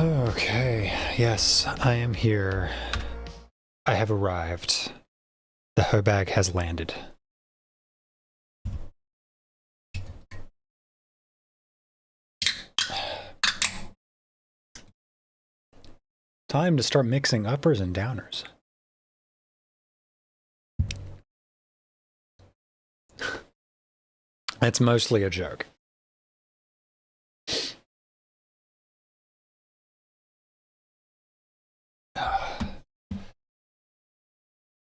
Okay, yes, I am here. I have arrived. The Hobag has landed. Time to start mixing uppers and downers. It's mostly a joke.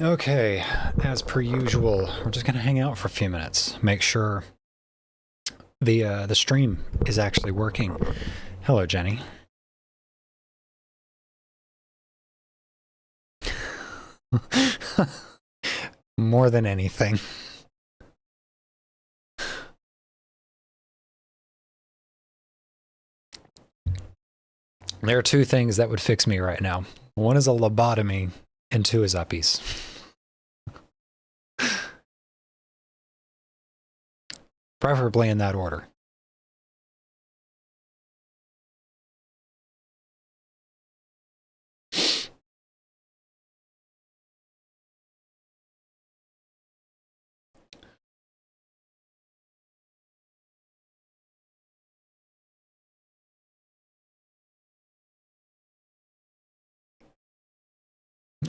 Okay, as per usual, we're just gonna hang out for a few minutes. Make sure the stream is actually working. Hello, Jenny. More than anything. There are two things that would fix me right now. One is a lobotomy, and two is uppies. Preferably in that order.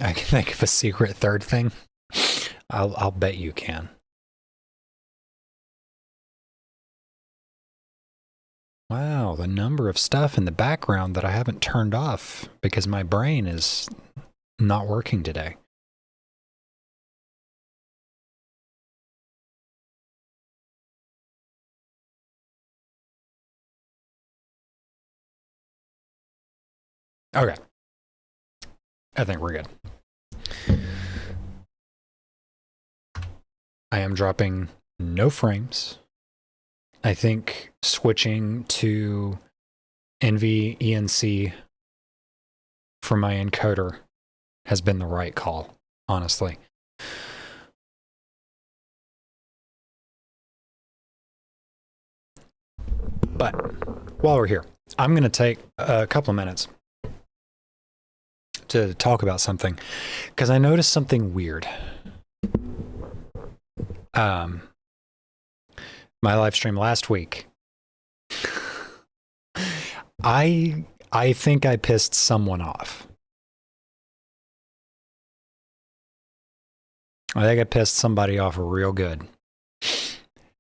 I can think of a secret third thing. I'll bet you can. Wow, the number of stuff in the background that I haven't turned off because my brain is not working today. Okay. I think we're good. I am dropping no frames. I think switching to NVENC for my encoder has been the right call, honestly. But while we're here, I'm going to take a couple of minutes to talk about something because I noticed something weird. My live stream last week, I think I pissed someone off. I think I pissed somebody off real good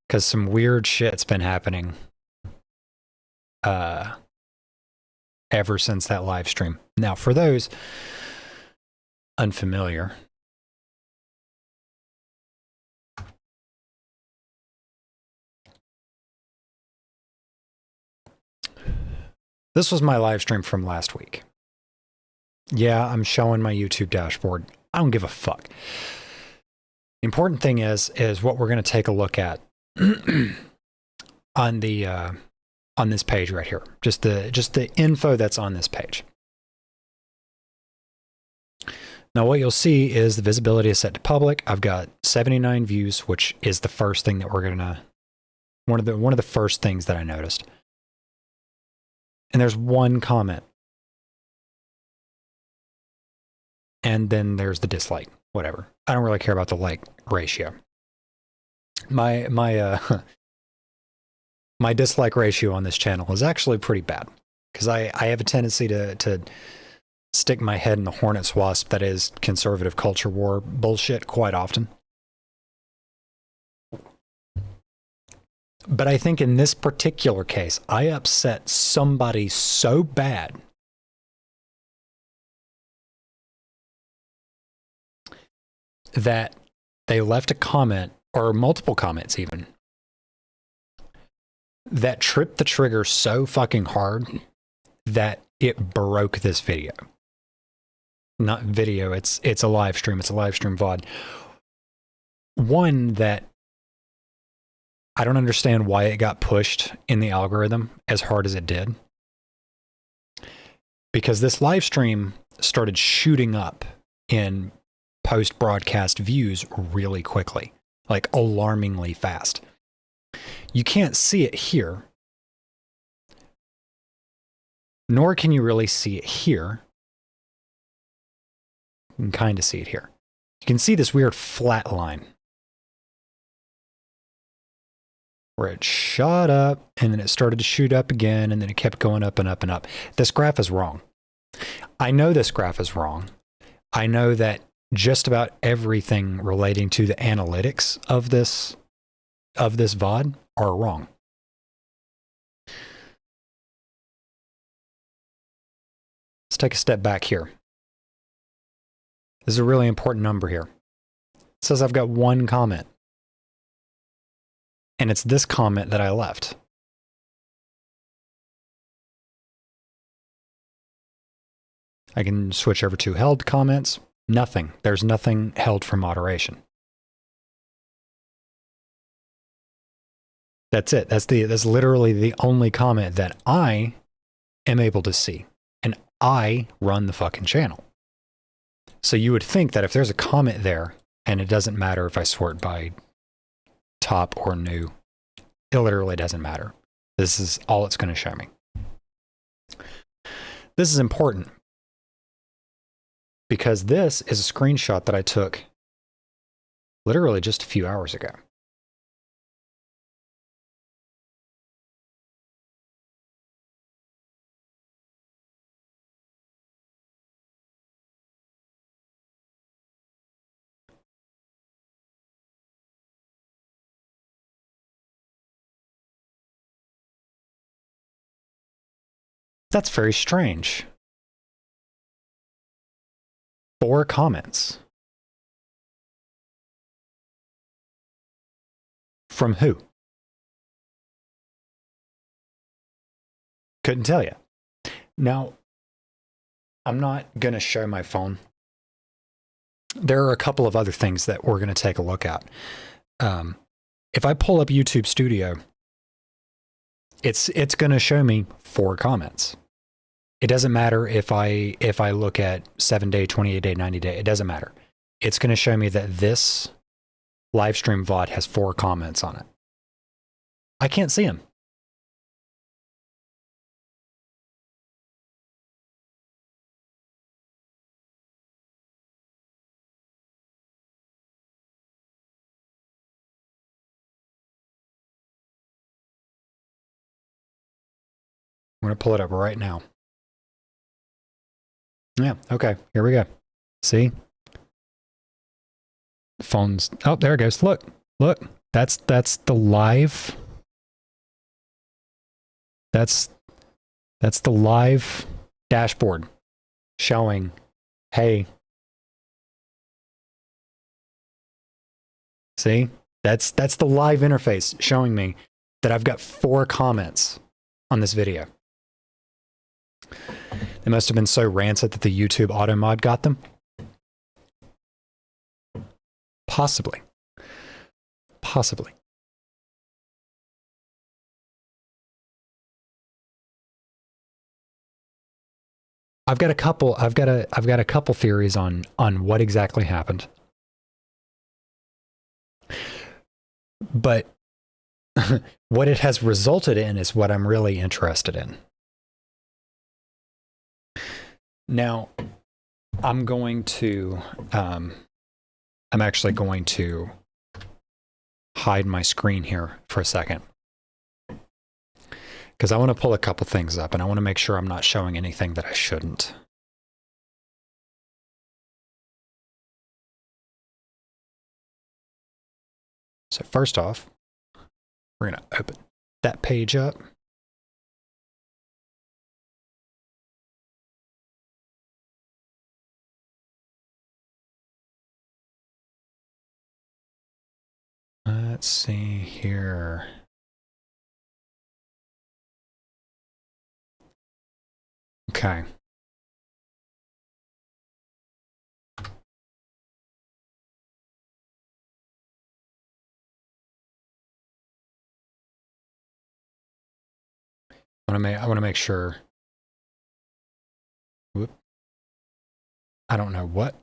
because some weird shit's been happening ever since that live stream. Now, for those unfamiliar, this was my live stream from last week. Yeah, I'm showing my YouTube dashboard. I don't give a fuck. The important thing is what we're going to take a look at on the on this page right here. Just the info that's on this page. Now what you'll see is the visibility is set to public. I've got 79 views, which is the first thing that we're gonna one of the first things that I noticed. And there's one comment. And then there's the dislike, whatever. I don't really care about the like ratio. My dislike ratio on this channel is actually pretty bad because I have a tendency to stick my head in the hornet's wasp that is conservative culture war bullshit quite often. But I think in this particular case, I upset somebody so bad that they left a comment, or multiple comments even, that tripped the trigger so fucking hard that it broke this video. Not video, it's a live stream. It's a live stream VOD. One that I don't understand why it got pushed in the algorithm as hard as it did. Because this live stream started shooting up in post-broadcast views really quickly, like alarmingly fast. You can't see it here. nor can you really see it here. You can kind of see it here. You can see this weird flat line where it shot up and then it started to shoot up again and then it kept going up and up and up. This graph is wrong. I know this graph is wrong. I know that just about everything relating to the analytics of this VOD are wrong. Let's take a step back here. This is a really important number here. It says I've got one comment. And it's this comment that I left. I can switch over to held comments. Nothing. There's nothing held for moderation. That's it. That's literally the only comment that I am able to see. And I run the fucking channel. So you would think that if there's a comment there, and it doesn't matter if I sort by top or new, it literally doesn't matter. This is all it's going to show me. This is important because this is a screenshot that I took literally just a few hours ago. That's very strange. 4 comments. From who? Couldn't tell you. Now, I'm not going to show my phone. There are a couple of other things that we're going to take a look at. If I pull up YouTube Studio, it's going to show me 4 comments. It doesn't matter if I look at 7-day, 28-day, 90-day. It doesn't matter. It's going to show me that this live stream VOD has 4 comments on it. I can't see them. I'm going to pull it up right now. Yeah, okay, here we go. See? Phone's, oh, there it goes. Look, that's the live. That's the live dashboard showing, hey. See? That's the live interface showing me that I've got 4 comments on this video. They must have been so rancid that the YouTube auto mod got them. Possibly. Possibly. I've got a couple theories on what exactly happened. But what it has resulted in is what I'm really interested in. Now, I'm actually going to hide my screen here for a second. Because I want to pull a couple things up and I want to make sure I'm not showing anything that I shouldn't. So first off, we're going to open that page up. Let's see here. Okay. I want to make sure. Whoop. I don't know what.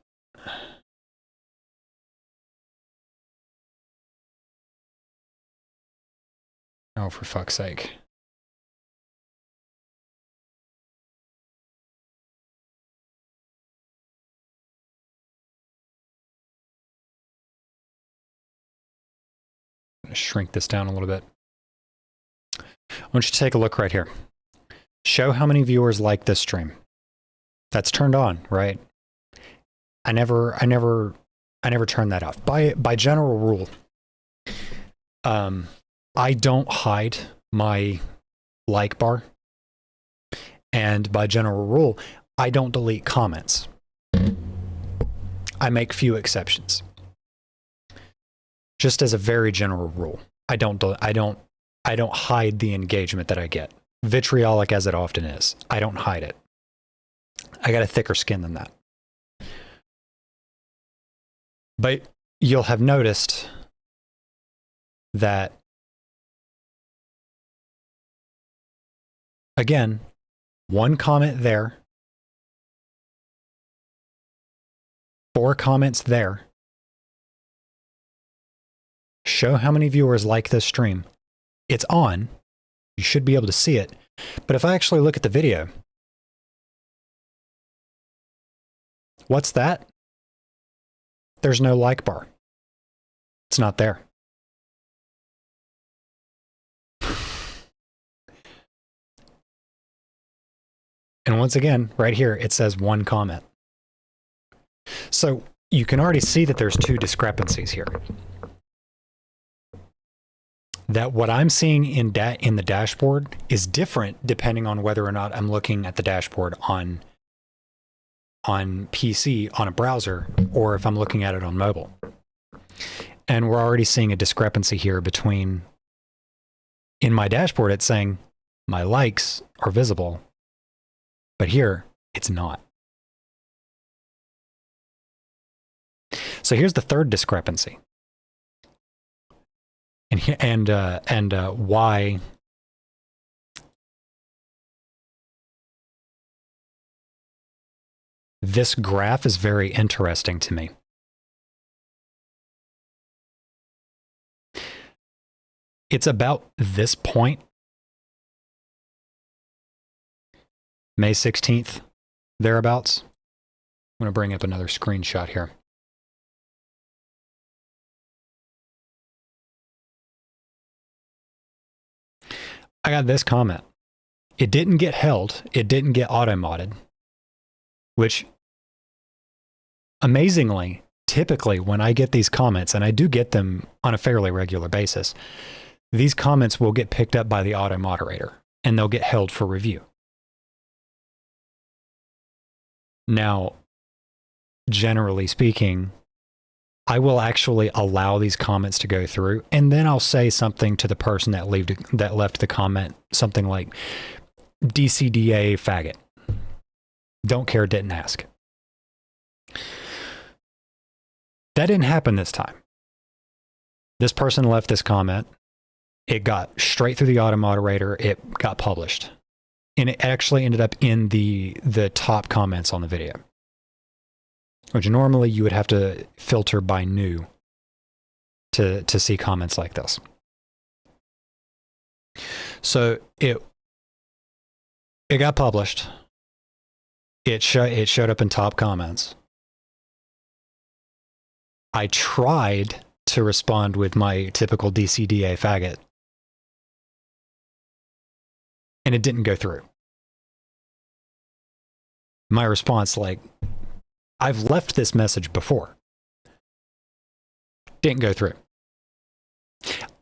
Oh, for fuck's sake. going to shrink this down a little bit. I want you to take a look right here. Show how many viewers like this stream. That's turned on, right? I never turn that off. By general rule, I don't hide my like bar. And by general rule, I don't delete comments. I make few exceptions. Just as a very general rule, I don't hide the engagement that I get. Vitriolic as it often is, I don't hide it. I got a thicker skin than that. But you'll have noticed that, again, one comment there, 4 comments there. Show how many viewers like this stream. It's on. You should be able to see it. But if I actually look at the video, what's that? There's no like bar. It's not there. And once again, right here, it says 1 comment. So you can already see that there's 2 discrepancies here. That what I'm seeing in the dashboard is different depending on whether or not I'm looking at the dashboard on PC, on a browser, or if I'm looking at it on mobile. And we're already seeing a discrepancy here between, in my dashboard, it's saying my likes are visible, but here it's not. So here's the third discrepancy. And why this graph is very interesting to me. It's about this point, May 16th, thereabouts. I'm going to bring up another screenshot here. I got this comment. It didn't get held. It didn't get auto-modded, which amazingly, typically when I get these comments, and I do get them on a fairly regular basis, these comments will get picked up by the auto-moderator and they'll get held for review. Now, generally speaking, I will actually allow these comments to go through, and then I'll say something to the person that left the comment, something like DCDA faggot. Don't care, didn't ask. That didn't happen this time. This person left this comment. It got straight through the auto moderator. It got published. And it actually ended up in the top comments on the video, which normally you would have to filter by new to see comments like this. So it got published. It showed up in top comments. I tried to respond with my typical DCDA faggot, and it didn't go through. My response, like, I've left this message before. Didn't go through.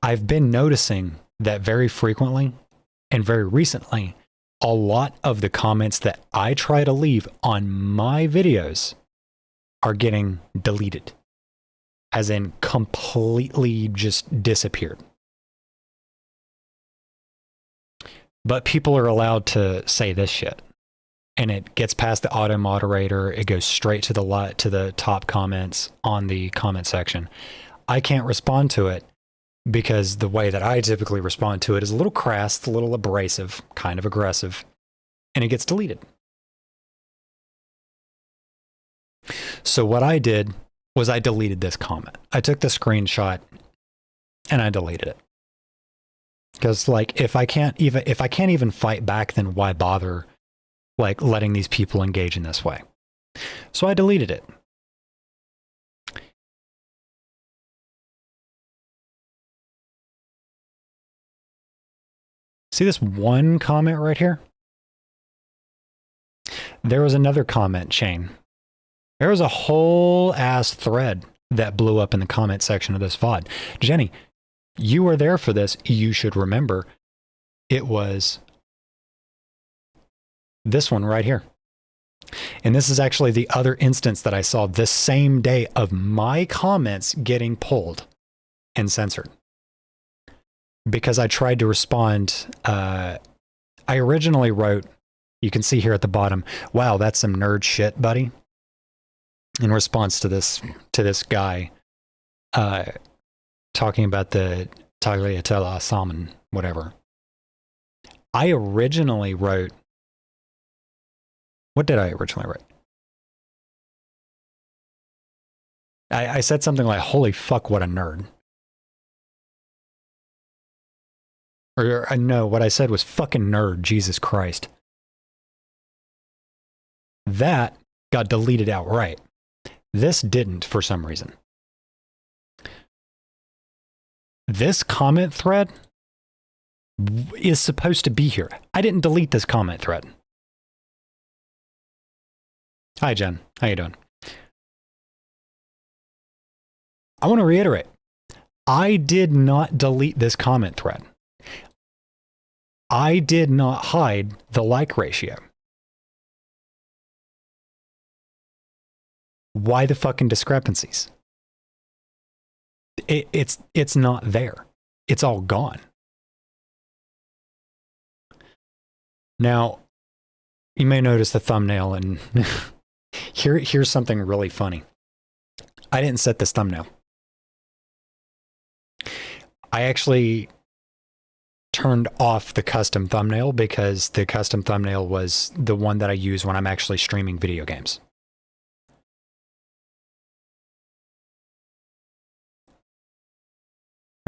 I've been noticing that very frequently and very recently, a lot of the comments that I try to leave on my videos are getting deleted, as in completely just disappeared. But people are allowed to say this shit. And it gets past the auto moderator. It goes straight to the top comments on the comment section. I can't respond to it because the way that I typically respond to it is a little crass, a little abrasive, kind of aggressive, and it gets deleted. So what I did was I deleted this comment. I took the screenshot and I deleted it. Because like if I can't even fight back, then why bother like letting these people engage in this way? So I deleted it. See this one comment right here? There was another comment chain. There was a whole ass thread that blew up in the comment section of this VOD. Jenny, you were there for this. You should remember it was this one right here. And this is actually the other instance that I saw this same day of my comments getting pulled and censored. Because I tried to respond. I originally wrote, you can see here at the bottom, wow, that's some nerd shit, buddy. In response to this guy talking about the tagliatelle salmon, whatever. I originally wrote, what did I originally write? I said something like, holy fuck, what a nerd. Or no, what I said was fucking nerd, Jesus Christ. That got deleted outright. This didn't for some reason. This comment thread is supposed to be here. I didn't delete this comment thread. Hi, Jen. How you doing? I want to reiterate. I did not delete this comment thread. I did not hide the like ratio. Why the fucking discrepancies? It's not there. It's all gone. Now, you may notice the thumbnail, and here's something really funny. I didn't set this thumbnail. I actually turned off the custom thumbnail because the custom thumbnail was the one that I use when I'm actually streaming video games.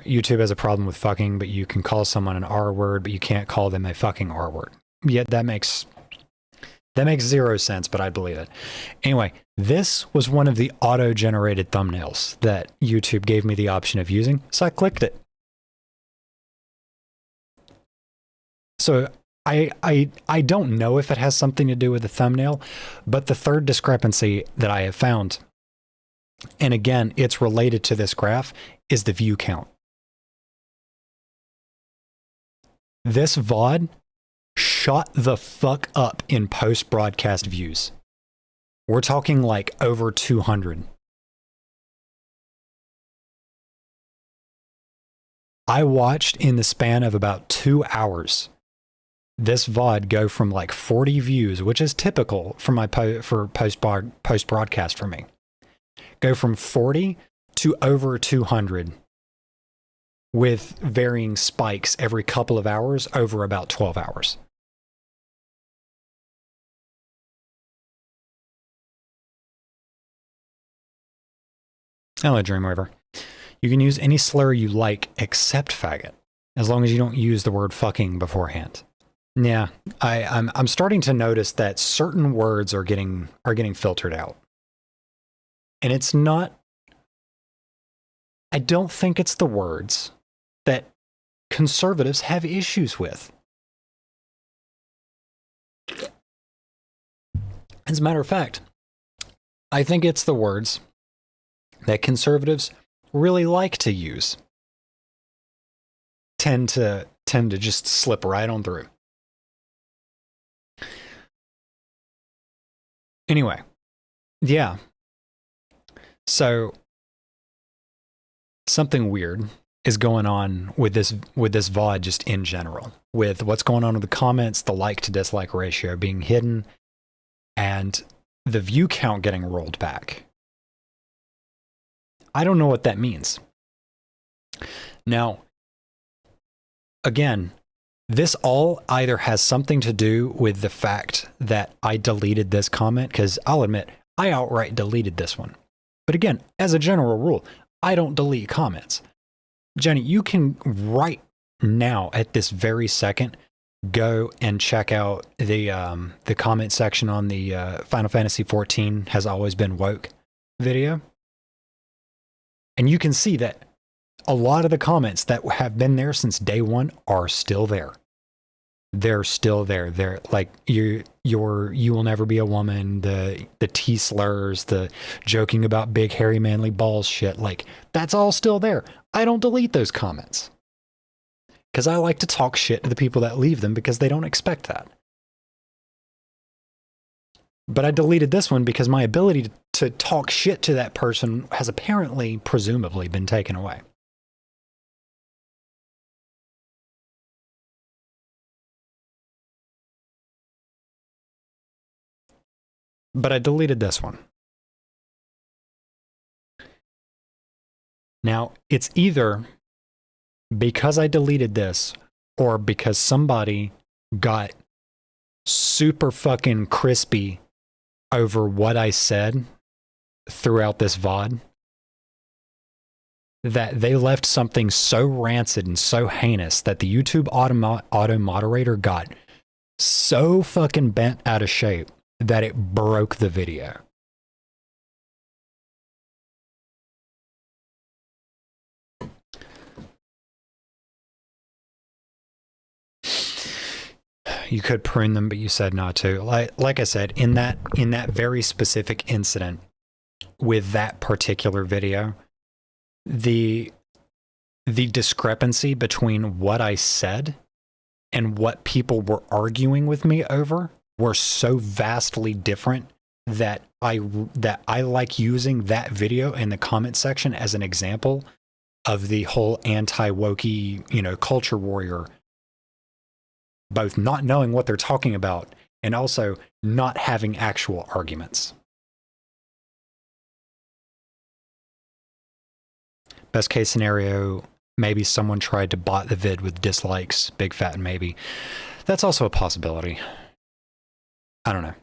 YouTube has a problem with fucking, but you can call someone an R word, but you can't call them a fucking R word. Yet that makes zero sense, but I believe it. Anyway, this was one of the auto-generated thumbnails that YouTube gave me the option of using, so I clicked it. So I don't know if it has something to do with the thumbnail, but the third discrepancy that I have found, and again, it's related to this graph, is the view count. This VOD shot the fuck up in post-broadcast views. We're talking like over 200. I watched in the span of about 2 hours this VOD go from like 40 views, which is typical for my post-broadcast for me, go from 40 to over 200 with varying spikes every couple of hours over about 12 hours. Hello, Dreamweaver. You can use any slur you like except faggot, as long as you don't use the word fucking beforehand. Yeah, I'm starting to notice that certain words are getting filtered out. And it's not, I don't think it's the words that conservatives have issues with. As a matter of fact, I think it's the words that conservatives really like to use. Tend to just slip right on through. Anyway, yeah. So something weird is going on with this VOD just in general, with what's going on with the comments, the like to dislike ratio being hidden, and the view count getting rolled back. I don't know what that means. Now, again, this all either has something to do with the fact that I deleted this comment, because I'll admit, I outright deleted this one. But again, as a general rule, I don't delete comments. Jenny, you can right now at this very second go and check out the comment section on the Final Fantasy XIV Has Always Been Woke video. And you can see that a lot of the comments that have been there since day one are still there. they're still there. They're like you will never be a woman, the T slurs, the joking about big hairy manly balls shit, like that's all still there. I don't delete those comments because I like to talk shit to the people that leave them because they don't expect that. But I deleted this one because my ability to talk shit to that person has apparently, presumably, been taken away. But I deleted this one. Now, it's either because I deleted this or because somebody got super fucking crispy over what I said throughout this VOD that they left something so rancid and so heinous that the YouTube auto moderator got so fucking bent out of shape that it broke the video. You could prune them, but you said not to. Like I said, in that very specific incident with that particular video, the discrepancy between what I said and what people were arguing with me over were so vastly different that I like using that video in the comment section as an example of the whole anti-wokey, culture warrior, both not knowing what they're talking about and also not having actual arguments. Best case scenario, maybe someone tried to bot the vid with dislikes, big fat and maybe. That's also a possibility. I don't know.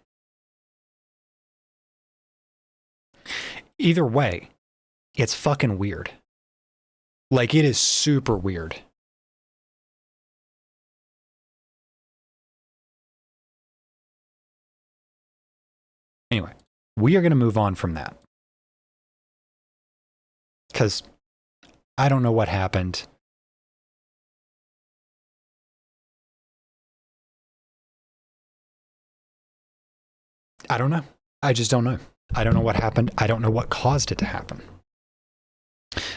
Either way, it's fucking weird. Like, it is super weird. Anyway, we are going to move on from that. Because I don't know what happened. I don't know. I just don't know. I don't know what happened. I don't know what caused it to happen.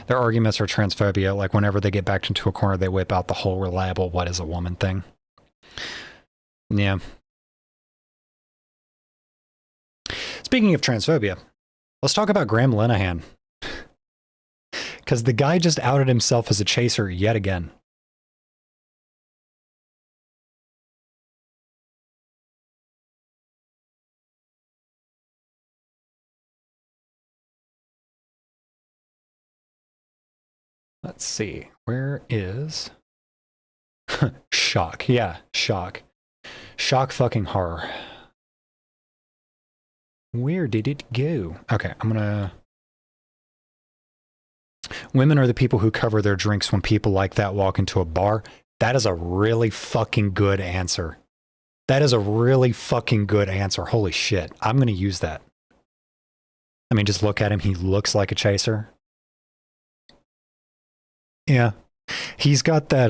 Their arguments are transphobia. Like, whenever they get backed into a corner, they whip out the whole reliable what is a woman thing. Yeah. Speaking of transphobia, let's talk about Graham Linehan. Because the guy just outed himself as a chaser yet again. Let's see. Where is... Shock. Yeah, shock. Shock fucking horror. Where did it go? Okay, I'm gonna... Women are the people who cover their drinks when people like that walk into a bar. That is a really fucking good answer. That is a really fucking good answer. Holy shit. I'm going to use that. I mean, just look at him. He looks like a chaser. Yeah. He's got that,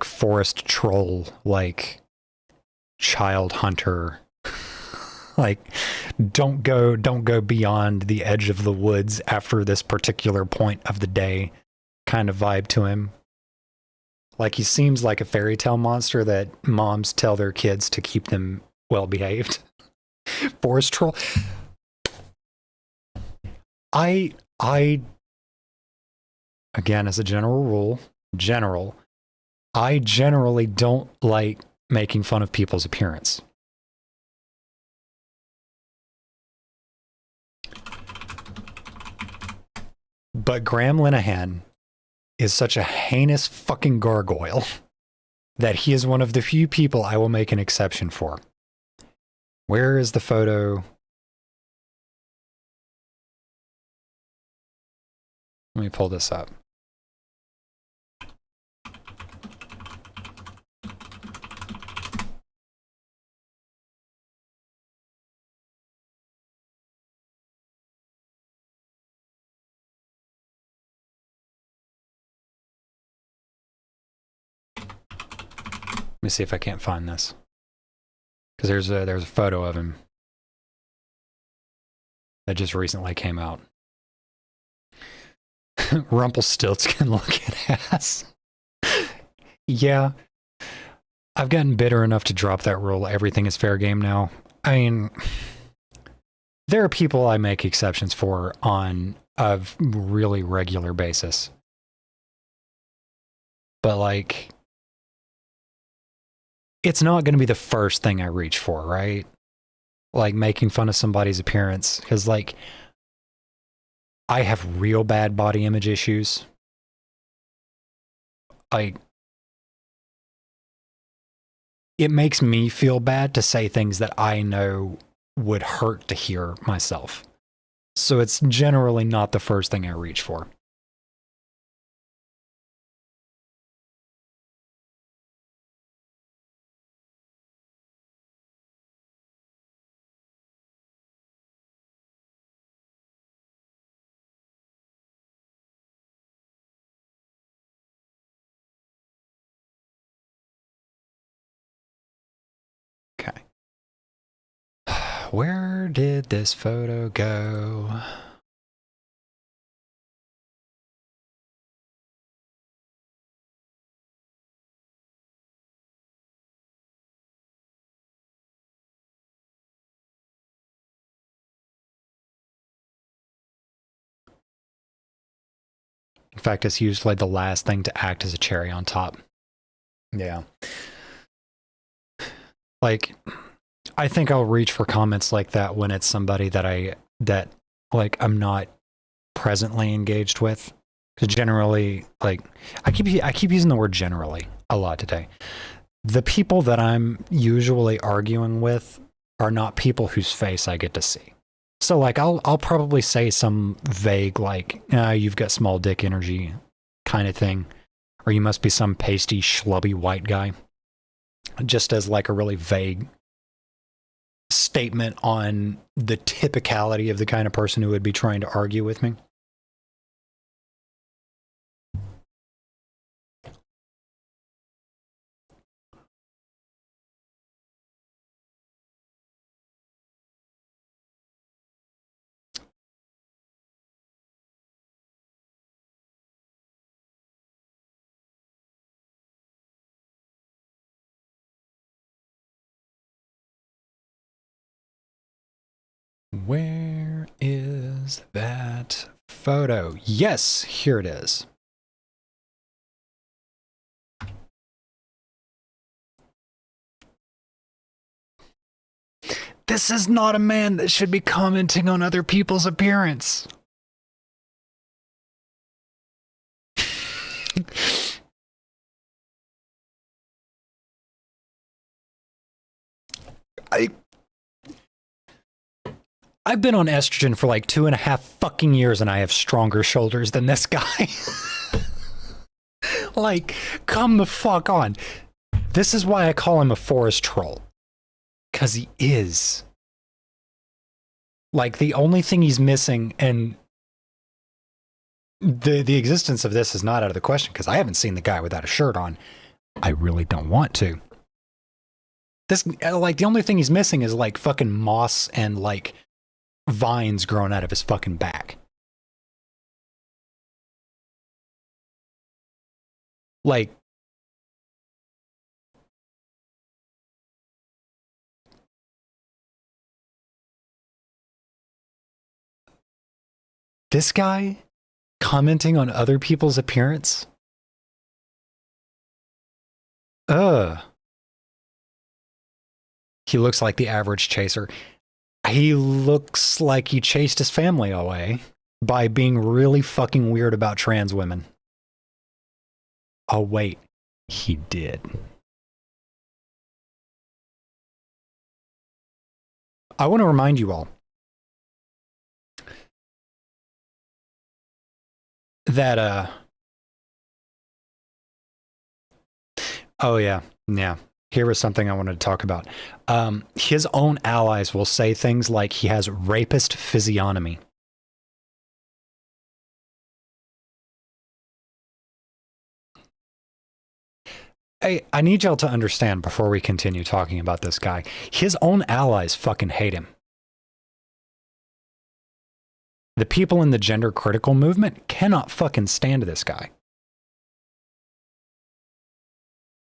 forest troll, like, child hunter, like, don't go beyond the edge of the woods after this particular point of the day kind of vibe to him. Like, he seems like a fairy tale monster that moms tell their kids to keep them well behaved. Forest troll. I again, as a general rule, I generally don't like making fun of people's appearance. But Graham Linehan is such a heinous fucking gargoyle that he is one of the few people I will make an exception for. Where is the photo? Let me pull this up. me see if I can't find this. Because there's a photo of him that just recently came out. Rumpelstiltskin looking ass. Yeah. I've gotten bitter enough to drop that rule. Everything is fair game now. I mean, there are people I make exceptions for on a really regular basis. But like, it's not going to be the first thing I reach for, right? Like making fun of somebody's appearance. Because like, I have real bad body image issues. Like, it makes me feel bad to say things that I know would hurt to hear myself. So it's generally not the first thing I reach for. Okay. Where did this photo go? In fact, it's usually the last thing to act as a cherry on top. Yeah. Like, I think I'll reach for comments like that when it's somebody that I'm not presently engaged with. Because generally, like, I keep using the word generally a lot today. The people that I'm usually arguing with are not people whose face I get to see. So like, I'll probably say some vague like, you've got small dick energy kind of thing, or you must be some pasty schlubby white guy, just as like a really vague statement on the typicality of the kind of person who would be trying to argue with me. Where is that photo? Yes, here it is. This is not a man that should be commenting on other people's appearance. I've been on estrogen for like 2.5 fucking years and I have stronger shoulders than this guy. Like, come the fuck on. This is why I call him a forest troll. Because he is. Like, the only thing he's missing, and the existence of this is not out of the question because I haven't seen the guy without a shirt on. I really don't want to. This, like, the only thing he's missing is like fucking moss and like vines growing out of his fucking back. Like, this guy commenting on other people's appearance? He looks like the average chaser. He looks like he chased his family away by being really fucking weird about trans women. Oh, wait. He did. I want to remind you all that, oh yeah, here was something I wanted to talk about. His own allies will say things like he has rapist physiognomy. I need y'all to understand before we continue talking about this guy. His own allies fucking hate him. The people in the gender critical movement cannot fucking stand this guy.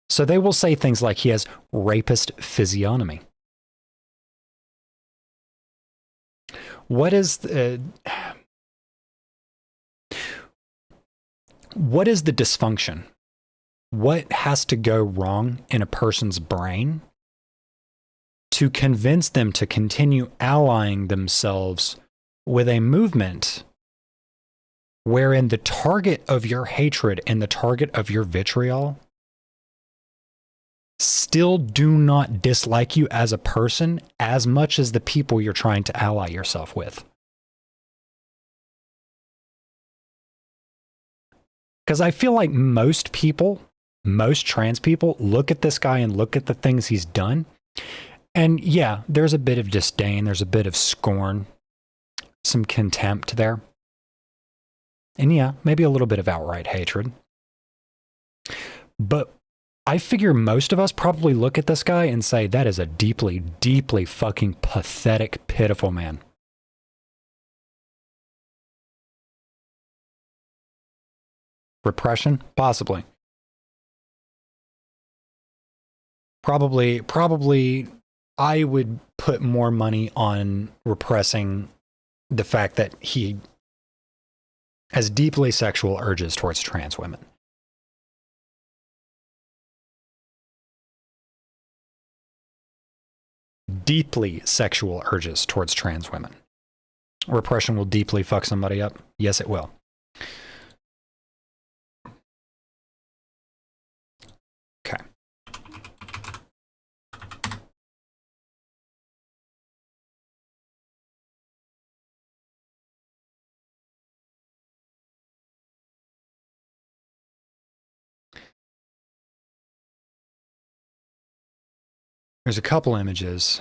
So they will say things like he has rapist physiognomy. What is the dysfunction? What has to go wrong in a person's brain to convince them to continue allying themselves with a movement wherein the target of your hatred and the target of your vitriol still do not dislike you as a person as much as the people you're trying to ally yourself with? Because I feel like most people, most trans people, look at this guy and look at the things he's done. And yeah, there's a bit of disdain, there's a bit of scorn, some contempt there. And yeah, maybe a little bit of outright hatred. But I figure most of us probably look at this guy and say, that is a deeply, deeply fucking pathetic, pitiful man. Repression? Possibly. Probably I would put more money on repressing the fact that he has deeply sexual urges towards trans women. Deeply sexual urges towards trans women. Repression will deeply fuck somebody up. Yes, it will. Okay. There's a couple images.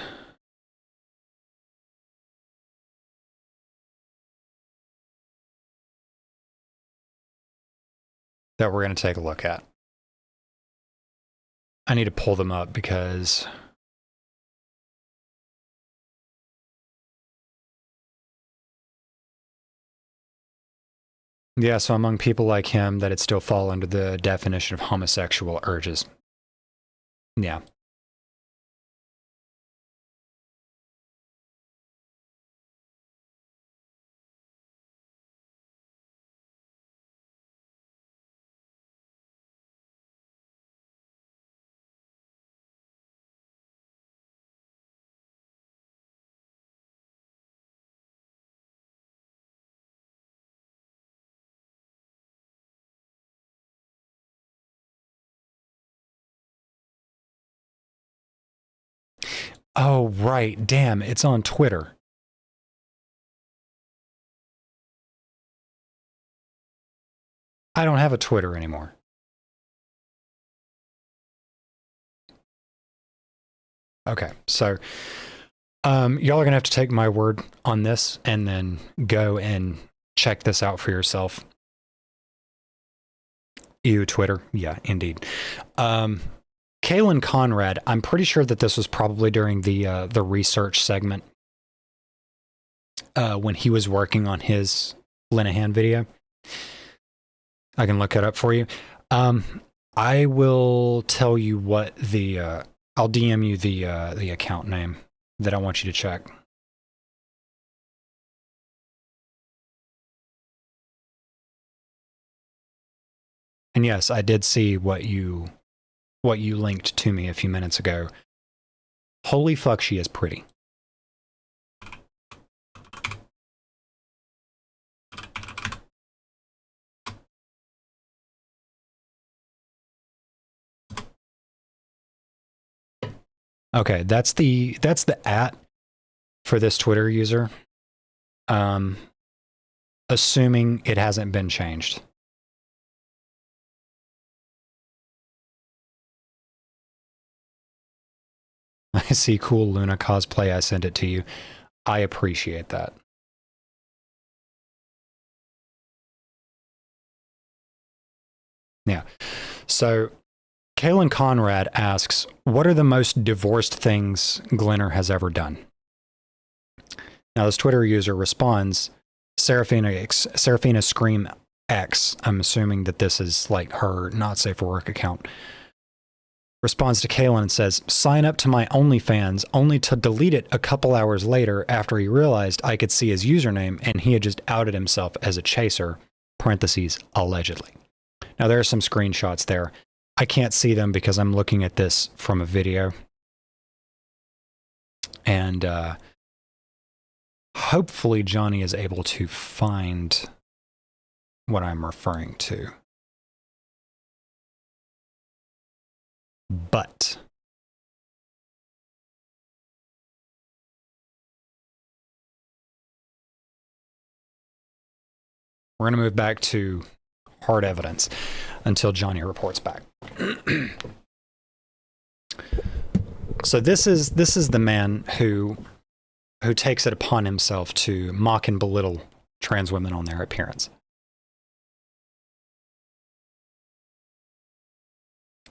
That we're going to take a look at. I need to pull them up because yeah, so among people like him that it still fall under the definition of homosexual urges. Yeah. Oh, right. Damn, it's on Twitter. I don't have a Twitter anymore. Okay, so y'all are gonna have to take my word on this and then go and check this out for yourself. Ew, Twitter. Yeah, indeed. Kalen Conrad, I'm pretty sure that this was probably during the research segment when he was working on his Linehan video. I can look it up for you. I will tell you what the I'll DM you the account name that I want you to check. And yes, I did see what you linked to me a few minutes ago. Holy fuck, she is pretty. Okay, that's the @ for this Twitter user. Assuming it hasn't been changed. I see cool Luna cosplay. I sent it to you. I appreciate that. Yeah. So Kaylin Conrad asks, what are the most divorced things Glenner has ever done? Now, this Twitter user responds, Seraphina Scream X, I'm assuming that this is like her not safe for work account, responds to Kaylin and says, sign up to my OnlyFans only to delete it a couple hours later after he realized I could see his username and he had just outed himself as a chaser, parentheses, allegedly. Now, there are some screenshots there. I can't see them because I'm looking at this from a video. And hopefully Johnny is able to find what I'm referring to. But we're going to move back to hard evidence until Johnny reports back. So this is the man who takes it upon himself to mock and belittle trans women on their appearance.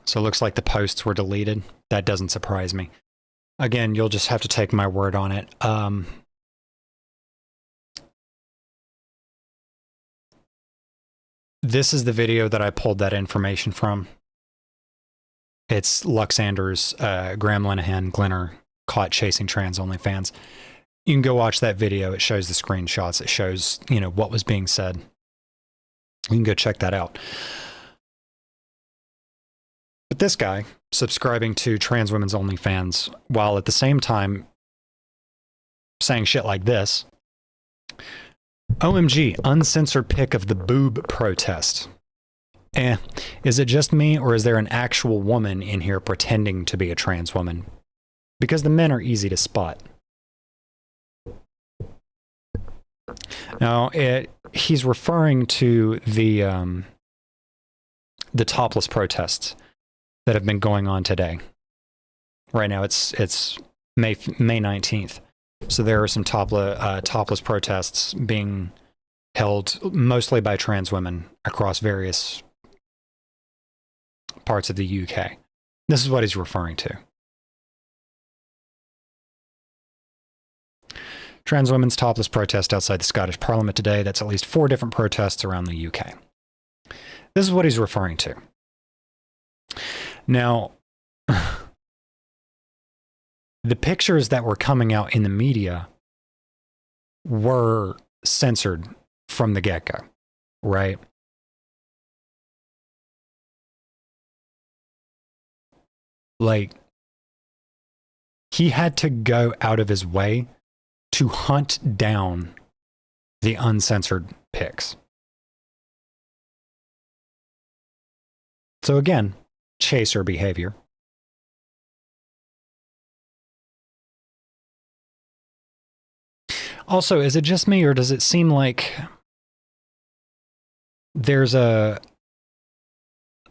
So it looks like the posts were deleted. That doesn't surprise me. Again, you'll just have to take my word on it. This is the video that I pulled that information from. It's Luxander's Graham Linehan Glenner caught chasing trans OnlyFans. You can go watch that video. It shows the screenshots. It shows, what was being said. You can go check that out. But this guy subscribing to trans women's OnlyFans while at the same time saying shit like this. OMG, uncensored pic of the boob protest. Is it just me, or is there an actual woman in here pretending to be a trans woman? Because the men are easy to spot. Now, he's referring to the topless protests that have been going on today. Right now, it's May 19th. So there are some topless protests being held mostly by trans women across various parts of the UK. This is what he's referring to. Trans women's topless protest outside the Scottish Parliament today. That's at least 4 different protests around the UK. This is what he's referring to. Now, the pictures that were coming out in the media were censored from the get-go, right? Like, he had to go out of his way to hunt down the uncensored pics. So again, chaser behavior. Also, is it just me, or does it seem like there's a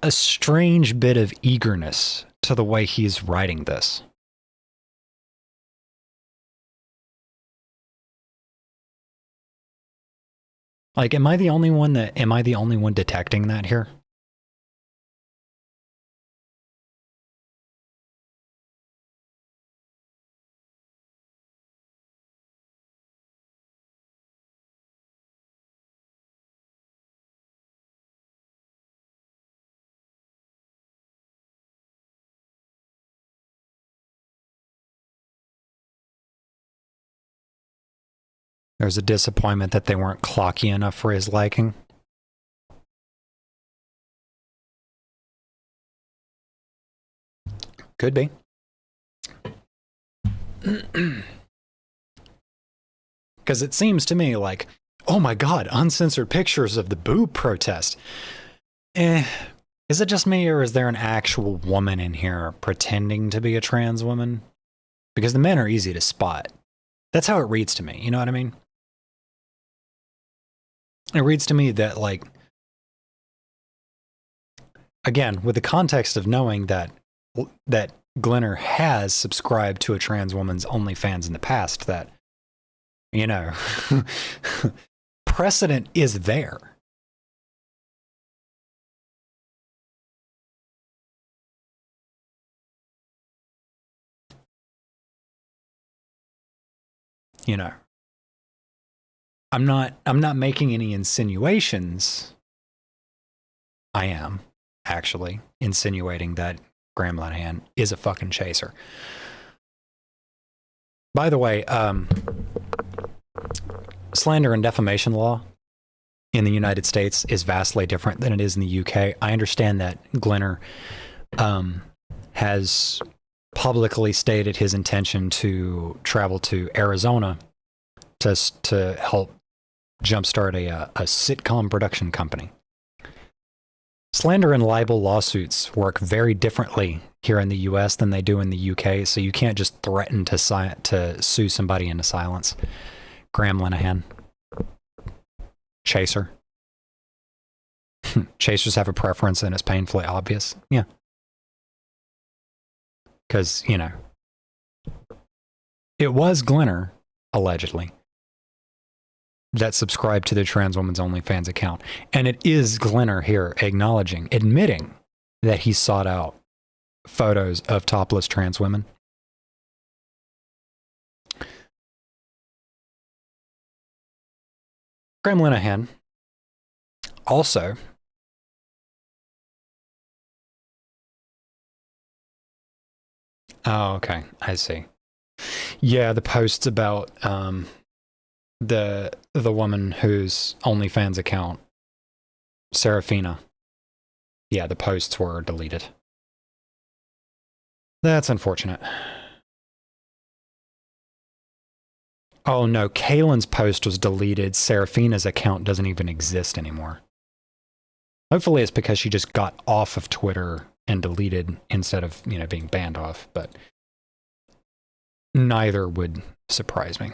strange bit of eagerness to the way he's writing this? Like, am I the only one detecting that here? There's a disappointment that they weren't clocky enough for his liking. Could be. Because it seems to me like, oh my God, uncensored pictures of the boob protest. Is it just me, or is there an actual woman in here pretending to be a trans woman? Because the men are easy to spot. That's how it reads to me. You know what I mean? It reads to me that, like, again, with the context of knowing that Glenner has subscribed to a trans woman's OnlyFans in the past, that, precedent is there. you know, I'm not making any insinuations. I am actually insinuating that Graham Linehan is a fucking chaser. By the way, slander and defamation law in the United States is vastly different than it is in the UK. I understand that Glenner has publicly stated his intention to travel to Arizona to help jumpstart a sitcom production company. Slander and libel lawsuits work very differently here in the US than they do in the UK, so you can't just threaten to sue somebody into silence. Graham Linehan. Chaser. Chasers have a preference and it's painfully obvious. Yeah. Because, you know, it was Glenner, allegedly, that subscribed to the trans woman's OnlyFans account. And it is Glenner here admitting that he sought out photos of topless trans women. Graham Linehan also oh, okay, I see. Yeah, the posts about the woman whose OnlyFans account, Serafina. Yeah, the posts were deleted. That's unfortunate. Oh no, Kaylin's post was deleted. Serafina's account doesn't even exist anymore. Hopefully it's because she just got off of Twitter and deleted instead of, you know, being banned off, but neither would surprise me.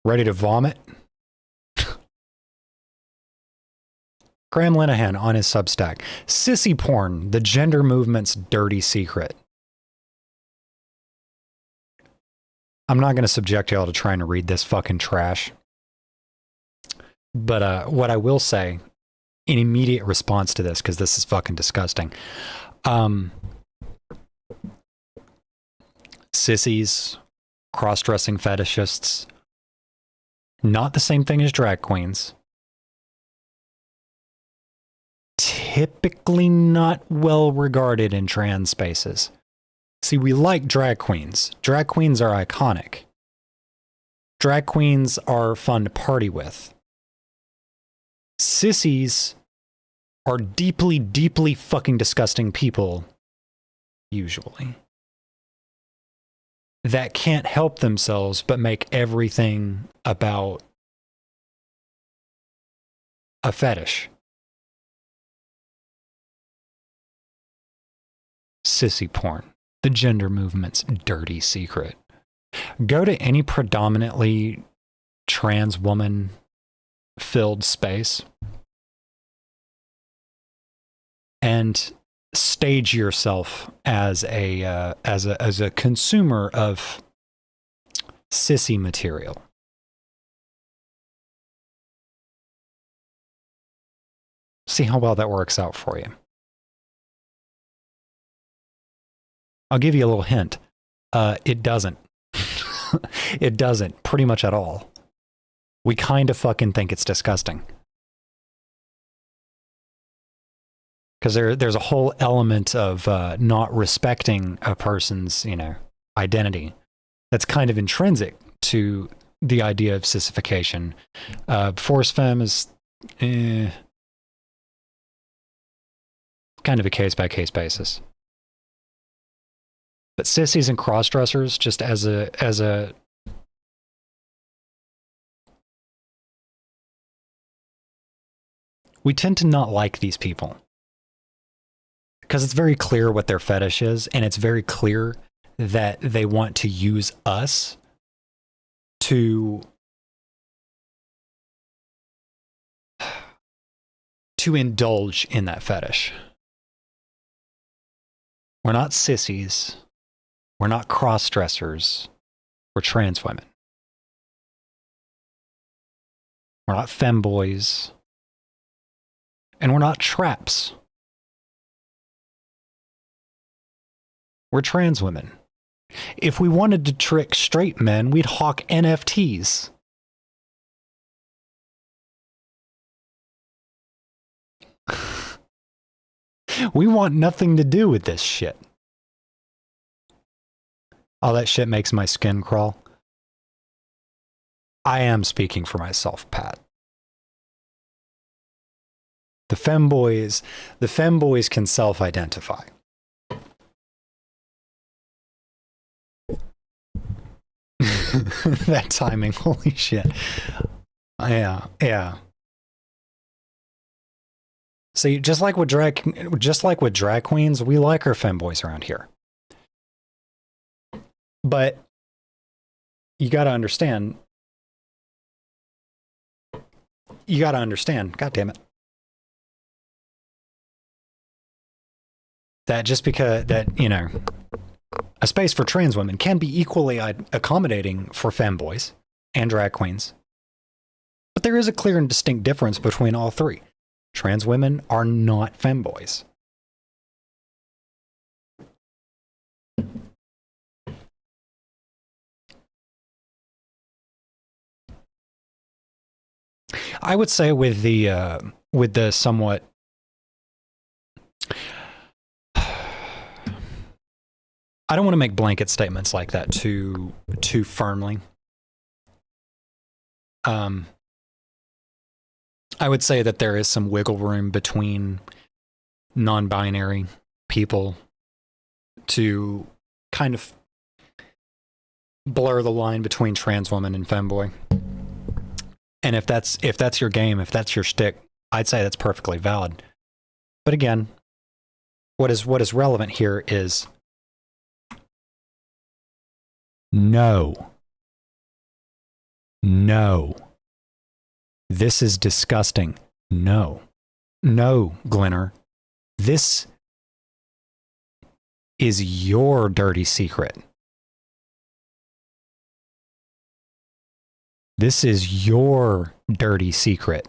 Ready to vomit? Graham Linehan on his Substack. Sissy porn, the gender movement's dirty secret. I'm not going to subject y'all to trying to read this fucking trash. But what I will say in immediate response to this, because this is fucking disgusting. Sissies, cross-dressing fetishists, not the same thing as drag queens. Typically not well regarded in trans spaces. See, we like drag queens. Drag queens are iconic. Drag queens are fun to party with. Sissies are deeply, deeply fucking disgusting people, usually, that can't help themselves but make everything about a fetish. Sissy porn, the gender movement's dirty secret. Go to any predominantly trans woman filled space and stage yourself as a consumer of sissy material. See how well that works out for you. I'll give you a little hint. It doesn't. It doesn't, pretty much at all. We kind of fucking think it's disgusting. Because there's a whole element of not respecting a person's, you know, identity that's kind of intrinsic to the idea of sissification. Force femme is kind of a case-by-case basis. But sissies and cross-dressers, just as a we tend to not like these people. Because it's very clear what their fetish is, and it's very clear that they want to use us to indulge in that fetish. We're not sissies. We're not cross-dressers. We're trans women. We're not femboys. And we're not traps. We're trans women. If we wanted to trick straight men, we'd hawk NFTs. We want nothing to do with this shit. All that shit makes my skin crawl. I am speaking for myself, Pat. The femboys can self-identify. That timing, holy shit. Yeah. See, just like with drag queens, we like our femboys around here. But you gotta understand. God damn it. That just because that, you know, a space for trans women can be equally accommodating for femboys and drag queens. But there is a clear and distinct difference between all three. Trans women are not femboys. I would say with the somewhat I don't want to make blanket statements like that too firmly. I would say that there is some wiggle room between non-binary people to kind of blur the line between trans woman and femboy. And if that's your game, if that's your shtick, I'd say that's perfectly valid. But again, what is relevant here is no. This is disgusting. No, Glenner. This is your dirty secret. This is your dirty secret.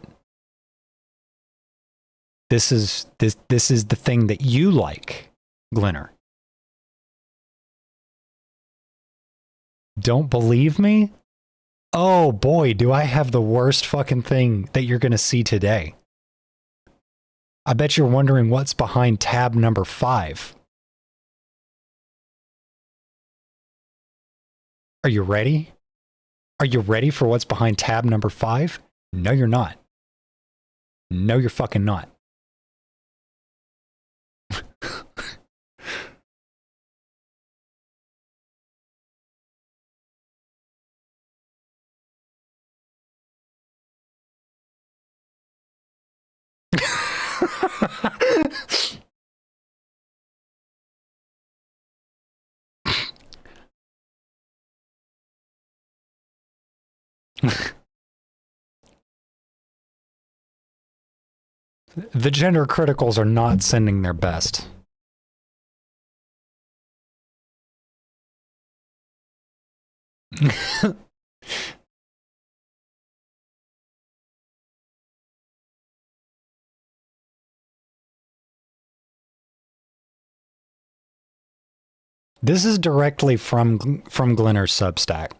This is the thing that you like, Glenner. Don't believe me? Oh boy, do I have the worst fucking thing that you're going to see today. I bet you're wondering what's behind tab number 5. Are you ready? Are you ready for what's behind tab number 5? No, you're not. No, you're fucking not. The gender criticals are not sending their best. This is directly from Glenner's Substack.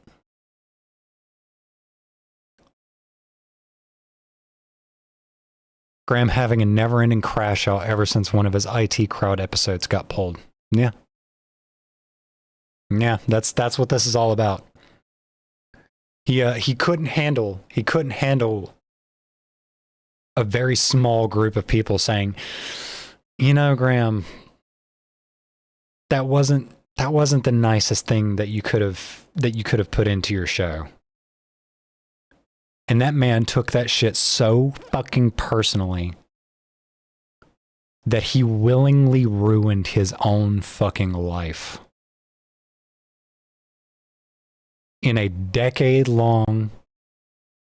Graham having a never-ending crash out ever since one of his IT crowd episodes got pulled. Yeah, that's what this is all about. He couldn't handle a very small group of people saying, you know, Graham, that wasn't the nicest thing that you could have put into your show. And that man took that shit so fucking personally that he willingly ruined his own fucking life. In a decade-long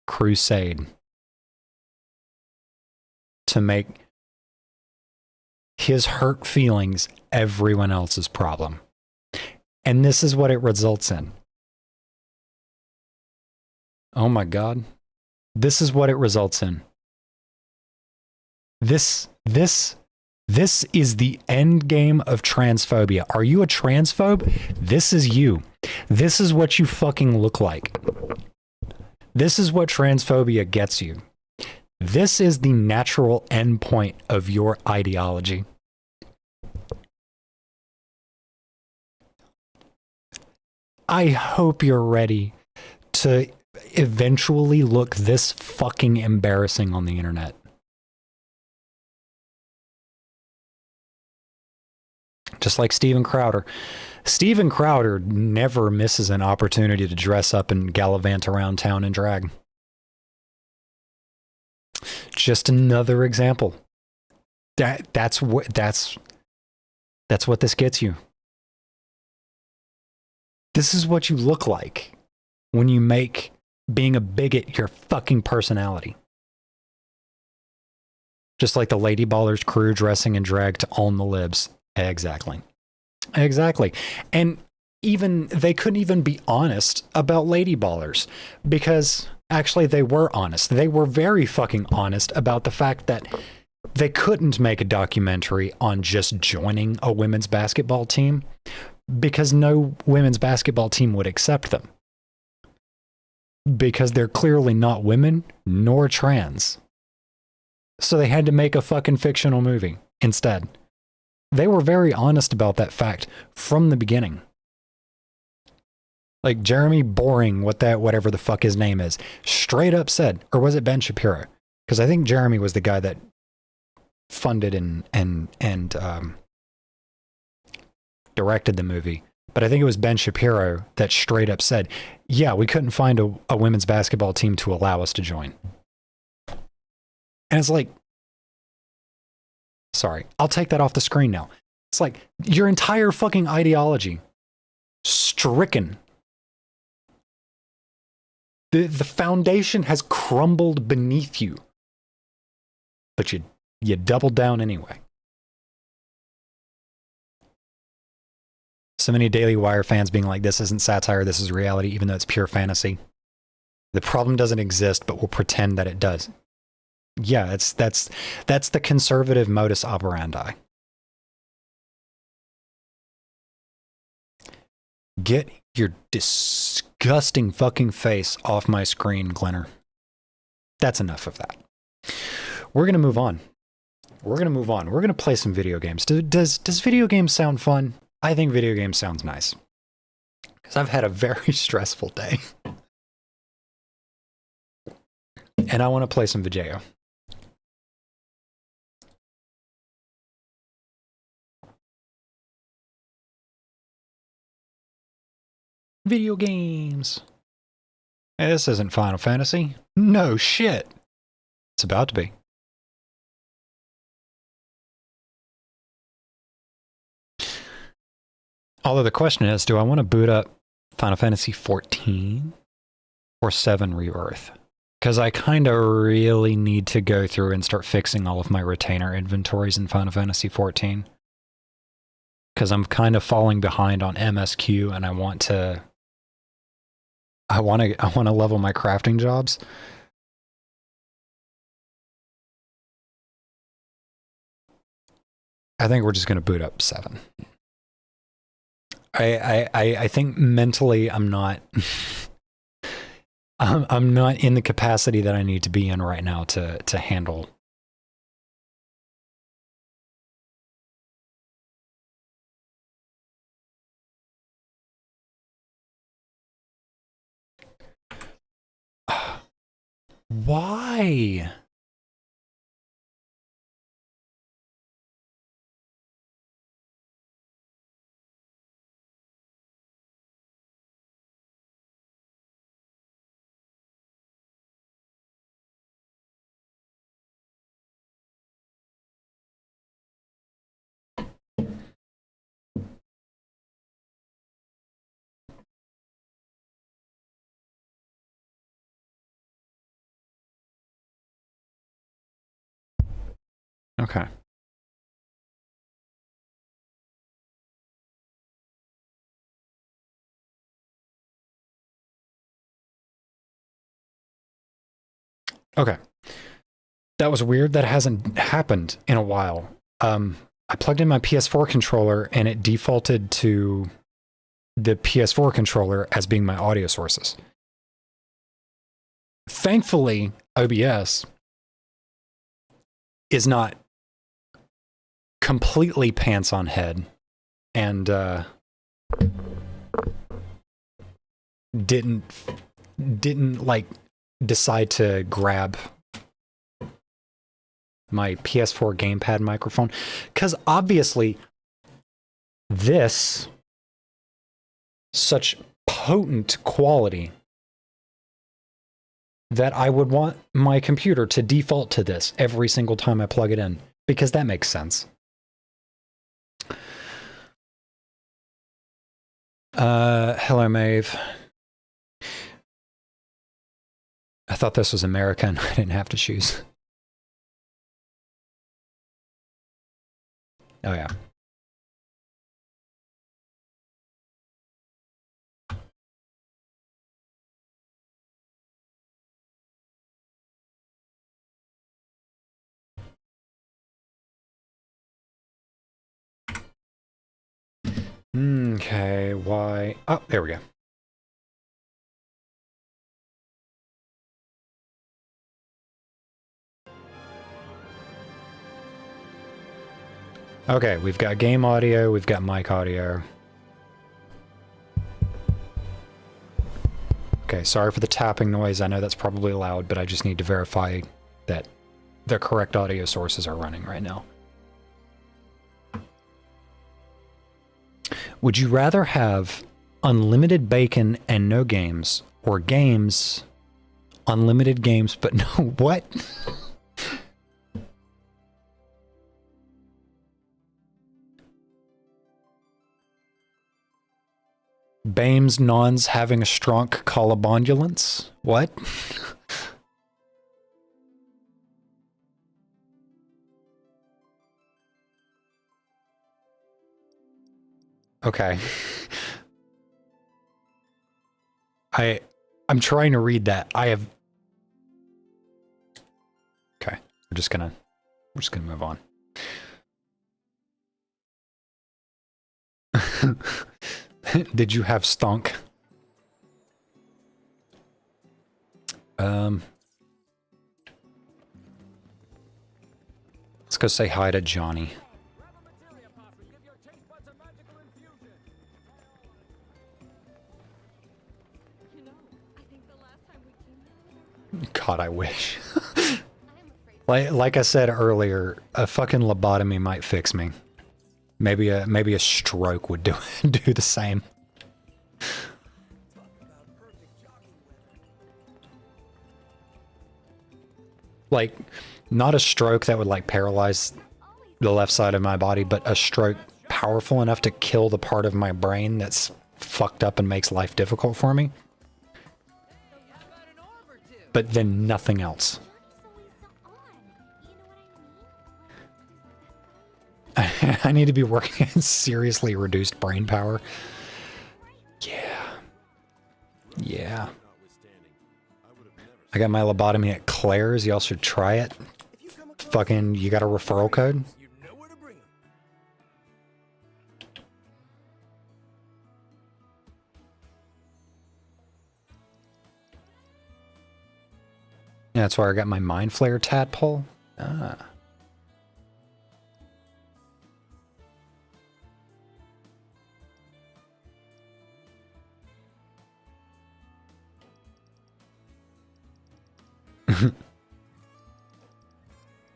crusade to make his hurt feelings everyone else's problem. And this is what it results in. Oh my God. This is what it results in. This is the end game of transphobia. Are you a transphobe? This is you. This is what you fucking look like. This is what transphobia gets you. This is the natural endpoint of your ideology. I hope you're ready to eventually look this fucking embarrassing on the internet. Just like Steven Crowder. Steven Crowder never misses an opportunity to dress up and gallivant around town in drag. Just another example. That's what this gets you. This is what you look like when you make being a bigot your fucking personality. Just like the Lady Ballers crew dressing in drag to own the libs. Exactly. And even they couldn't even be honest about Lady Ballers, because actually they were honest. They were very fucking honest about the fact that they couldn't make a documentary on just joining a women's basketball team because no women's basketball team would accept them. Because they're clearly not women nor trans. So they had to make a fucking fictional movie instead. They were very honest about that fact from the beginning. Like Jeremy Boring, whatever the fuck his name is, straight up said, or was it Ben Shapiro? Because I think Jeremy was the guy that funded and directed the movie. But I think it was Ben Shapiro that straight up said, yeah, we couldn't find a women's basketball team to allow us to join. And it's like, sorry, I'll take that off the screen now. It's like your entire fucking ideology stricken. The foundation has crumbled beneath you. But you doubled down anyway. So many Daily Wire fans being like, this isn't satire, this is reality, even though it's pure fantasy. The problem doesn't exist, but we'll pretend that it does. Yeah, that's the conservative modus operandi. Get your disgusting fucking face off my screen, Glenner. That's enough of that. We're going to move on. We're going to play some video games. Does video games sound fun? I think video games sounds nice. Because I've had a very stressful day. And I want to play some Video. Video games. Hey, this isn't Final Fantasy. No shit. It's about to be. Although the question is, do I want to boot up Final Fantasy 14 or 7 Rebirth? Because I kind of really need to go through and start fixing all of my retainer inventories in Final Fantasy 14. Because I'm kind of falling behind on MSQ, and I want to level my crafting jobs. I think we're just going to boot up 7. I think mentally I'm not I'm not in the capacity that I need to be in right now to handle. Why? Okay. Okay. That was weird. That hasn't happened in a while. I plugged in my PS4 controller and it defaulted to the PS4 controller as being my audio sources. Thankfully, OBS is not completely pants on head and didn't like decide to grab my PS4 gamepad microphone, because obviously this such potent quality that I would want my computer to default to this every single time I plug it in, because that makes sense. Hello, Maeve. I thought this was America and I didn't have to choose. Oh, yeah. Okay, why? Oh, there we go. Okay, we've got game audio, we've got mic audio. Okay, sorry for the tapping noise. I know that's probably loud, but I just need to verify that the correct audio sources are running right now. Would you rather have unlimited bacon and no games, or games, unlimited games, but no what? BAME's nons having a strong colobondulance? What? Okay. I'm trying to read that. I have... Okay. We're just gonna move on. Did you have stonk? Let's go say hi to Johnny. God, I wish. like I said earlier, a fucking lobotomy might fix me. Maybe a stroke would do the same. Like, not a stroke that would like paralyze the left side of my body, but a stroke powerful enough to kill the part of my brain that's fucked up and makes life difficult for me. But then nothing else. I need to be working at seriously reduced brain power. Yeah. Yeah. I got my lobotomy at Claire's. Y'all should try it. Fucking, you got a referral code? Yeah, that's where I got my Mind Flayer tadpole. Ah.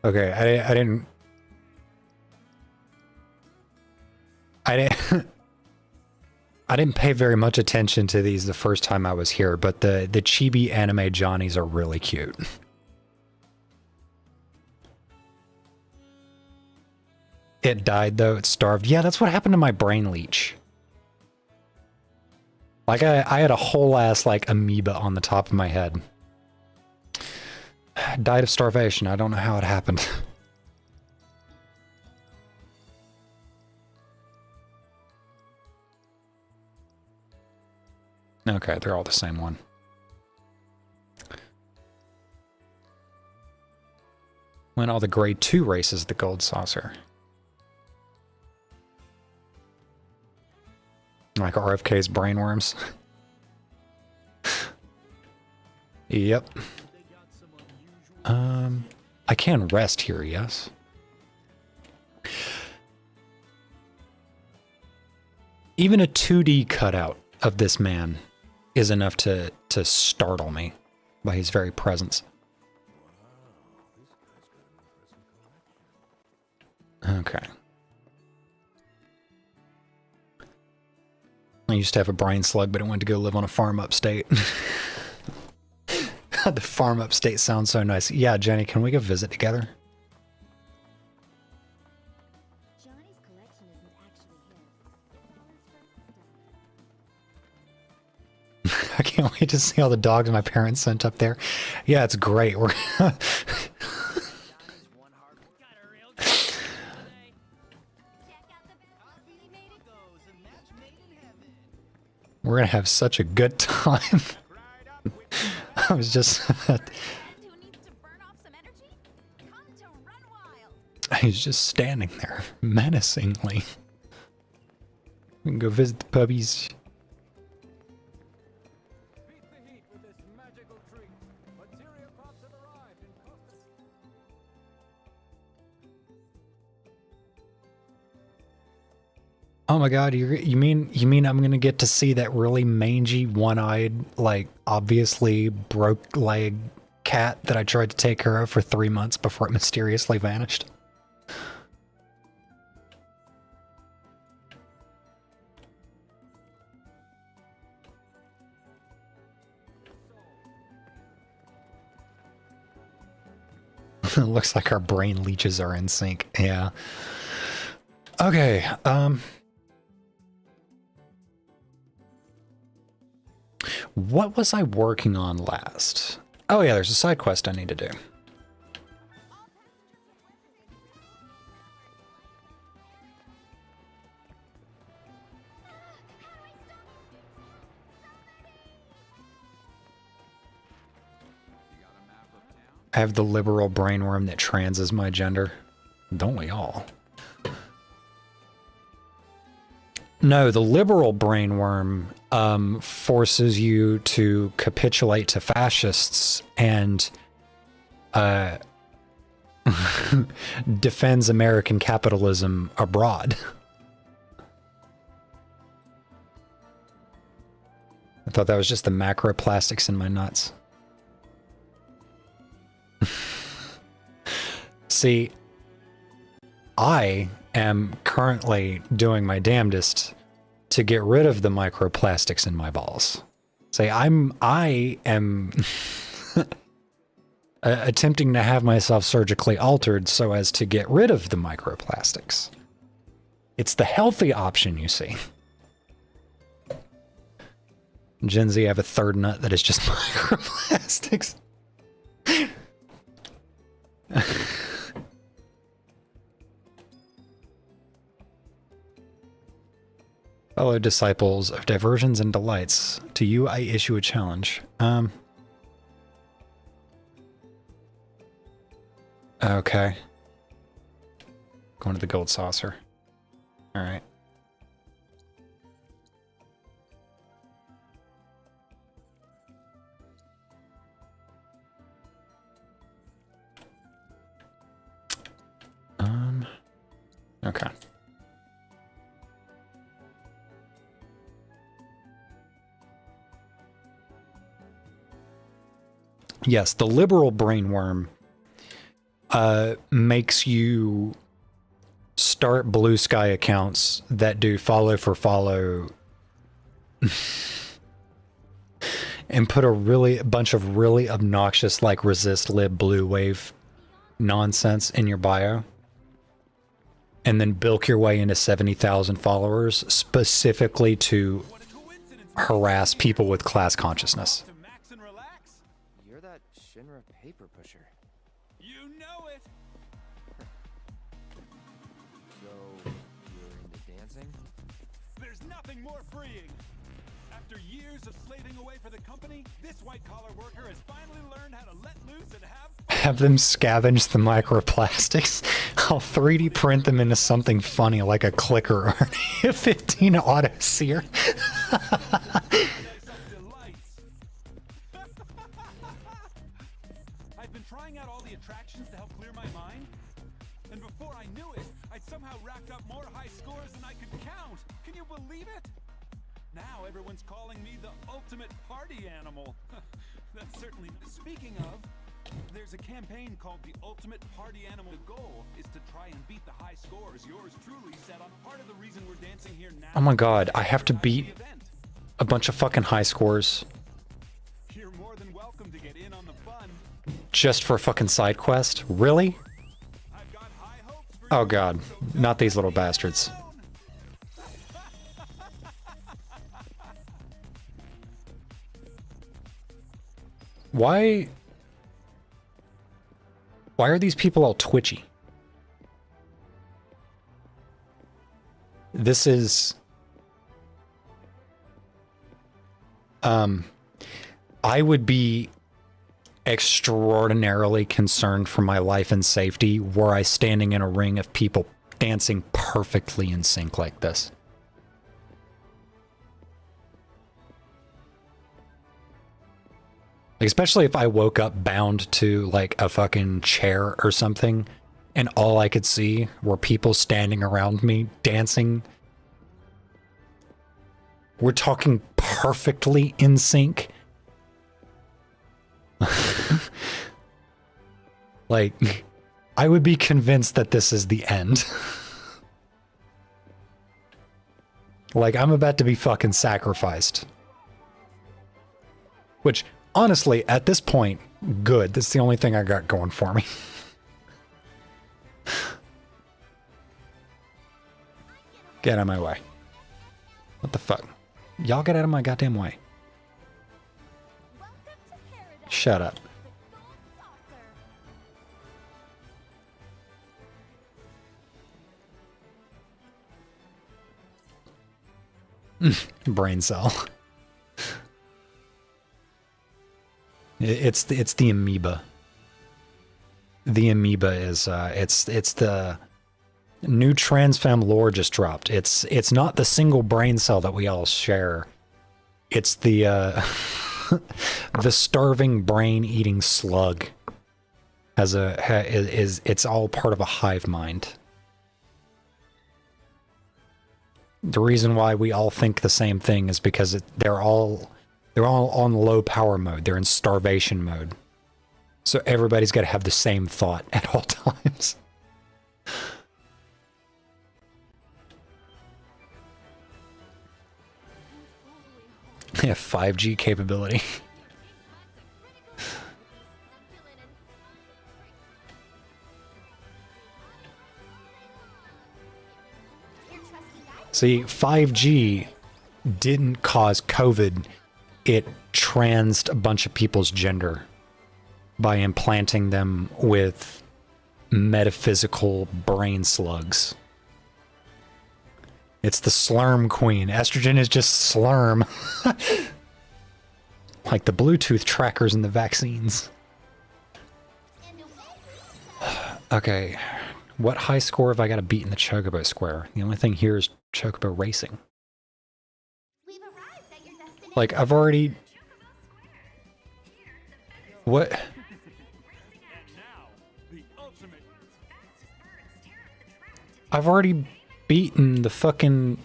Okay, I didn't I didn't pay very much attention to these the first time I was here, but the chibi anime Johnnies are really cute. It died though, it starved. Yeah, that's what happened to my brain leech. Like I had a whole ass like amoeba on the top of my head. Died of starvation. I don't know how it happened. Okay, they're all the same one. Win all the grade 2 races at the Gold Saucer. Like RFK's brainworms. Yep. I can rest here, yes. Even a 2D cutout of this man is enough to startle me by his very presence. Okay. I used to have a brain slug, but it went to go live on a farm upstate. The farm upstate sounds so nice. Yeah, Jenny, can we go visit together? Johnny's collection isn't actually his. I can't wait to see all the dogs my parents sent up there. Yeah, it's great. We're gonna have such a good time. I was just he's just standing there menacingly. We can go visit the puppies. Oh my god, you mean I'm gonna get to see that really mangy, one-eyed, like obviously broke leg cat that I tried to take care of for 3 months before it mysteriously vanished? Looks like our brain leeches are in sync. Yeah. Okay, what was I working on last? Oh yeah, there's a side quest I need to do. I have the liberal brainworm that trans is my gender. Don't we all? No, the liberal brainworm forces you to capitulate to fascists and defends American capitalism abroad. I thought that was just the macroplastics in my nuts. See, I am currently doing my damnedest to get rid of the microplastics in my balls. Say, I am attempting to have myself surgically altered so as to get rid of the microplastics. It's the healthy option, you see. Gen Z, I have a third nut that is just microplastics. Fellow disciples of diversions and delights, to you I issue a challenge. Okay. Going to the Gold Saucer. Alright. Okay. Yes, the liberal brainworm makes you start blue sky accounts that do follow for follow and put a bunch of really obnoxious like resist lib blue wave nonsense in your bio and then bilk your way into 70,000 followers specifically to harass people with class consciousness. Paper pusher. You know it. So you're into dancing? There's nothing more freeing. After years of slaving away for the company, this white-collar worker has finally learned how to let loose and have have them scavenge the microplastics. I'll 3D print them into something funny like a clicker or an F-15 auto sear. I've been trying out all the attractions to help clear my mind, and before I knew it, I'd somehow racked up more high scores than I could count. Can you believe it? Now everyone's calling me the ultimate party animal. That's certainly... Speaking of, there's a campaign called the Ultimate Party Animal. The goal is to try and beat the high scores yours truly set on. Part of the reason we're dancing here now... Oh my god, I have to beat a bunch of fucking high scores You're more than welcome to get in on the fun. just for a fucking side quest? Really? I've got high hopes for Oh you, god, so not these little bastards. Why are these people all twitchy? This is... I would be extraordinarily concerned for my life and safety were I standing in a ring of people dancing perfectly in sync like this. Like, especially if I woke up bound to like a fucking chair or something and all I could see were people standing around me dancing. We're talking perfectly in sync. Like, I would be convinced that this is the end. Like, I'm about to be fucking sacrificed. Which, honestly, at this point, good. That's the only thing I got going for me. Get out of my way. What the fuck? Y'all get out of my goddamn way. Shut up. Brain cell. It's the amoeba. The amoeba is it's the new transfem lore just dropped. It's not the single brain cell that we all share. It's the the starving brain eating slug it's all part of a hive mind. The reason why we all think the same thing is because they're all on low power mode. They're in starvation mode. So everybody's got to have the same thought at all times. Yeah, 5G capability. See, 5G didn't cause COVID. It transed a bunch of people's gender by implanting them with metaphysical brain slugs. It's the slurm queen. Estrogen is just slurm. Like the Bluetooth trackers in the vaccines. Okay, what high score have I got to beat in the Chocobo Square? The only thing here is Chocobo Racing. Like, I've already... What? And now, the ultimate. I've already beaten the fucking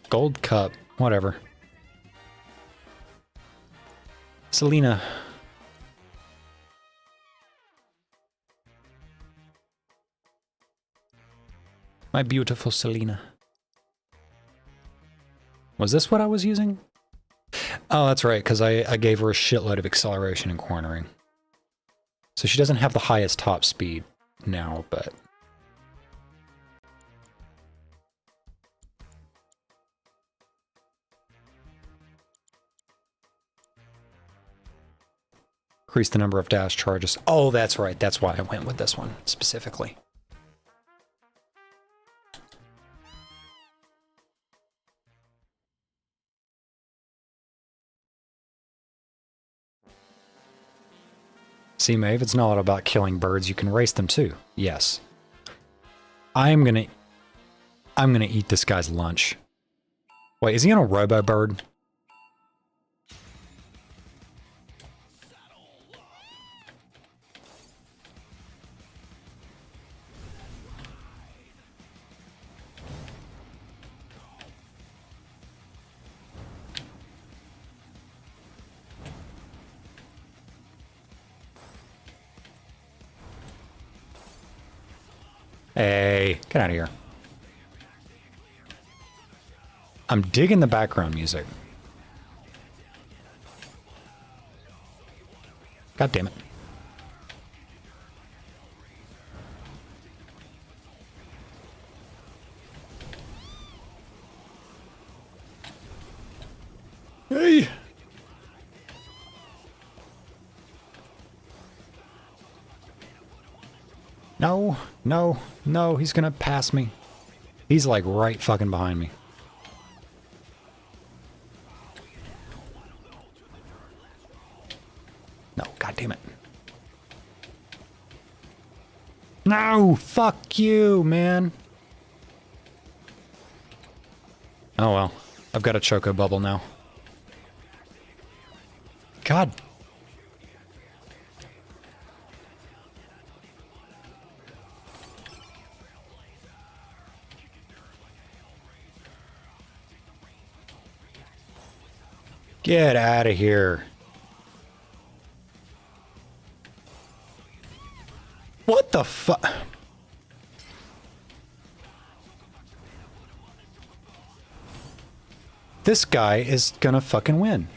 Gold Cup. Whatever. Selena. My beautiful Selena. Was this what I was using? Oh, that's right, because I gave her a shitload of acceleration and cornering. So she doesn't have the highest top speed now, but... Increase the number of dash charges. Oh, that's right. That's why I went with this one, specifically. See, Maeve, it's not all about killing birds. You can race them too. Yes. I'm gonna eat this guy's lunch. Wait, is he on a robo bird? Hey, get out of here. I'm digging the background music. God damn it. Hey. No, no, no, he's gonna pass me. He's like right fucking behind me. No, god damn it. No, fuck you, man. Oh well, I've got a choco bubble now. God. Get out of here. What the fuck? This guy is gonna fucking win.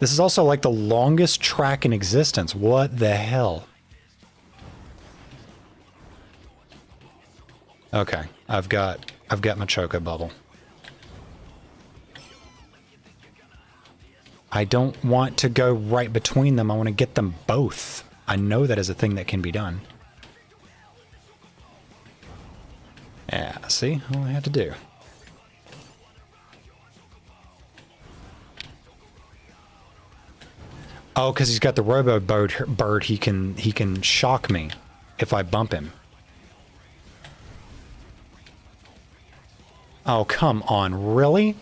This is also like the longest track in existence. What the hell? Okay, I've got my choco bubble. I don't want to go right between them. I want to get them both. I know that is a thing that can be done. Yeah, see? All I had to do. Oh, because he's got the robo bird, he can shock me if I bump him. Oh, come on, really?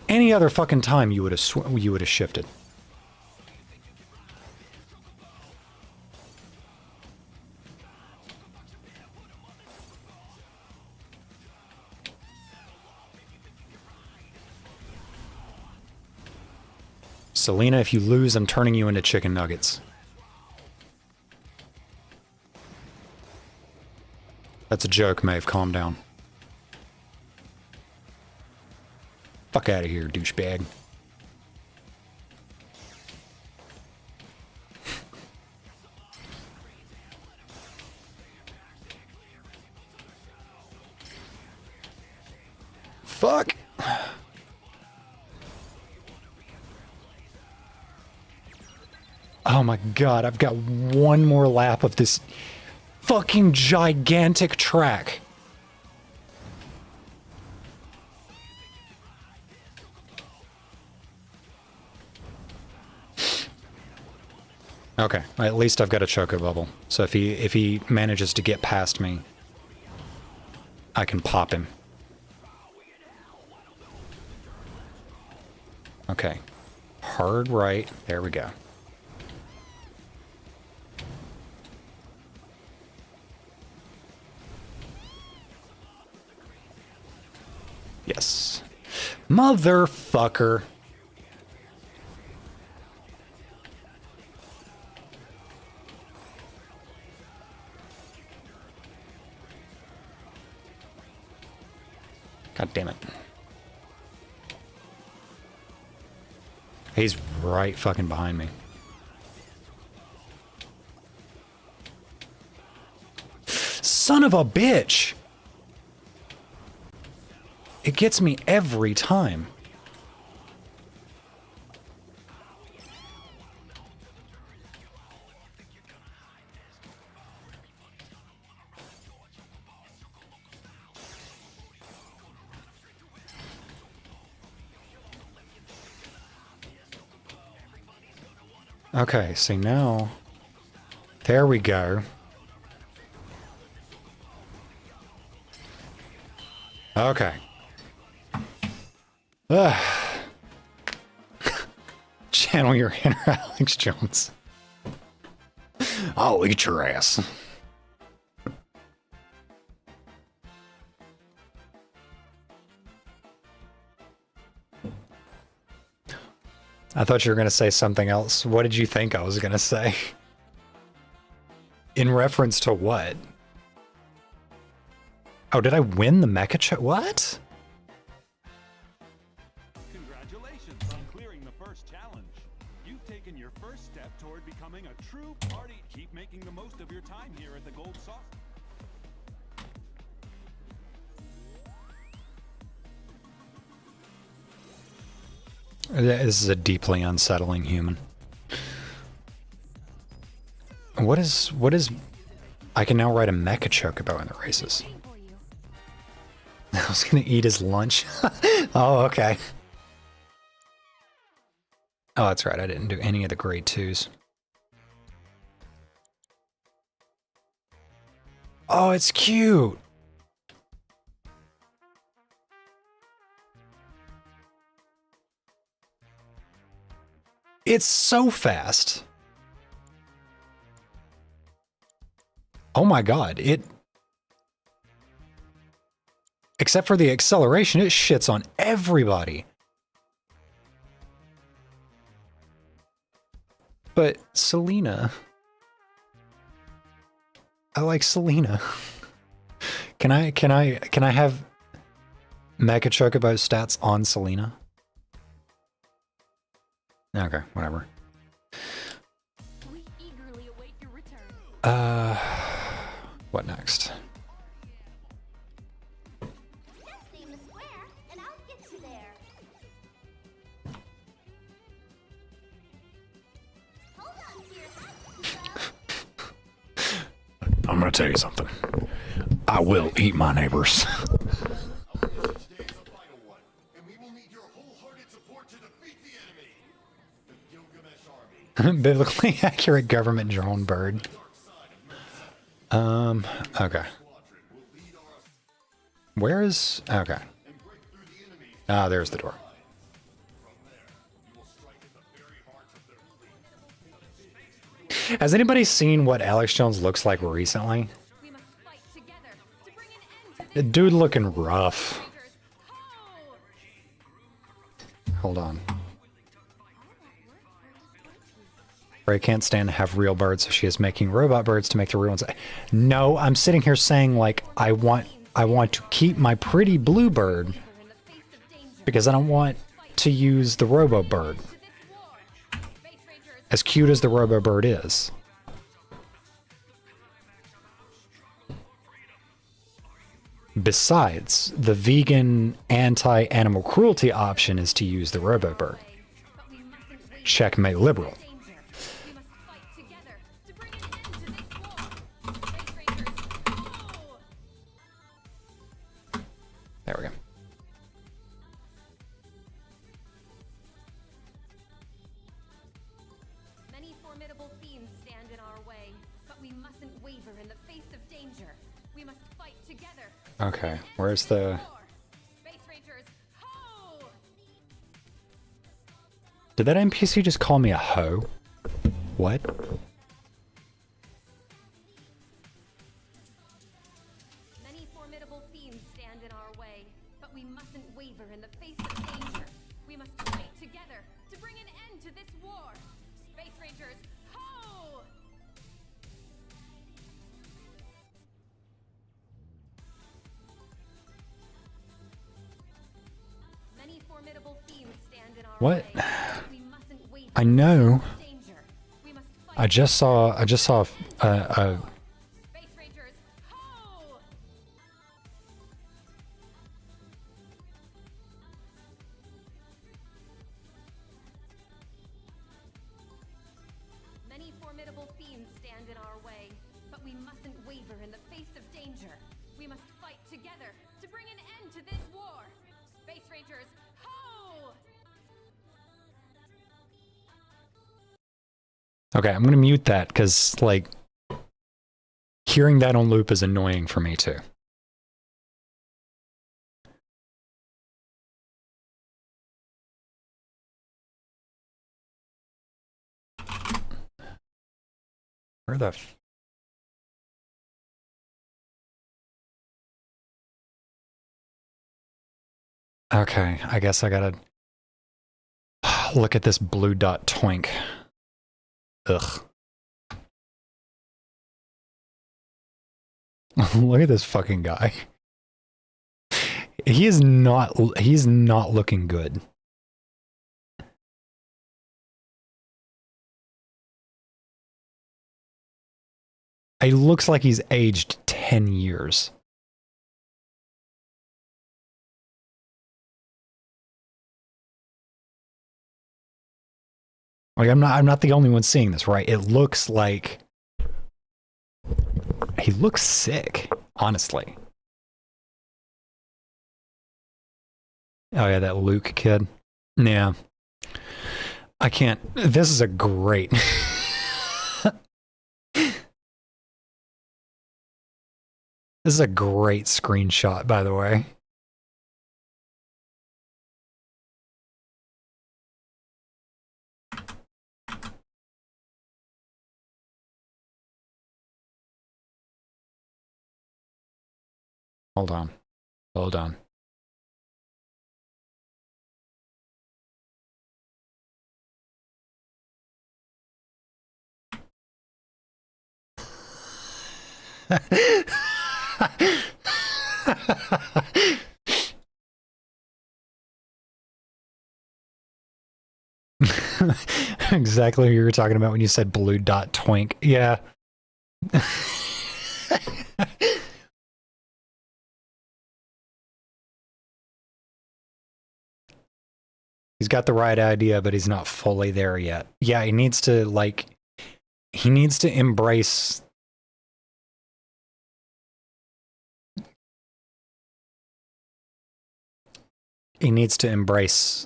Any other fucking time you would have shifted. Selena, if you lose, I'm turning you into chicken nuggets. That's a joke, Maeve. Calm down. Fuck out of here, douchebag. Fuck. Oh my god, I've got one more lap of this fucking gigantic track. Okay, at least I've got a choco bubble. So if he manages to get past me, I can pop him. Okay. Hard right. There we go. Yes. Motherfucker. God damn it. He's right fucking behind me. Son of a bitch! It gets me every time. Okay, see now. There we go. Okay. Channel your inner Alex Jones. I'll eat your ass. I thought you were going to say something else. What did you think I was going to say? In reference to what? Oh, did I win the mecha what? Congratulations on clearing the first challenge. You've taken your first step toward becoming a true party. Keep making the most of your time here at the Gold Saucer. This is a deeply unsettling human. What is... I can now ride a mecha chocobo in the races. I was gonna eat his lunch. Oh, okay. Oh, that's right. I didn't do any of the grade 2s. Oh, it's cute. It's so fast. Oh my god, it... Except for the acceleration, it shits on everybody. But Selena... I like Selena. Can I have Mecha Chocobo stats on Selena? Okay, whatever. We eagerly await your return. What next? Just name the square, and I'll get you there. Hold on to your hat, I'm gonna tell you something. I will eat my neighbors. Today is a vital one, and we will need your wholehearted support to defeat the enemy. The Gilgamesh army. Biblically accurate government drone bird. Okay. Where is... Okay. Ah, there's the door. Has anybody seen what Alex Jones looks like recently? We must fight together to bring an end to The dude looking rough. this. Ho! Hold on. Ray can't stand to have real birds, so she is making robot birds to make the real ones. No, I'm sitting here saying like I want to keep my pretty blue bird In the face of danger because I don't want to use the robo bird. to this war. Space Rangers, As cute as the robo bird is. Besides, the vegan anti-animal cruelty option is to use the robo bird. but we mustn't wait Checkmate liberal. danger. We must fight together to bring an end to this war. Space Rangers, ho! There we go. Many formidable fiends stand in our way, but we mustn't waver in the face of danger. We must fight together. Okay, where's the... Space Rangers, ho! Did that NPC just call me a hoe? What? Many formidable fiends stand in our way, but we mustn't waver in the face of danger. We must fight together to bring an end to this war. Space Rangers, ho! Many formidable fiends stand in our What? way, but we mustn't waver I in the know. face of danger. We must fight I just saw a Space Rangers, ho! Many formidable fiends stand in our way, but we mustn't waver in the face of danger. We must fight together to bring an end to this war. Space Rangers, ho! Okay, I'm gonna mute that because like hearing that on loop is annoying for me too. Where the Okay, I guess I gotta look at this blue dot twink. Ugh. Look at this fucking guy. He's not looking good. He looks like he's aged 10 years. Like I'm not the only one seeing this, right? It looks like he looks sick, honestly. Oh yeah, that Luke kid. Yeah. I can't. This is a great. This is a great screenshot, by the way. Hold on. Hold on. Exactly what you were talking about when you said blue dot twink. Yeah. He's got the right idea, but he's not fully there yet. Yeah, he needs to embrace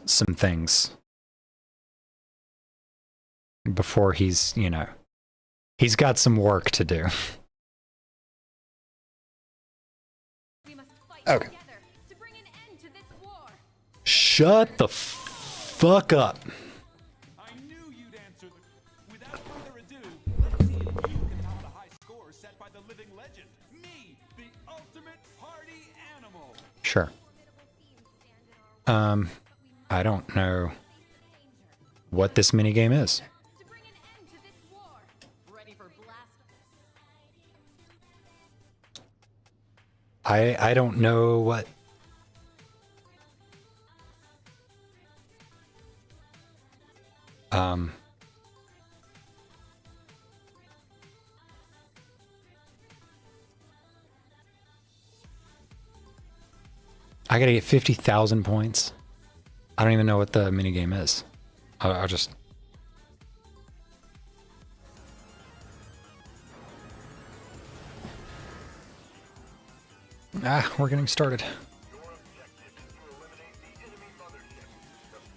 some things before he's got some work to do. We must fight Okay. together to bring an end to this war. Shut the fuck up. I knew you'd answer the... Without further ado, let's see if you can top the high score set by the living legend. Me, the ultimate party animal. Sure. I don't know what this minigame is. To bring an end to this war. Ready for blast? I don't know what. I gotta get 50,000 points. I don't even know what the minigame is. I'll just. We're getting started.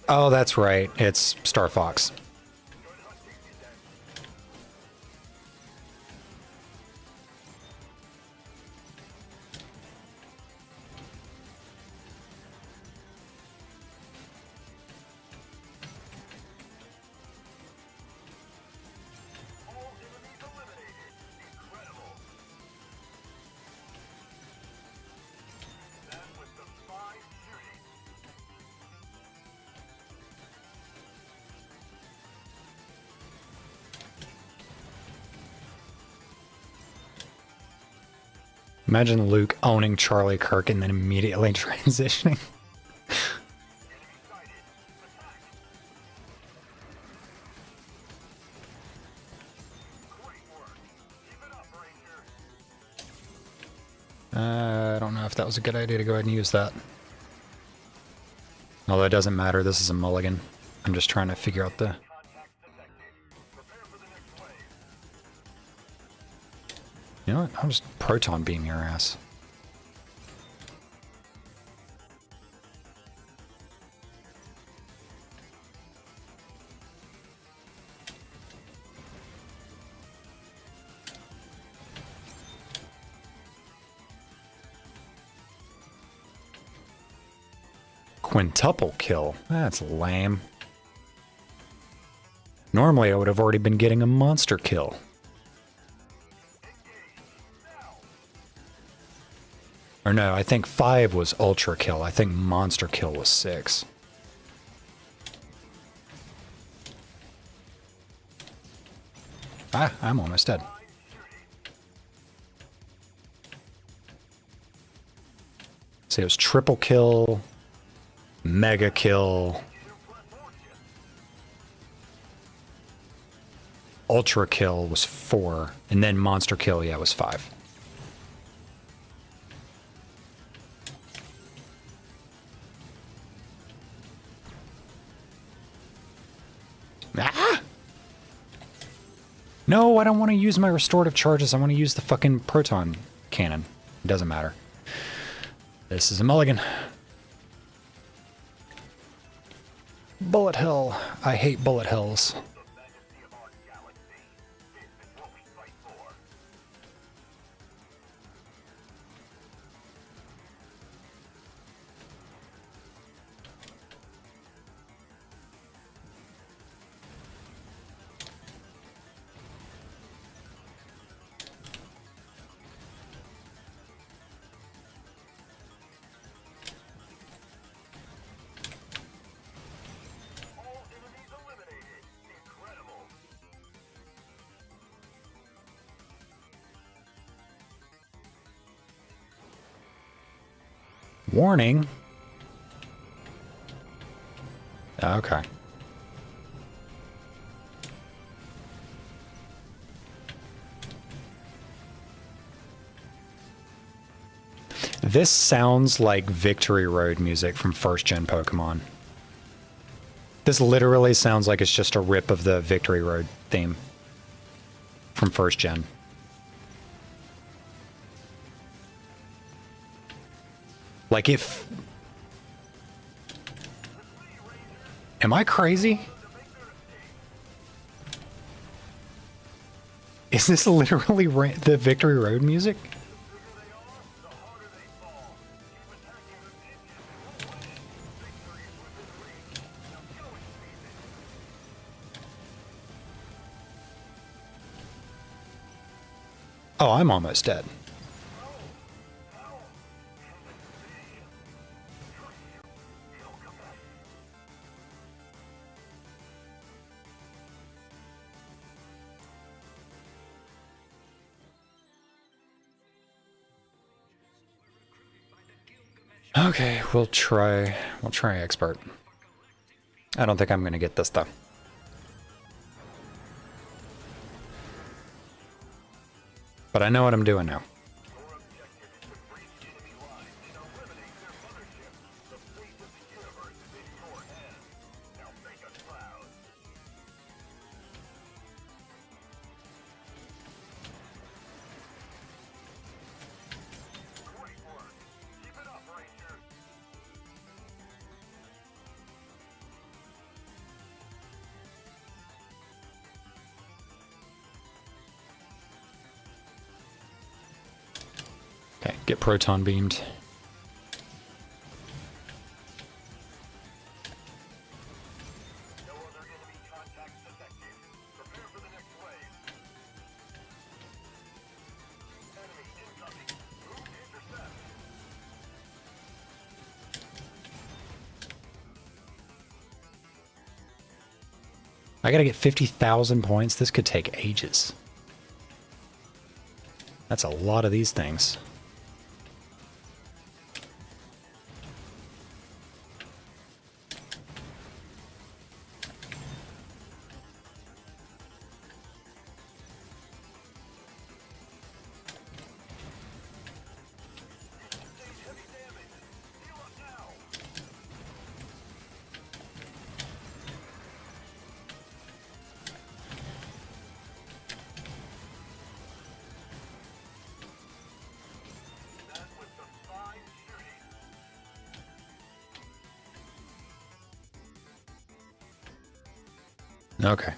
Oh, that's right. It's Star Fox. Imagine Luke owning Charlie Kirk and then immediately transitioning. I don't know if that was a good idea to go ahead and use that. Although it doesn't matter, this is a mulligan. I'm just trying to figure out the... You know what? I'll just proton beam your ass. Quintuple kill. That's lame. Normally I would have already been getting a monster kill. Or no, I think 5 was ultra kill. I think monster kill was 6. Ah, I'm almost dead. So it was triple kill, mega kill, ultra kill was 4, and then monster kill, yeah, was 5. Ah! No, I don't want to use my restorative charges. I want to use the fucking proton cannon. It doesn't matter. This is a mulligan. Bullet hell. I hate bullet hells. Warning. Okay. This sounds like Victory Road music from first gen Pokemon. This literally sounds like it's just a rip of the Victory Road theme from first gen. Like if... Am I crazy? Is this literally the Victory Road music? Oh, I'm almost dead. Okay, we'll try expert. I don't think I'm gonna get this though. But I know what I'm doing now. Okay, get proton beamed. I gotta get 50,000 points. This could take ages. That's a lot of these things. Okay.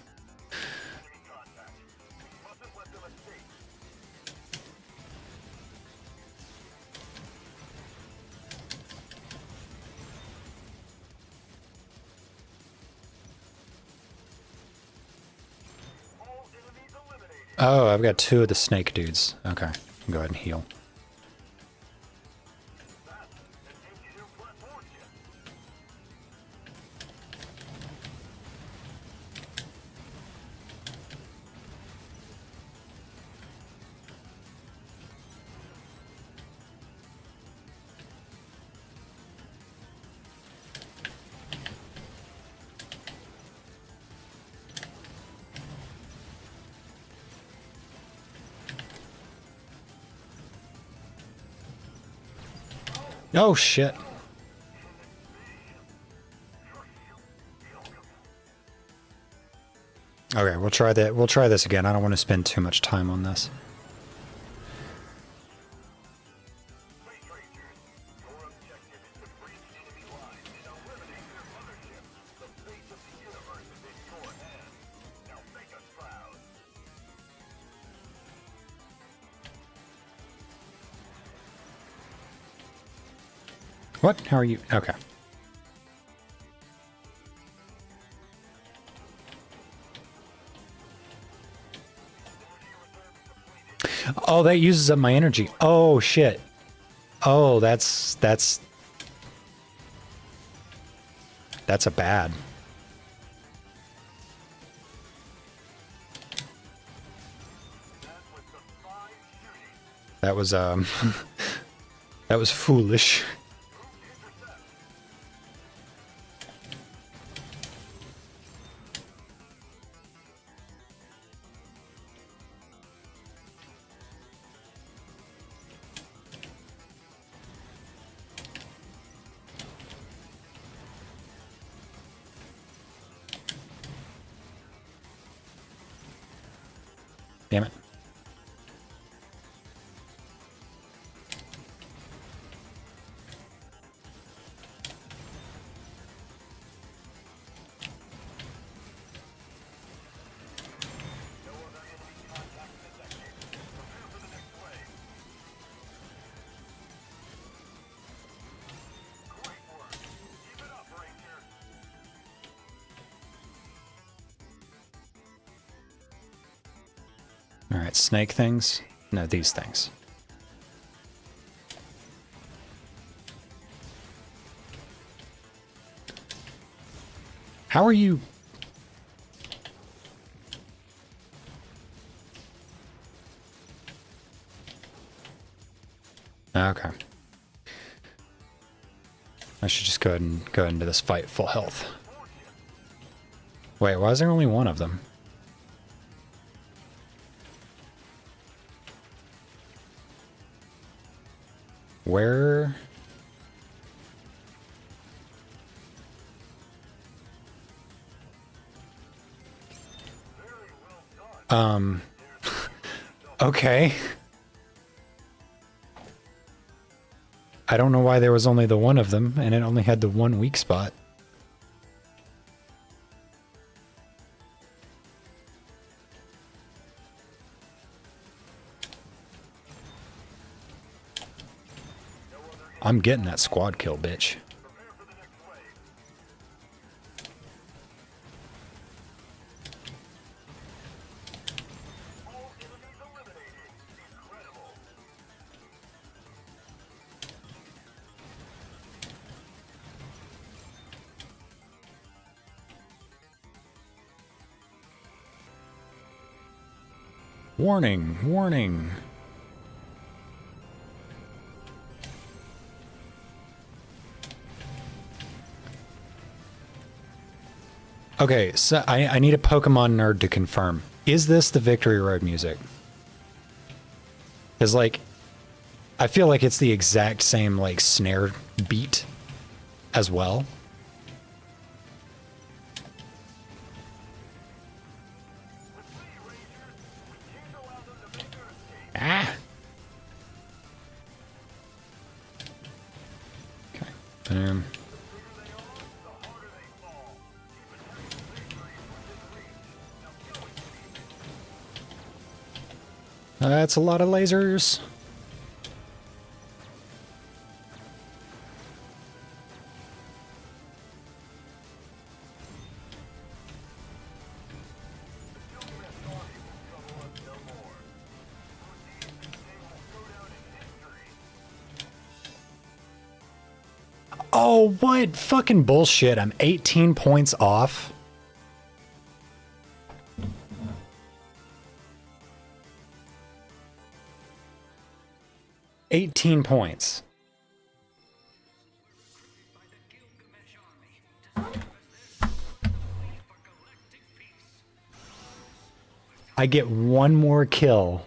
Oh, I've got 2 of the snake dudes. Okay, go ahead and heal. Oh shit. Okay, we'll try that. We'll try this again. I don't want to spend too much time on this. What? How are you? Okay. Oh, that uses up my energy. Oh, shit. Oh, that's a bad. That was, that was foolish. Damn it. All right, snake things. No, these things. How are you? Okay. I should just go ahead and go into this fight full health. Wait, why is there only one of them? Where? Okay. I don't know why there was only the one of them, and it only had the one weak spot. I'm getting that squad kill, bitch. Warning, warning. Okay, so I need a Pokemon nerd to confirm. Is this the Victory Road music? Because, like, I feel like it's the exact same, like, snare beat as well. Ah! Okay, boom. That's a lot of lasers. Oh, what fucking bullshit. I'm 18 points off. $18 points. I get one more kill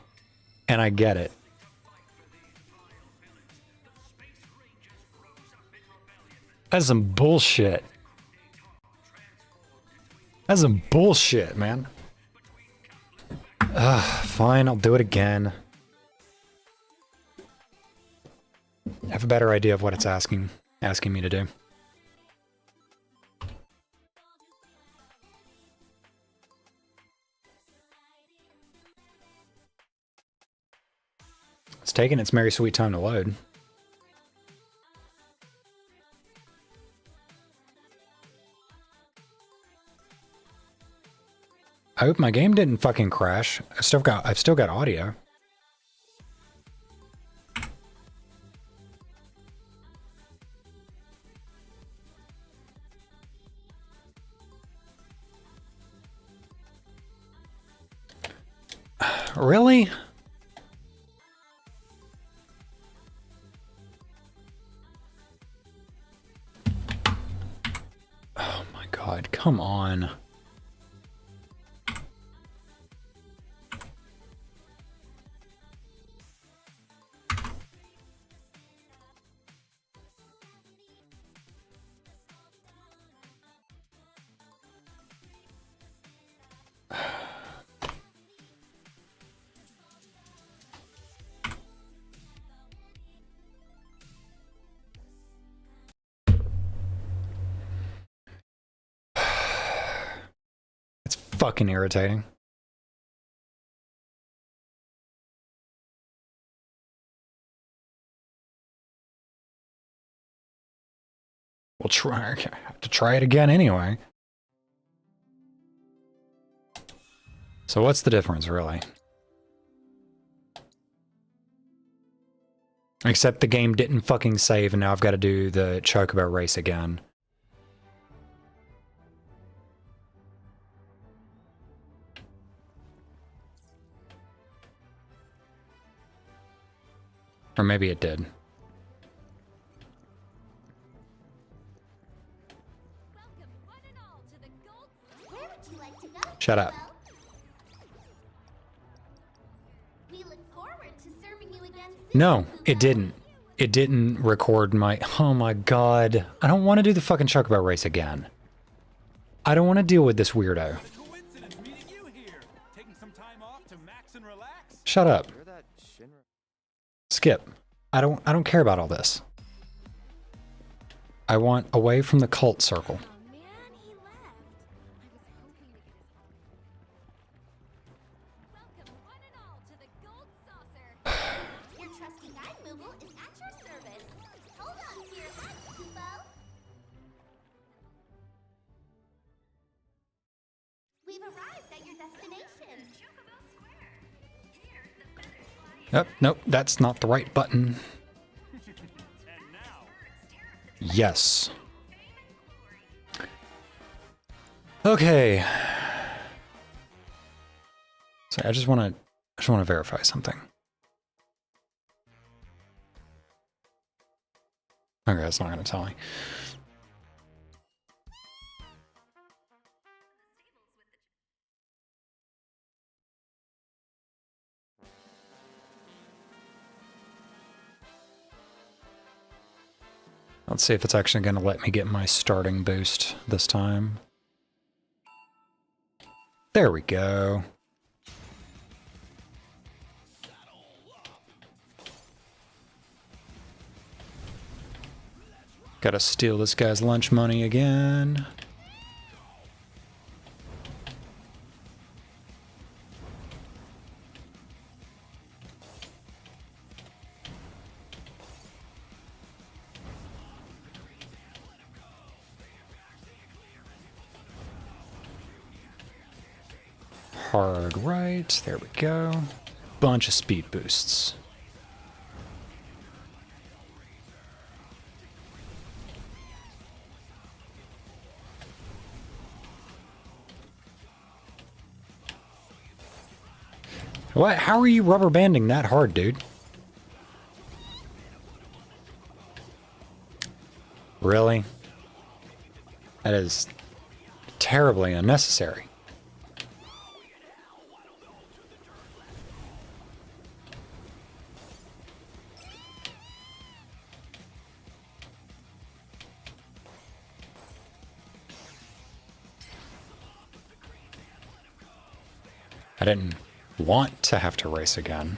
and I get it. That's some bullshit. That's some bullshit, man. Fine, I'll do it again. I have a better idea of what it's asking me to do. It's taking its merry sweet time to load. I hope my game didn't fucking crash. I've still got audio. Really? Oh my god, come on. It's fucking irritating. We'll try. I have to try it again anyway. So what's the difference, really? Except the game didn't fucking save and now I've got to do the chocobo race again. Or maybe it did. Shut up. No, it didn't. It didn't record my... Oh my god. I don't want to do the fucking chocobo race again. I don't want to deal with this weirdo. Shut up. Skip. I don't care about all this. I want away from the cult circle. Oh man, he left. Welcome one and all to the Gold Saucer. Your trusty guide Moogle is at your service. Hold on to your hats, Kubo. We've arrived at your destination. Yep, nope, that's not the right button. Yes. Okay. So I just want to verify something. Okay, that's not going to tell me. Let's see if it's actually going to let me get my starting boost this time. There we go. Gotta steal this guy's lunch money again. Hard right, there we go. Bunch of speed boosts. What? How are you rubber banding that hard, dude? Really? That is terribly unnecessary. I didn't want to have to race again.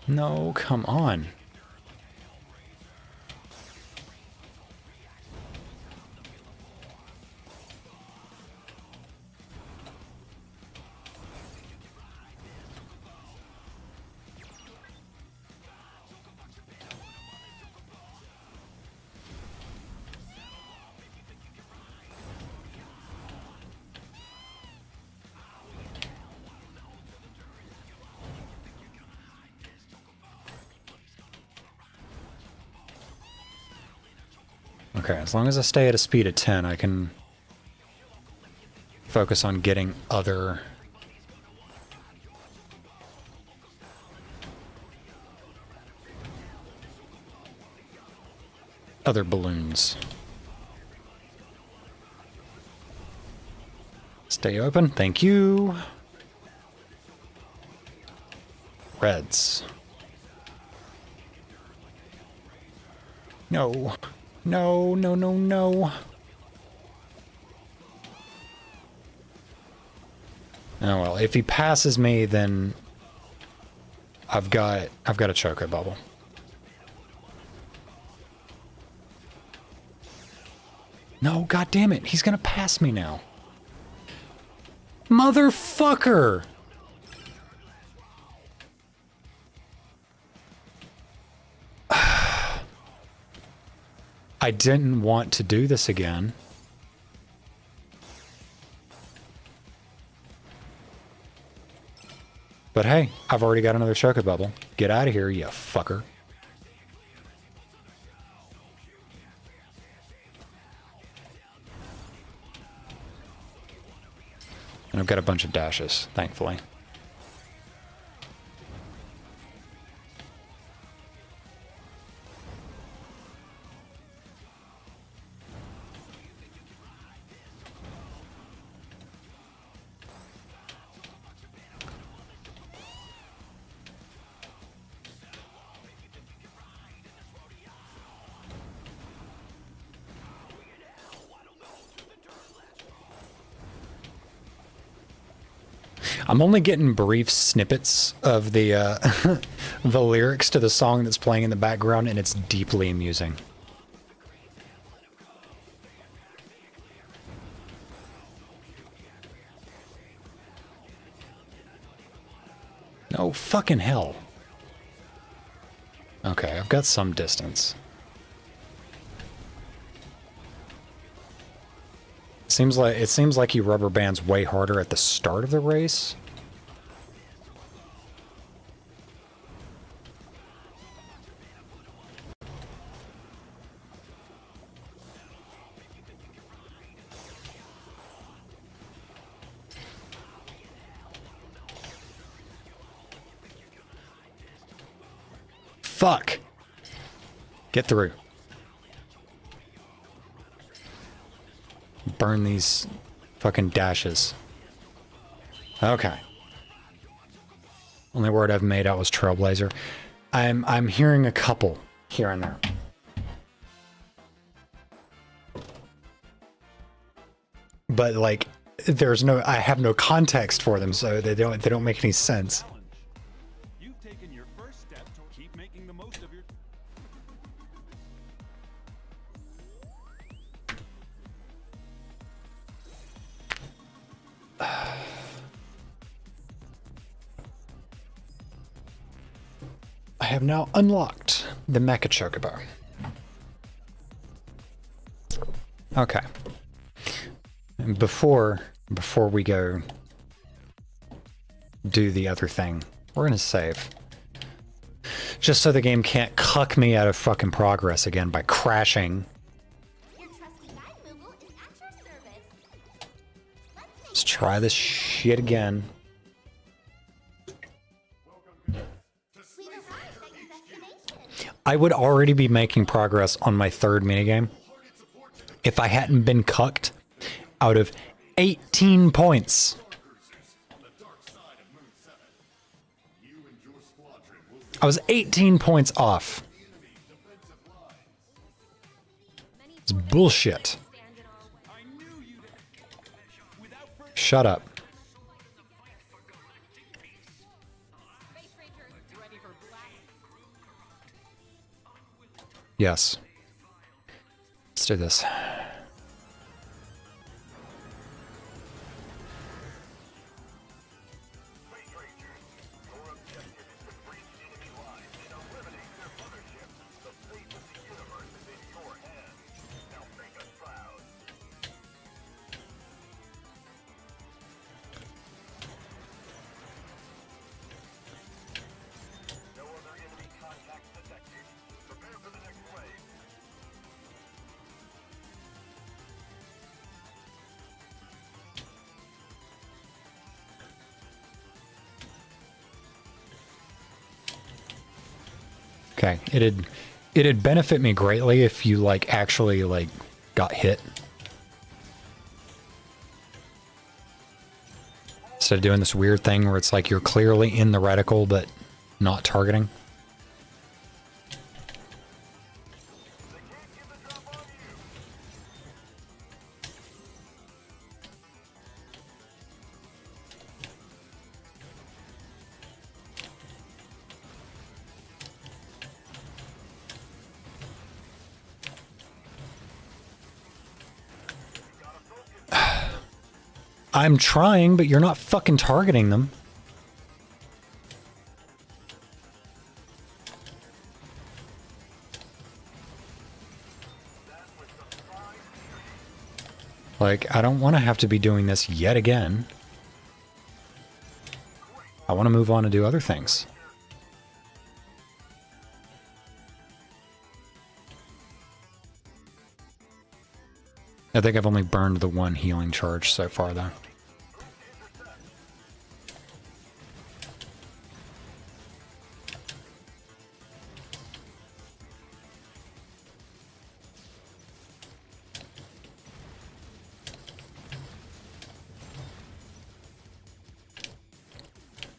No, come on. Okay, as long as I stay at a speed of 10, I can focus on getting other balloons. Stay open, thank you. Reds. No. No, no, no, no. Oh well, if he passes me, then I've got a choco bubble. No, god damn it, he's gonna pass me now. Motherfucker! I didn't want to do this again. But hey, I've already got another choco bubble. Get out of here, you fucker. And I've got a bunch of dashes, thankfully. I'm only getting brief snippets of the the lyrics to the song that's playing in the background, and it's deeply amusing. Oh, fucking hell. Okay, I've got some distance. It seems like he rubber bands way harder at the start of the race. Fuck. Get through. Burn these fucking dashes. Okay. Only word I've made out was Trailblazer. I'm hearing a couple here and there. But like I have no context for them, so they don't make any sense. You've taken your first step to keep making the most of your I have now unlocked the Mecha Chocobo. Okay. And before we go do the other thing, we're gonna save. Just so the game can't cuck me out of fucking progress again by crashing. Your trusty guide Moogle is at your service. try this shit again. I would already be making progress on my third minigame if I hadn't been cucked out of 18 points. I was 18 points off. It's bullshit. Shut up. Yes. Let's do this. Okay, it'd benefit me greatly if you like actually like got hit. Instead of doing this weird thing where it's like you're clearly in the reticle but not targeting. I'm trying, but you're not fucking targeting them. Like, I don't want to have to be doing this yet again. I want to move on and do other things. I think I've only burned the one healing charge so far, though.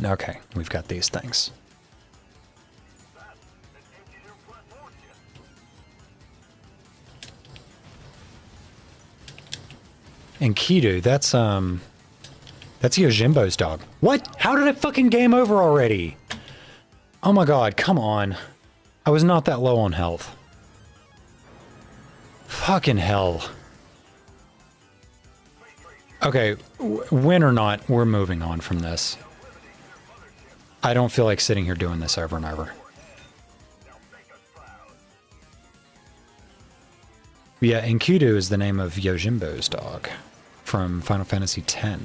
Okay, we've got these things. And Kidu, that's Yojimbo's dog. What? How did it fucking game over already? Oh my god, come on. I was not that low on health. Fucking hell. Okay, win or not, we're moving on from this. I don't feel like sitting here doing this over and over. Yeah, Enkidu is the name of Yojimbo's dog from Final Fantasy X.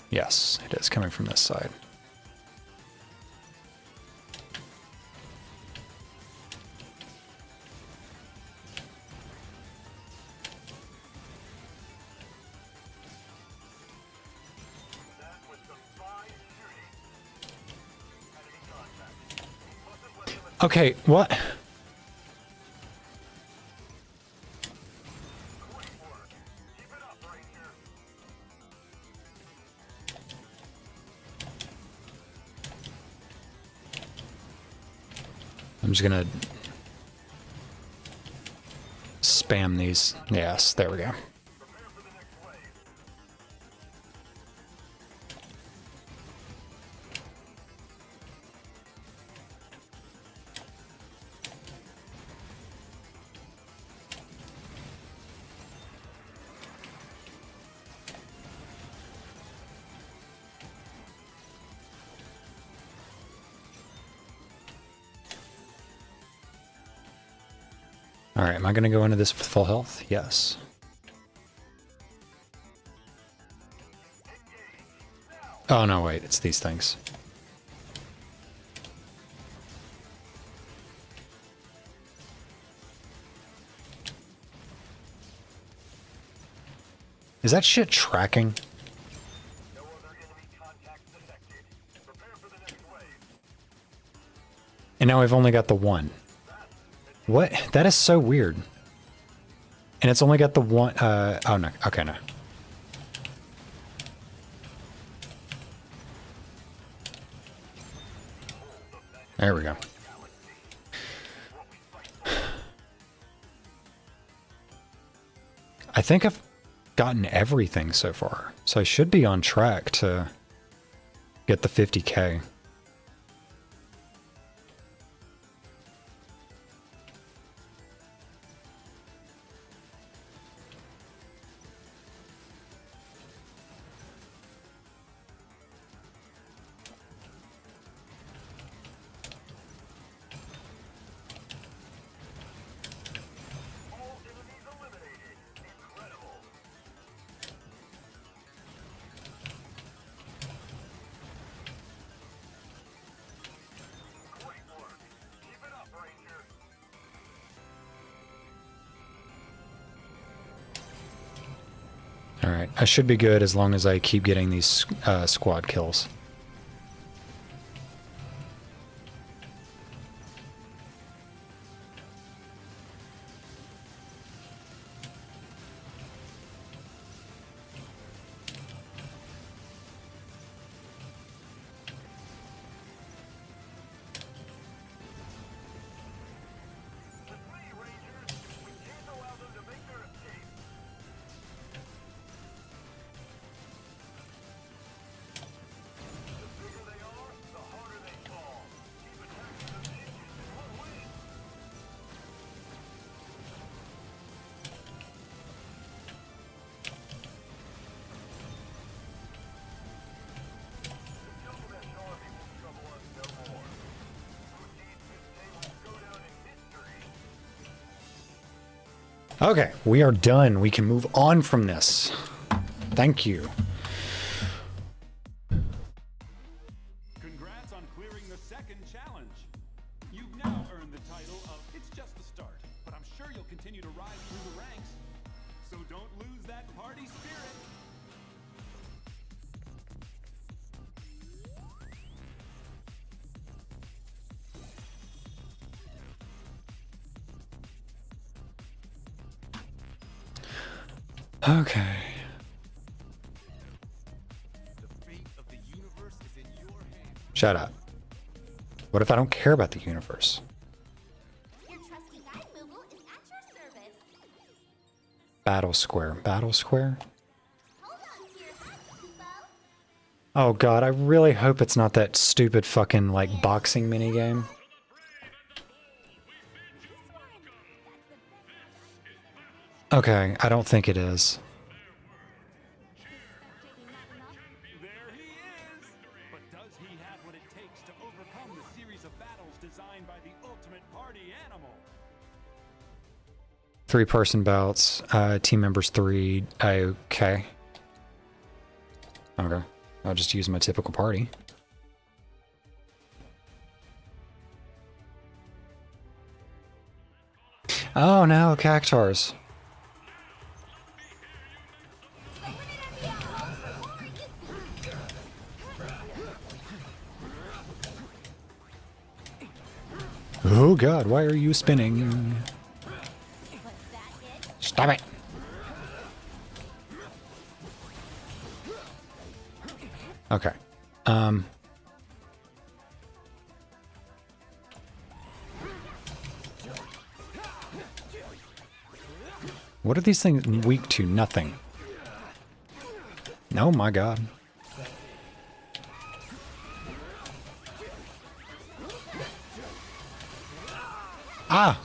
Yes, it is coming from this side. Okay, what? I'm just gonna spam these. Yes, there we go. Alright, am I going to go into this with full health? Yes. Oh, no, wait, it's these things. Is that shit tracking? No other enemy contact detected. Prepare for the next wave. And now I've only got the one. What? That is so weird. And it's only got the one. Oh no. Okay, no. There we go. I think I've gotten everything so far, so I should be on track to get the 50K. All enemies eliminated. Incredible. Great work. Keep it up, Ranger. All right, I should be good as long as I keep getting these squad kills. The three Rangers. We can't allow them to make their escape. The bigger they are, the harder they fall. Keep attacking those engines and we'll win. The Gilgamesh army will trouble us no more. Who needs this table go down in history? Okay, we are done. We can move on from this. Thank you. Congrats on clearing the second challenge. You've now earned the title of It's Just the Start, but I'm sure you'll continue to rise through the ranks. So don't lose that party spirit. Okay. The fate of the universe is in your hands. Shut up. What if I don't care about the universe? Your trusty guide Moogle is at your service. Battle Square. Battle Square? Hold on to your hat, Kupo. Oh god, I really hope it's not that stupid fucking, like, boxing minigame. Okay, I don't think it is. There he is! But does he have what it takes to overcome the series of battles designed by the ultimate party animal? 3-person bouts, team members 3. Okay. Okay. I'll just use my typical party. Oh no, Cactars. Oh god, why are you spinning? Stop it. Okay. What are these things weak to? Nothing. Oh my god. Ah!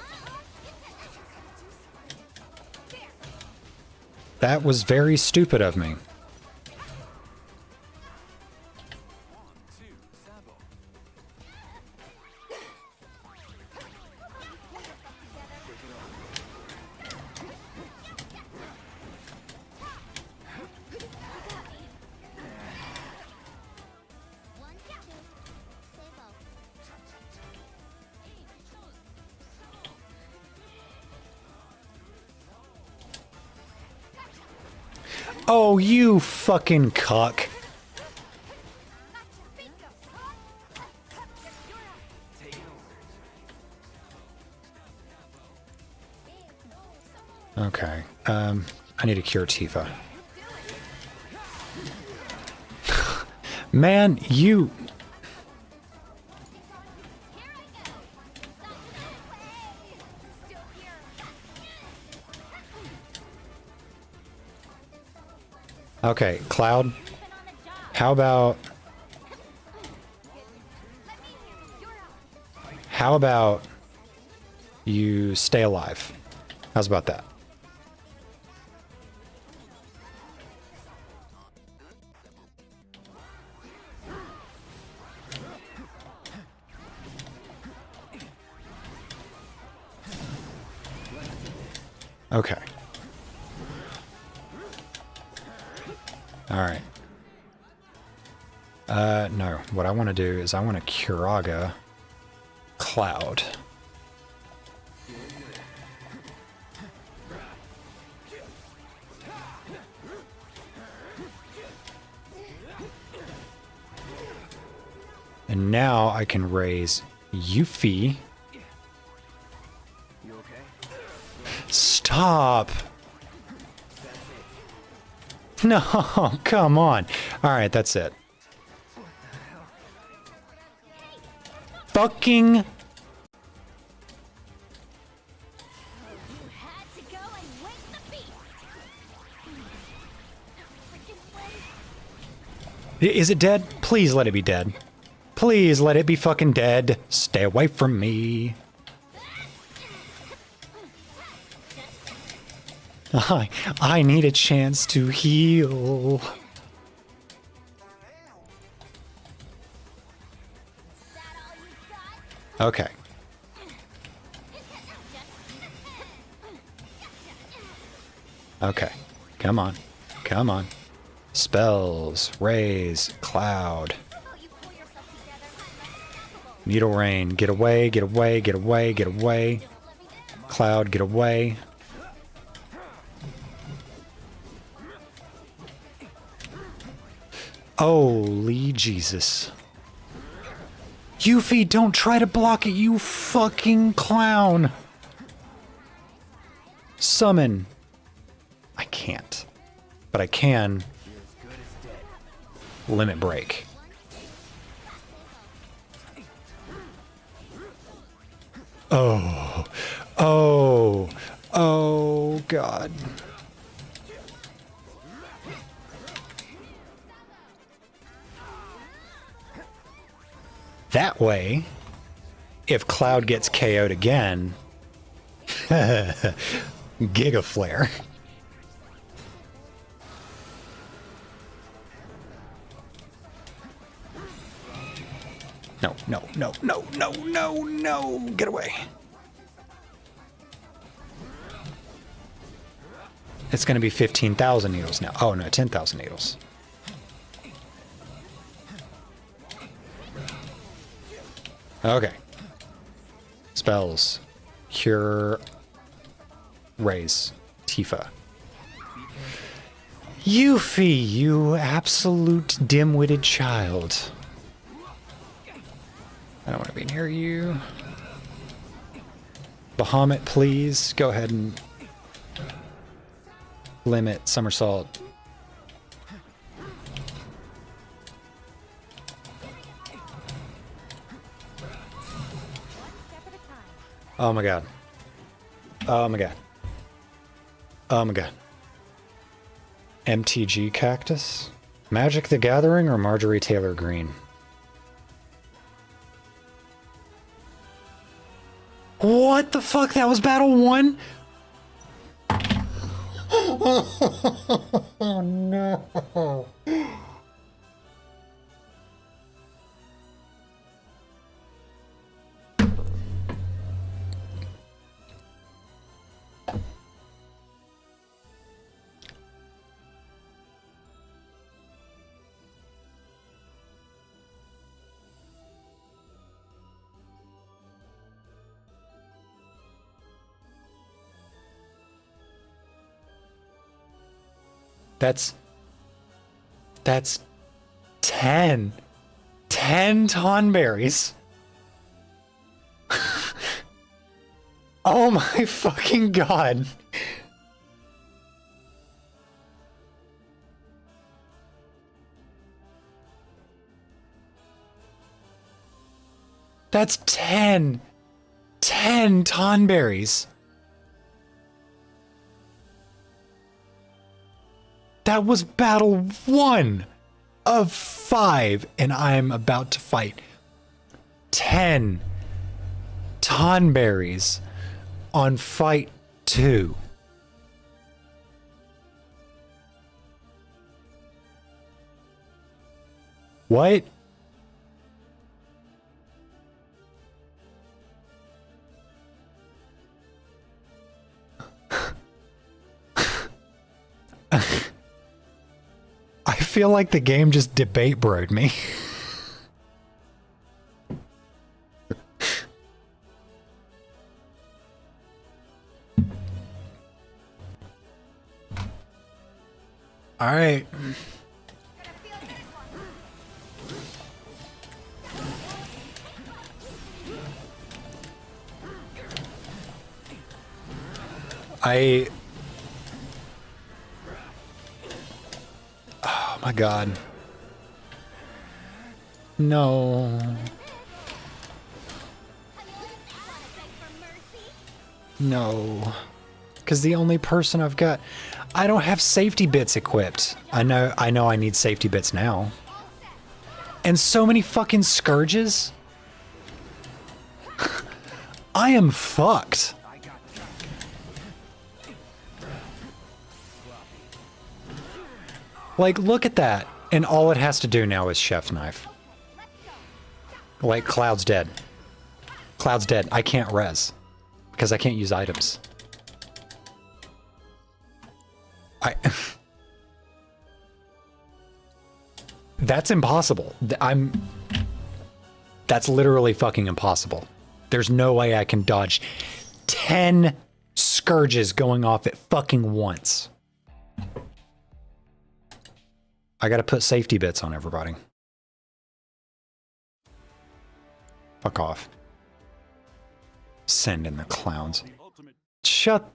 That was very stupid of me. Oh, you fucking cuck. Okay. I need to cure Tifa. Man, you... Okay, Cloud. How about... How about you stay alive? How's about that? Okay. All right. No. What I want to do is I want to Curaga Cloud. And now I can raise Yuffie. You okay? Stop! No, come on. All right, that's it. Fucking... You had to go and wake the beast. Freaking way. Is it dead? Please let it be dead. Please let it be fucking dead. Stay away from me. I need a chance to heal. Is that all you got? Okay. Okay. Come on. Come on. Spells. Raise. Cloud. How about you pull yourself together? Needle Rain. Get away. Get away. Get away. Get away. Cloud. Get away. Holy Jesus. Yuffie, don't try to block it, you fucking clown. Summon. I can't. But I can. Limit break. Oh. Oh. Oh, God. That way, if Cloud gets KO'd again, Giga Flare. No, no, no, no, no, no, no, get away. It's going to be 15,000 needles now. Oh, no, 10,000 needles. Okay. Spells. Cure. Raise. Tifa. Yuffie, you absolute dim-witted child. I don't want to be near you. Bahamut, please. Go ahead and limit somersault. Oh my god. Oh my god. Oh my god. MTG Cactus? Magic the Gathering or Marjorie Taylor Greene? What the fuck? That was battle 1? Oh no. That's 10. 10 tonberries. Oh my fucking god. That's 10. 10 tonberries. That was battle 1 of 5, and I'm about to fight 10 tonberries on fight 2. What? I feel like the game just debate broed me. All right. Oh my god. No. No. Because the only person I've got... I don't have safety bits equipped. I know I need safety bits now. And so many fucking scourges? I am fucked. Like, look at that. And all it has to do now is Chef's Knife. Like, Cloud's dead. Cloud's dead. I can't res. Because I can't use items. That's impossible. That's literally fucking impossible. There's no way I can dodge 10 scourges going off at fucking once. I gotta put safety bits on everybody. Fuck off. Send in the clowns. Shut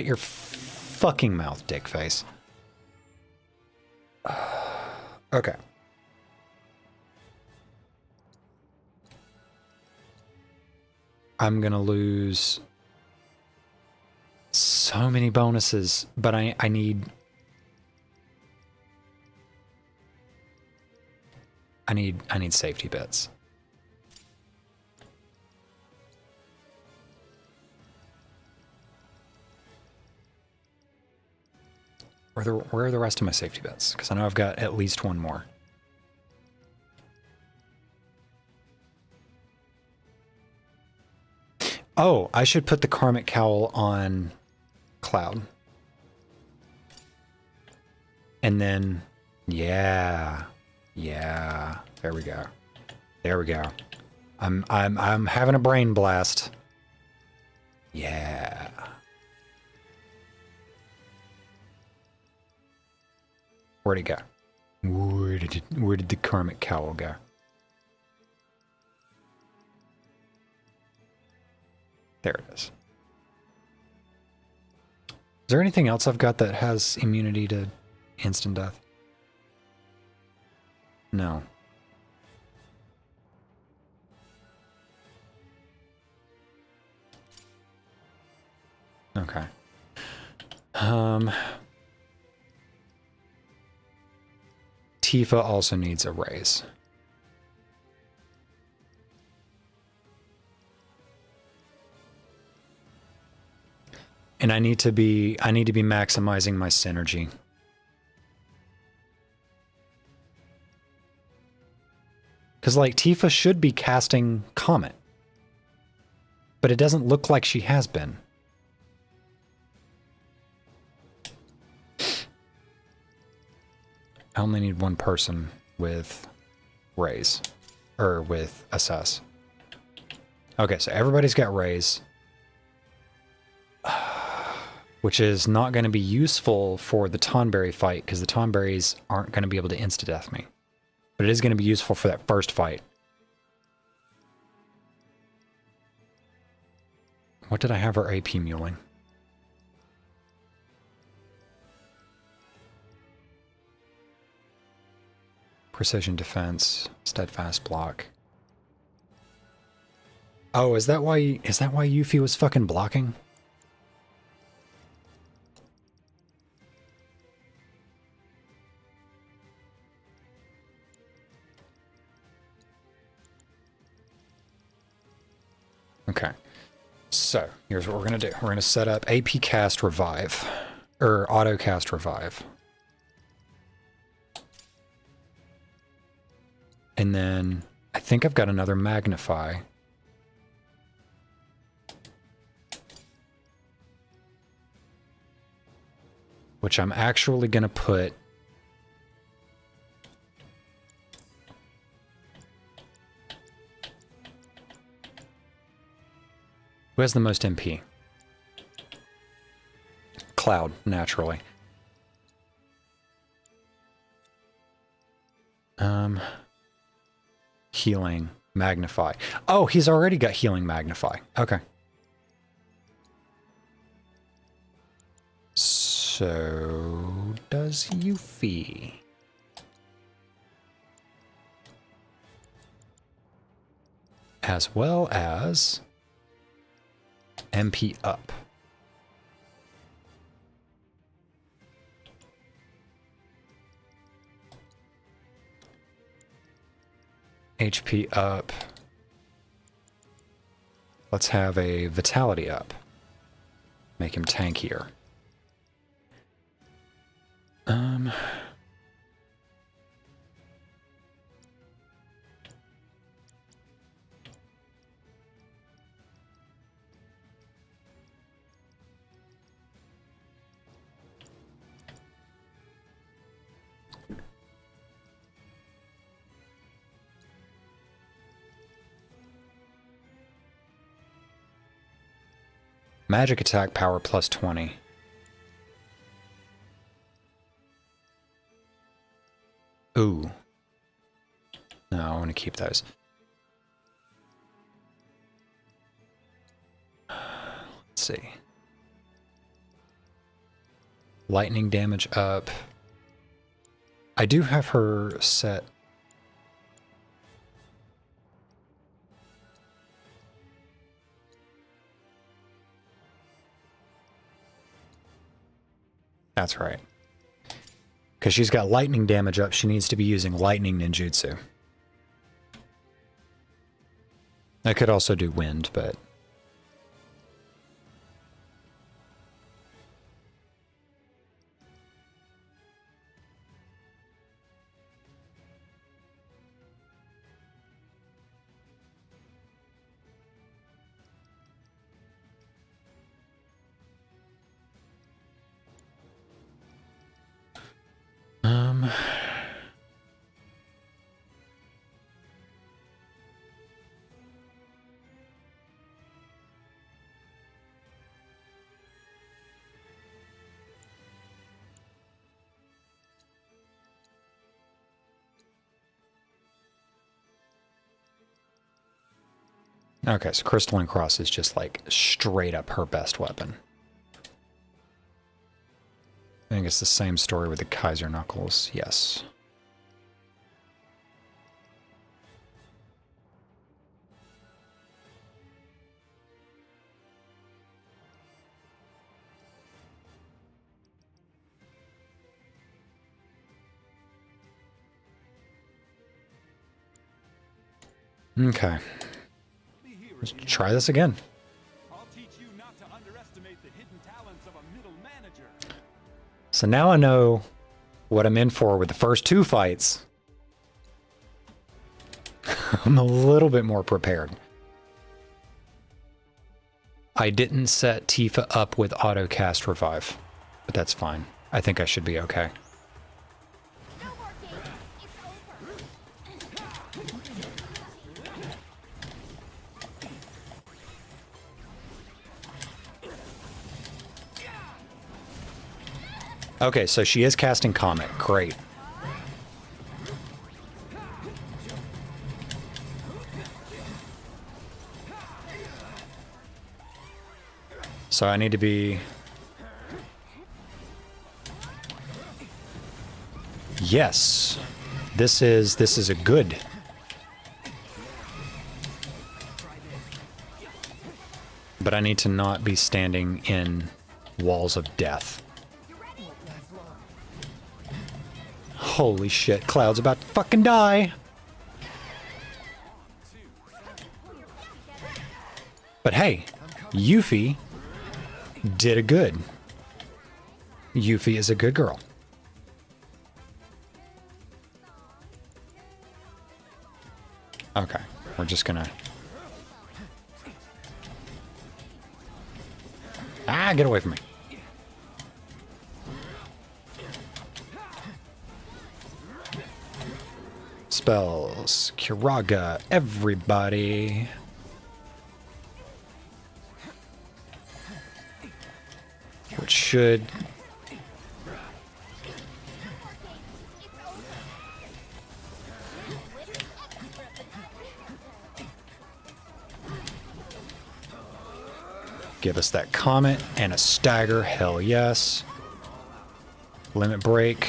your fucking mouth, dick face. Okay. I'm gonna lose so many bonuses, but I need safety bits. Where are the rest of my safety bits? Because I know I've got at least one more. Oh, I should put the Karmic Cowl on Cloud. And then, yeah, there we go. There we go. I'm having a brain blast. Yeah. Where'd it go? Where did the Karmic Cowl go? There it is. Is there anything else I've got that has immunity to instant death? No. Okay. Tifa also needs a raise. And I need to be maximizing my synergy. Cuz like Tifa should be casting Comet. But it doesn't look like she has been. I only need one person with raise. Or with assess. Okay, so everybody's got raise. which is not going to be useful for the Tonberry fight because the Tonberries aren't going to be able to insta-death me. But it is going to be useful for that first fight. What did I have her AP muling? Precision defense, steadfast block. Oh, is that why Yuffie was fucking blocking? Okay. So, here's what we're going to do. We're going to set up AP cast revive, or auto cast revive. And then I think I've got another magnify. Which I'm actually going to put who has the most MP? Cloud, naturally. Healing, magnify. Oh, he's already got healing magnify. Okay. So does Yuffie. As well as MP up. HP up. Let's have a vitality up. Make him tankier. Magic attack power plus 20. Ooh. No, I want to keep those. Let's see. Lightning damage up. I do have her set. That's right. Because she's got lightning damage up, she needs to be using lightning ninjutsu. I could also do wind, but... Okay, so Crystalline Cross is just like straight up her best weapon. I think it's the same story with the Kaiser Knuckles, yes. Okay. Let's try this again. I'll teach you not to underestimate the hidden talents of a middle manager. So now I know what I'm in for with the first two fights. I'm a little bit more prepared. I didn't set Tifa up with auto cast revive, but that's fine. I think I should be okay. No more games. It's over. Okay, so she is casting Comet. Great. So I need to be... Yes. This is a good. But I need to not be standing in walls of death. Holy shit, Cloud's about to fucking die. But hey, Yuffie did a good. Yuffie is a good girl. Okay, we're just gonna... Ah, get away from me. Spells. Kiraga, everybody. Which should... give us that Comet and a stagger. Hell yes. Limit break.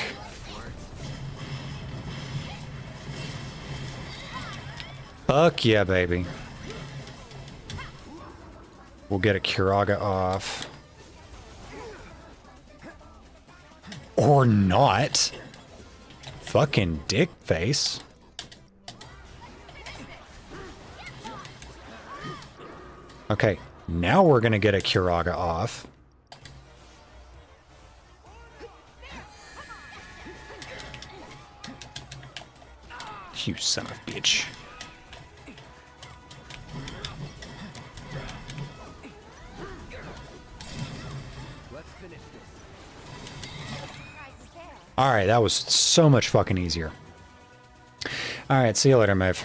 Fuck yeah, baby. We'll get a Kiraga off. Or not. Fucking dick face. Okay, now we're gonna get a Kiraga off. You son of a bitch. Alright, that was so much fucking easier. Alright, see you later, Maeve.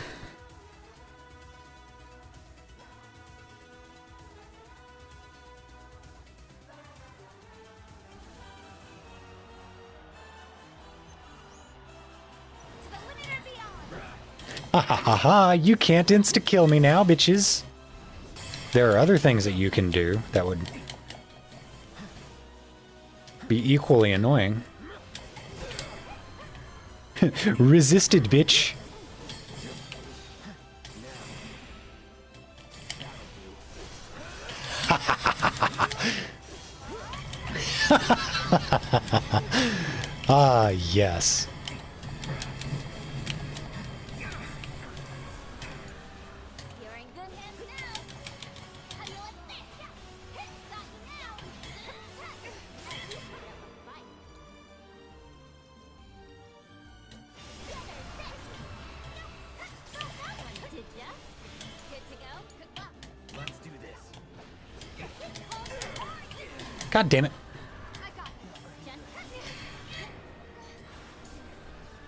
Ha ha ha ha, you can't insta-kill me now, bitches. There are other things that you can do that would be equally annoying. Resisted, bitch. Ah, yes. You're in good hands now. How do you like this? Got you now. Did ya? Good to go? Let's do this. God damn it. I got this.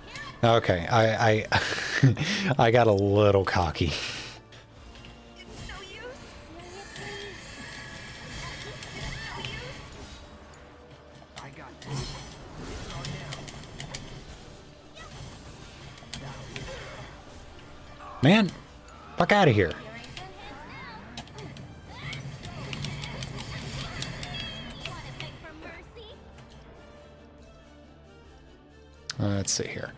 Just Okay, I I got a little cocky. it's no use. I got this. Man, fuck out of here. You're in good hands now. Wanna beg for mercy? Let's see here.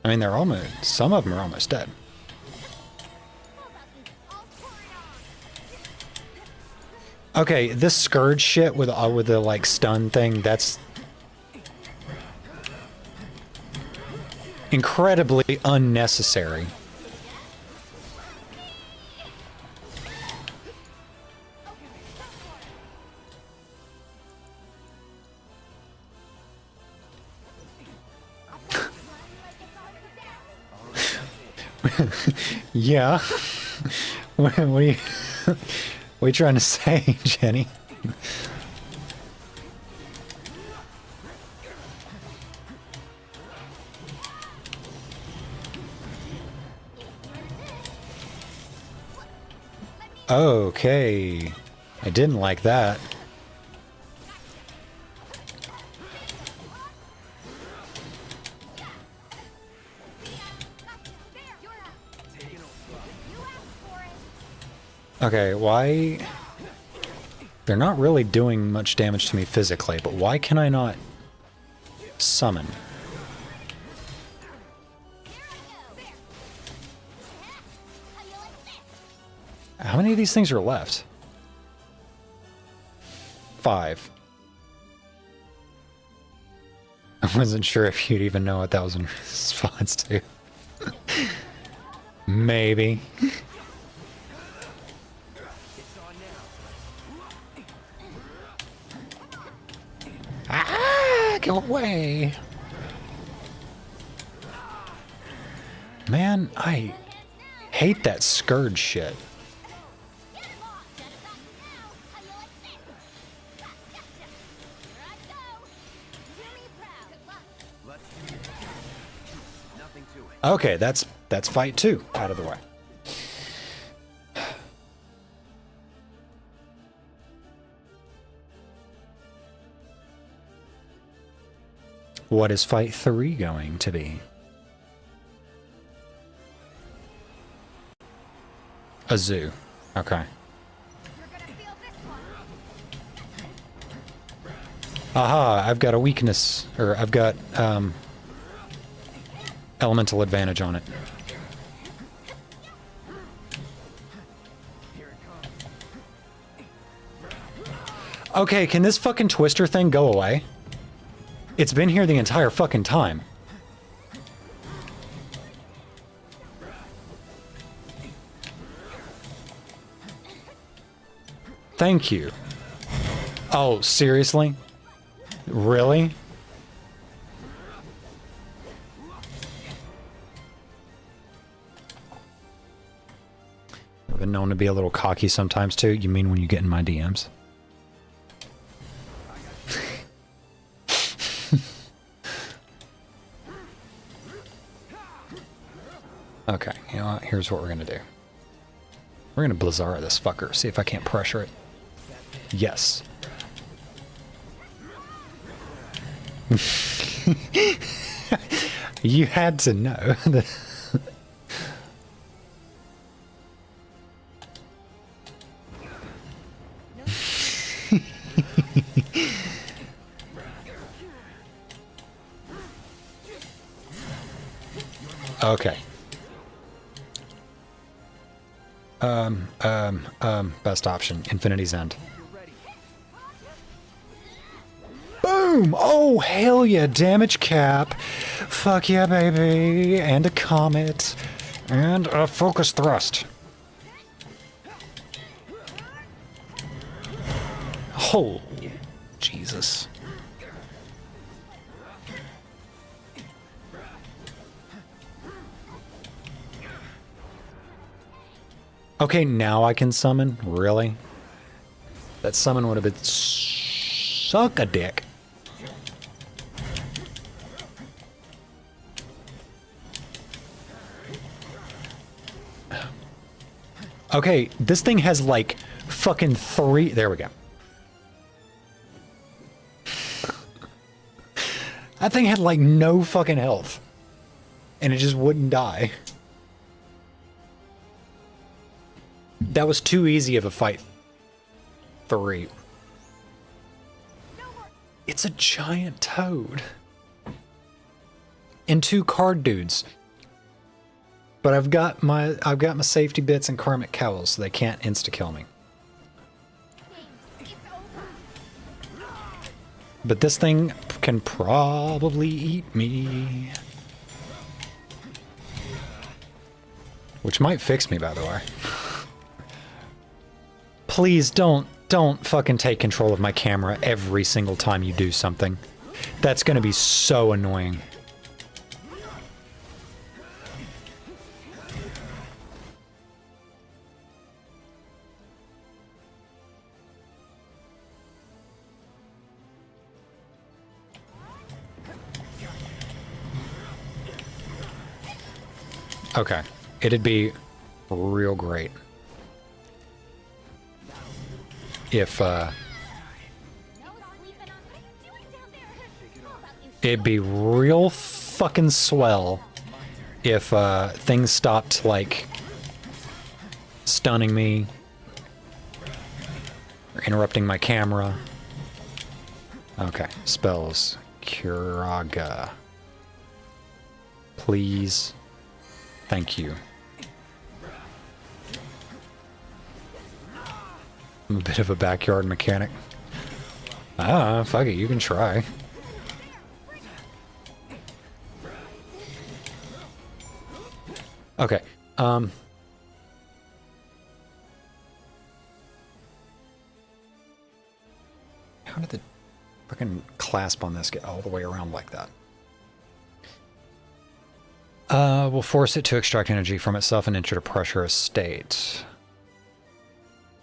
I mean, they're almost, some of them are almost dead. How about this? I'll pour it on. Okay, this Scourge shit with the like stun thing, that's incredibly unnecessary. Yeah. What are you what are you trying to say, Jenny? Okay. I didn't like that. Okay, why... They're not really doing much damage to me physically, but why can I not summon? How many of these things are left? 5. I wasn't sure if you'd even know what that was in response to. Maybe. Ah, go away. Man, I hate that scourge shit. Okay, that's fight 2 out of the way. What is fight 3 going to be? A zoo. Okay. Aha, I've got a weakness, or I've got elemental advantage on it. Okay, can this fucking twister thing go away? It's been here the entire fucking time. Thank you. Oh, seriously? Really? I've been known to be a little cocky sometimes too. You mean when you get in my DMs? Okay, you know what? Here's what we're gonna do. We're gonna Blizzara this fucker, see if I can't pressure it. Yes. You had to know. Okay. Best option, Infinity's End. Boom! Oh, hell yeah, damage cap. Fuck yeah, baby. And a comet. And a focus thrust. Oh, Jesus. Okay, now I can summon? Really? That summon would have been suck a dick. Okay, this thing has like fucking 3... There we go. That thing had like no fucking health. And it just wouldn't die. That was too easy of a fight. 3. It's a giant toad. And 2 card dudes. But I've got my safety bits and karmic cowls, so they can't insta-kill me. But this thing can probably eat me. Which might fix me, by the way. Please don't fucking take control of my camera every single time you do something. That's gonna be so annoying. Okay, it'd be real great if it'd be real fucking swell if things stopped like stunning me or interrupting my camera. Okay, spells. Kiraga. Please. Thank you. I'm a bit of a backyard mechanic. Ah, fuck it, you can try. Okay, how did the fucking clasp on this get all the way around like that? We'll force it to extract energy from itself and enter a pressurous state.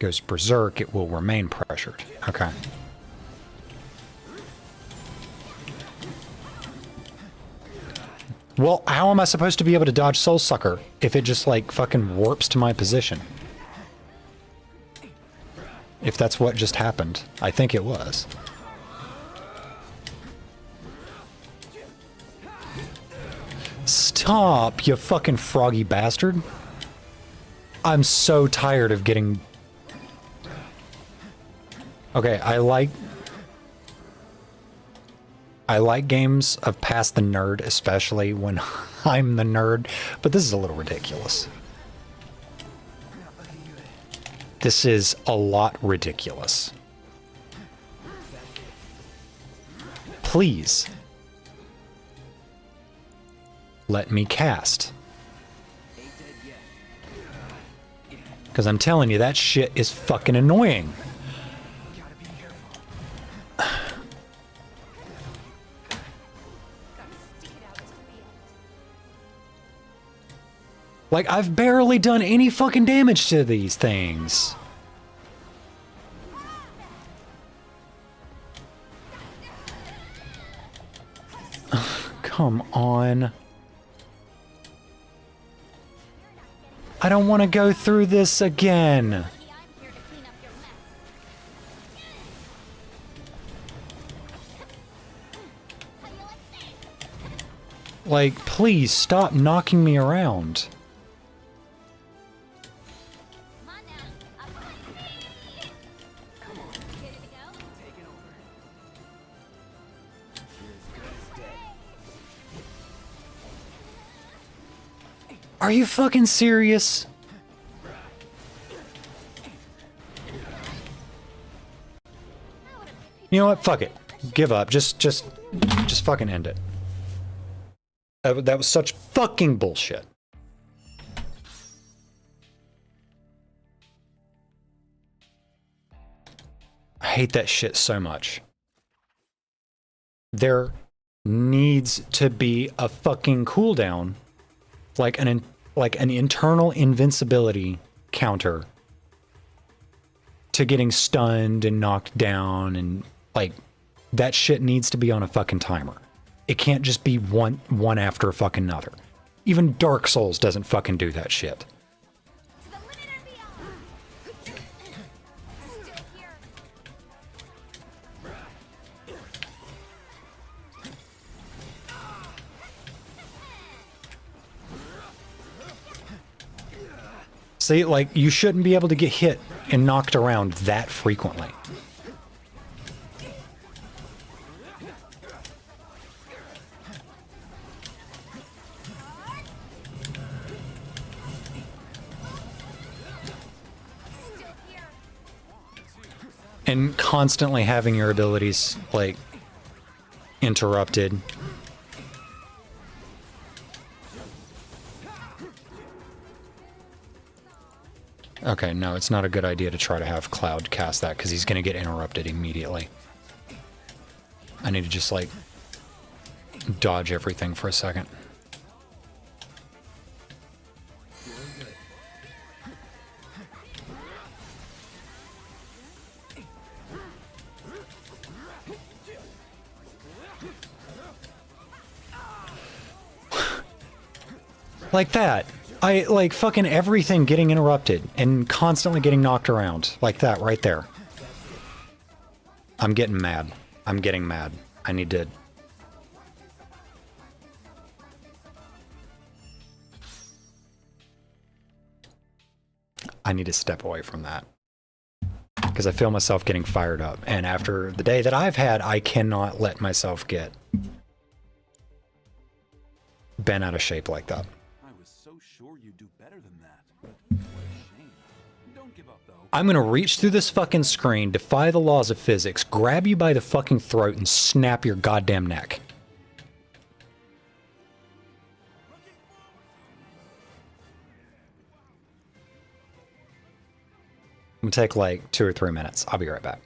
Goes berserk, it will remain pressured. Okay. Well, how am I supposed to be able to dodge Soul Sucker if it just, like, fucking warps to my position? If that's what just happened. I think it was. Stop, you fucking froggy bastard. I'm so tired of getting... Okay, I like games of Past the Nerd, especially when I'm the nerd, but this is a little ridiculous. This is a lot ridiculous. Please. Let me cast. Because I'm telling you, that shit is fucking annoying. Like, I've barely done any fucking damage to these things. Come on. I don't want to go through this again. Like, please stop knocking me around. Are you fucking serious? You know what? Fuck it. Give up. Just fucking end it. That was such fucking bullshit. I hate that shit so much. There needs to be a fucking cooldown. Like an internal invincibility counter to getting stunned and knocked down, and like that shit needs to be on a fucking timer. It can't just be one after fucking another. Even Dark Souls doesn't fucking do that shit. See, like, you shouldn't be able to get hit and knocked around that frequently. And constantly having your abilities, like, interrupted. Okay, no, it's not a good idea to try to have Cloud cast that, because he's going to get interrupted immediately. I need to just, like, dodge everything for a second. Like that. I, like, fucking everything getting interrupted and constantly getting knocked around. Like that, right there. I'm getting mad. I'm getting mad. I need to... I need to step away from that. Because I feel myself getting fired up. And after the day that I've had, I cannot let myself get bent out of shape like that. I was so sure you'd do better than that. But what a shame. Don't give up, though. I'm gonna reach through this fucking screen, defy the laws of physics, grab you by the fucking throat, and snap your goddamn neck. I'm gonna take like 2 or 3 minutes. I'll be right back.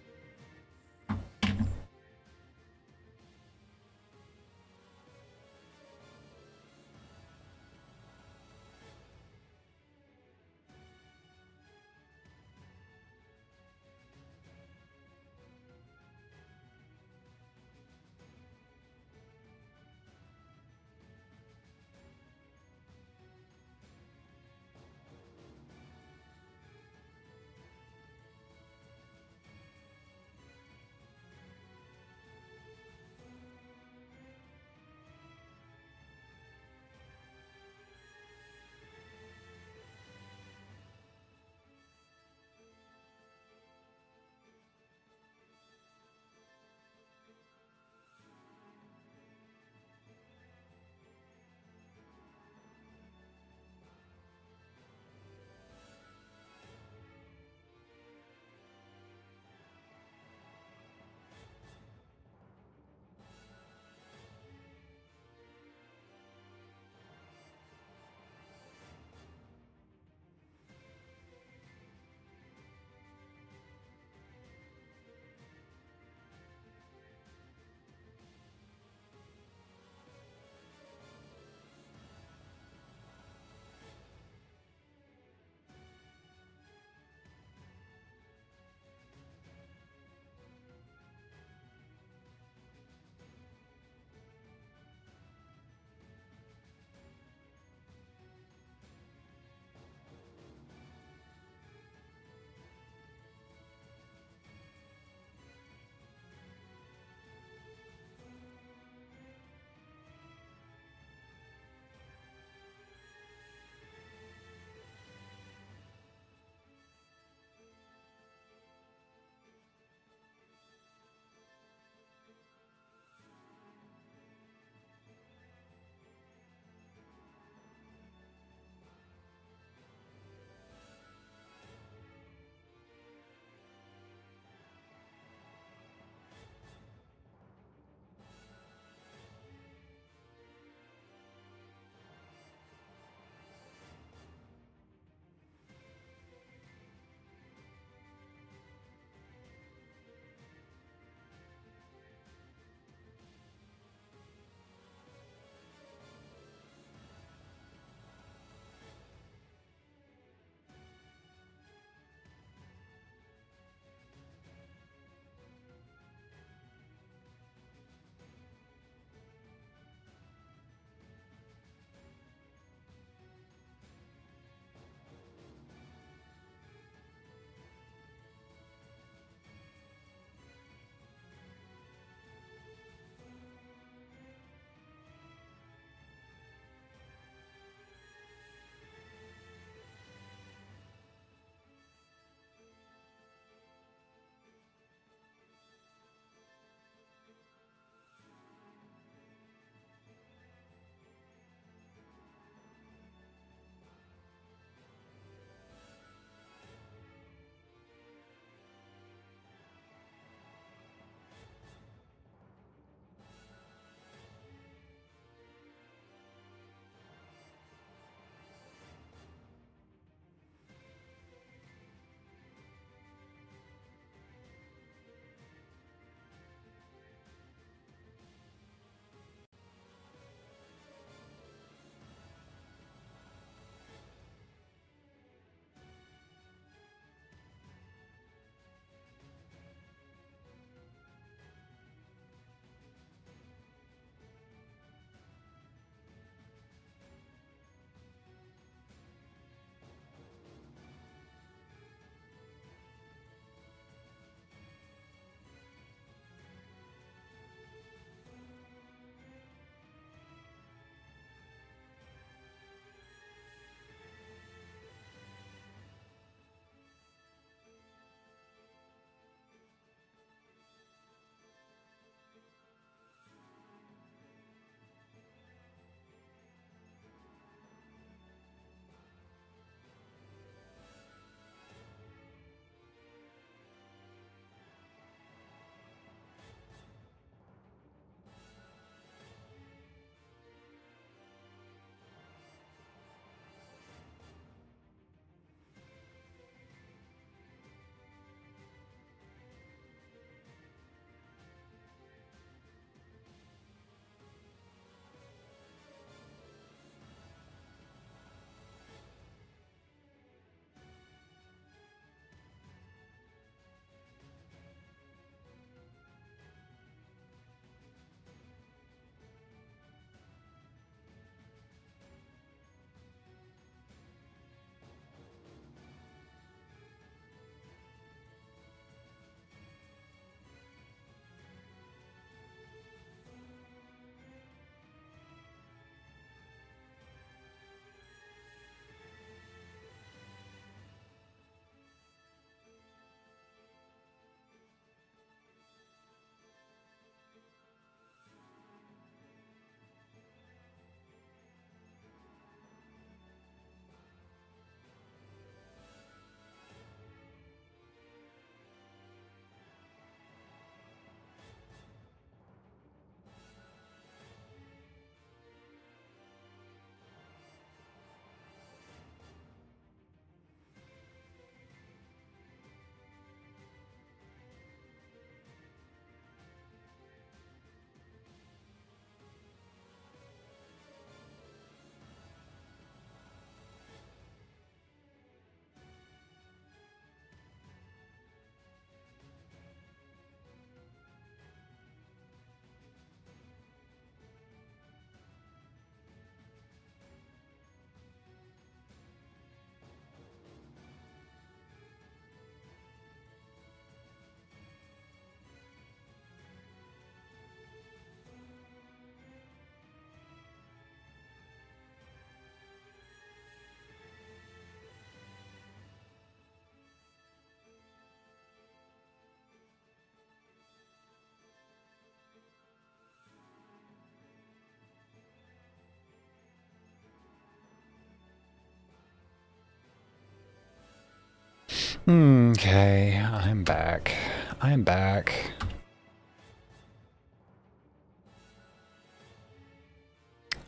Okay, I'm back. I'm back.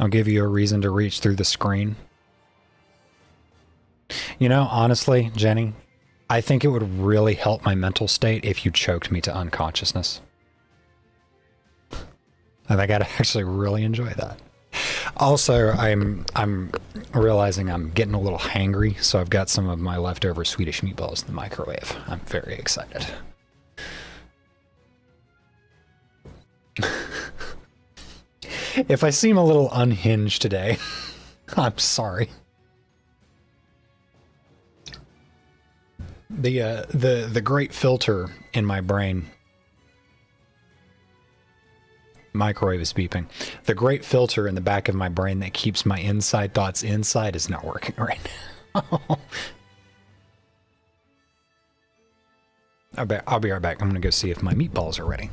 I'll give you a reason to reach through the screen. You know, honestly, Jenny, I think it would really help my mental state if you choked me to unconsciousness. I think I'd actually really enjoy that. Also, I'm realizing I'm getting a little hangry, so I've got some of my leftover Swedish meatballs in the microwave. I'm very excited. If I seem a little unhinged today, I'm sorry. The great filter in my brain. Microwave is beeping. The great filter in the back of my brain that keeps my inside thoughts inside is not working right now. I'll be right back. I'm gonna go see if my meatballs are ready.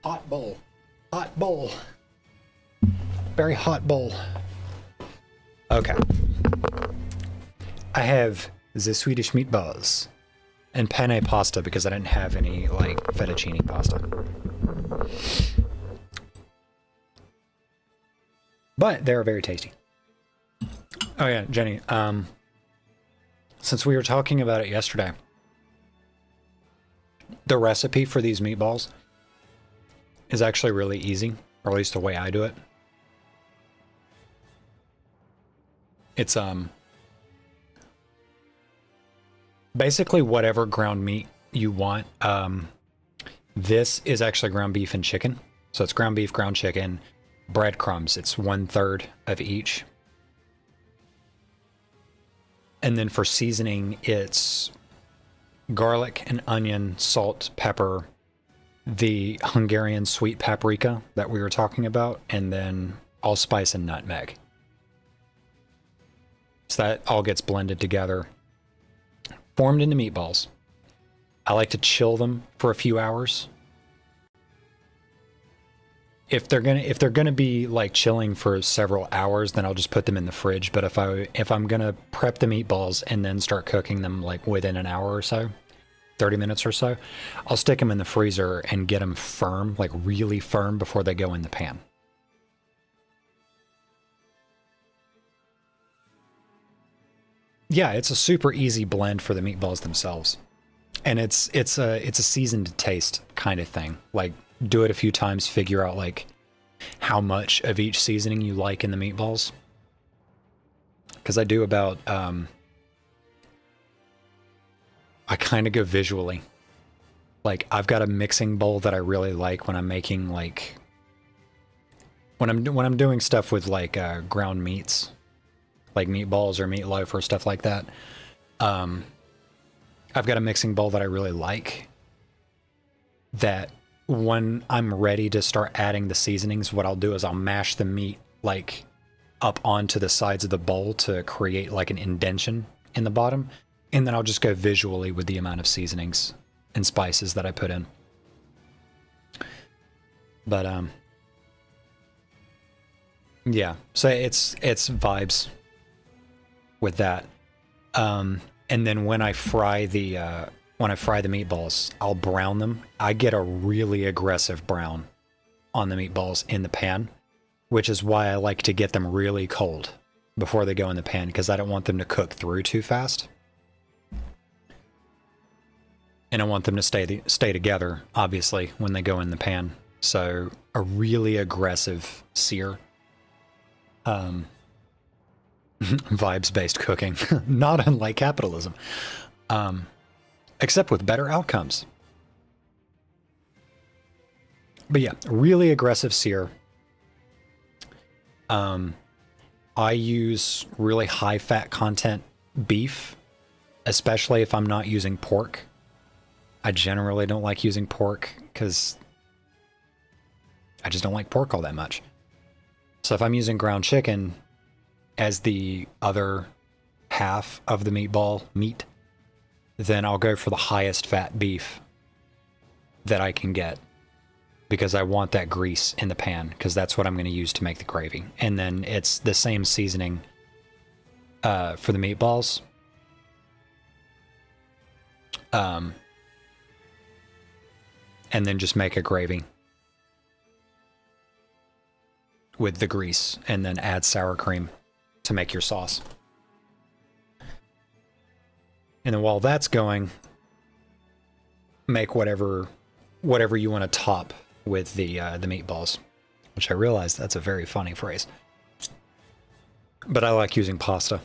Hot bowl. Hot bowl. Very hot bowl. Okay. I have the Swedish meatballs and penne pasta because I didn't have any, like, fettuccine pasta. But they're very tasty. Oh yeah, Jenny, since we were talking about it yesterday, the recipe for these meatballs is actually really easy, or at least the way I do it. It's basically whatever ground meat you want. This is actually ground beef and chicken. So it's ground beef, ground chicken, breadcrumbs. It's 1/3 of each. And then for seasoning, it's garlic and onion, salt, pepper, the Hungarian sweet paprika that we were talking about, and then allspice and nutmeg. So that all gets blended together, formed into meatballs. I like to chill them for a few hours. If they're gonna be like chilling for several hours, then I'll just put them in the fridge. But if I'm gonna prep the meatballs and then start cooking them like within an hour or so, 30 minutes or so, I'll stick them in the freezer and get them firm, like really firm, before they go in the pan. Yeah, it's a super easy blend for the meatballs themselves. And it's a seasoned taste kind of thing. Like, do it a few times, figure out like how much of each seasoning you like in the meatballs. Because I do about I kind of go visually. Like, I've got a mixing bowl that I really like when I'm making, like, when I'm doing stuff with like ground meats, like meatballs or meatloaf or stuff like that. I've got a mixing bowl that I really like, that when I'm ready to start adding the seasonings, what I'll do is I'll mash the meat like up onto the sides of the bowl to create like an indentation in the bottom. And then I'll just go visually with the amount of seasonings and spices that I put in. But, yeah, so it's vibes with that. And then when I fry the meatballs, I'll brown them. I get a really aggressive brown on the meatballs in the pan, which is why I like to get them really cold before they go in the pan, because I don't want them to cook through too fast. and I want them to stay together, obviously, when they go in the pan. So a really aggressive sear. Vibes-based cooking, not unlike capitalism, except with better outcomes. But yeah, really aggressive sear. I use really high fat content beef, especially if I'm not using pork. I generally don't like using pork because I just don't like pork all that much. So if I'm using ground chicken as the other half of the meatball meat, then I'll go for the highest fat beef that I can get, because I want that grease in the pan, because that's what I'm going to use to make the gravy. And then it's the same seasoning for the meatballs. And then just make a gravy with the grease, and then add sour cream to make your sauce. And then while that's going, make whatever you want to top with the meatballs, which I realize that's a very funny phrase. But I like using pasta.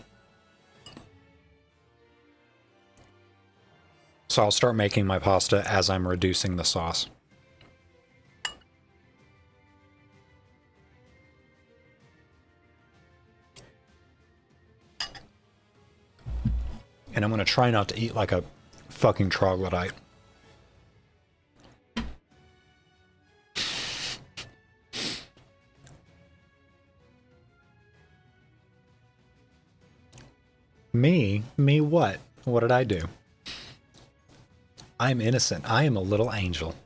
So I'll start making my pasta as I'm reducing the sauce. And I'm going to try not to eat like a fucking troglodyte. Me? Me what? What did I do? I'm innocent. I am a little angel.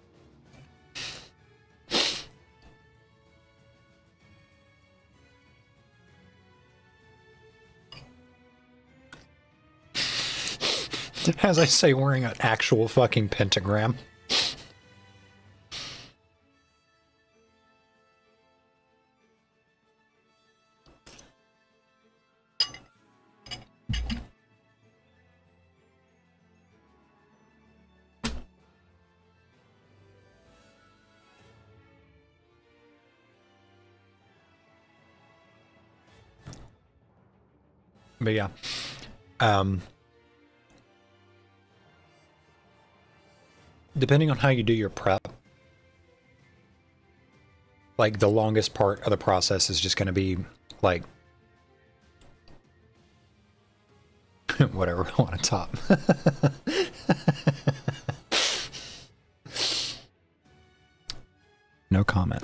As I say, wearing an actual fucking pentagram. But yeah. Depending on how you do your prep, like the longest part of the process is just going to be like whatever I want to top. No comment.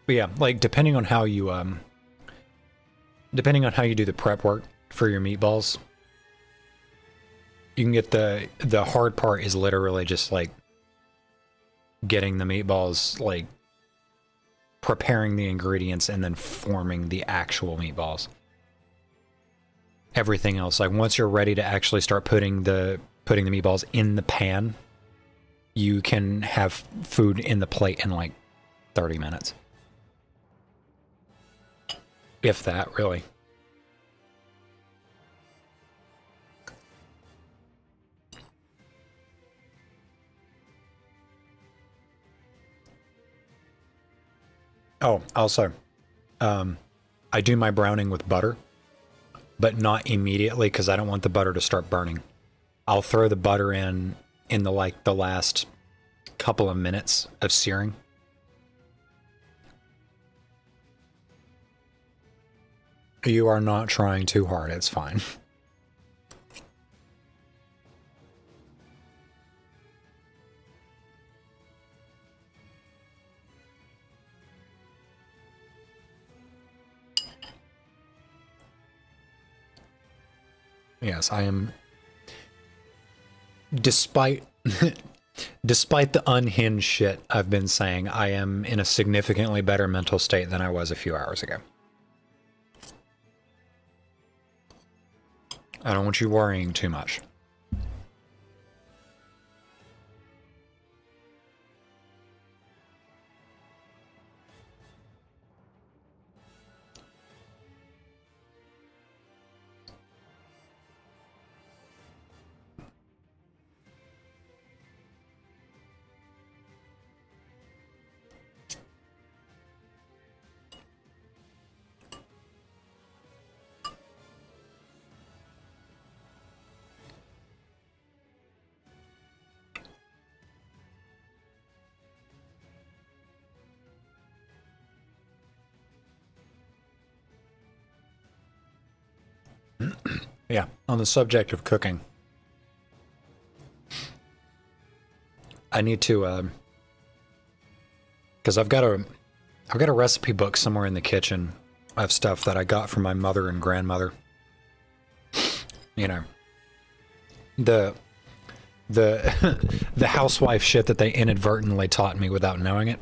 But yeah, like depending on how you do the prep work for your meatballs, you can get the hard part is literally just like getting the meatballs, like preparing the ingredients and then forming the actual meatballs. Everything else, like once you're ready to actually start putting the meatballs in the pan, you can have food in the plate in like 30 minutes. If that, really. Oh, also, I do my browning with butter, but not immediately because I don't want the butter to start burning. I'll throw the butter in the last couple of minutes of searing. You are not trying too hard, it's fine. Yes, I am. Despite the unhinged shit I've been saying, I am in a significantly better mental state than I was a few hours ago. I don't want you worrying too much. Yeah, on the subject of cooking, I need to, because I've got a recipe book somewhere in the kitchen of stuff that I got from my mother and grandmother. You know, the the housewife shit that they inadvertently taught me without knowing it.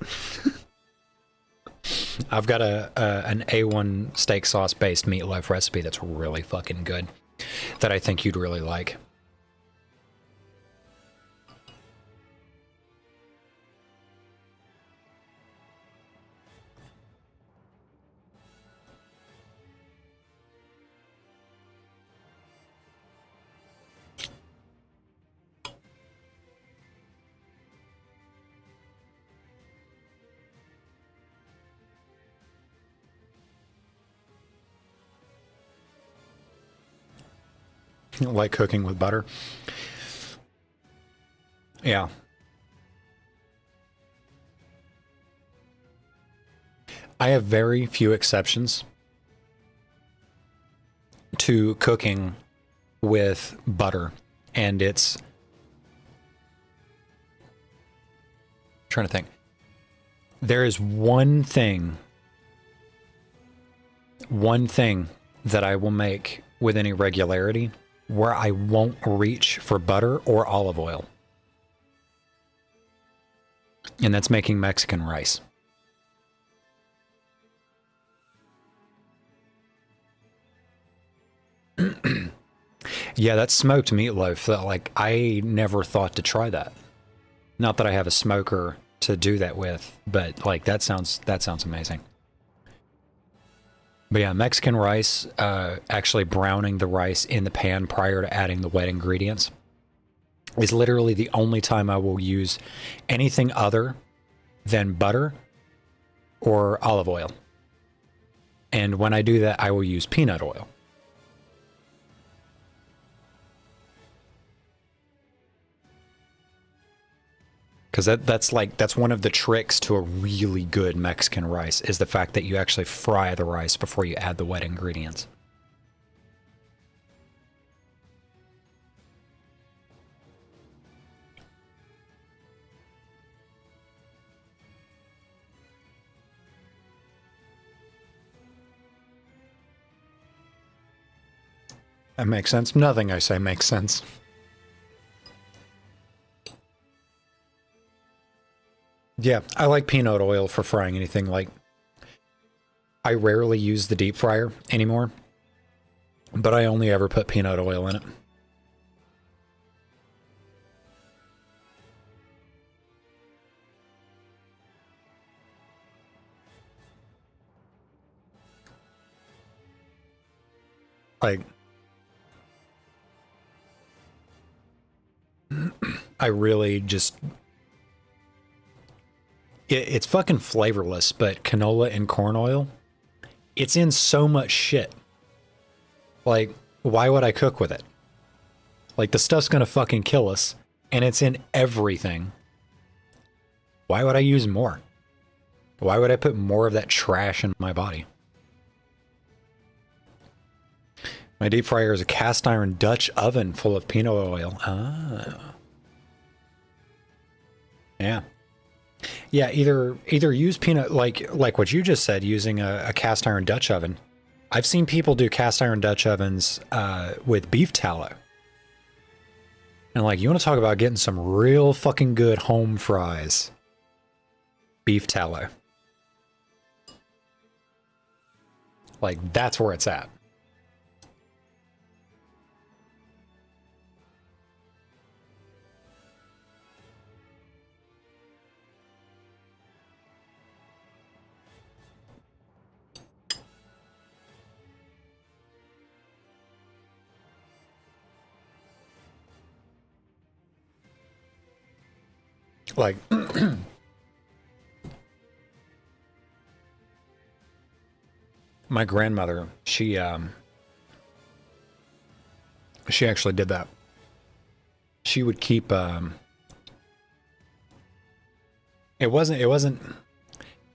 I've got an A1 steak sauce based meatloaf recipe that's really fucking good that I think you'd really like. Like cooking with butter. Yeah. I have very few exceptions to cooking with butter, and it's trying to think. There is one thing that I will make with any regularity where I won't reach for butter or olive oil. And that's making Mexican rice. Yeah, that's smoked meatloaf. That, like, I never thought to try that. Not that I have a smoker to do that with, but like that sounds amazing. But yeah, Mexican rice, actually browning the rice in the pan prior to adding the wet ingredients is literally the only time I will use anything other than butter or olive oil. And when I do that, I will use peanut oil. Because that's one of the tricks to a really good Mexican rice is the fact that you actually fry the rice before you add the wet ingredients. That makes sense. Nothing I say makes sense. Yeah, I like peanut oil for frying anything. Like, I rarely use the deep fryer anymore, but I only ever put peanut oil in it. Like, I really just... It's fucking flavorless, but canola and corn oil, it's in so much shit. Like, why would I cook with it? Like, the stuff's gonna fucking kill us, and it's in everything. Why would I use more? Why would I put more of that trash in my body? My deep fryer is a cast iron Dutch oven full of peanut oil. Ah. Yeah. Yeah, either use peanut, like what you just said, using a cast iron Dutch oven. I've seen people do cast iron Dutch ovens with beef tallow. And like, you want to talk about getting some real fucking good home fries. Beef tallow. Like, that's where it's at. Like, my grandmother, she actually did that. She would keep, it wasn't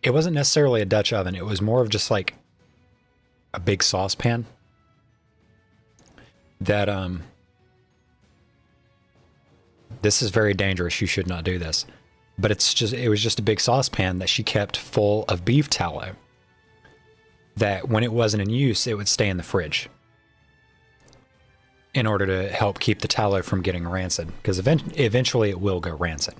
necessarily a Dutch oven. It was more of just like a big saucepan that, this is very dangerous. You should not do this. But it was just a big saucepan that she kept full of beef tallow. That when it wasn't in use, it would stay in the fridge in order to help keep the tallow from getting rancid, because eventually it will go rancid.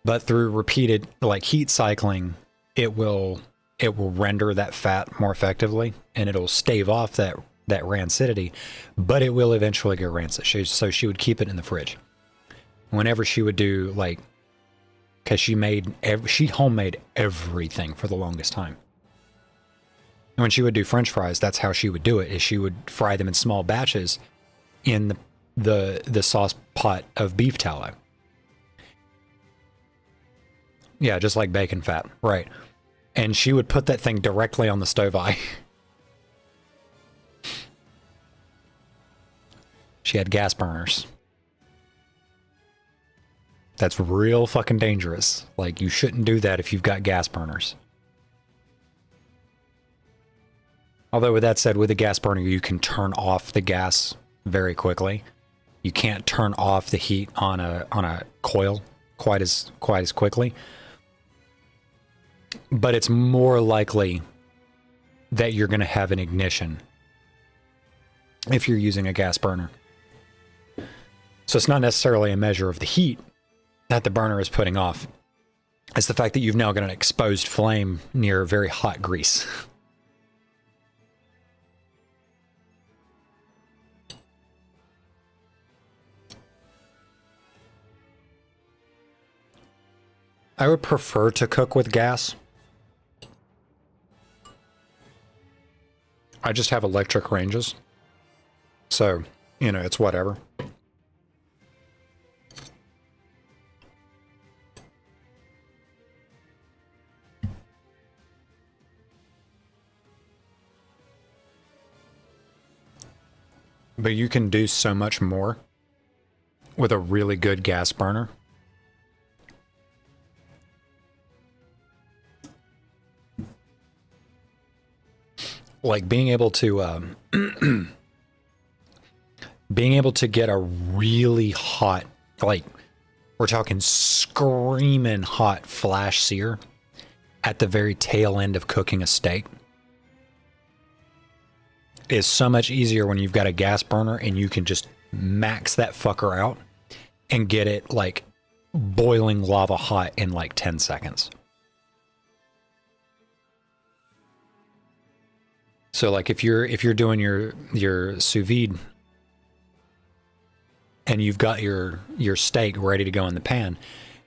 But through repeated like heat cycling, it will render that fat more effectively, and it'll stave off that rancidity, but it will eventually go rancid. So she would keep it in the fridge. Whenever she would do like, because she homemade everything for the longest time. And when she would do French fries, that's how she would do it. Is she would fry them in small batches in the sauce pot of beef tallow. Yeah, just like bacon fat, right? And she would put that thing directly on the stove eye. She had gas burners. That's real fucking dangerous. Like, you shouldn't do that if you've got gas burners. Although with that said, with a gas burner, you can turn off the gas very quickly. You can't turn off the heat on a coil quite as quickly. But it's more likely that you're going to have an ignition if you're using a gas burner. So it's not necessarily a measure of the heat that the burner is putting off. It's the fact that you've now got an exposed flame near very hot grease. I would prefer to cook with gas. I just have electric ranges. So, you know, it's whatever. But you can do so much more with a really good gas burner. Like being able to get a really hot, like we're talking screaming hot flash sear at the very tail end of cooking a steak is so much easier when you've got a gas burner and you can just max that fucker out and get it like boiling lava hot in like 10 seconds. So like if you're doing your sous vide and you've got your steak ready to go in the pan,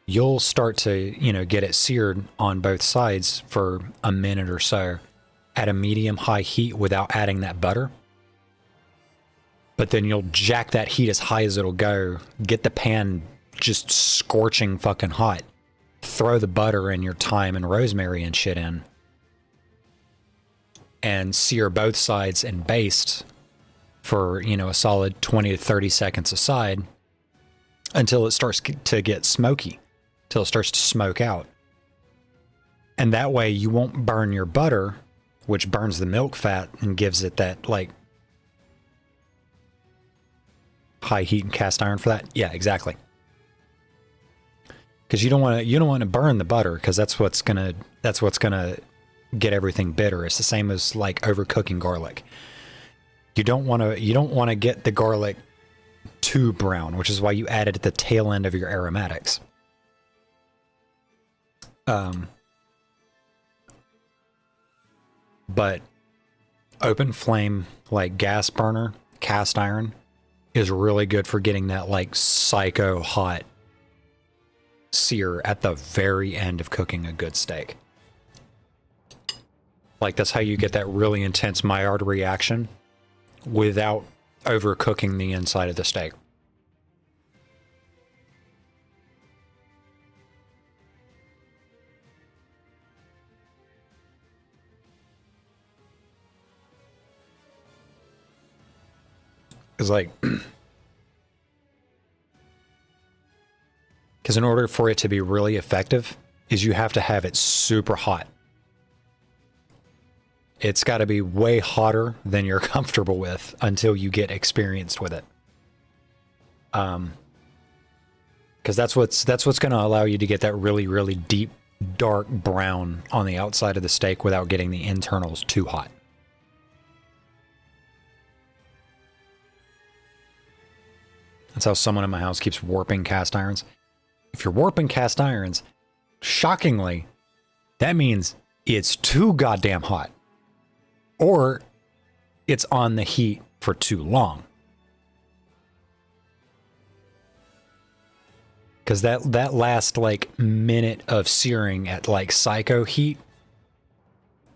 you'll start to, you know, get it seared on both sides for a minute or so at a medium high heat without adding that butter. But then you'll jack that heat as high as it'll go, get the pan just scorching fucking hot, throw the butter and your thyme and rosemary and shit in, and sear both sides and baste for, you know, a solid 20 to 30 seconds aside until it starts to get smoky, till it starts to smoke out. And that way you won't burn your butter, which burns the milk fat and gives it that like high heat and cast iron for that. Yeah, exactly. Because you don't want to burn the butter, because that's what's gonna get everything bitter. It's the same as like overcooking garlic. You don't want to get the garlic too brown, which is why you add it at the tail end of your aromatics. But open flame, like gas burner, cast iron, is really good for getting that like psycho hot sear at the very end of cooking a good steak. Like that's how you get that really intense Maillard reaction without overcooking the inside of the steak. Because like, because in order for it to be really effective, is you have to have it super hot. It's got to be way hotter than you're comfortable with until you get experienced with it. Because that's what's going to allow you to get that really, really deep, dark brown on the outside of the steak without getting the internals too hot. That's how someone in my house keeps warping cast irons. If you're warping cast irons, shockingly, that means it's too goddamn hot. Or it's on the heat for too long. Because that last like minute of searing at like psycho heat,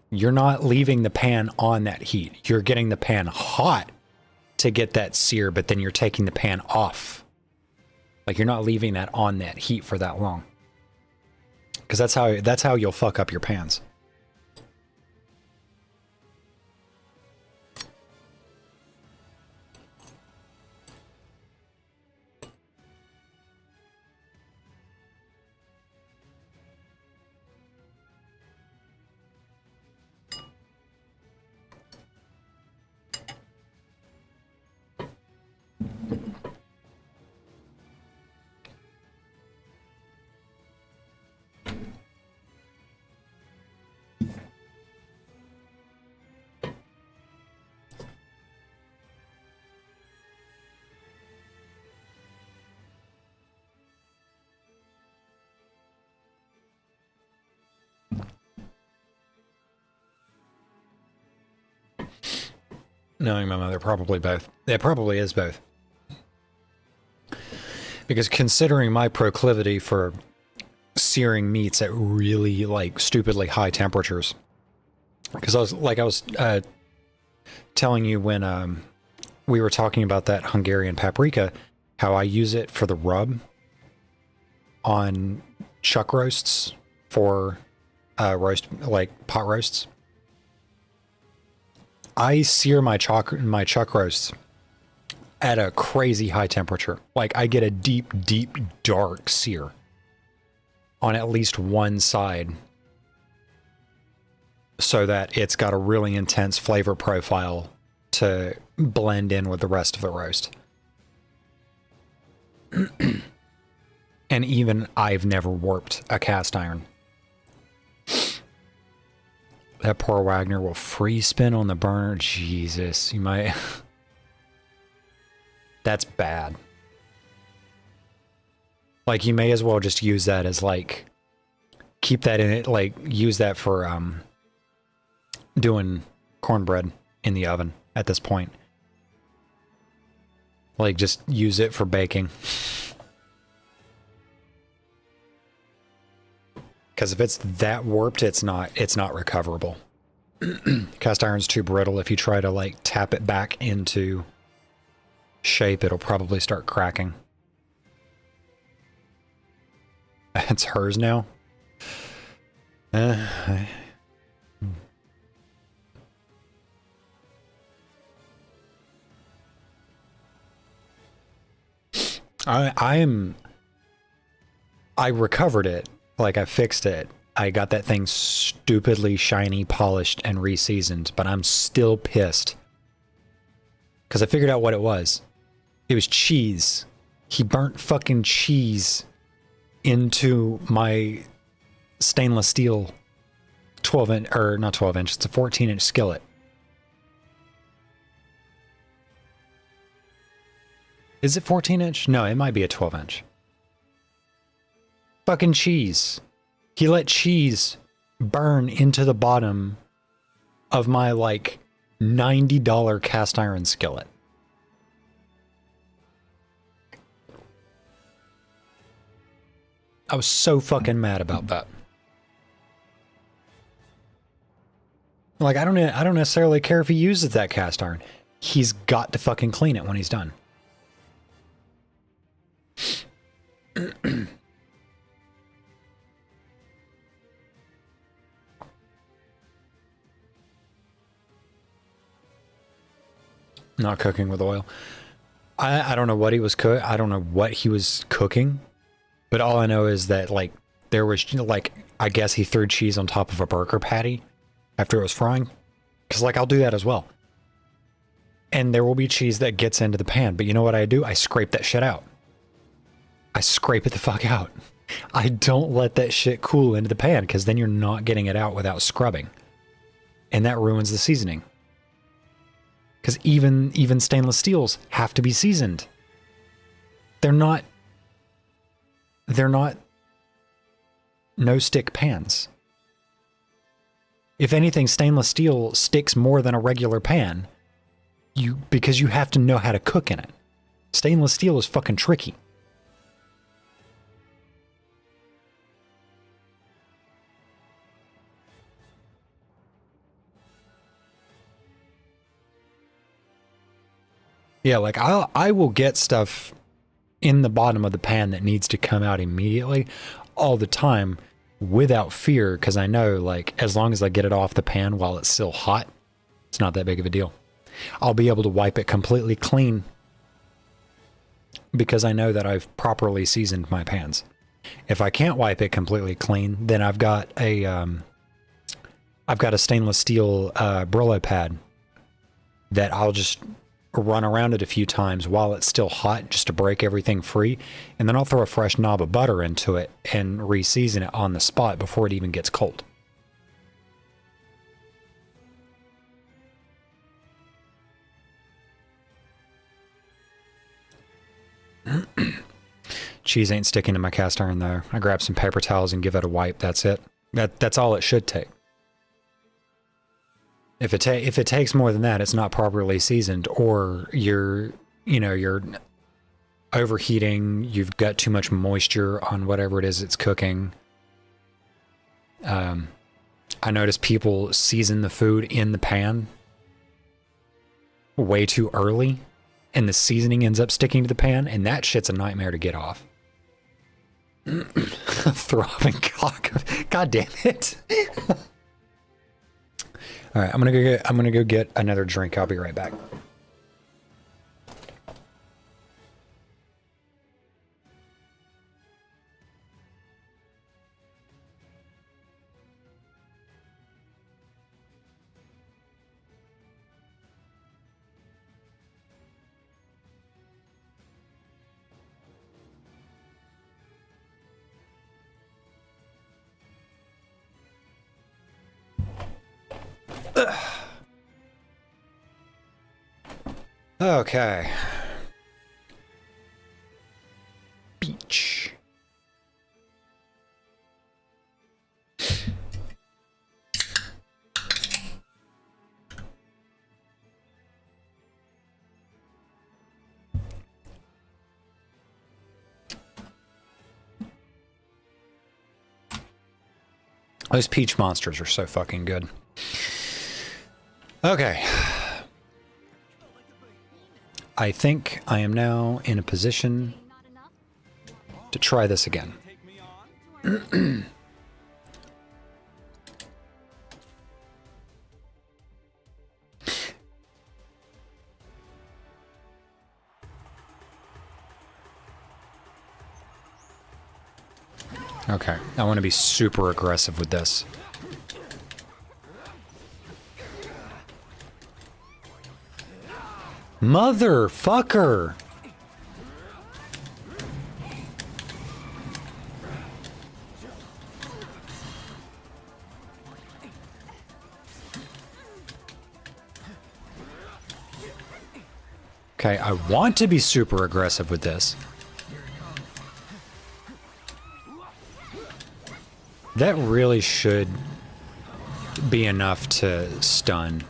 you're not leaving the pan on that heat. You're getting the pan hot to get that sear, but then you're taking the pan off. Like you're not leaving that on that heat for that long. Because that's how you'll fuck up your pans. Knowing my mother, probably both. It probably is both. Because considering my proclivity for searing meats at really, like, stupidly high temperatures. Because I was telling you when we were talking about that Hungarian paprika, how I use it for the rub on chuck roasts for pot roasts. I sear my chuck roasts at a crazy high temperature. Like I get a deep, deep, dark sear on at least one side so that it's got a really intense flavor profile to blend in with the rest of the roast. And even I've never warped a cast iron. That poor Wagner will free spin on the burner. Jesus, you might... That's bad. Like, you may as well just use that as, like... Keep that in it, like, use that for, doing cornbread in the oven at this point. Like, just use it for baking. Because if it's that warped, it's not recoverable. Cast iron's too brittle. If you try to like tap it back into shape, it'll probably start cracking. It's hers now. I recovered it. Like, I fixed it. I got that thing stupidly shiny, polished, and re-seasoned, but I'm still pissed. Because I figured out what it was. It was cheese. He burnt fucking cheese into my stainless steel 12-inch, or not 12-inch, it's a 14-inch skillet. Is it 14-inch? No, it might be a 12-inch. Fucking cheese. He let cheese burn into the bottom of my, like, $90 cast iron skillet. I was so fucking mad about that. Like, I don't necessarily care if he uses that cast iron. He's got to fucking clean it when he's done. Not cooking with oil. I don't know what he was I don't know what he was cooking, but all I know is that like there was like I guess he threw cheese on top of a burger patty after it was frying, because like I'll do that as well. And there will be cheese that gets into the pan, but you know what I do? I scrape that shit out. I scrape it the fuck out. I don't let that shit cool into the pan, because then you're not getting it out without scrubbing, and that ruins the seasoning. Because even stainless steels have to be seasoned. They're not no-stick pans. If anything, stainless steel sticks more than a regular pan, because you have to know how to cook in it. Stainless steel is fucking tricky. Yeah, like I will get stuff in the bottom of the pan that needs to come out immediately all the time without fear, because I know like as long as I get it off the pan while it's still hot, it's not that big of a deal. I'll be able to wipe it completely clean because I know that I've properly seasoned my pans. If I can't wipe it completely clean, then I've got a stainless steel Brillo pad that I'll just run around it a few times while it's still hot just to break everything free, and then I'll throw a fresh knob of butter into it and re-season it on the spot before it even gets cold. Cheese ain't sticking to my cast iron though. I grab some paper towels and give it a wipe. That's it. That's all it should take. If it takes more than that, it's not properly seasoned, or you're overheating. You've got too much moisture on whatever it is it's cooking. I notice people season the food in the pan way too early, and the seasoning ends up sticking to the pan, and that shit's a nightmare to get off. Throbbing cock. God damn it. All right, I'm gonna go get another drink. I'll be right back. Okay. Beach. Those peach monsters are so fucking good. Okay. I think I am now in a position to try this again. Okay, I want to be super aggressive with this. Motherfucker! Okay, I want to be super aggressive with this. That really should be enough to stun.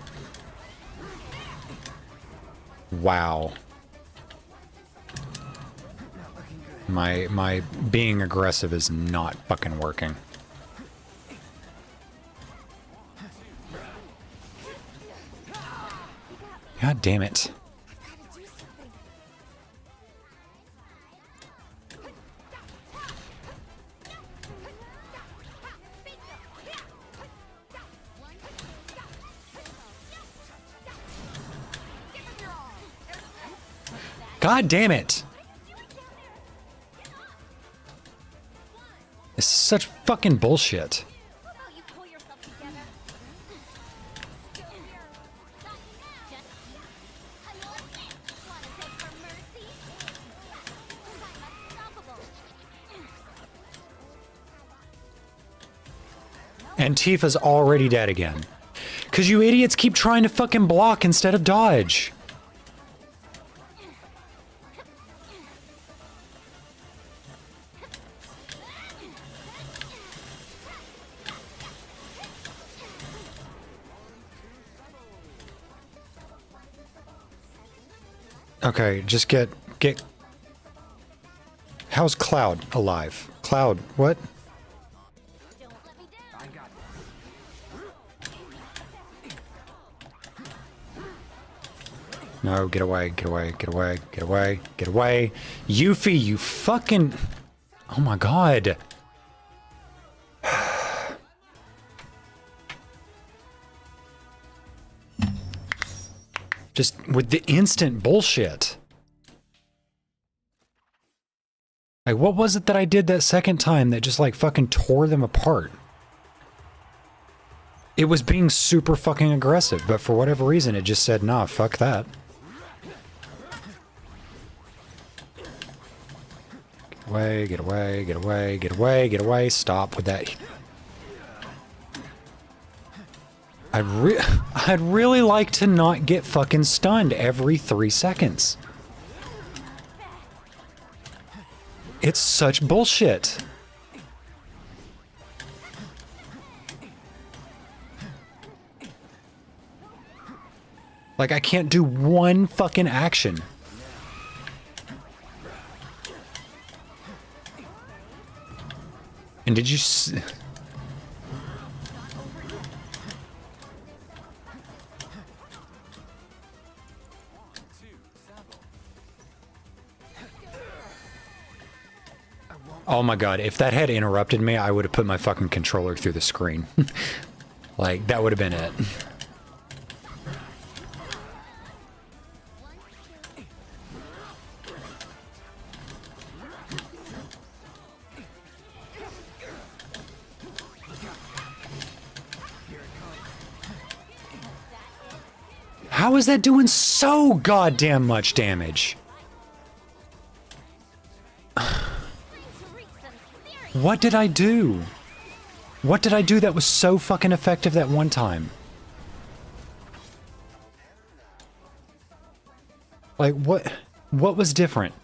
Wow. My being aggressive is not fucking working. God damn it. God damn it! This is such fucking bullshit. How about you pull yourself together? Still here. Got you now. Wanna beg for mercy? I'm unstoppable. And Tifa's already dead again. Cause you idiots keep trying to fucking block instead of dodge. Okay, just get... How's Cloud alive? Cloud, what? Don't let me down. I got this. No, get away, get away, get away, get away, get away. Yuffie, you fucking... Oh my god. Just with the instant bullshit. Like, what was it that I did that second time that just, like, fucking tore them apart? It was being super fucking aggressive, but for whatever reason, it just said, nah, fuck that. Get away, get away, get away, get away, get away. Stop with that. I'd really like to not get fucking stunned every 3 seconds. It's such bullshit. Like, I can't do one fucking action. And did you Oh my god, if that had interrupted me, I would have put my fucking controller through the screen. Like, that would have been it. How is that doing so goddamn much damage? What did I do? What did I do that was so fucking effective that one time? Like, what was different?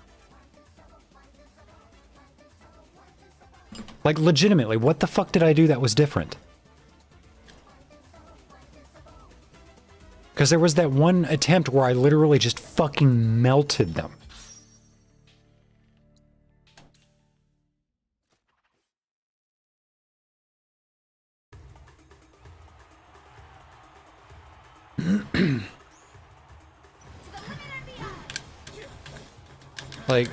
Like, legitimately, what the fuck did I do that was different? Because there was that one attempt where I literally just fucking melted them. Like...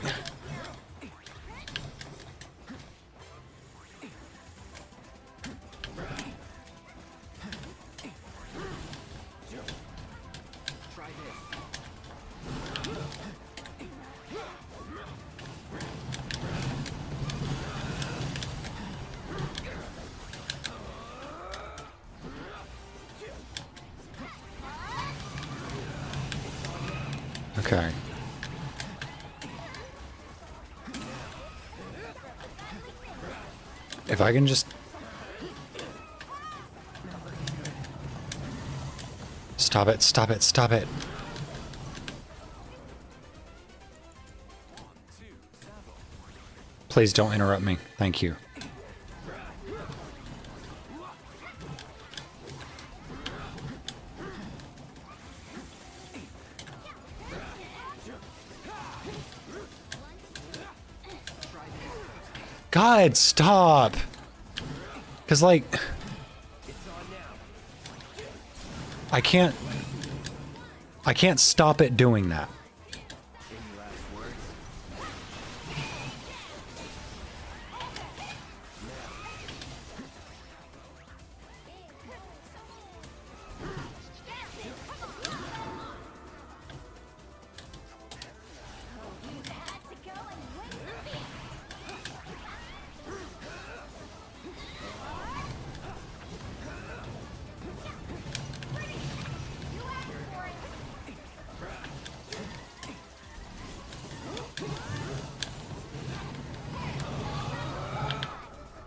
Okay. If I can just... Stop it, stop it, stop it. Please don't interrupt me. Thank you. God, stop! Because, like... I can't stop it doing that.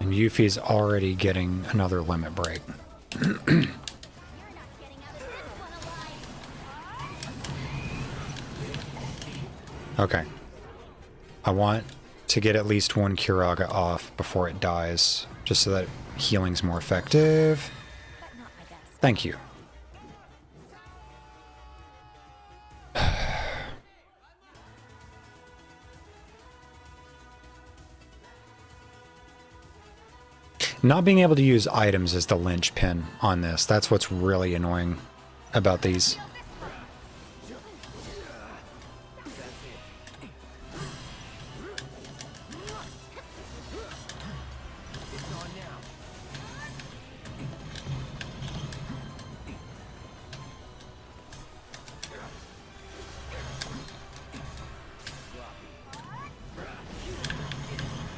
And Yuffie's already getting another limit break. You're not getting out of this one alive. Okay. I want to get at least one Kiraga off before it dies, just so that healing's more effective. But not my best. Thank you. Not being able to use items is the linchpin on this. That's what's really annoying about these.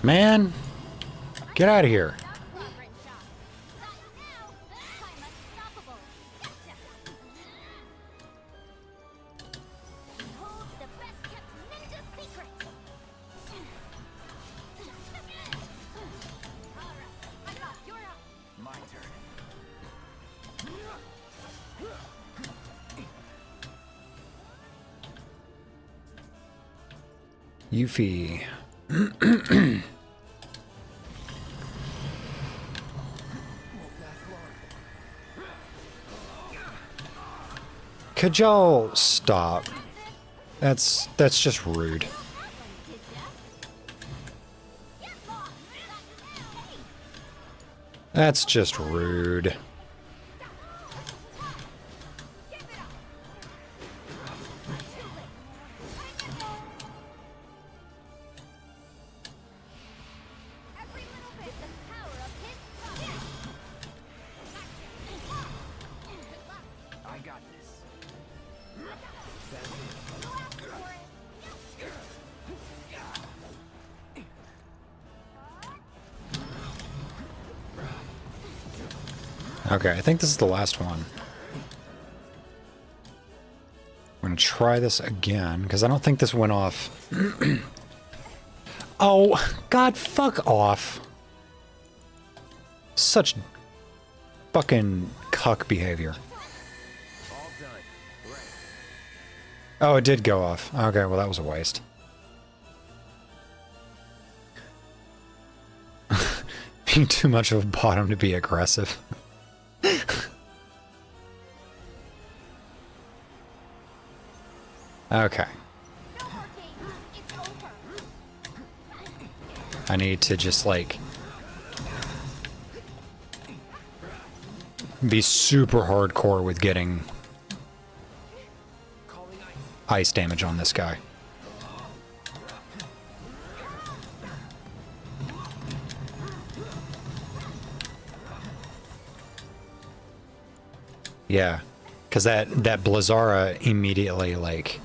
Man, get out of here. Sovereign shot. Not now. I'm unstoppable. Gotcha. Behold the best kept ninja secret. Alright, I got you're up. My turn. Yuffie. Could y'all stop? That's just rude. Did ya? Yes, boss. Hey. That's just rude. Give it up. Too late. Every little bit the power of his touch. I got this. Okay, I think this is the last one. I'm gonna try this again, because I don't think this went off. Oh, God, fuck off. Such fucking cuck behavior. All done. Right. Oh, it did go off. Okay, well, that was a waste. Being too much of a bottom to be aggressive. Okay. No more games. It's over. I need to just, like, be super hardcore with getting ice damage on this guy. Yeah, because that Blizzara immediately, like...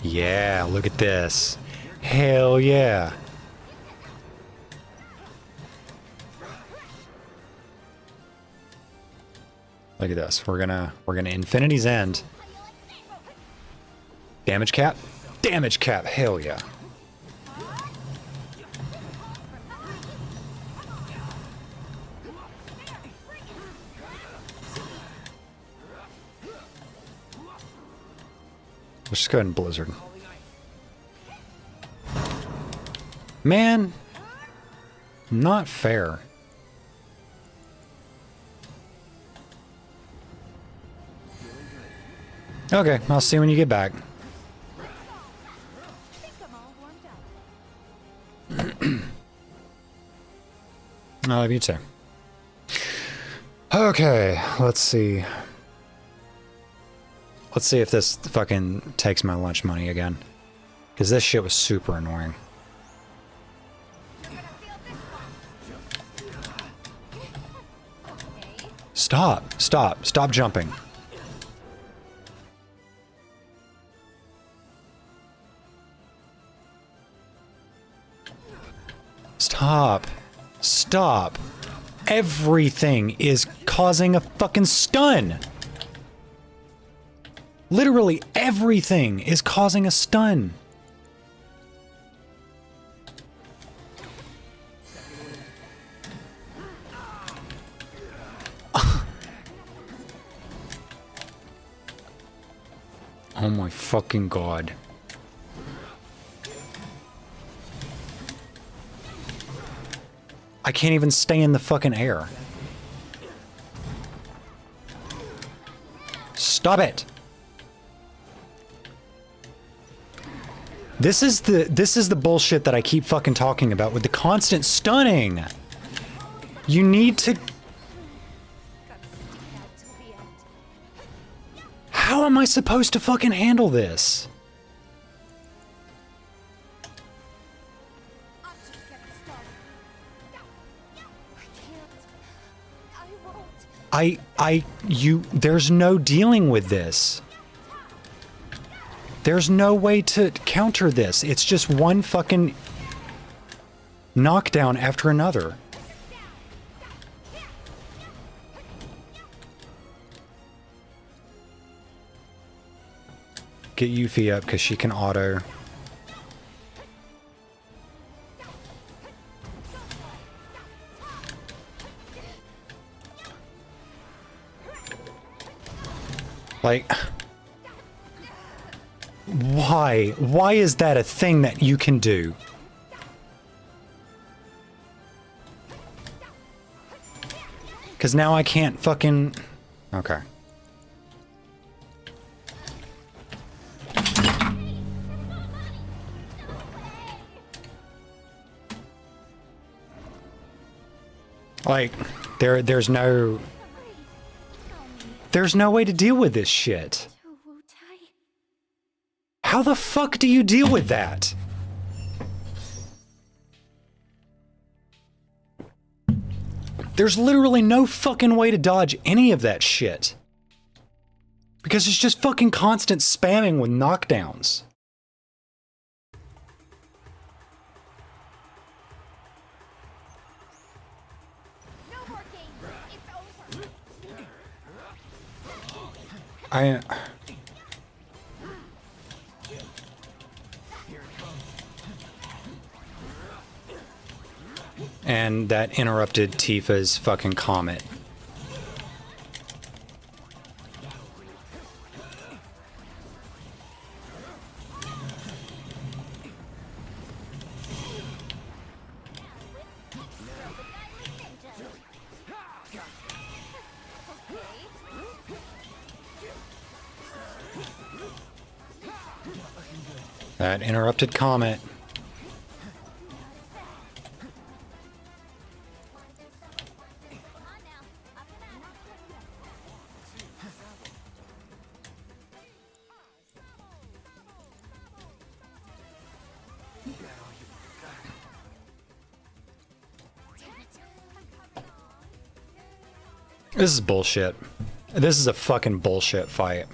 Yeah, look at this. Hell yeah. Look at this. We're gonna Infinity's End. Damage cap? Damage cap, hell yeah. Let's just go ahead and Blizzard. Man, not fair. Okay, I'll see you when you get back. I think I'm all warmed up. I love you too. Okay, let's see. Let's see if this fucking takes my lunch money again. Because this shit was super annoying. You're gonna feel this one. Okay. Stop, stop, stop jumping. Stop. Stop. Everything is causing a fucking stun. Literally everything is causing a stun. Oh my fucking god. I can't even stay in the fucking air. Stop it! This is the bullshit that I keep fucking talking about with the constant stunning. You need to... How am I supposed to fucking handle this? I'm just getting started. I won't. There's no dealing with this. There's no way to counter this. It's just one fucking knockdown after another. Get Yuffie up because she can auto. Like, why? Why is that a thing that you can do? Because now I can't fucking... Okay. Like, there's no way to deal with this shit. How the fuck do you deal with that? There's literally no fucking way to dodge any of that shit. Because it's just fucking constant spamming with knockdowns. No more games. It's over. And that interrupted Tifa's fucking comet. That interrupted comet. This is bullshit. This is a fucking bullshit fight.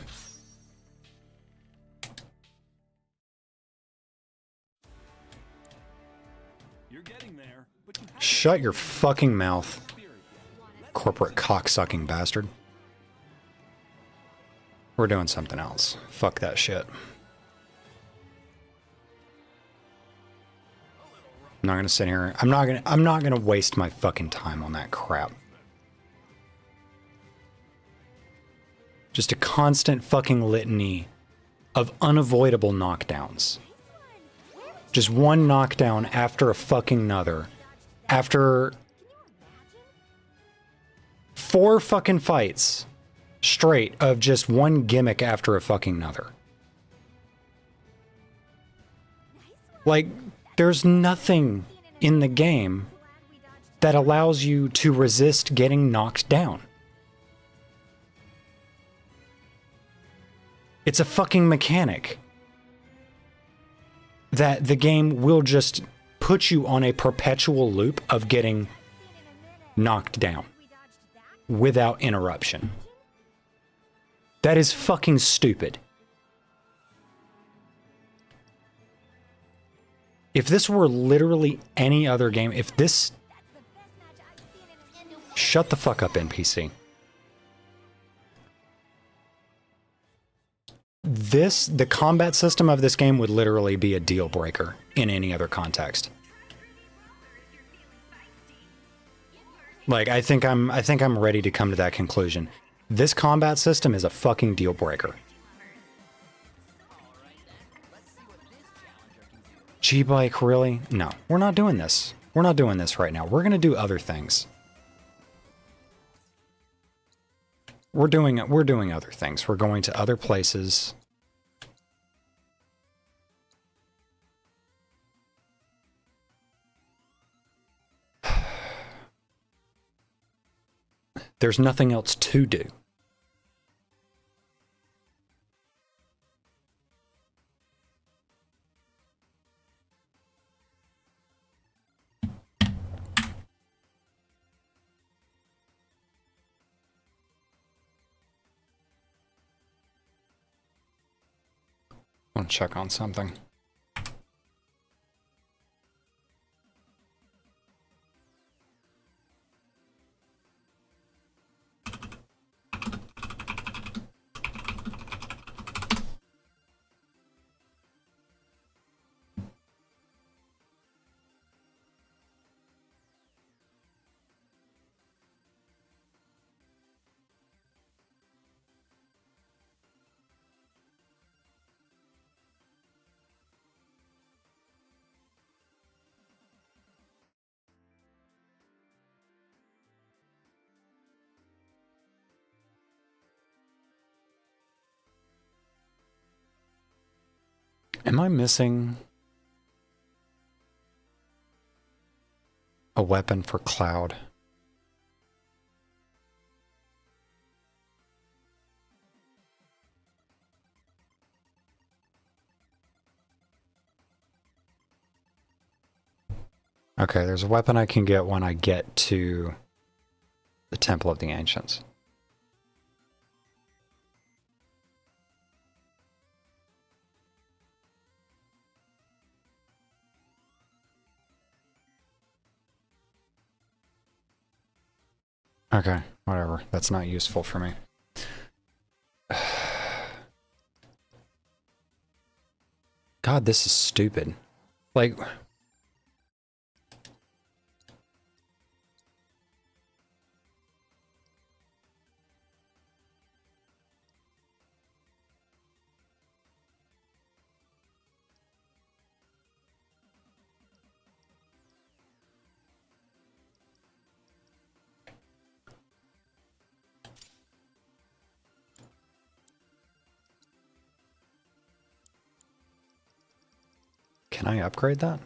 You're getting there, but you have Shut your fucking mouth, corporate cocksucking bastard. We're doing something else. Fuck that shit. I'm not gonna sit here. I'm not gonna waste my fucking time on that crap. Just a constant fucking litany of unavoidable knockdowns. Just one knockdown after a fucking another. After 4 fucking fights straight of just one gimmick after a fucking another. Like, there's nothing in the game that allows you to resist getting knocked down. It's a fucking mechanic that the game will just put you on a perpetual loop of getting knocked down without interruption. That is fucking stupid. If this were literally any other game, if this... Shut the fuck up, NPC. The combat system of this game would literally be a deal breaker in any other context. Like, I think I'm ready to come to that conclusion. This combat system is a fucking deal breaker. G-Bike, really? No, we're not doing this. We're not doing this right now. We're going to do other things. We're doing other things. We're going to other places. There's nothing else to do. I want to check on something. Am I missing a weapon for Cloud? Okay, there's a weapon I can get when I get to the Temple of the Ancients. Okay, whatever. That's not useful for me. God, this is stupid. Like... Can I upgrade that?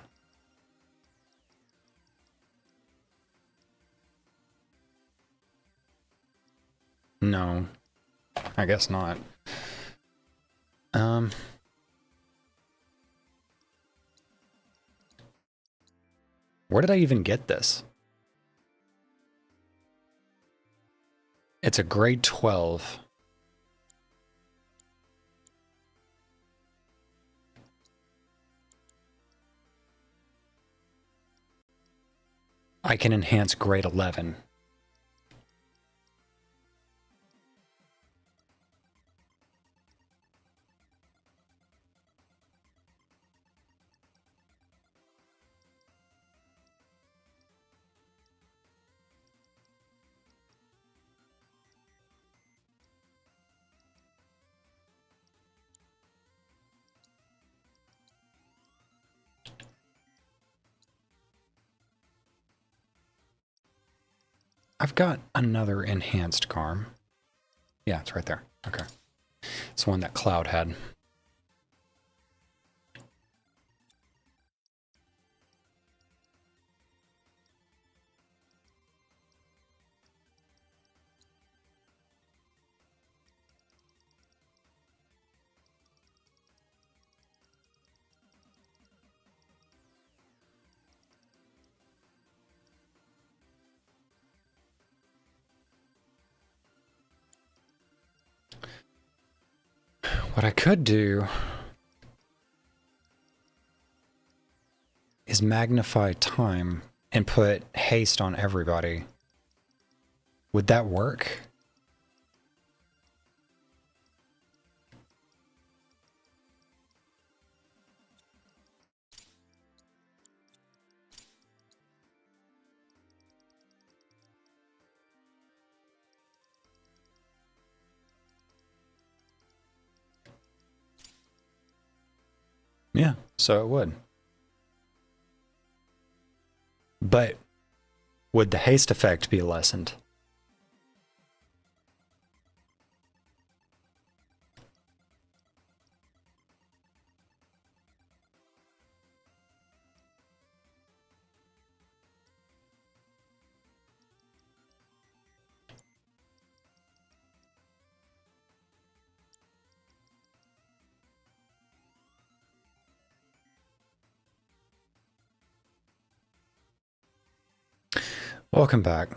No. I guess not. Where did I even get this? It's a grade 12. I can enhance grade 11. I've got another enhanced Garm. Yeah, it's right there. Okay. It's one that Cloud had. What I could do is magnify time and put haste on everybody. Would that work? Yeah, so it would. But would the haste effect be lessened? Welcome back.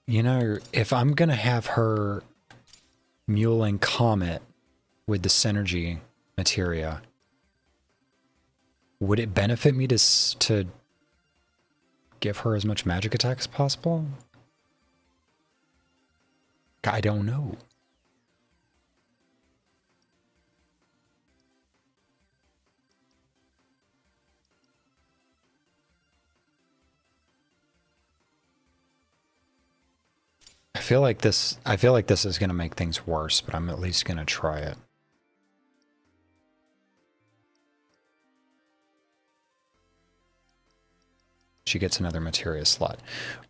You know, if I'm going to have her muling Comet with the synergy materia, would it benefit me to give her as much magic attack as possible? I don't know. I feel like this is going to make things worse, but I'm at least going to try it. She gets another materia slot,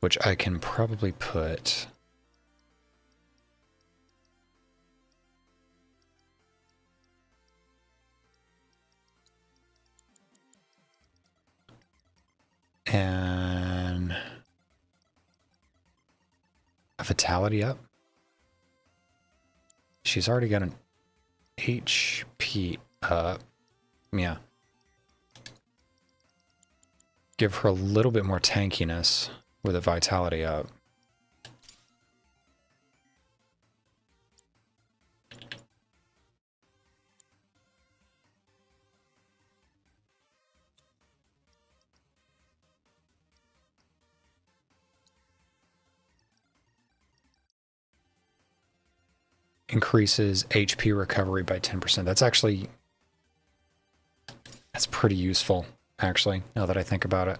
which I can probably put... And... a vitality up. She's already got an HP up. Yeah. Give her a little bit more tankiness with a vitality up. Increases HP recovery by 10%. That's pretty useful, actually, now that I think about it.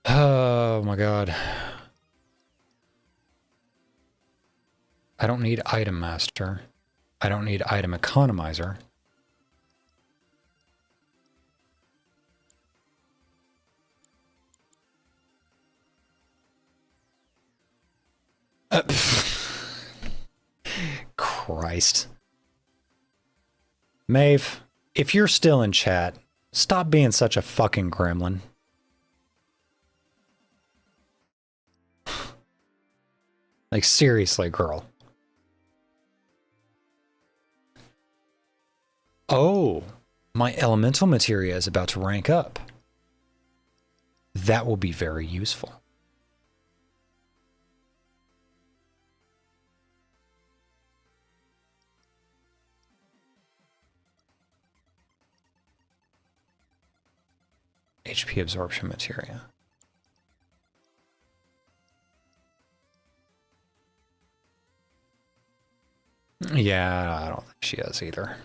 Oh my god. I don't need Item Master. I don't need Item Economizer. Christ. Maeve, if you're still in chat, stop being such a fucking gremlin. Like, seriously, girl. Oh, my elemental materia is about to rank up. That will be very useful. HP absorption materia. Yeah, I don't think she has either.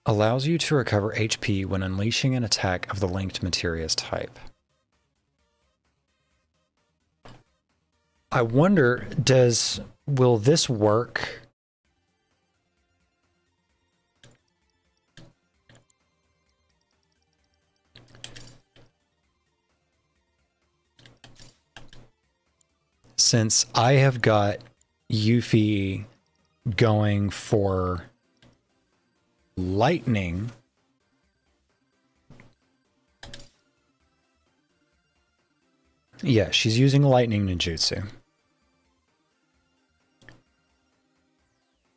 Allows you to recover HP when unleashing an attack of the linked materia's type. I wonder, will this work? Since I have got Yuffie going for lightning, yeah, she's using lightning ninjutsu.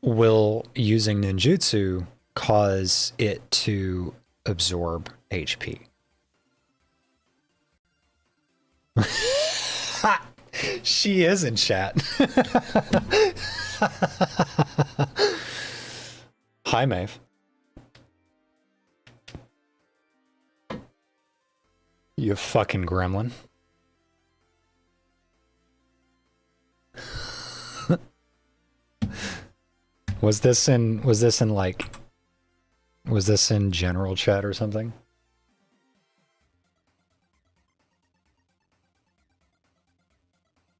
Will using ninjutsu cause it to absorb HP? She is in chat. Hi, Maeve. You fucking gremlin. Was this in general chat or something?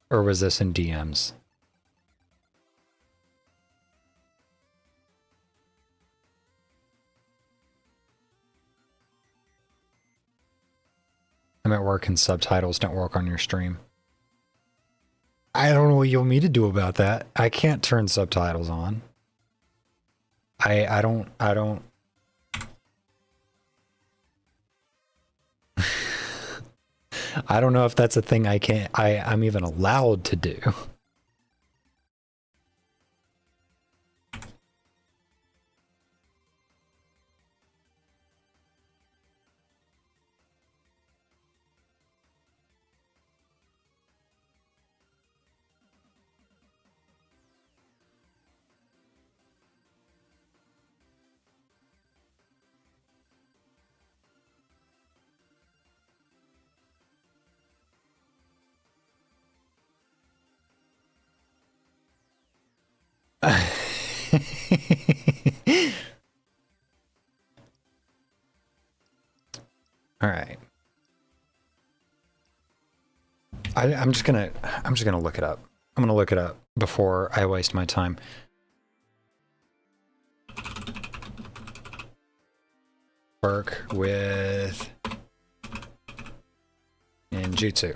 Or was this in DMs? I'm at work and subtitles don't work on your stream. I don't know what you want me to do about that. I can't turn subtitles on. I don't I don't know if that's a thing I'm even allowed to do. All right. I'm just gonna look it up. I'm gonna look it up before I waste my time. Work with ninjutsu.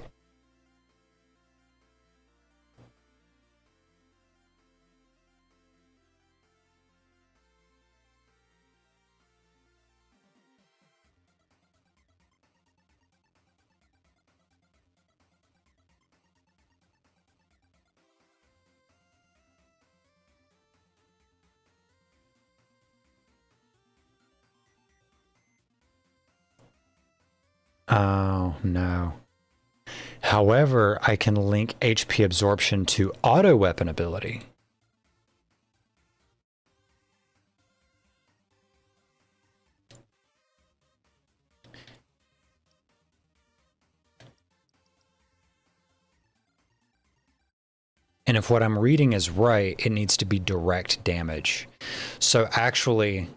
Oh, no. However, I can link HP absorption to auto weapon ability. And if what I'm reading is right, it needs to be direct damage. So actually,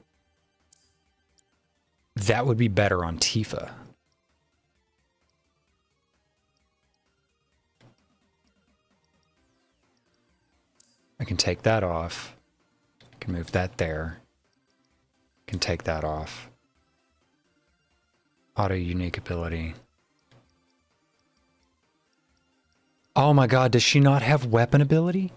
that would be better on Tifa. I can take that off. I can move that there. I can take that off. Auto unique ability. Oh my god, does she not have weapon ability?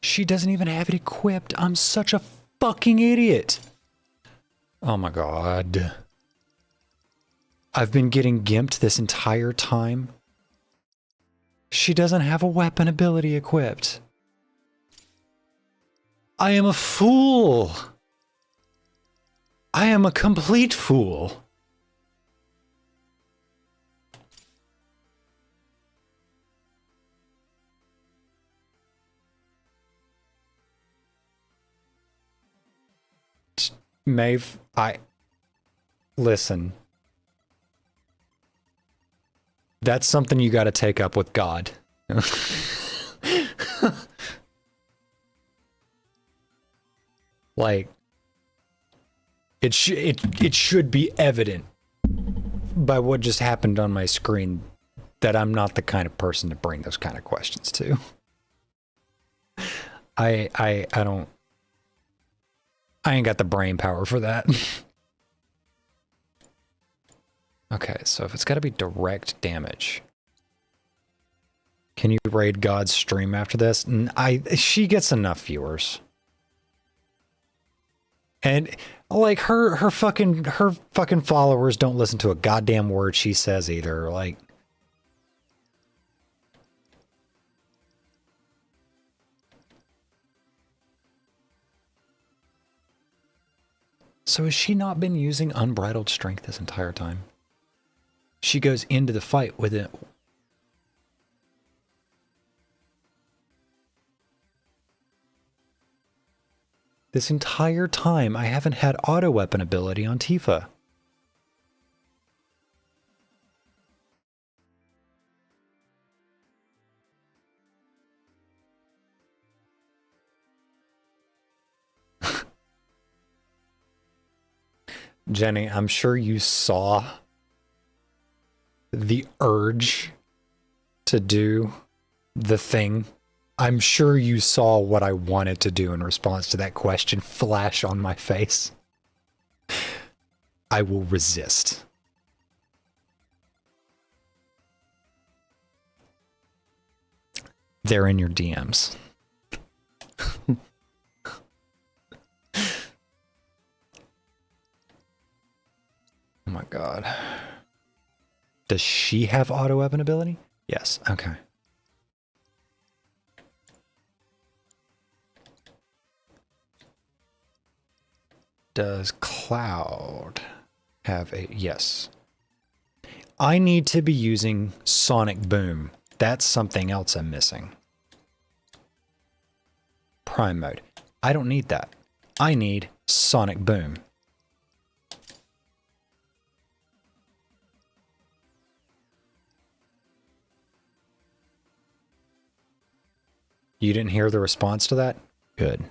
She doesn't even have it equipped. I'm such a fucking idiot. Oh my god. I've been getting gimped this entire time. She doesn't have a weapon ability equipped. I am a fool. I am a complete fool. Maeve, listen. That's something you got to take up with God. Like, it should be evident by what just happened on my screen that I'm not the kind of person to bring those kind of questions to. I ain't got the brain power for that. Okay, so if it's got to be direct damage, can you raid God's stream after this? She gets enough viewers, and like her fucking followers don't listen to a goddamn word she says either. Like, so has she not been using unbridled strength this entire time? She goes into the fight with it. This entire time, I haven't had auto weapon ability on Tifa. Jenny, I'm sure you saw the urge to do the thing. I'm sure you saw what I wanted to do in response to that question flash on my face. I will resist. They're in your DMs. Oh my god. Does she have auto weapon ability? Yes. Okay. Does Cloud have a... Yes. I need to be using Sonic Boom. That's something else I'm missing. Prime mode. I don't need that. I need Sonic Boom. You didn't hear the response to that? Good.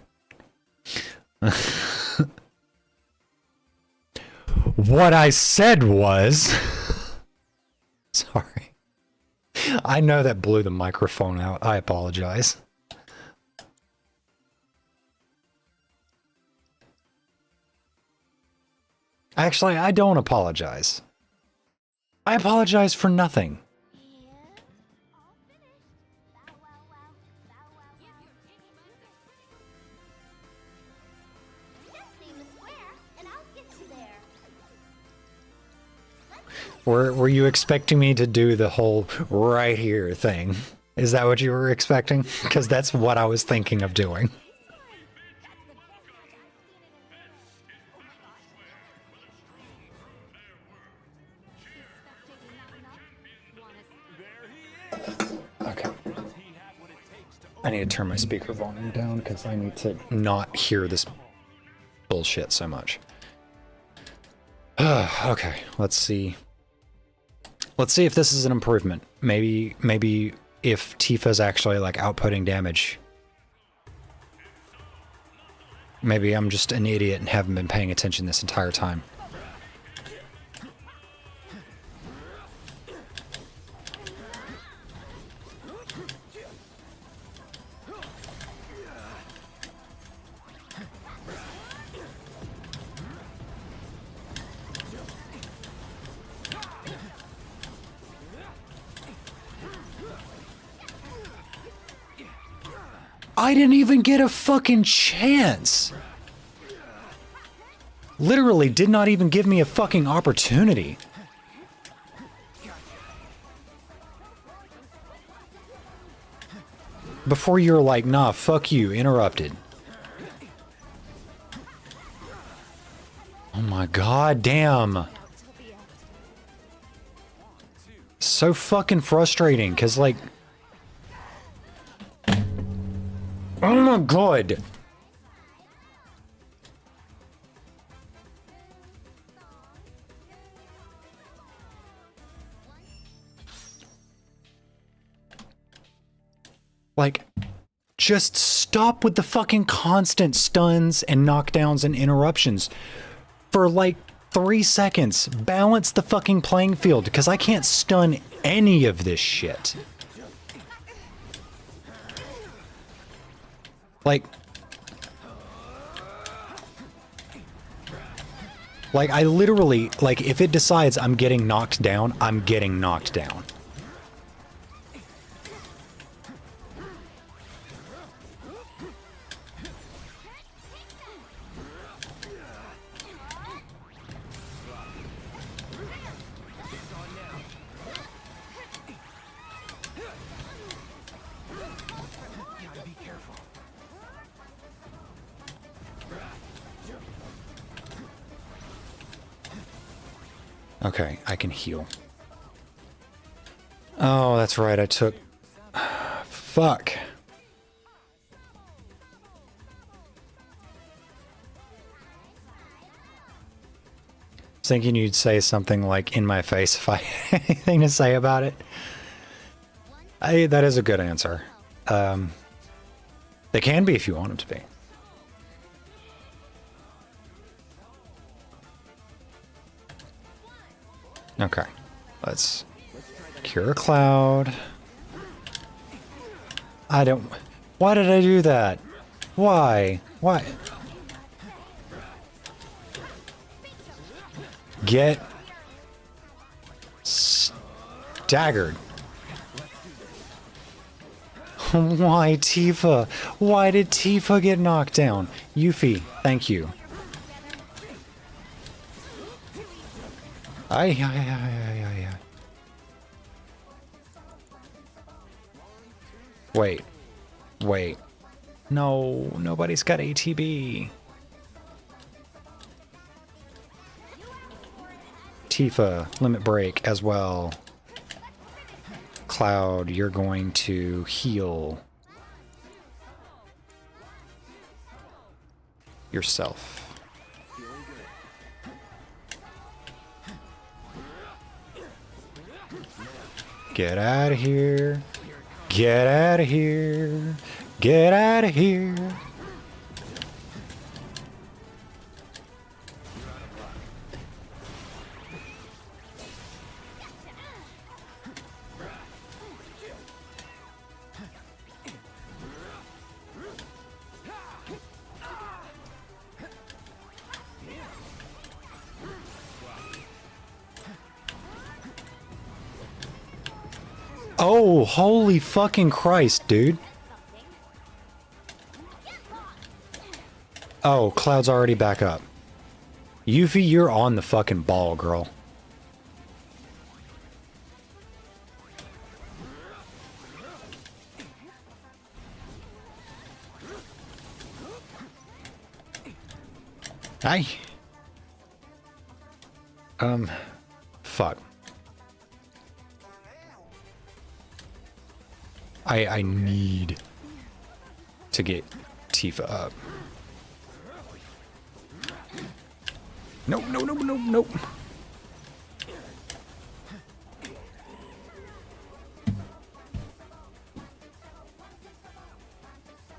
What I said was... Sorry. I know that blew the microphone out. I apologize. Actually, I don't apologize. I apologize for nothing. All finished. Bow wow wow. Bow wow wow. Just name a square, and I'll get you there. Were you expecting me to do the whole right here thing? Is that what you were expecting? Because that's what I was thinking of doing. Okay. I need to turn my speaker volume down because I need to not hear this bullshit so much. Okay, let's see. Let's see if this is an improvement. Maybe if Tifa's actually like outputting damage. Maybe I'm just an idiot and haven't been paying attention this entire time. I didn't even get a fucking chance. Literally did not even give me a fucking opportunity. Before you're like, nah, fuck you, interrupted. Oh my god, damn. So fucking frustrating, cause like... Oh my god! Like, just stop with the fucking constant stuns and knockdowns and interruptions for like 3 seconds. Balance the fucking playing field, because I can't stun any of this shit. Like I literally, like, if it decides I'm getting knocked down, I'm getting knocked down. Okay, I can heal. Oh, that's right, I took... Fuck. I was thinking you'd say something like in my face if I had anything to say about it. That is a good answer. They can be if you want them to be. Okay. Let's cure Cloud. I don't... Why did I do that? Why? Why? Get... staggered. Why Tifa? Why did Tifa get knocked down? Yuffie, thank you. Ay. Wait. No, nobody's got ATB. Tifa, limit break as well. Cloud, you're going to heal yourself. Get out of here. Get out of here. Get out of here. Oh, holy fucking Christ, dude. Oh, Cloud's already back up. Yuffie, you're on the fucking ball, girl. Aye. Fuck. I need to get Tifa up. Nope.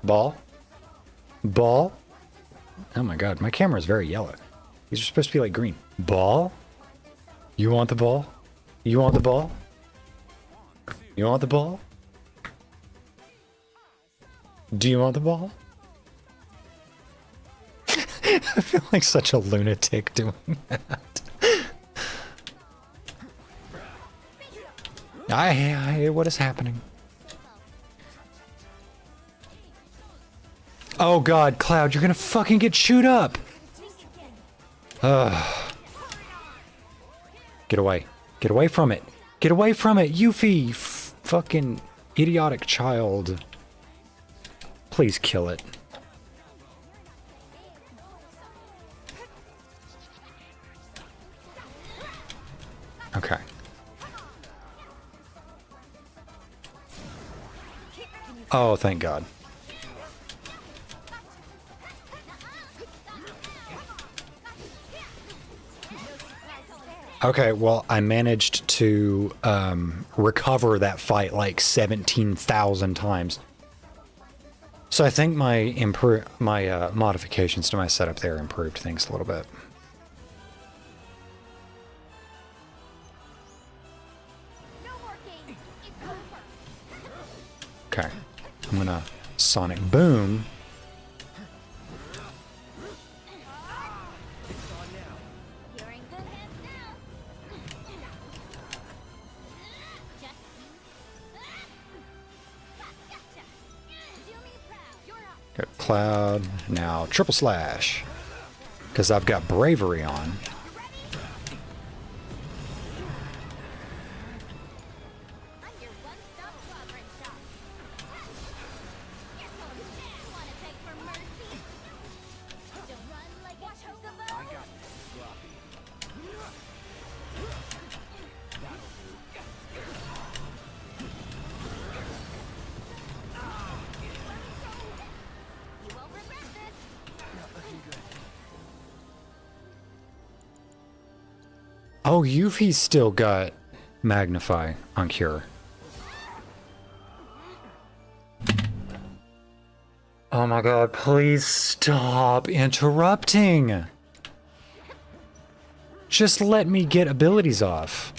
Ball? Ball? Oh my god, my camera is very yellow. These are supposed to be like green. Ball? You want the ball? You want the ball? You want the ball? Do you want the ball? I feel like such a lunatic doing that. What is happening? Oh god, Cloud, you're gonna fucking get chewed up! Get away. Get away from it. Get away from it, Yuffie! You fucking idiotic child. Please kill it. Okay. Oh, thank God. Okay, well, I managed to recover that fight like 17,000 times. So I think my modifications to my setup there improved things a little bit. Okay, I'm gonna Sonic Boom. Got Cloud, now Triple Slash, because I've got Bravery on. Oh, Yuffie's still got Magnify on Cure. Oh my god, please stop interrupting! Just let me get abilities off.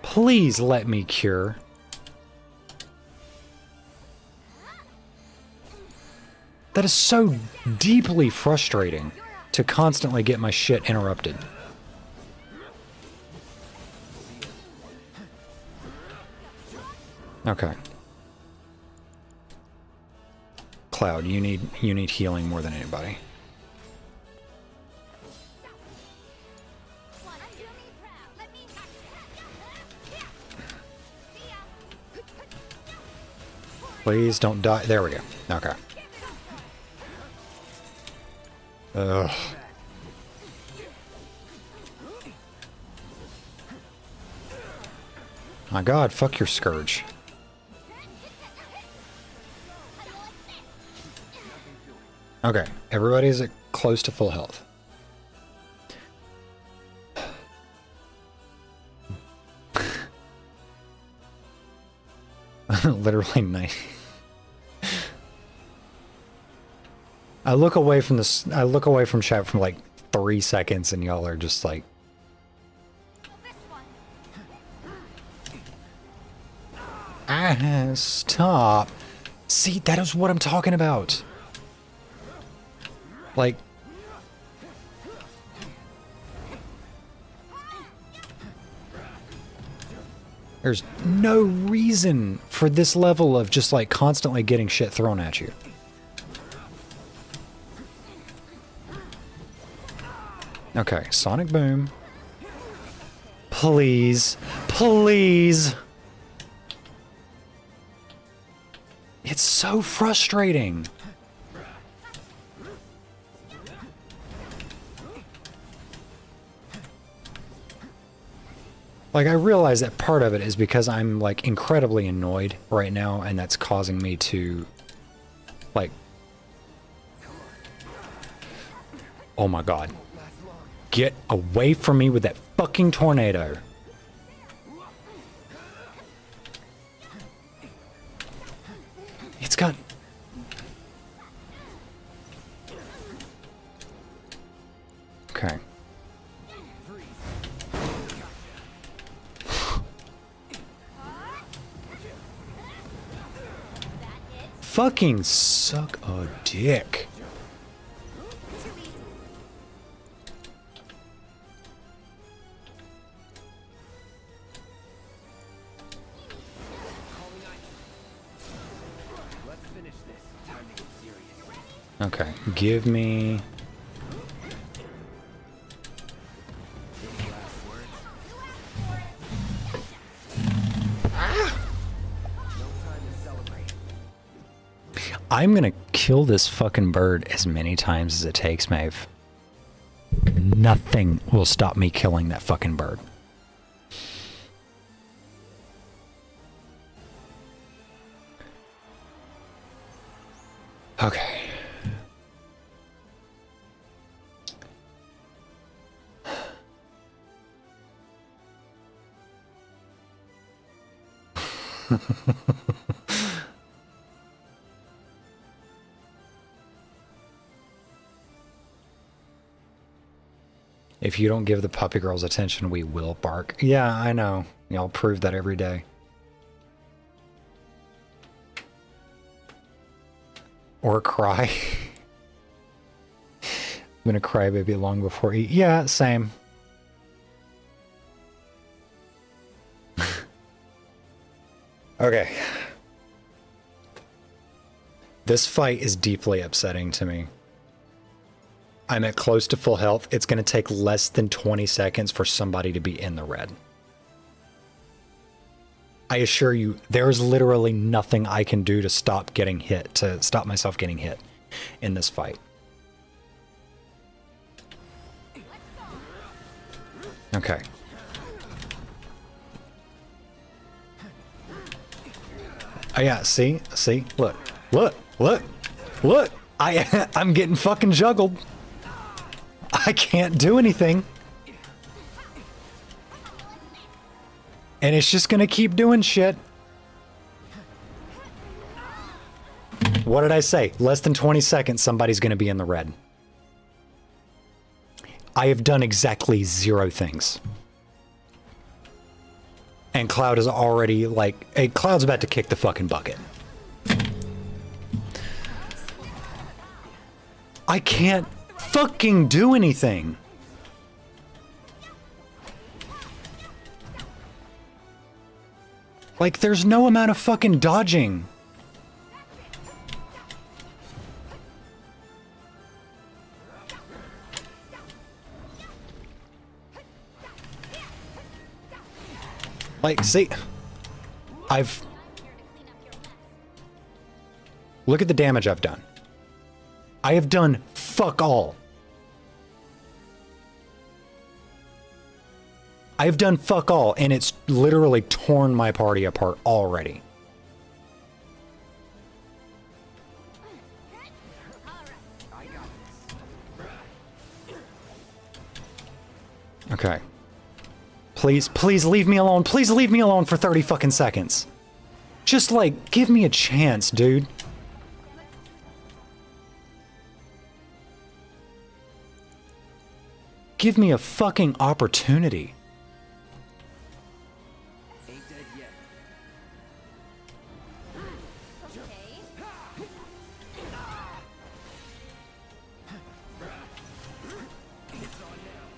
Please let me cure. That is so deeply frustrating to constantly get my shit interrupted. Okay. Cloud, you need healing more than anybody. Please don't die. There we go. Okay. Ugh. My god, fuck your Scourge. Okay, everybody's at close to full health. Literally nice. I look away from this. I look away from chat for like 3 seconds, and y'all are just like, ah, stop. See, that is what I'm talking about. Like, there's no reason for this level of just like constantly getting shit thrown at you. Okay, Sonic Boom. Please. Please. It's so frustrating. Like, I realize that part of it is because I'm, like, incredibly annoyed right now, and that's causing me to, like... Oh my god. Get away from me with that fucking tornado. It's got... Okay. Fucking suck a dick. Okay, give me... I'm gonna kill this fucking bird as many times as it takes, Maeve. Nothing will stop me killing that fucking bird. Okay. If you don't give the puppy girls attention, we will bark. Yeah, I know. Y'all prove that every day. Or cry. I'm gonna cry baby long before eat. Yeah, same. Okay. This fight is deeply upsetting to me. I'm at close to full health. It's going to take less than 20 seconds for somebody to be in the red. I assure you, there's literally nothing I can do to stop getting hit, to stop myself getting hit in this fight. Okay. Oh yeah, see? Look. I'm getting fucking juggled. I can't do anything. And it's just gonna keep doing shit. What did I say? Less than 20 seconds, somebody's gonna be in the red. I have done exactly 0 things. And Cloud is already like, hey, Cloud's about to kick the fucking bucket. I can't fucking do anything. Like, there's no amount of fucking dodging. Like, see, look at the damage I've done. I have done fuck all. I've done fuck all, and it's literally torn my party apart already. Okay. Please, please leave me alone. Please leave me alone for 30 fucking seconds. Just, like, give me a chance, dude. Give me a fucking opportunity. Ain't dead yet.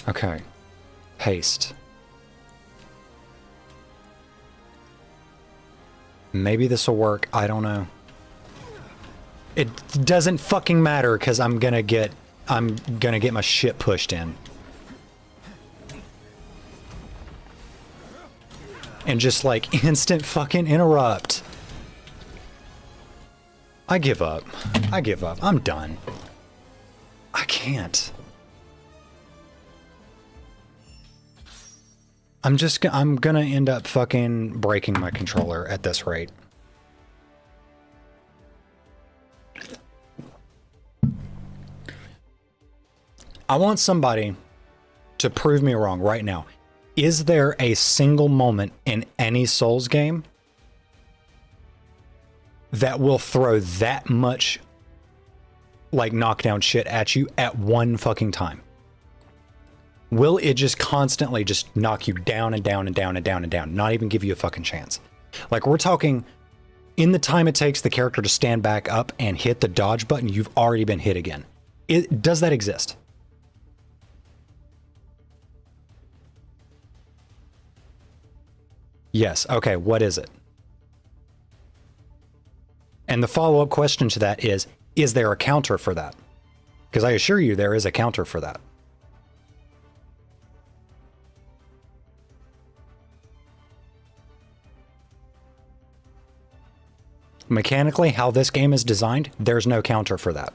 Okay. Haste. Maybe this will work. I don't know. It doesn't fucking matter because I'm gonna get my shit pushed in. And just like instant fucking interrupt. I give up. I give up. I'm done. I can't. I'm gonna end up fucking breaking my controller at this rate. I want somebody to prove me wrong right now. Is there a single moment in any Souls game that will throw that much like knockdown shit at you at one fucking time? Will it just constantly just knock you down and down and down and down and down, not even give you a fucking chance? Like, we're talking, in the time it takes the character to stand back up and hit the dodge button, you've already been hit again. Does that exist? Yes. Okay, what is it? And the follow-up question to that is there a counter for that? Because I assure you there is a counter for that. Mechanically, how this game is designed, there's no counter for that.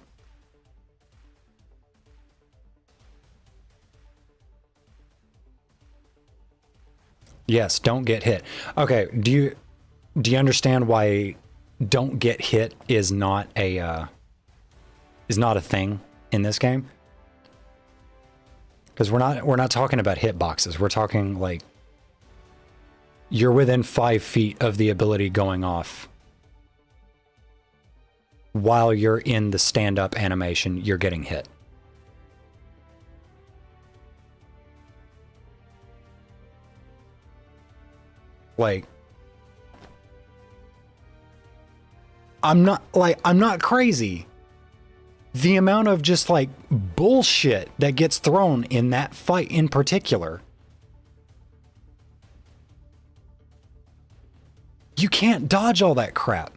Yes, don't get hit. Okay, do you understand why don't get hit is not a thing in this game? Because we're not talking about hitboxes. We're talking like you're within 5 feet of the ability going off. While you're in the stand-up animation, you're getting hit. Like, I'm not crazy. The amount of just like bullshit that gets thrown in that fight in particular. You can't dodge all that crap.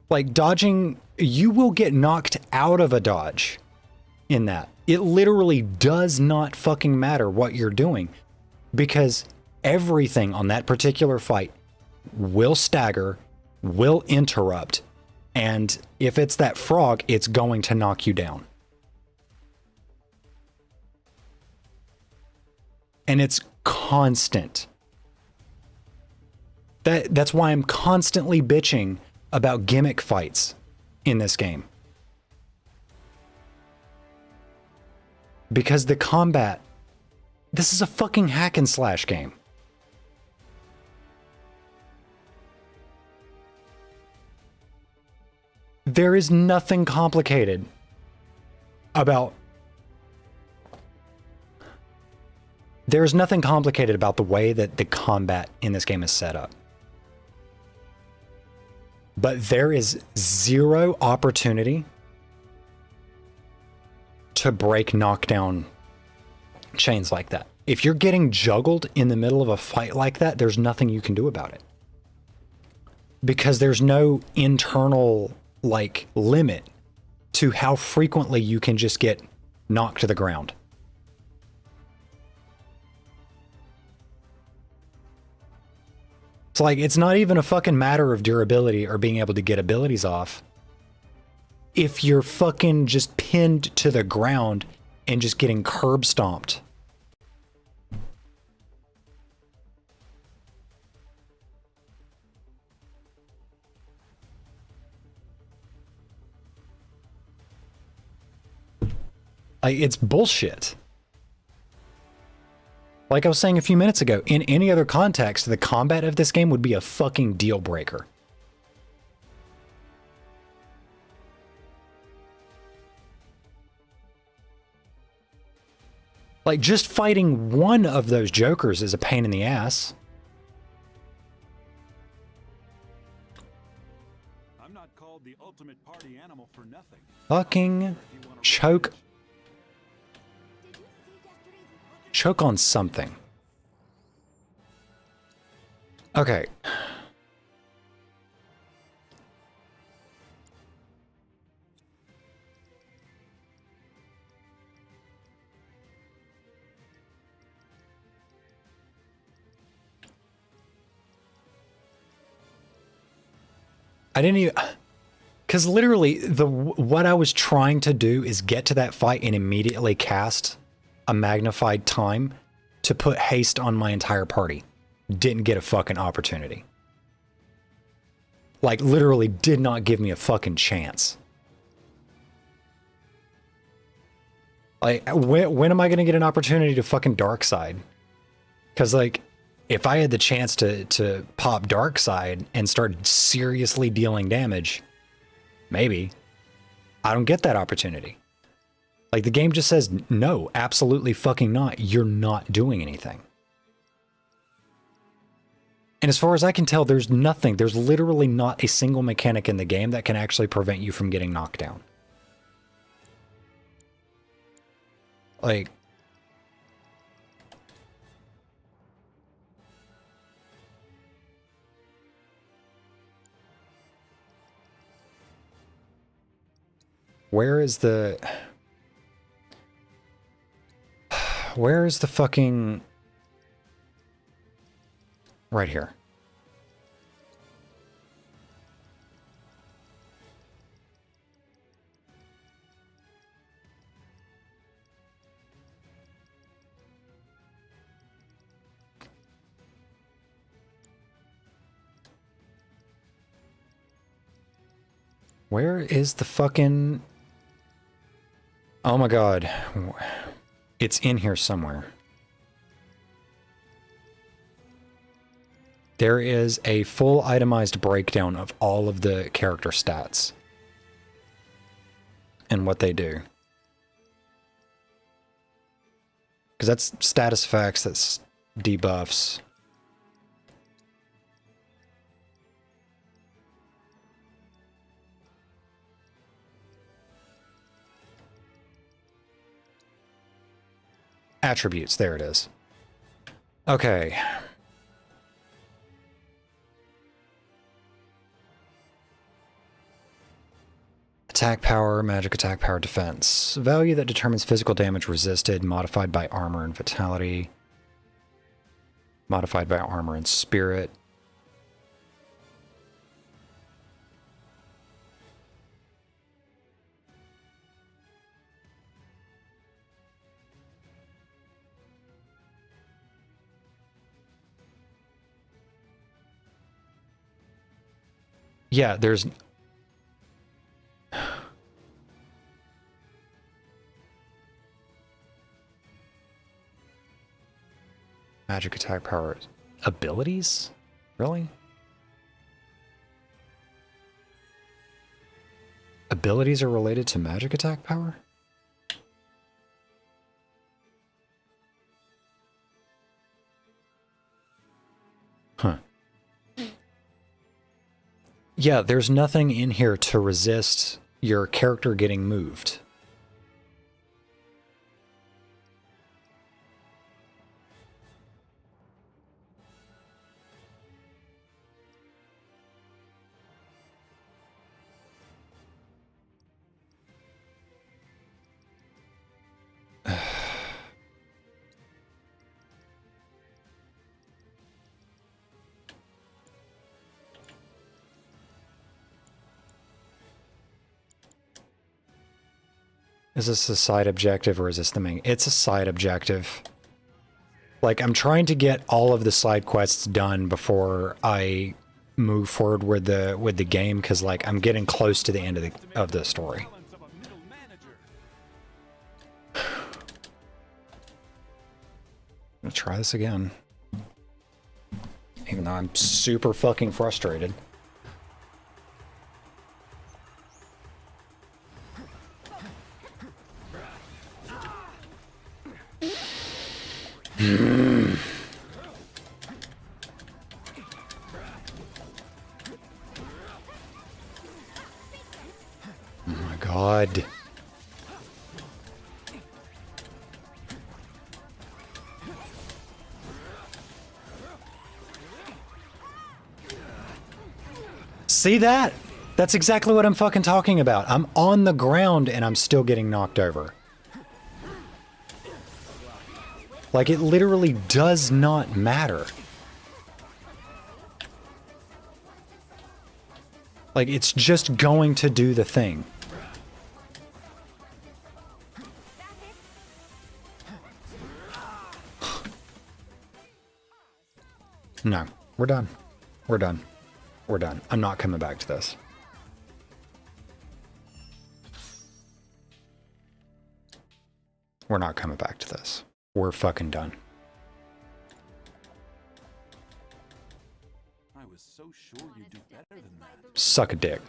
Like, dodging, you will get knocked out of a dodge in that. It literally does not fucking matter what you're doing, because everything on that particular fight will stagger, will interrupt, and if it's that frog, it's going to knock you down. And it's constant. That's why I'm constantly bitching about gimmick fights in this game. Because the combat, this is a fucking hack and slash game. There is nothing complicated about... There's nothing complicated about the way that the combat in this game is set up. But there is zero opportunity to break knockdown chains like that. If you're getting juggled in the middle of a fight like that, there's nothing you can do about it. Because there's no internal, like, limit to how frequently you can just get knocked to the ground. It's like, it's not even a fucking matter of durability or being able to get abilities off. If you're fucking just pinned to the ground and just getting curb stomped. Like, it's bullshit. Like I was saying a few minutes ago, in any other context, the combat of this game would be a fucking deal breaker. Like, just fighting one of those jokers is a pain in the ass. I'm not called the ultimate party animal for nothing. Fucking choke. Choke on something. Okay. I didn't even... Because literally, what I was trying to do is get to that fight and immediately cast a magnified time to put haste on my entire party. Didn't get a fucking opportunity. Like, literally did not give me a fucking chance. Like, when am I going to get an opportunity to fucking dark side? Because, like, if I had the chance to pop dark side and start seriously dealing damage, maybe. I don't get that opportunity. Like, the game just says, no, absolutely fucking not. You're not doing anything. And as far as I can tell, there's nothing. There's literally not a single mechanic in the game that can actually prevent you from getting knocked down. Like... Where is the... Where is the fucking... Right here. Where is the fucking... Oh my god. It's in here somewhere. There is a full itemized breakdown of all of the character stats and what they do. Because that's status effects, that's debuffs. Attributes, there it is. Okay. Attack power, magic attack power, defense. Value that determines physical damage resisted, modified by armor and vitality. Modified by armor and spirit. Yeah, there's... Magic attack power. Abilities? Really? Abilities are related to magic attack power? Yeah, there's nothing in here to resist your character getting moved. Is this a side objective or is this the main? It's a side objective. Like, I'm trying to get all of the side quests done before I move forward with the game, because like I'm getting close to the end of the story. Balance of a middle manager. I'm gonna try this again. Even though I'm super fucking frustrated. Oh my god. See that? That's exactly what I'm fucking talking about. I'm on the ground and I'm still getting knocked over. Like, it literally does not matter. Like, it's just going to do the thing. No, we're done. We're done. We're done. I'm not coming back to this. We're not coming back to this. We're fucking done. I was so sure you'd do better than that. Suck a dick.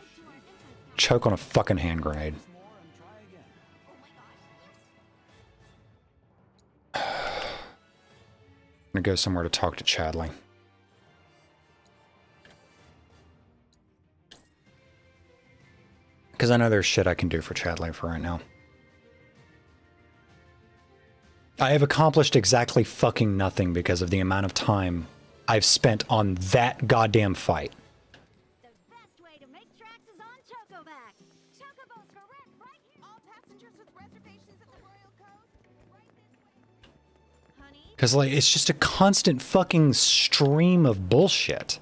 Choke on a fucking hand grenade. More and try again. I'm gonna go somewhere to talk to Chadley. Because I know there's shit I can do for Chadley for right now. I have accomplished exactly fucking nothing because of the amount of time I've spent on that goddamn fight. The best way to make tracks is on Chocoback. Chocobos for rent right here. All passengers with reservations at the Royal Coast, right this way. Honey? Because, like, it's just a constant fucking stream of bullshit.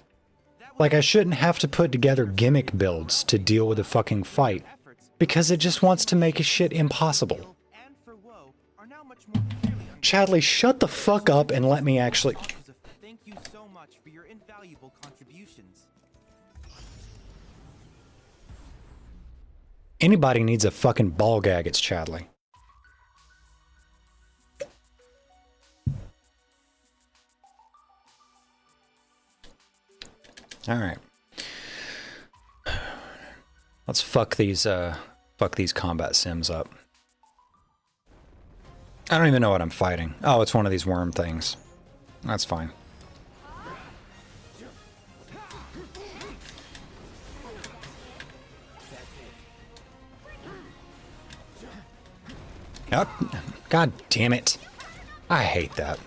Like, I shouldn't have to put together gimmick builds to deal with a fucking fight. Because it just wants to make shit impossible. And for woe are now much more clearly understood. Chadley, shut the fuck up and let me actually... Thank you so much for your invaluable contributions. Anybody needs a fucking ball gag, it's Chadley. Alright. Let's fuck these combat sims up. I don't even know what I'm fighting. Oh, it's one of these worm things. That's fine. Yep. God damn it. I hate that.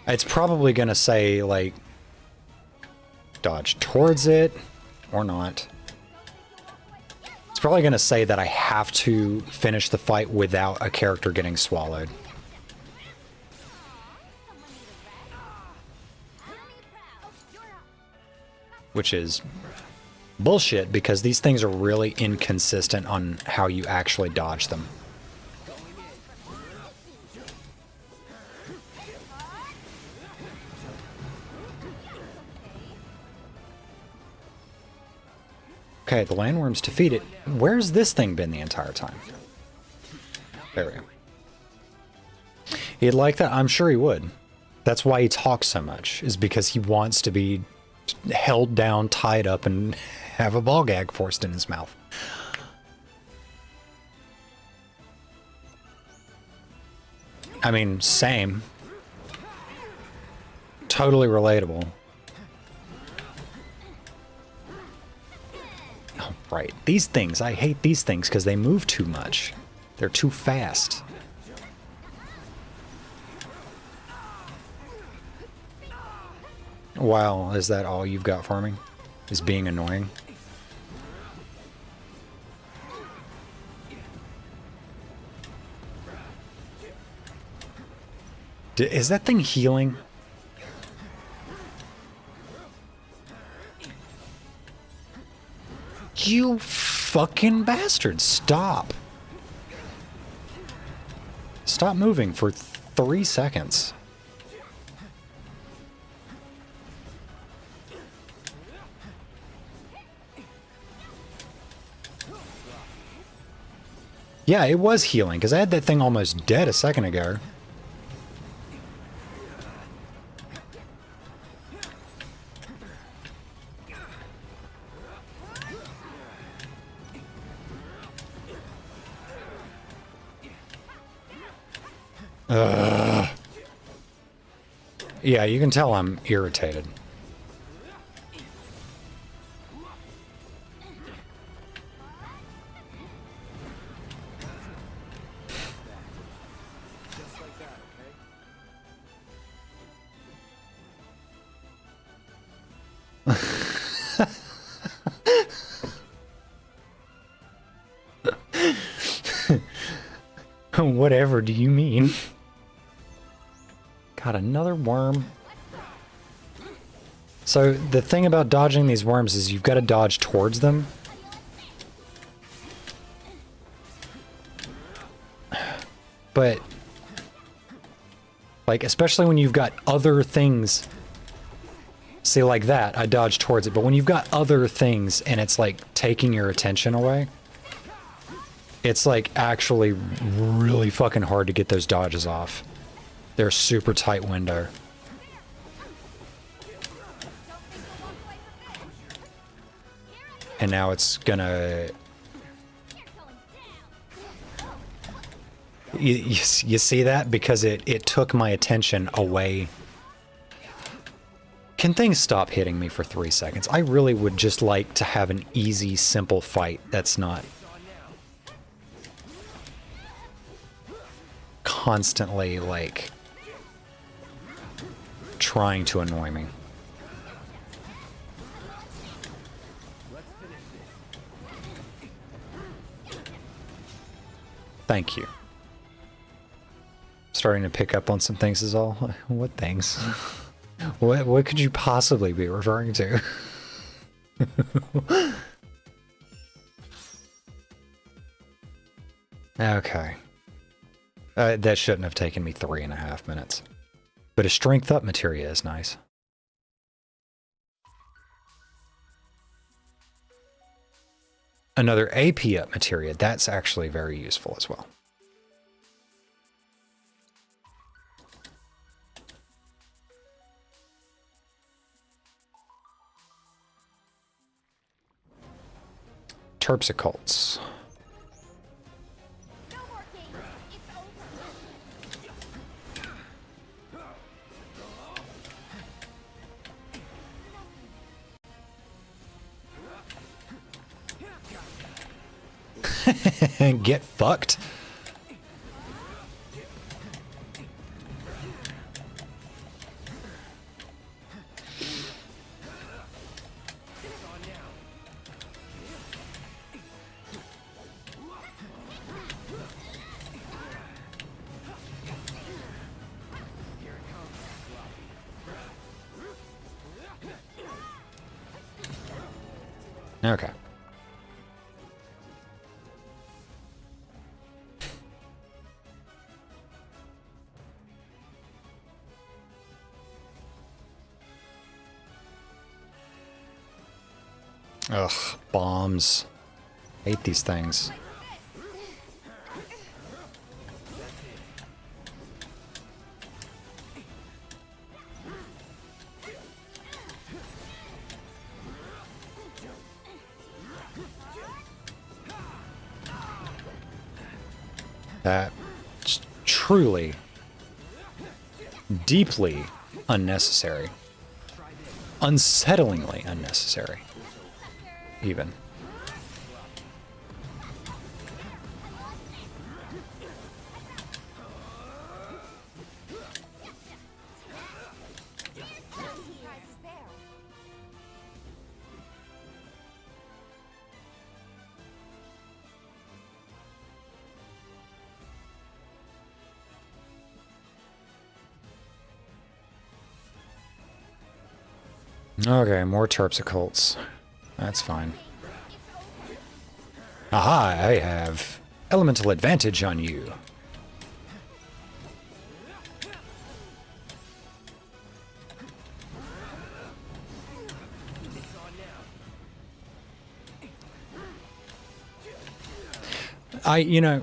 It's probably gonna say, like, dodge towards it, or not. It's probably gonna say that I have to finish the fight without a character getting swallowed. Which is bullshit, because these things are really inconsistent on how you actually dodge them. Okay, the landworm's defeated. Where's this thing been the entire time? There we go. He'd like that? I'm sure he would. That's why he talks so much, is because he wants to be held down, tied up, and have a ball gag forced in his mouth. I mean, same. Totally relatable. Oh, right. These things, I hate these things because they move too much. They're too fast. Wow, is that all you've got for me? Is being annoying? Is that thing healing? You fucking bastard, stop. Stop moving for 3 seconds. Yeah, it was healing, because I had that thing almost dead a second ago. Yeah, you can tell I'm irritated. Whatever do you mean? Got another worm. So the thing about dodging these worms is you've got to dodge towards them. But, like, especially when you've got other things. See, like that, I dodge towards it. But when you've got other things and it's, like, taking your attention away, it's, like, actually really fucking hard to get those dodges off. They're a super tight window. And now it's gonna... You see that? Because it took my attention away. Can things stop hitting me for 3 seconds? I really would just like to have an easy, simple fight that's not constantly, like, trying to annoy me. Thank you. Starting to pick up on some things is all. What things? What could you possibly be referring to? Okay. That shouldn't have taken me 3.5 minutes. But a strength up materia is nice. Another AP up materia, that's actually very useful as well. Terpsicholes. No more games. It's over. Get fucked. Okay. Ugh, bombs. Hate these things. That truly deeply unnecessary. Unsettlingly unnecessary. Even. Okay, more terpsicholes. That's fine. Aha, I have elemental advantage on you. You know...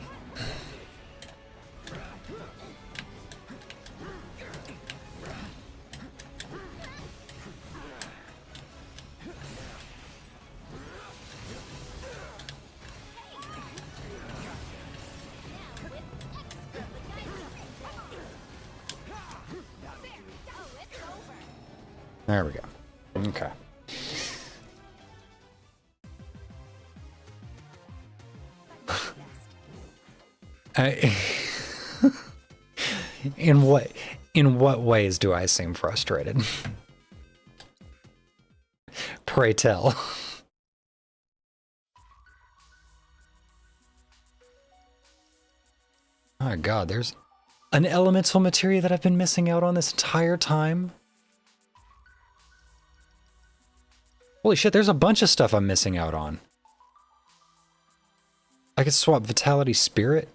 There we go. Okay. In what ways do I seem frustrated? Pray tell. Oh god, there's an elemental materia that I've been missing out on this entire time. Holy shit, there's a bunch of stuff I'm missing out on. I could swap Vitality Spirit.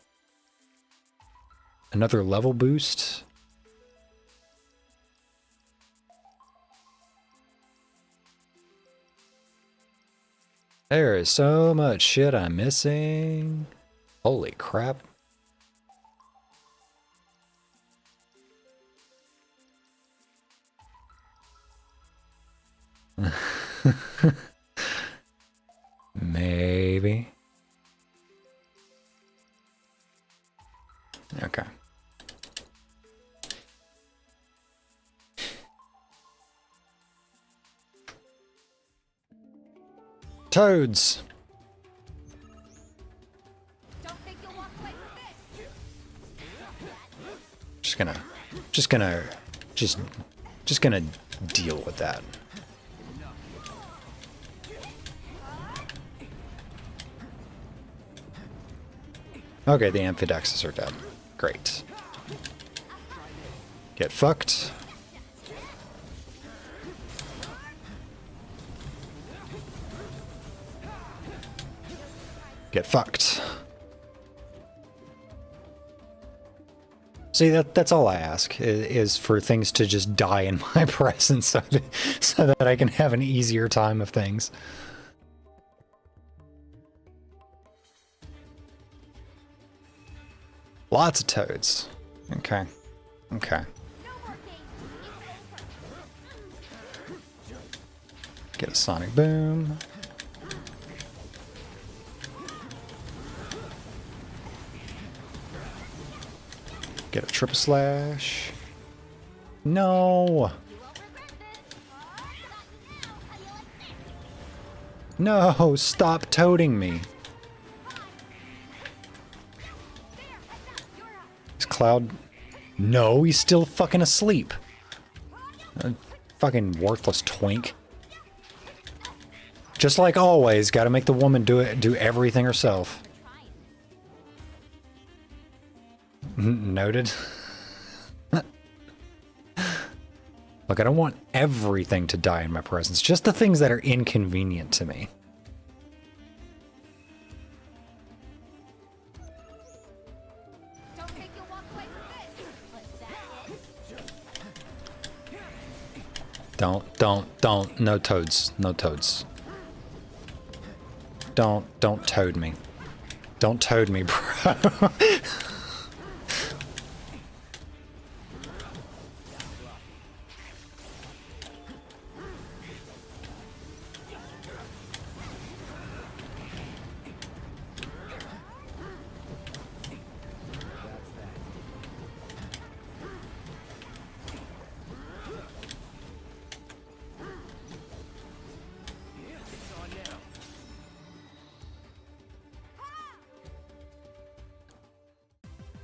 Another level boost. There is so much shit I'm missing. Holy crap. Maybe. Okay. Toads. Don't think you'll walk away from this. Just gonna deal with that. Okay, the Amphidexes are dead. Great. Get fucked. Get fucked. See, that's all I ask, is for things to just die in my presence so that I can have an easier time of things. Lots of toads. Okay. Okay. Get a sonic boom. Get a triple slash. No. No, stop toading me. Is Cloud... No, he's still fucking asleep. Fucking worthless twink. Just like always, gotta make the woman do everything herself. Noted. Look, I don't want everything to die in my presence, just the things that are inconvenient to me. Don't think you'll walk away from this. Don't, no toads, no toads. Don't toad me. Don't toad me, bro.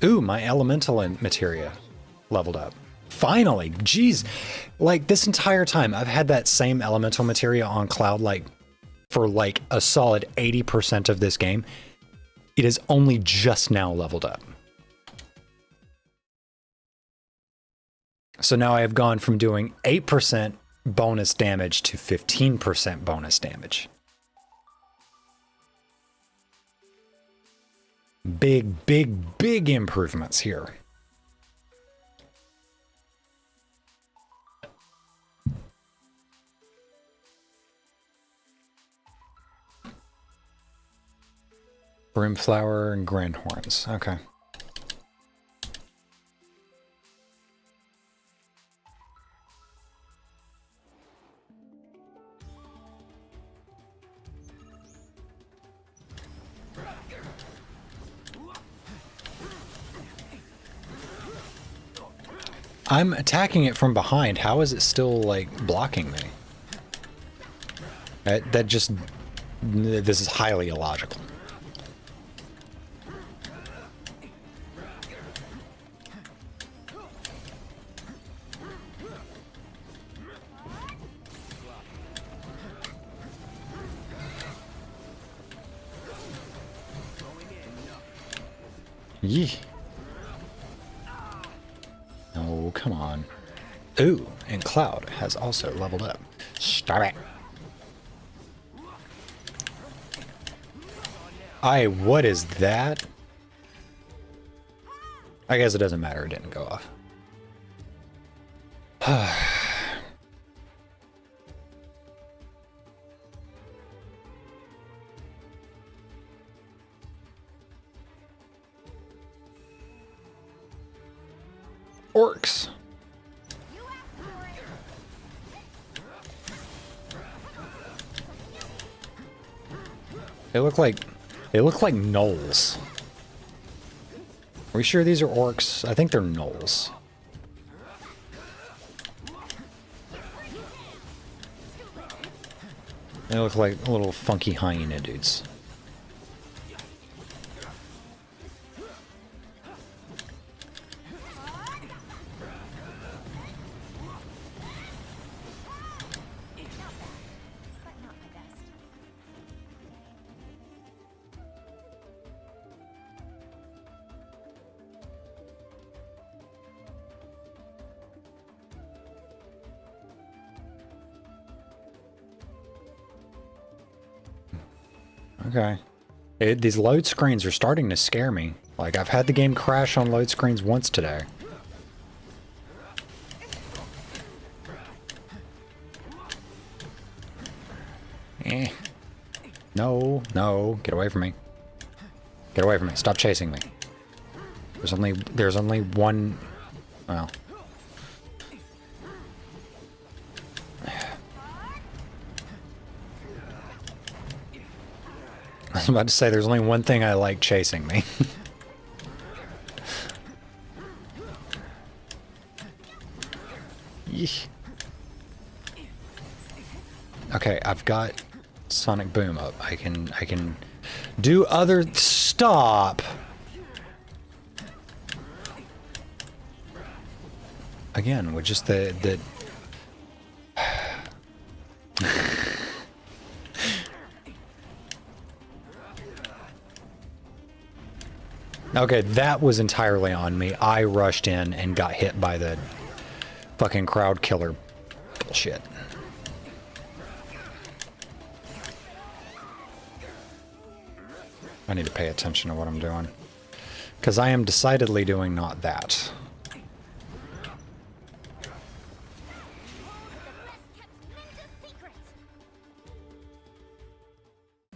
Ooh, my elemental materia leveled up. Finally, geez. Like this entire time, I've had that same elemental materia on Cloud like for like a solid 80% of this game. It is only just now leveled up. So now I have gone from doing 8% bonus damage to 15% bonus damage. Big, big, big improvements here. Brimflower and Grandhorns. Okay. I'm attacking it from behind. How is it still, like, blocking me? That just... This is highly illogical. Yee. Oh, come on. Ooh, and Cloud has also leveled up. Stop it. What is that? I guess it doesn't matter, it didn't go off. Orcs. They look like gnolls. Are we sure these are orcs? I think they're gnolls. They look like little funky hyena dudes. Okay. These load screens are starting to scare me. Like, I've had the game crash on load screens once today. Eh. No, no, get away from me. Get away from me. Stop chasing me. There's only one... Well... I was about to say, there's only one thing I like chasing me. Okay, I've got Sonic Boom up. I can do other... Stop! Again, with just the Okay, that was entirely on me. I rushed in and got hit by the fucking crowd killer bullshit. I need to pay attention to what I'm doing. Because I am decidedly doing not that.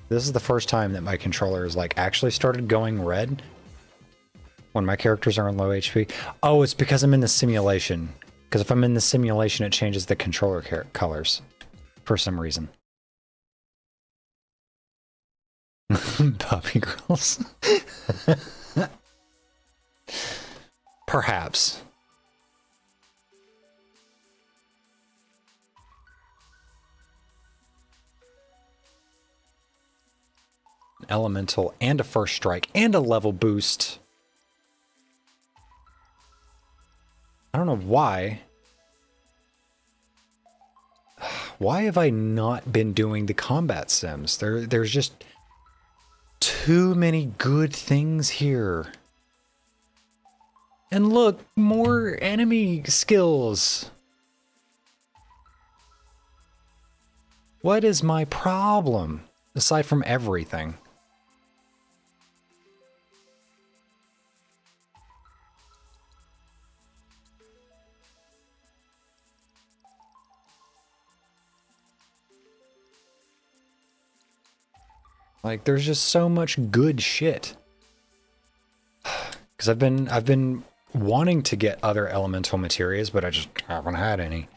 This is the first time that my controller is like actually started going red when my characters are on low HP. Oh, it's because I'm in the simulation. Because if I'm in the simulation, it changes the controller colors for some reason. Puppy girls. Perhaps. Elemental and a first strike and a level boost. know why. Why have I not been doing the combat sims? There's just too many good things here. And look, more enemy skills. What is my problem? Aside from everything. Like, there's just so much good shit. Because I've been wanting to get other elemental materials, but I just haven't had any.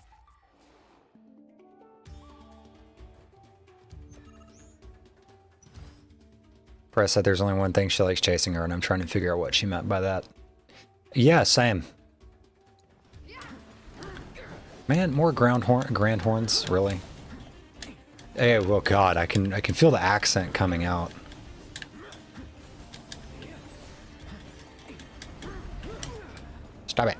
Press said there's only one thing she likes chasing her, and I'm trying to figure out what she meant by that. Yeah, same. Man, more grand horns, really? Hey, well, God, I can feel the accent coming out. Stop it.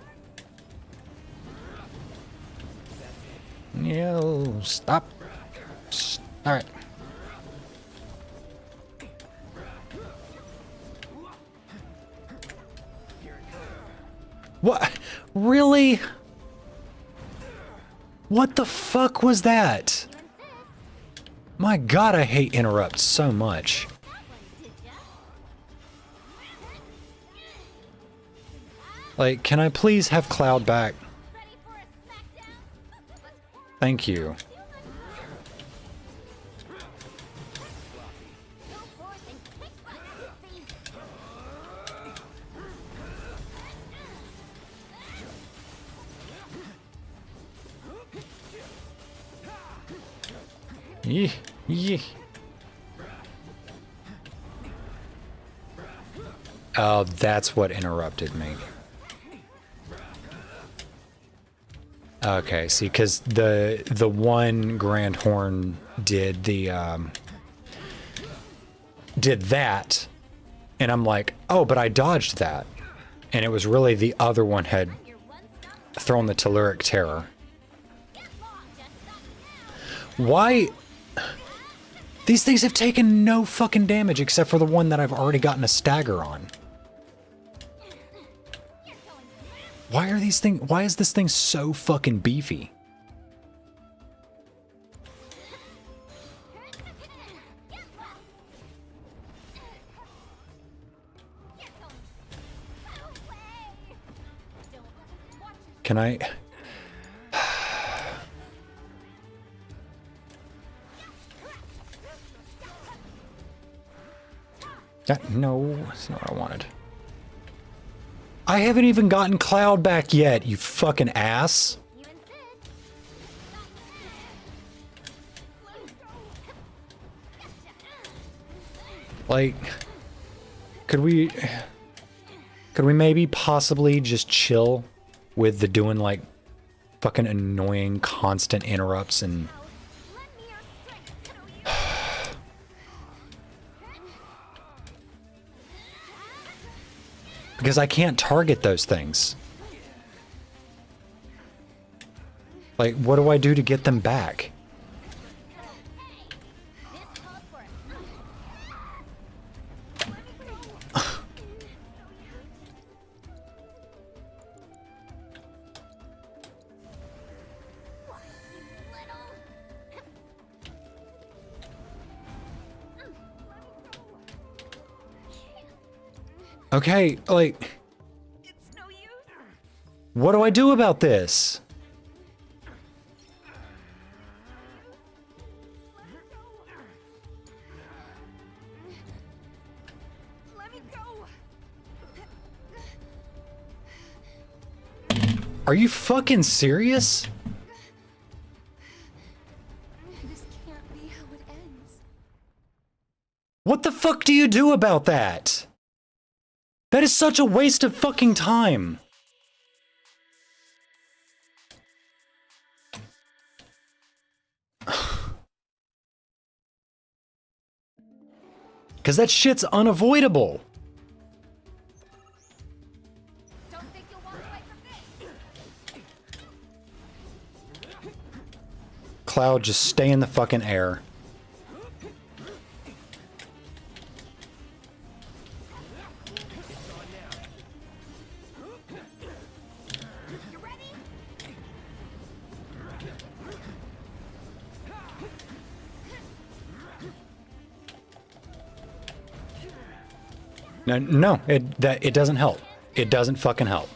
No, stop. All right. What? Really? What the fuck was that? My God, I hate interrupts so much. Like, can I please have Cloud back? Thank you. Yeah. Oh, that's what interrupted me. Okay, see, because the one Grand Horn did did that, and I'm like, oh, but I dodged that, and it was really the other one had thrown the Telluric Terror. Why? These things have taken no fucking damage except for the one that I've already gotten a stagger on. Why are these things? Why is this thing so fucking beefy? Can I? No, that's not what I wanted. I haven't even gotten Cloud back yet, you fucking ass. Like, could we maybe possibly just chill with the doing like fucking annoying constant interrupts and because I can't target those things. Like, what do I do to get them back? Okay, like, It's no use. what do I do about this? Let me go. Are you fucking serious? This can't be how it ends. What the fuck do you do about that? That is such a waste of fucking time. Because that shit's unavoidable. Don't think you'll walk away from this. Cloud, just stay in the fucking air. No, no, it doesn't help. It doesn't fucking help.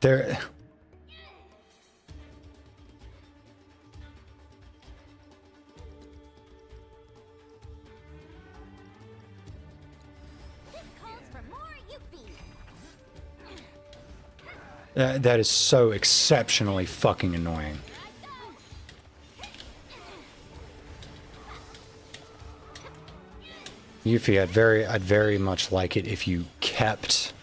There. This calls for more Yuffie. That is so exceptionally fucking annoying. Yuffie, I'd very much like it if you kept.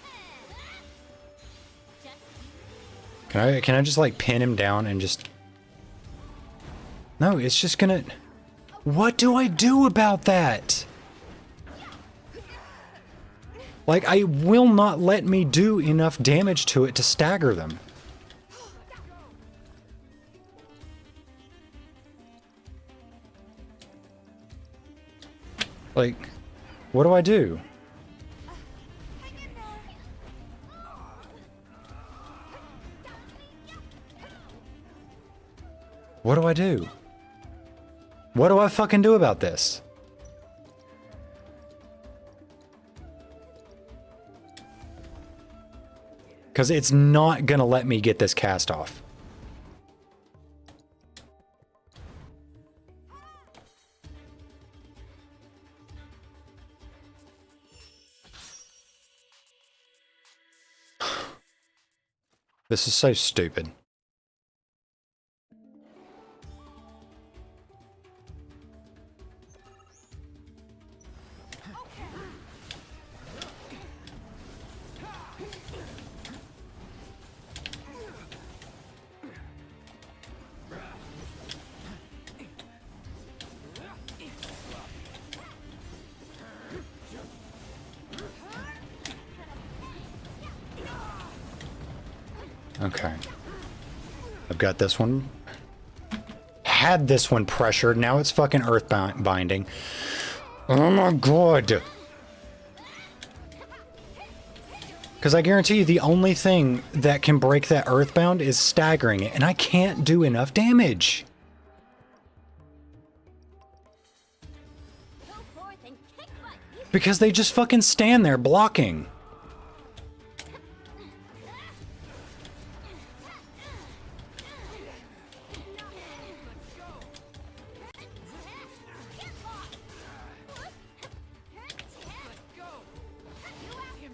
Can I just like pin him down and just? No, it's just gonna. What do I do about that? Like, I will not let me do enough damage to it to stagger them. Like, what do I do? What do I do? What do I fucking do about this? Because it's not gonna let me get this cast off. This is so stupid. Okay. I've got this one. Had this one pressured. Now it's fucking earth binding. Oh my god. Because I guarantee you the only thing that can break that earthbound is staggering it. And I can't do enough damage. Go forth and kick butt. Because they just fucking stand there blocking.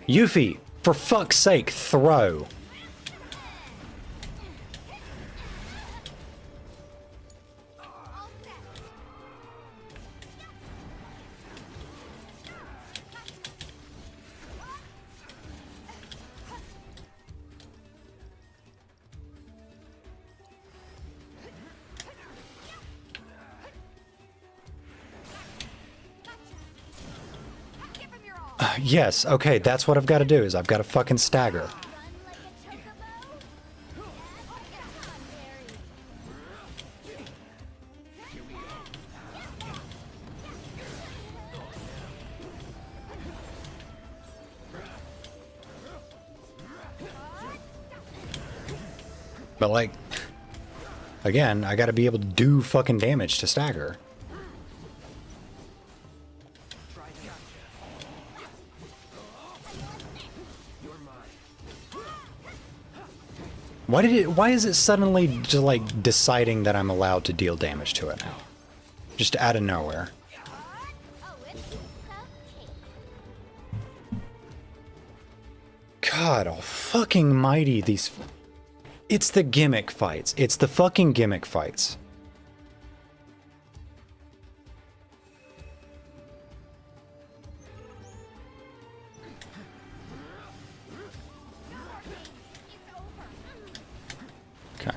Yuffie, for fuck's sake, throw. Give him your all. Yes, okay, that's what I've got to do, is I've got to fucking stagger. Run like a chocobo. But like, again, I got to be able to do fucking damage to stagger. Why is it suddenly just like deciding that I'm allowed to deal damage to it now? Just out of nowhere. Oh, it's okay. God, oh fucking mighty these. It's the gimmick fights. It's the fucking gimmick fights. Okay.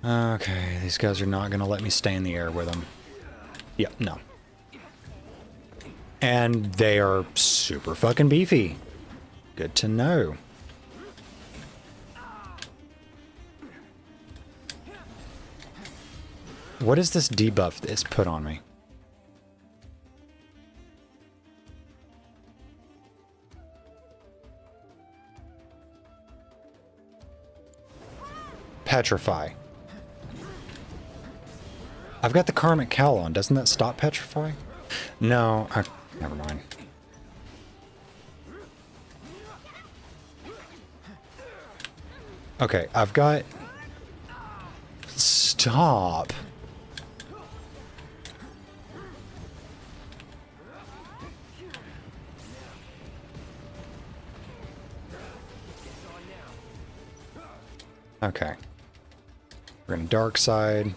Okay, these guys are not gonna let me stay in the air with them. Yep, no. And they are super fucking beefy. Good to know. What is this debuff that's put on me? Petrify. I've got the Karmic Cowl on. Doesn't that stop Petrify? No, never mind. Okay, I've got... Stop. Okay. We're in Dark Side.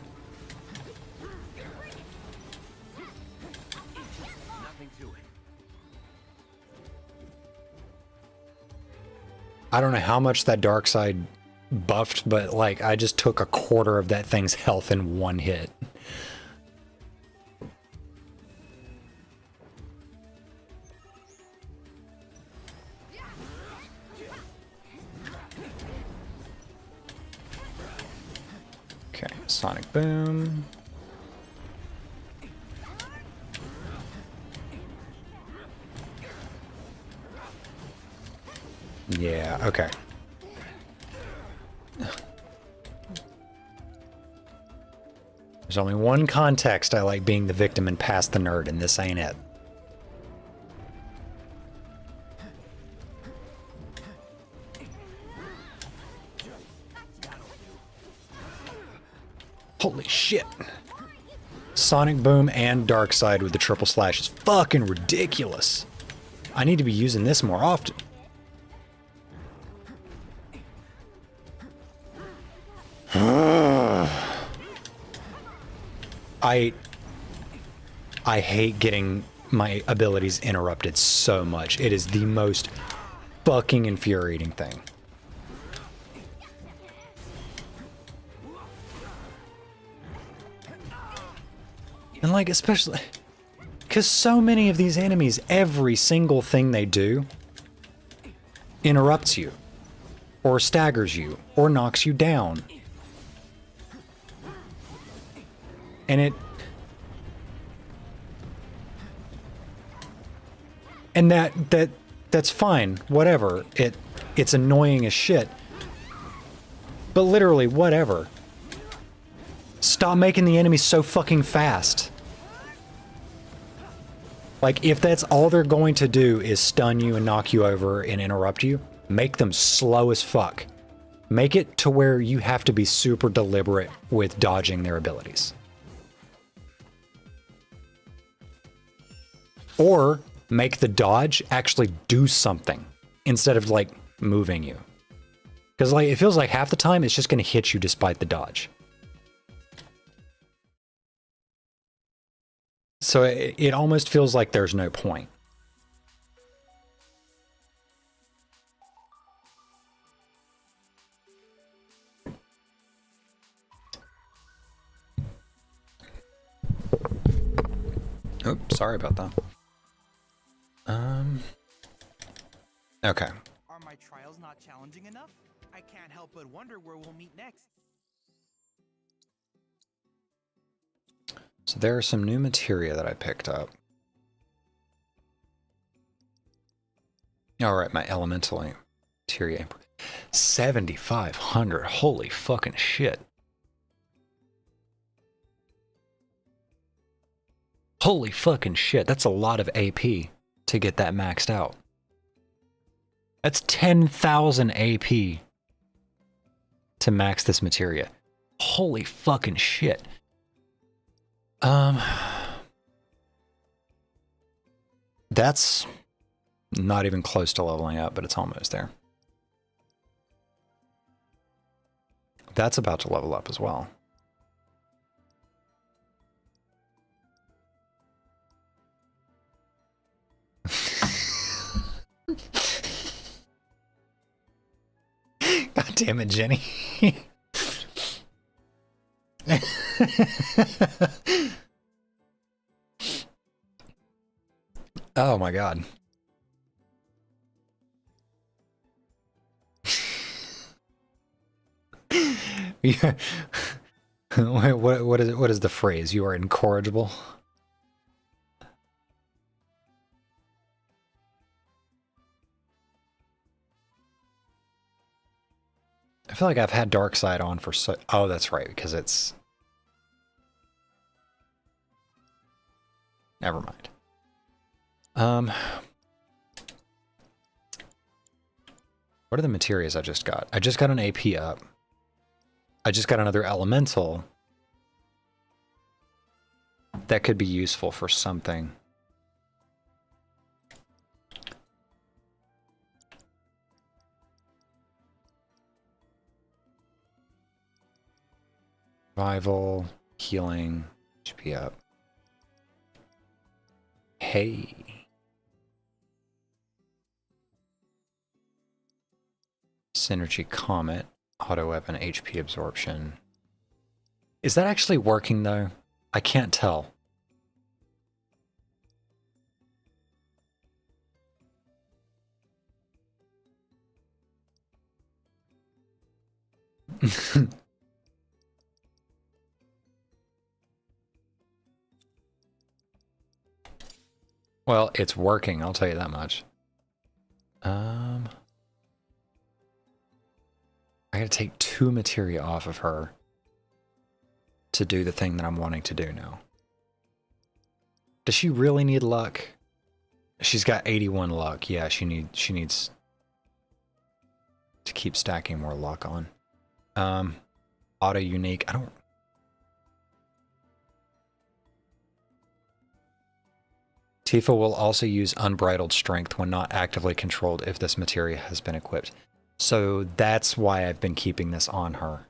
I don't know how much that Dark Side buffed, but like I just took a quarter of that thing's health in one hit. Okay, Sonic Boom. Yeah, okay. There's only one context I like being the victim and past the nerd, and this ain't it. Holy shit. Sonic Boom and Dark Side with the triple slash is fucking ridiculous. I need to be using this more often. I hate getting my abilities interrupted so much. It is the most fucking infuriating thing. And like, especially because so many of these enemies, every single thing they do interrupts you or staggers you or knocks you down. And that's fine, whatever. It's annoying as shit. But literally, whatever. Stop making the enemies so fucking fast. Like, if that's all they're going to do is stun you and knock you over and interrupt you, make them slow as fuck. Make it to where you have to be super deliberate with dodging their abilities. Or make the dodge actually do something instead of like moving you. Because like it feels like half the time it's just going to hit you despite the dodge. So it almost feels like there's no point. Oh, sorry about that. Okay. Are my trials not challenging enough? I can't help but wonder where we'll meet next. So there are some new materia that I picked up. All right, my elemental materia. 7,500. Holy fucking shit. Holy fucking shit. That's a lot of AP to get that maxed out. That's 10,000 AP to max this materia. Holy fucking shit. That's not even close to leveling up, but it's almost there. That's about to level up as well. God damn it, Jenny. Oh my god. Yeah. What is the phrase? You are incorrigible? I feel like I've had Dark Side on for so... Oh, that's right, because it's... Never mind. What are the materials I just got? I just got an AP up. I just got another elemental that could be useful for something. Survival, healing, HP up. Hey. Synergy Comet, auto weapon, HP absorption. Is that actually working though? I can't tell. Well, it's working, I'll tell you that much. I gotta take 2 materia off of her to do the thing that I'm wanting to do now. Does she really need luck? She's got 81 luck. Yeah, she needs to keep stacking more luck on. Auto unique. I don't... Tifa will also use unbridled strength when not actively controlled if this materia has been equipped. So that's why I've been keeping this on her.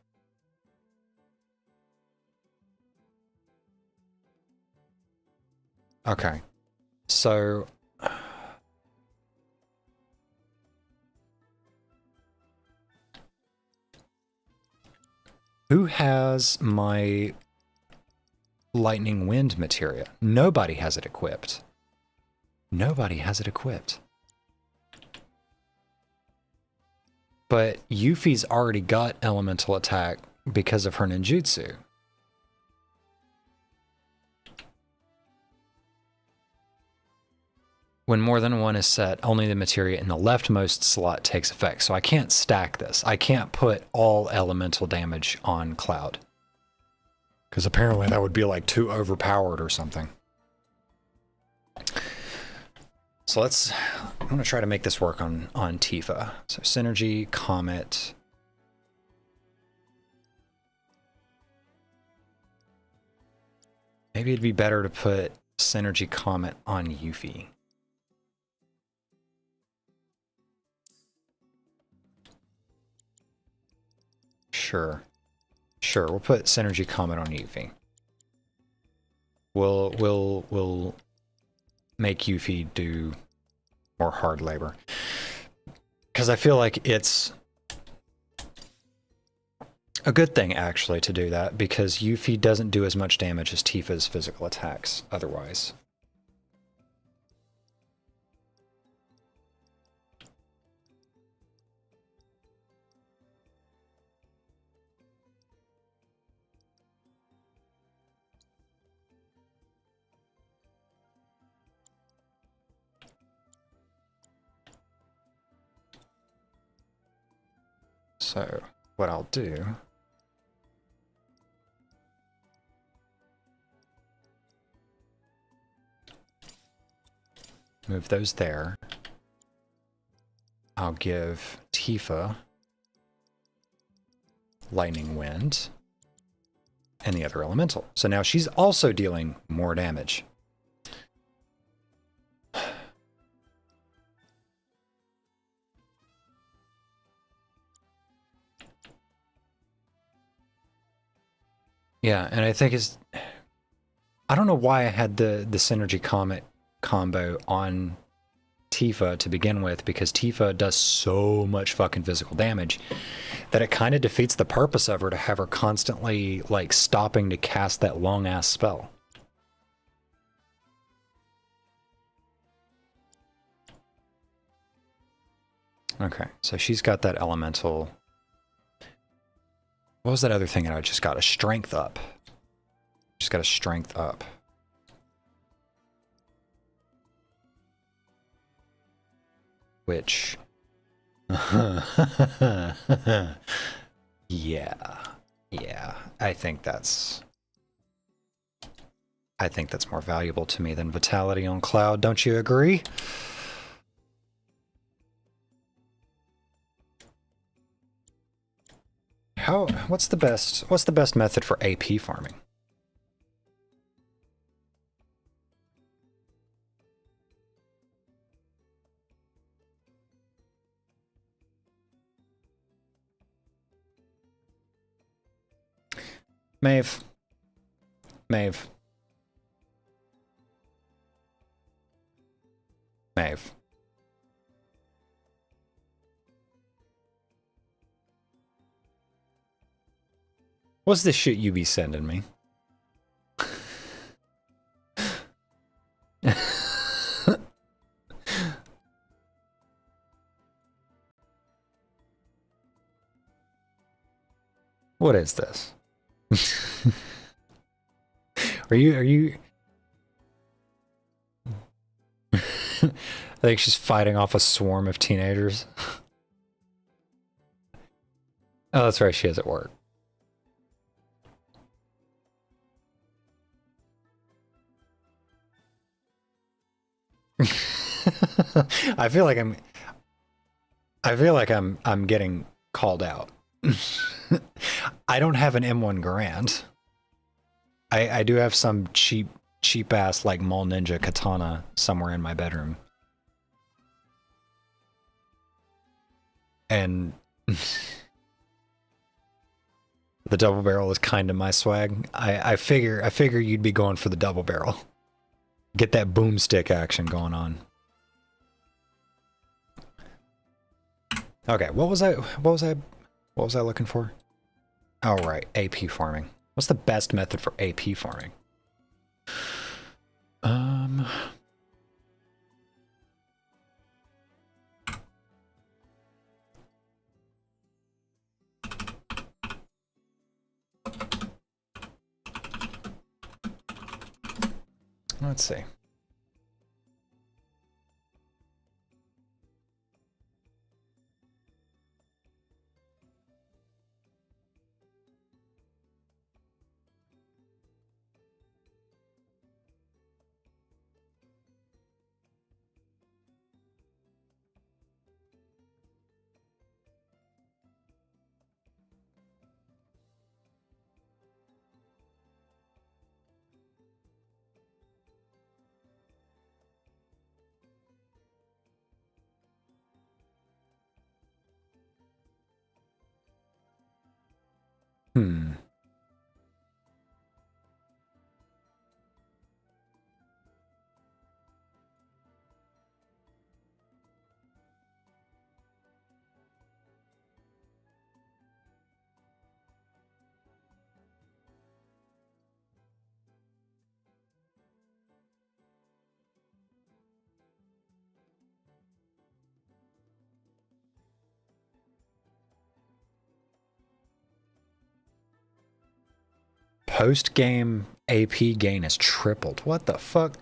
Okay. So... Who has my lightning wind materia? Nobody has it equipped. Nobody has it equipped. But Yuffie's already got elemental attack because of her ninjutsu. When more than one is set, only the materia in the leftmost slot takes effect. So I can't stack this. I can't put all elemental damage on Cloud. Because apparently that would be like too overpowered or something. So I'm going to try to make this work on Tifa. So Synergy, Comet. Maybe it'd be better to put Synergy Comet on Yuffie. Sure. Sure, we'll put Synergy Comet on Yuffie. We'll make Yuffie do more hard labor. Because I feel like it's a good thing, actually, to do that, because Yuffie doesn't do as much damage as Tifa's physical attacks otherwise. So, what I'll do... Move those there. I'll give Tifa Lightning Wind and the other elemental. So now she's also dealing more damage. Yeah, and I think it's... I don't know why I had the Synergy Comet combo on Tifa to begin with, because Tifa does so much fucking physical damage that it kind of defeats the purpose of her to have her constantly, like, stopping to cast that long-ass spell. Okay, so she's got that elemental. What was that other thing that I just got? A strength up. Just got a strength up. Which... yeah. Yeah. I think that's more valuable to me than Vitality on Cloud. Don't you agree? What's the best method for AP farming? Maeve. Maeve. Maeve. What's this shit you be sending me? What is this? Are you I think she's fighting off a swarm of teenagers. Oh, that's right, she is at work. I feel like I'm getting called out. I don't have an M1 Garand. I do have some cheap ass like Mole Ninja katana somewhere in my bedroom. And the double barrel is kind of my swag. I figure you'd be going for the double barrel. Get that boomstick action going on. Okay, what was I looking for? Oh right, AP farming. What's the best method for AP farming? Let's see. Hmm. Post-game AP gain is tripled. What the fuck?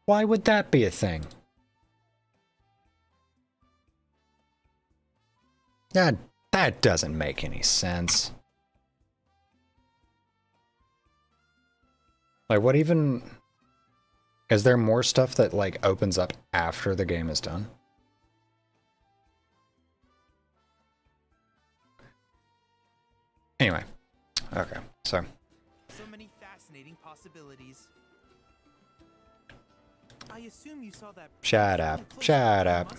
Why would that be a thing? That doesn't make any sense. Like, what even... Is there more stuff that, like, opens up after the game is done? Anyway. Okay, so... So many fascinating possibilities. I assume you saw that. Shut up. Shut up.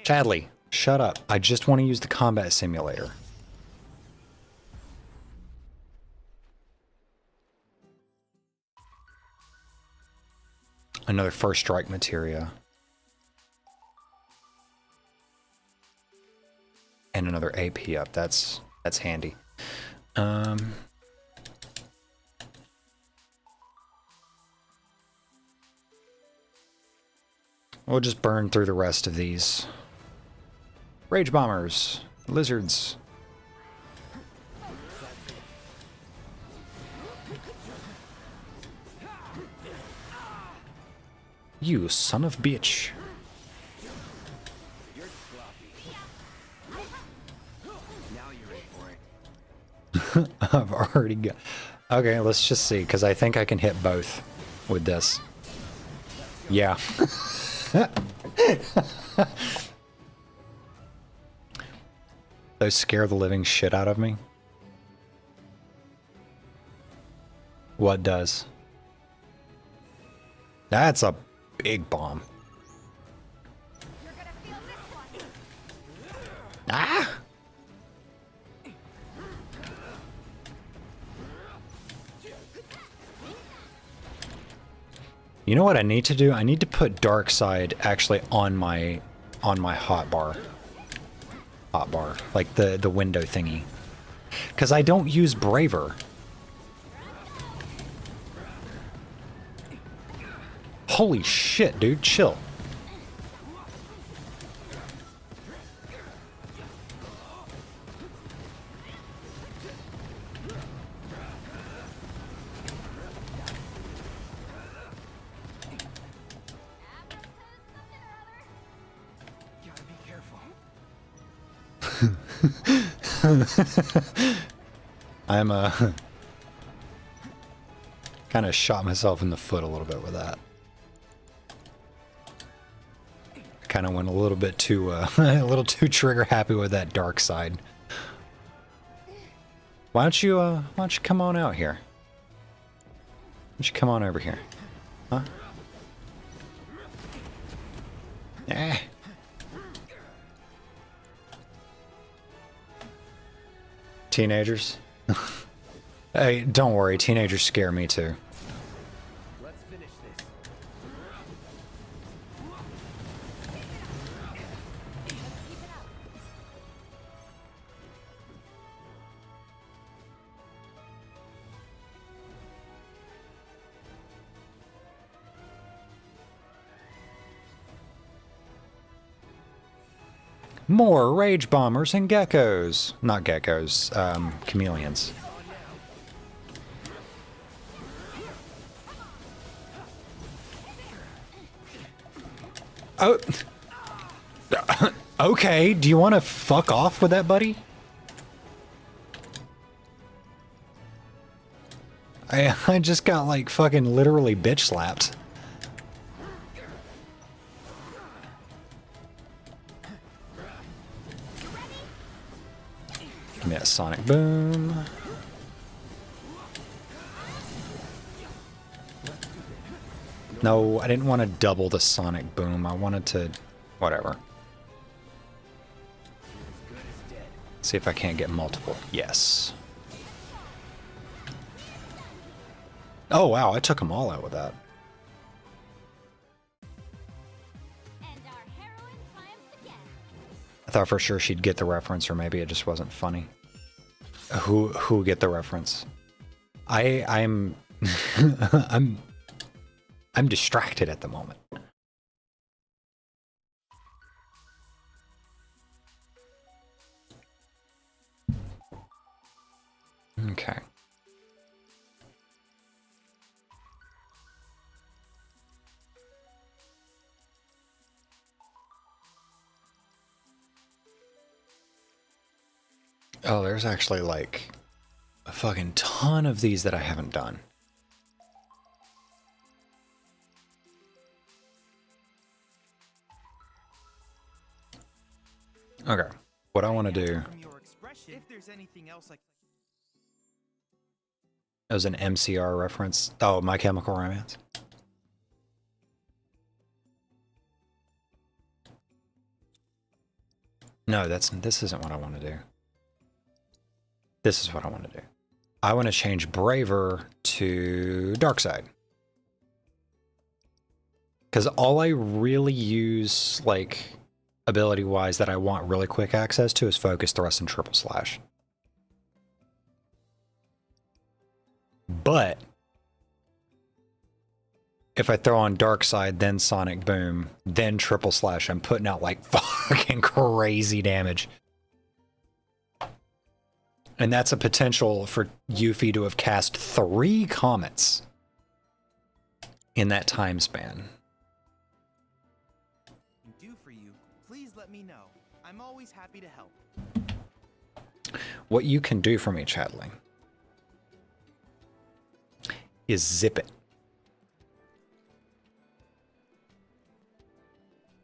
Chadley, shut up. I just want to use the combat simulator. Another first strike materia. And another AP up. That's handy. We'll just burn through the rest of these. Rage bombers. Lizards. You son of bitch. You're sloppy. Now you're in for it. I've already got... Okay, let's just see, because I think I can hit both with this. Yeah. Those scare the living shit out of me. What does? That's a big bomb. You're gonna feel this one. Ah! You know what I need to do? I need to put dark side actually on my hotbar. Hotbar, like the window thingy. Cuz I don't use braver. Holy shit, dude, chill. Gotta be careful. I'm kind of shot myself in the foot a little bit with that. Kind of went a little bit too a little too trigger happy with that dark side. Why don't you come on out here? Why don't you come on over here? Huh? Eh. Teenagers? Hey, don't worry, teenagers scare me too. Let's finish this. More rage bombers and geckos. Not geckos, chameleons. Oh. Okay, do you want to fuck off with that, buddy? I just got like fucking literally bitch slapped. Give me that sonic boom. No, I didn't want to double the sonic boom. I wanted to... whatever. See if I can't get multiple. Yes. Oh, wow. I took them all out with that. And our heroine triumphs again. I thought for sure she'd get the reference, or maybe it just wasn't funny. Who get the reference? I'm... I'm distracted at the moment. Okay. Oh, there's actually like a fucking ton of these that I haven't done. Okay, what I want to do... From your expression, if there's anything else like as an MCR reference. Oh, My Chemical Romance. No, this isn't what I want to do. This is what I want to do. I want to change Braver to Dark Side. Because all I really use, like, ability-wise that I want really quick access to is Focus, Thrust, and Triple Slash. But if I throw on Dark Side, then Sonic Boom, then Triple Slash, I'm putting out like fucking crazy damage. And that's a potential for Yuffie to have cast 3 comets in that time span. Do for you. Please let me know. I'm always happy to help. What you can do for me, Chatling, is zip it.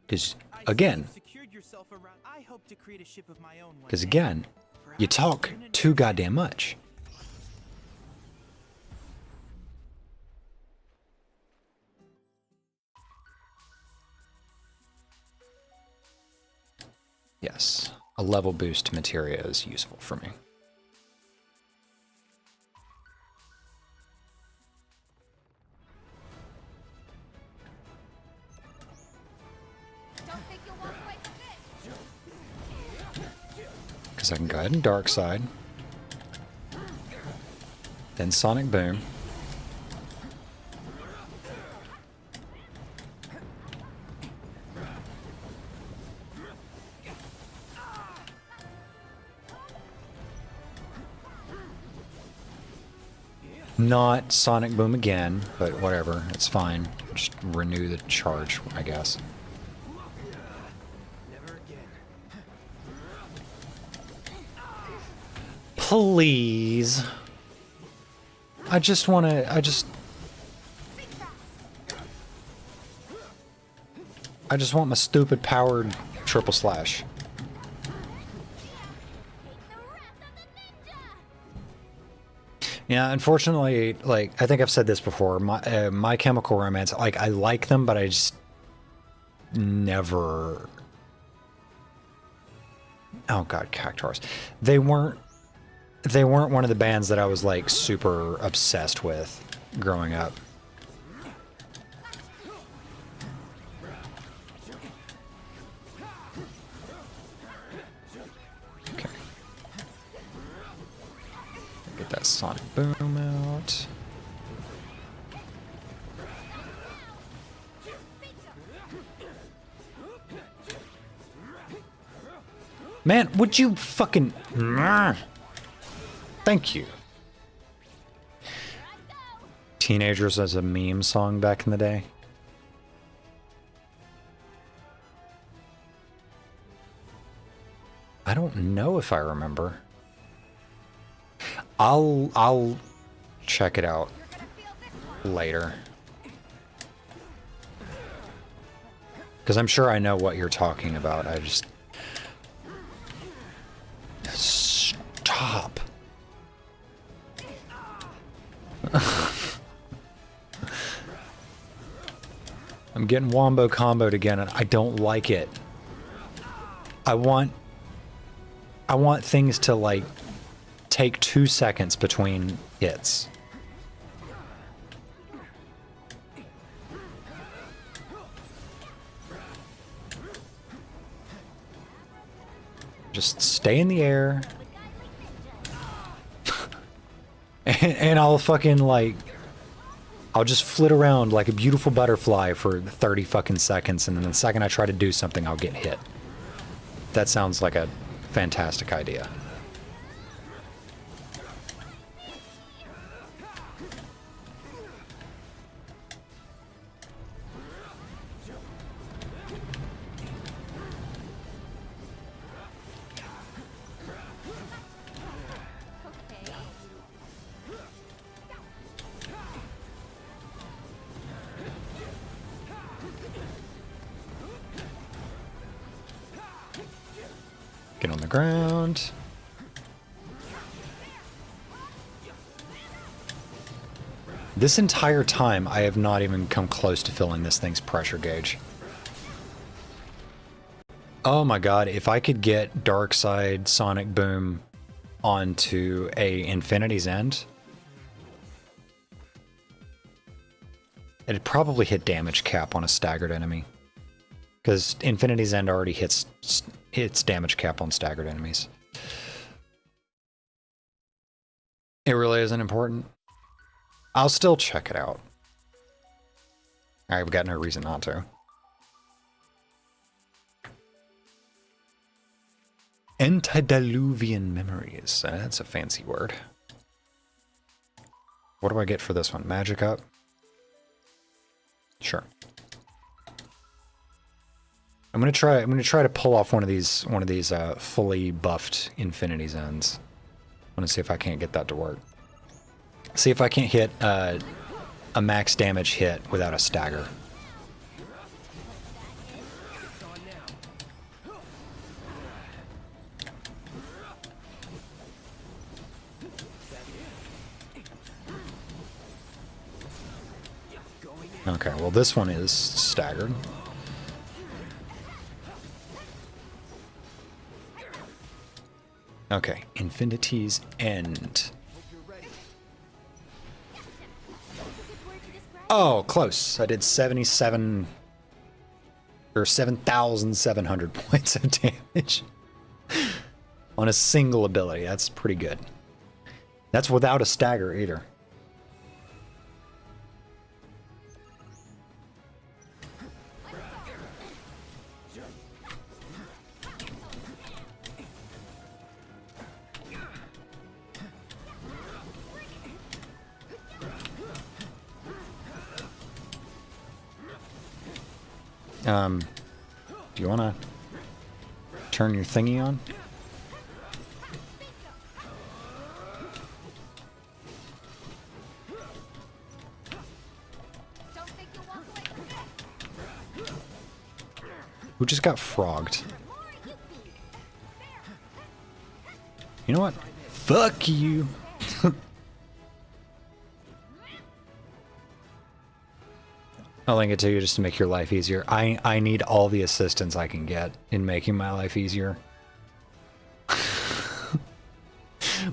Because, again, you talk too goddamn much. Yes, a level boost to materia is useful for me. Because I can go ahead and Dark Side, then Sonic Boom. Not Sonic Boom again, but whatever, it's fine. Just renew the charge, I guess. Please. I just want to, I just want my stupid powered Triple Slash. Yeah, unfortunately, like, I think I've said this before, My Chemical Romance, like, I like them, but I just never... Oh god, Cactars. They weren't one of the bands that I was, like, super obsessed with growing up. Okay. Get that Sonic Boom out. Man, would you fucking... Thank you. Teenagers as a meme song back in the day. I don't know if I remember. I'll check it out later. Because I'm sure I know what you're talking about. I just... Stop. I'm getting wombo comboed again and I don't like it. I want things to like take 2 seconds between hits. Just stay in the air. And I'll fucking like... I'll just flit around like a beautiful butterfly for 30 fucking seconds, and then the second I try to do something, I'll get hit. That sounds like a fantastic idea. Get on the ground. This entire time, I have not even come close to filling this thing's pressure gauge. Oh my god, if I could get Dark Side Sonic Boom onto a Infinity's End, it'd probably hit damage cap on a staggered enemy. Because Infinity's End already hits damage cap on staggered enemies. It really isn't important. I'll still check it out. I've got no reason not to. Antediluvian memories. That's a fancy word. What do I get for this one? Magic up? Sure. I'm gonna try to pull off one of these fully buffed Infinity Zones. I'm gonna see if I can't get that to work. See if I can't hit a max damage hit without a stagger. Okay, well this one is staggered. Okay, Infinity's End. Oh, close. I did 77 or 7,700 points of damage on a single ability. That's pretty good. That's without a stagger either. Do you want to turn your thingy on? Who just got frogged? You know what? Fuck you! I'll link it to you just to make your life easier. I need all the assistance I can get in making my life easier.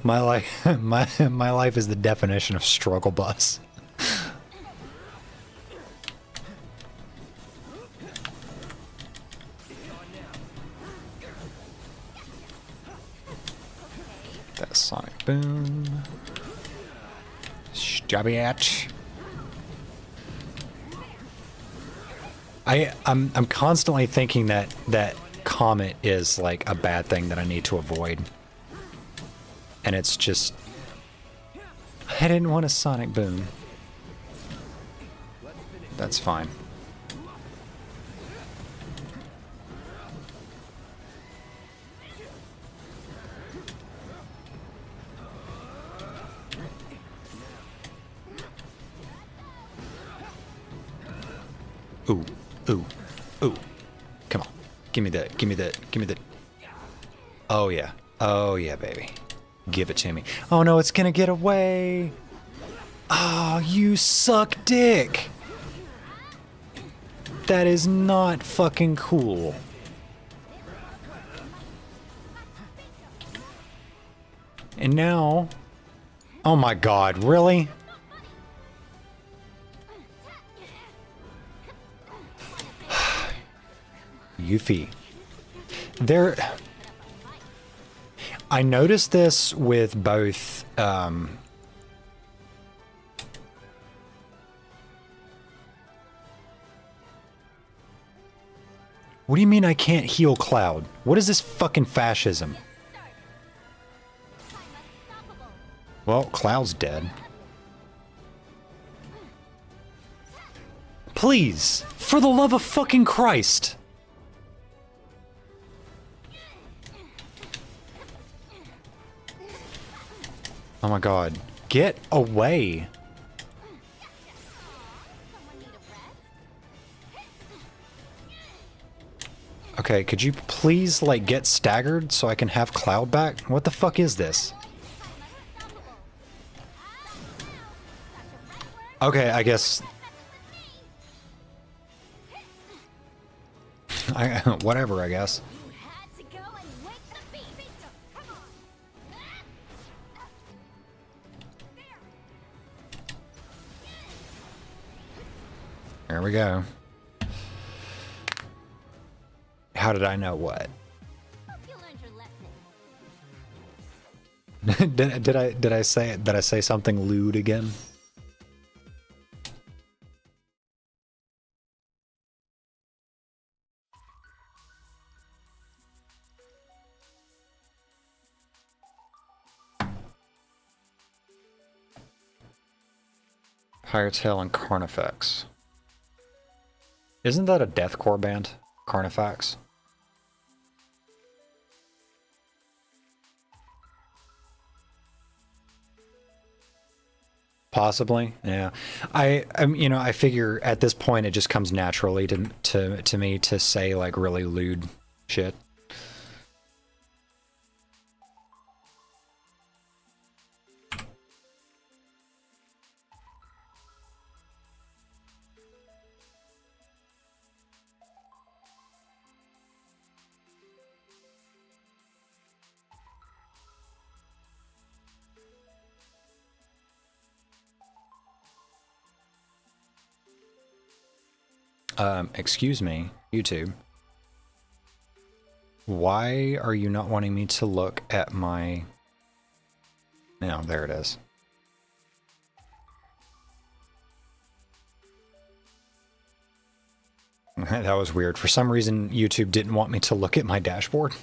my life is the definition of struggle bus. That's Sonic Boom. Stabby. I'm constantly thinking that Comet is like a bad thing that I need to avoid. And it's just... I didn't want a Sonic Boom. That's fine. Ooh. Ooh, ooh, come on, give me the, oh yeah, baby, give it to me. Oh no, it's gonna get away. Oh, you suck dick. That is not fucking cool. And now, oh my god, really? Yuffie. There... I noticed this with both, what do you mean I can't heal Cloud? What is this fucking fascism? Well, Cloud's dead. Please! For the love of fucking Christ! Oh my god. Get away! Okay, could you please, like, get staggered so I can have Cloud back? What the fuck is this? Okay, I guess... whatever, I guess. There we go. How did I know what? did I say something lewd again? Firetail and Carnifex. Isn't that a deathcore band? Carnifex? Possibly, yeah. You know, I figure at this point it just comes naturally to me to say like really lewd shit. Excuse me, YouTube. Why are you not wanting me to look at my... No, there it is. That was weird. For some reason, YouTube didn't want me to look at my dashboard.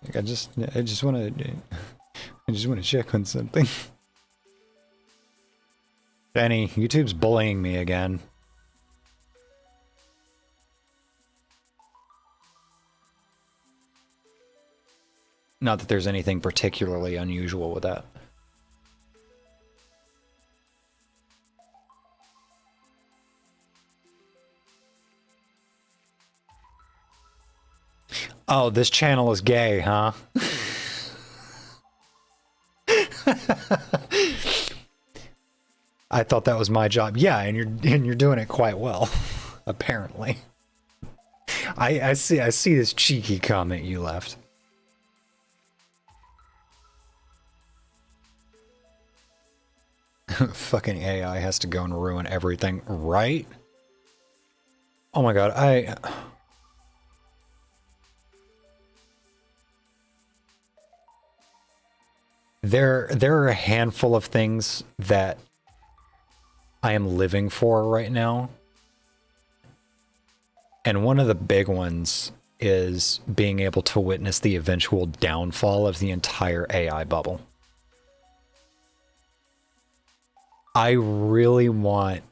Like I just want to check on something. Benny, YouTube's bullying me again. Not that there's anything particularly unusual with that. Oh, this channel is gay, huh? I thought that was my job. Yeah, and you're doing it quite well, apparently. I see this cheeky comment you left. Fucking AI has to go and ruin everything, right? Oh my god, there are a handful of things that I am living for right now. And one of the big ones is being able to witness the eventual downfall of the entire AI bubble. I really want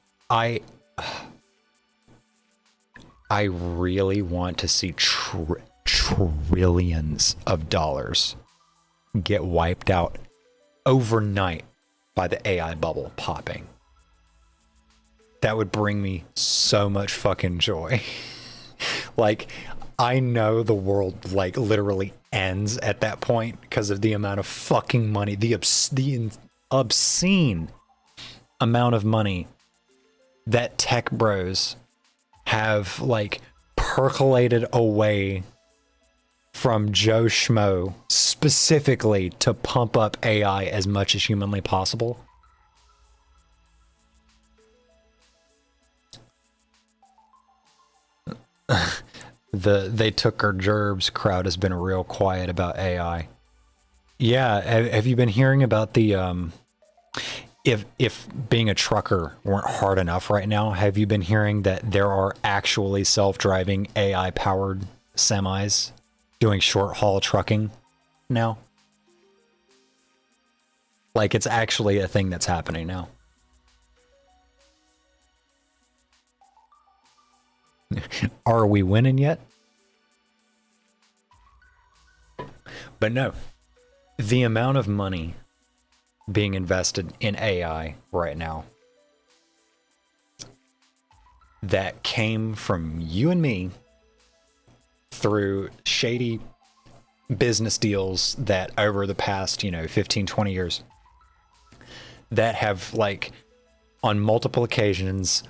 to see trillions of dollars get wiped out overnight by the AI bubble popping. That would bring me so much fucking joy. Like, I know the world, like, literally ends at that point because of the amount of fucking money, the obscene amount of money that tech bros have, like, percolated away from Joe Schmo specifically to pump up AI as much as humanly possible. They took our gerbs crowd has been real quiet about AI. Yeah, have you been hearing about the if being a trucker weren't hard enough right now, have you been hearing that there are actually self-driving AI powered semis doing short haul trucking now? Like, it's actually a thing that's happening now. Are we winning yet? But no, the amount of money being invested in AI right now that came from you and me through shady business deals that over the past, 15, 20 years that have, like, on multiple occasions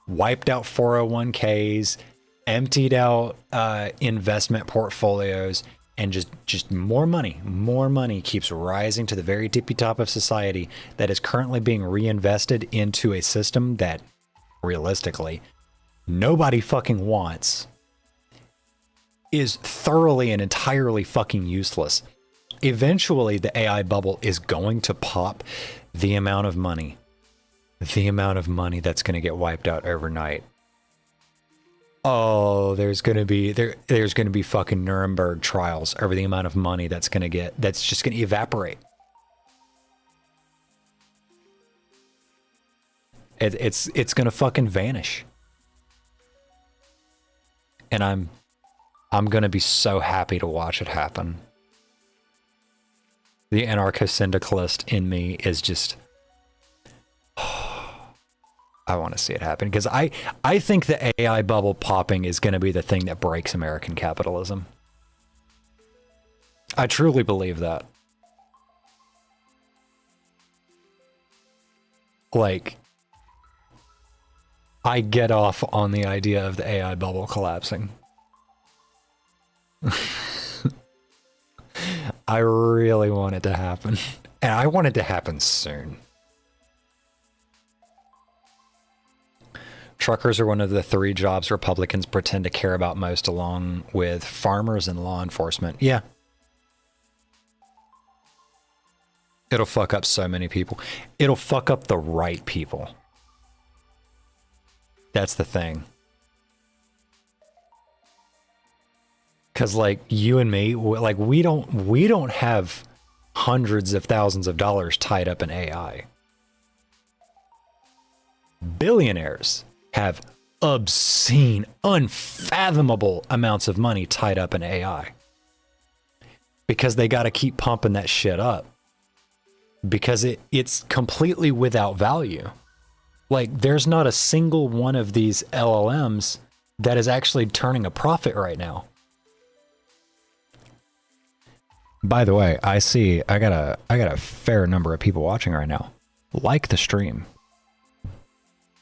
wiped out 401ks, emptied out investment portfolios, and just more money keeps rising to the very tippy top of society that is currently being reinvested into a system that, realistically, nobody fucking wants, is thoroughly and entirely fucking useless. Eventually, the AI bubble is going to pop. The amount of money that's going to get wiped out overnight. Oh, there's going to be fucking Nuremberg trials over the amount of money that's just going to evaporate. It's gonna fucking vanish. And I'm gonna be so happy to watch it happen. The anarcho-syndicalist in me is just, I want to see it happen, because I think the AI bubble popping is going to be the thing that breaks American capitalism. I truly believe that. Like, I get off on the idea of the AI bubble collapsing. I really want it to happen. And I want it to happen soon. Truckers are one of the 3 jobs Republicans pretend to care about most, along with farmers and law enforcement. Yeah. It'll fuck up so many people. It'll fuck up the right people. That's the thing. Because, like, you and me, like, we don't have hundreds of thousands of dollars tied up in AI. Billionaires have obscene, unfathomable amounts of money tied up in AI. Because they got to keep pumping that shit up. Because it's completely without value. Like, there's not a single one of these LLMs that is actually turning a profit right now. By the way, I got a fair number of people watching right now. Like the stream.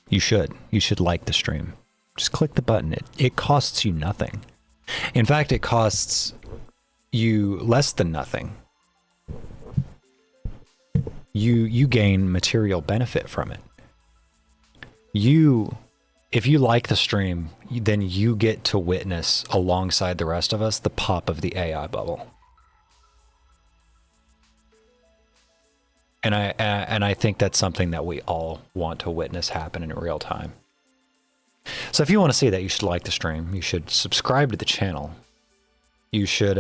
You should like the stream. Just click the button. It costs you nothing. In fact, it costs you less than nothing. You gain material benefit from it. If you like the stream, then you get to witness alongside the rest of us the pop of the AI bubble. And I think that's something that we all want to witness happen in real time. So if you want to see that, you should like the stream. You should subscribe to the channel. You should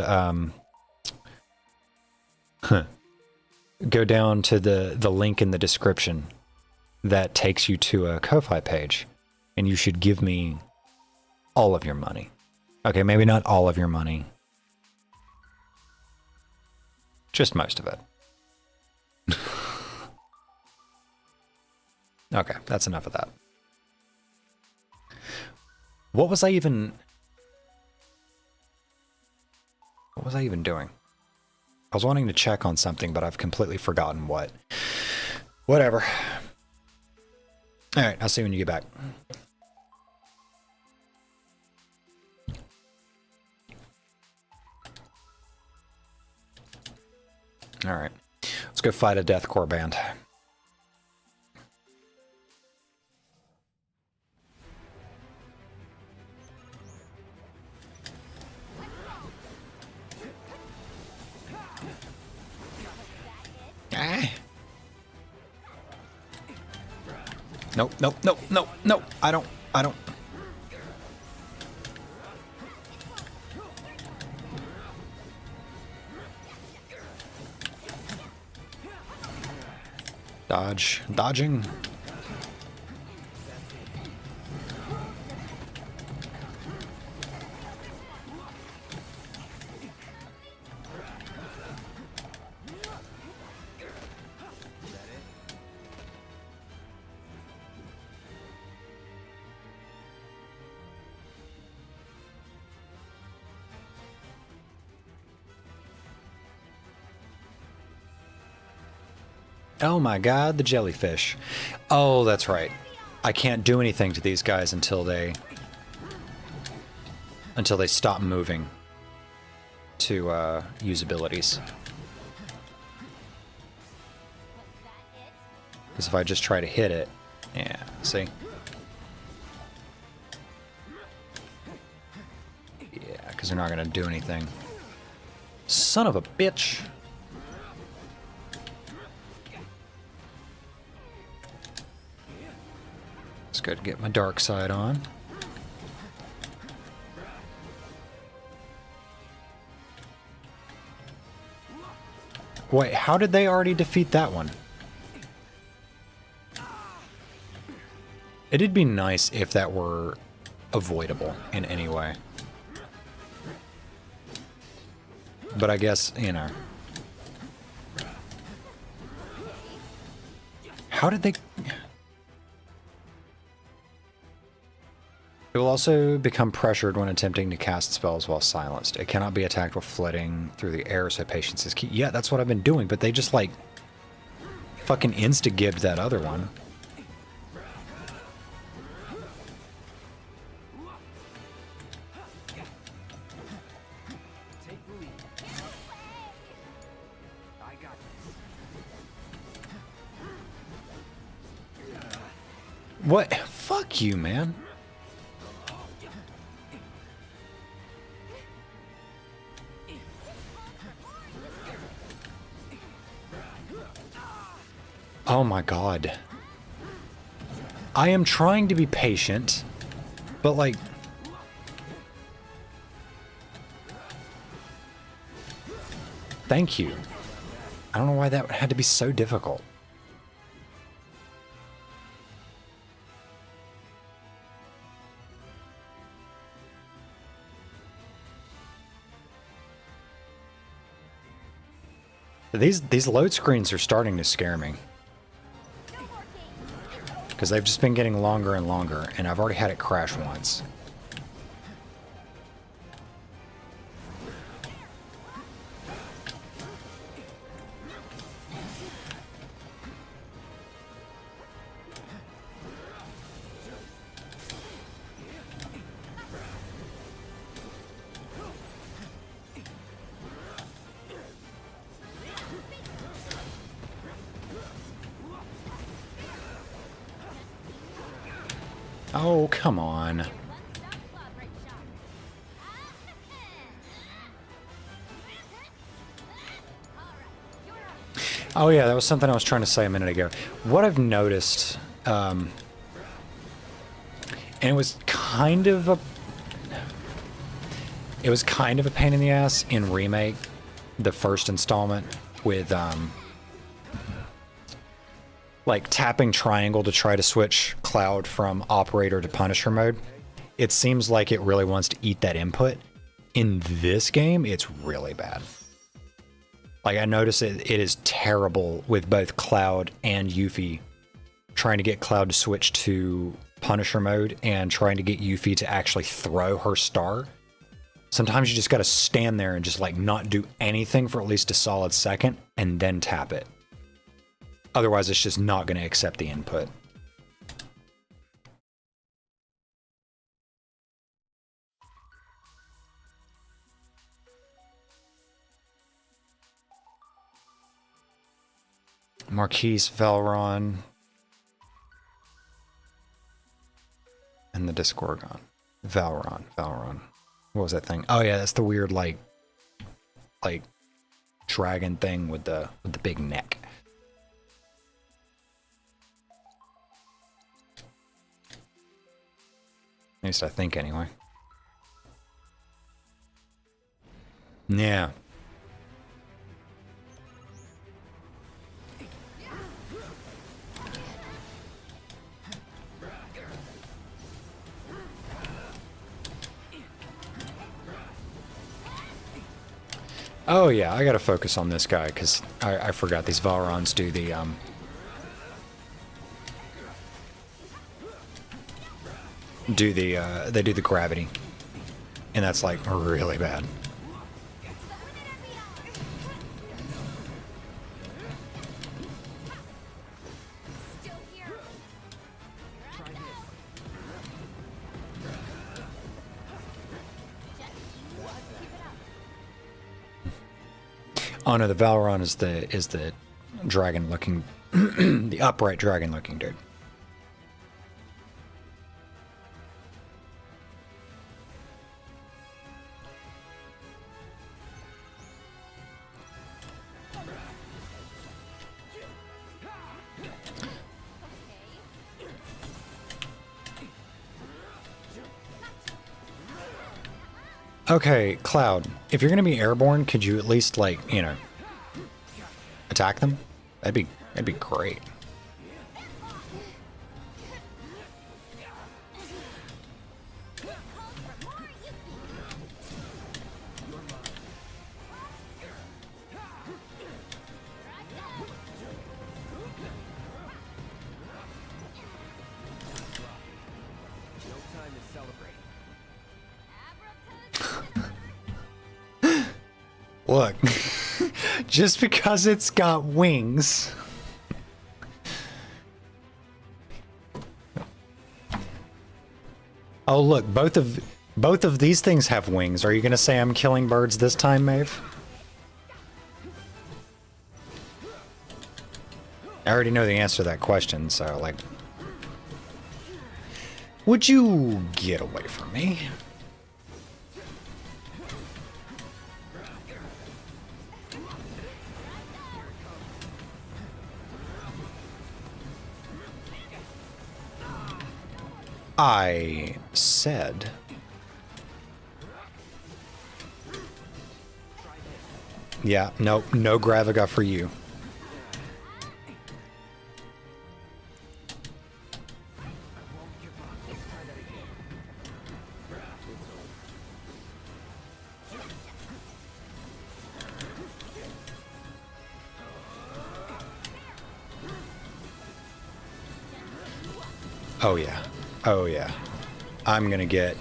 go down to the link in the description that takes you to a Ko-Fi page, and you should give me all of your money. Okay, maybe not all of your money. Just most of it. Okay, that's enough of that. What was I even doing? I was wanting to check on something, but I've completely forgotten what. Whatever. All right, I'll see you when you get back. All right, let's go fight a deathcore band. Nope, nope, nope, nope, nope. I don't. Dodging. Oh my god, the jellyfish. Oh, that's right. I can't do anything to these guys until they stop moving to use abilities. Because if I just try to hit it, yeah, see? Yeah, because they're not going to do anything. Son of a bitch. It's good to get my dark side on. Wait, how did they already defeat that one? It'd be nice if that were avoidable in any way. But I guess, you know. How did they... It will also become pressured when attempting to cast spells while silenced. It cannot be attacked while flitting through the air, so patience is key. Yeah, that's what I've been doing, but they just, like, fucking insta-gibbed that other one. Take the lead. I got this. What? Fuck you, man. Oh my god. I am trying to be patient, but like... Thank you. I don't know why that had to be so difficult. These load screens are starting to scare me. Because they've just been getting longer and longer, and I've already had it crash once. Oh, come on. Oh yeah, that was something I was trying to say a minute ago. What I've noticed, and it was kind of a pain in the ass in Remake, the first installment, with like tapping triangle to try to switch Cloud from operator to Punisher mode. It seems like it really wants to eat that input. In this game, it's really bad. Like, I notice it is terrible with both Cloud and Yuffie trying to get Cloud to switch to Punisher mode and trying to get Yuffie to actually throw her star. Sometimes you just gotta stand there and just like not do anything for at least a solid second and then tap it. Otherwise, it's just not gonna accept the input. Marquise, Velron, and the Disgorgon. Valron. What was that thing? Oh yeah, that's the weird like dragon thing with the big neck. At least I think anyway. Yeah. Oh yeah, I gotta focus on this guy because I forgot these Valrons do the they do the gravity, and that's like really bad. Still here. Oh no, the Valron is the dragon looking the upright dragon looking dude. Okay, Cloud, if you're gonna be airborne, could you at least like, you know, attack them? That'd be great. time to celebrate. Look, just because it's got wings. Oh look, both of these things have wings. Are you gonna say I'm killing birds this time, Maeve? I already know the answer to that question, so like, would you get away from me? I said... Yeah, nope, no Graviga for you. Oh yeah. Oh yeah. I'm gonna get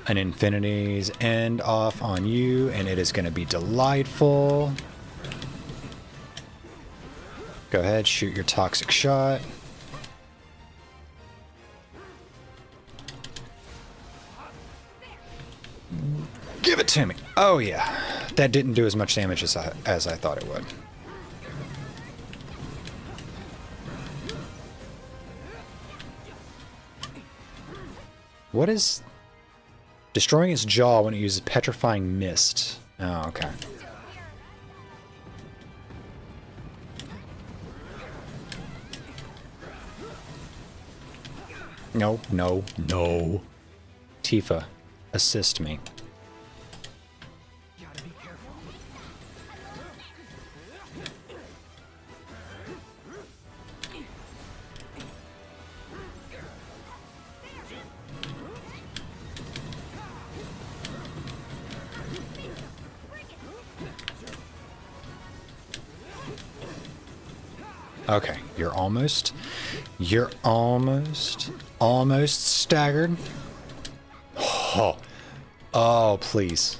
an Infinity's End off on you, and it is gonna be delightful. Go ahead, shoot your toxic shot. Give it to me. Oh yeah. That didn't do as much damage as I thought it would. What is... Destroying its jaw when it uses petrifying mist. Oh, okay. No, no, no. Tifa, assist me. Gotta be careful. Okay, you're almost staggered. Oh, oh, please.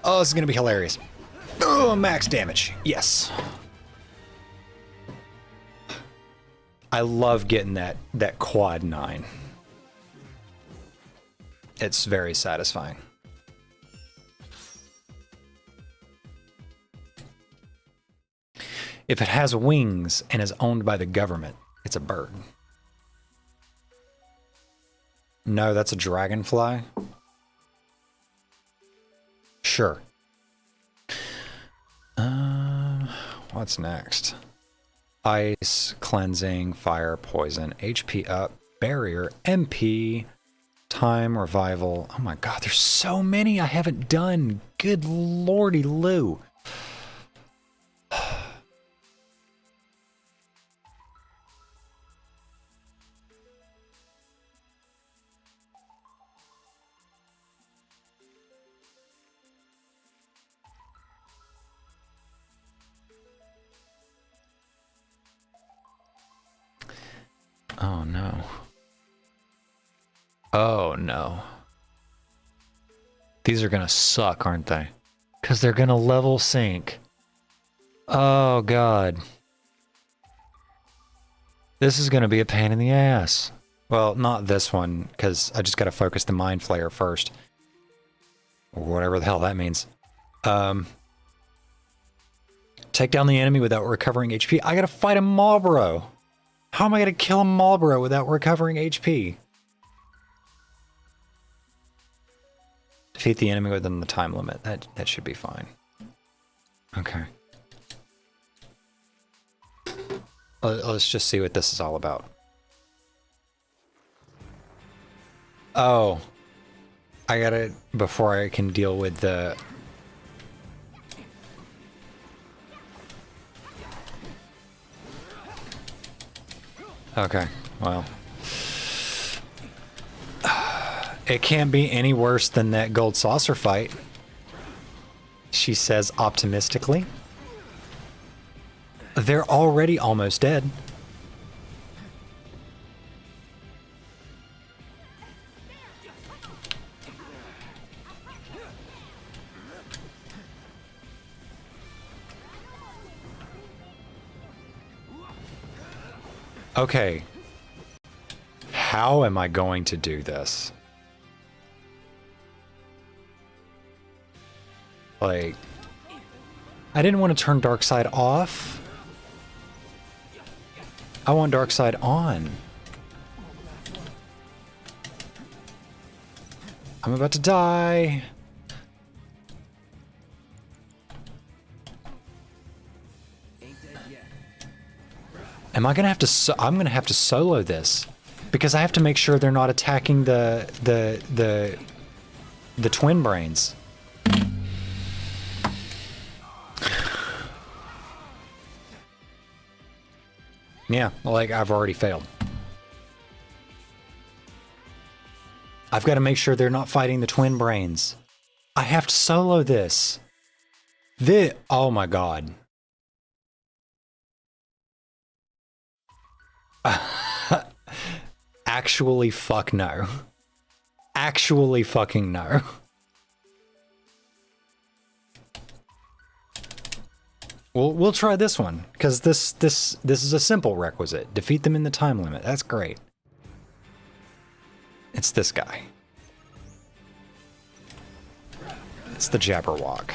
Oh, this is gonna be hilarious. Oh, max damage. Yes. I love getting that quad 9. It's very satisfying. If it has wings and is owned by the government, it's a bird. No, that's a dragonfly. Sure. What's next? Ice, cleansing, fire, poison, HP up, barrier, MP, time, revival. Oh my god, there's so many I haven't done. Good lordy Lou. Oh no. Oh no. These are gonna suck, aren't they? Because they're gonna level sync. Oh god. This is gonna be a pain in the ass. Well, not this one, because I just gotta focus the Mind Flayer first. Or whatever the hell that means. Take down the enemy without recovering HP. I gotta fight a Marlboro. How am I going to kill a Marlboro without recovering HP? Defeat the enemy within the time limit. That should be fine. Okay. Let's just see what this is all about. Oh. I gotta... Before I can deal with the... Okay, well. It can't be any worse than that gold saucer fight, she says optimistically. They're already almost dead. Okay. How am I going to do this? Like, I didn't want to turn Darkseid off. I want Darkseid on. I'm about to die. Ain't dead yet. Am I gonna have to? I'm gonna have to solo this because I have to make sure they're not attacking the twin brains. Yeah, like I've already failed. I've got to make sure they're not fighting the twin brains. I have to solo this. Oh my god. Actually, fuck no. Actually, fucking no. We'll try this one because this is a simple requisite. Defeat them in the time limit. That's great. It's this guy. It's the Jabberwock.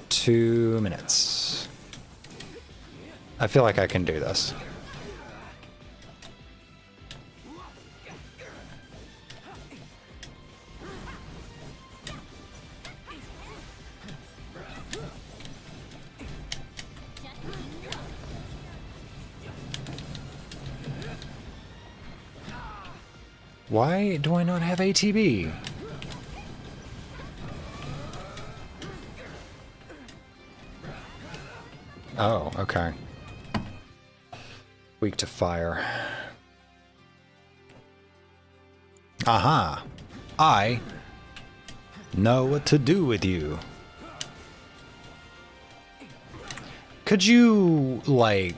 2 minutes. I feel like I can do this. Why do I not have ATB? Oh, okay. Weak to fire. Aha! I know what to do with you. Could you, like,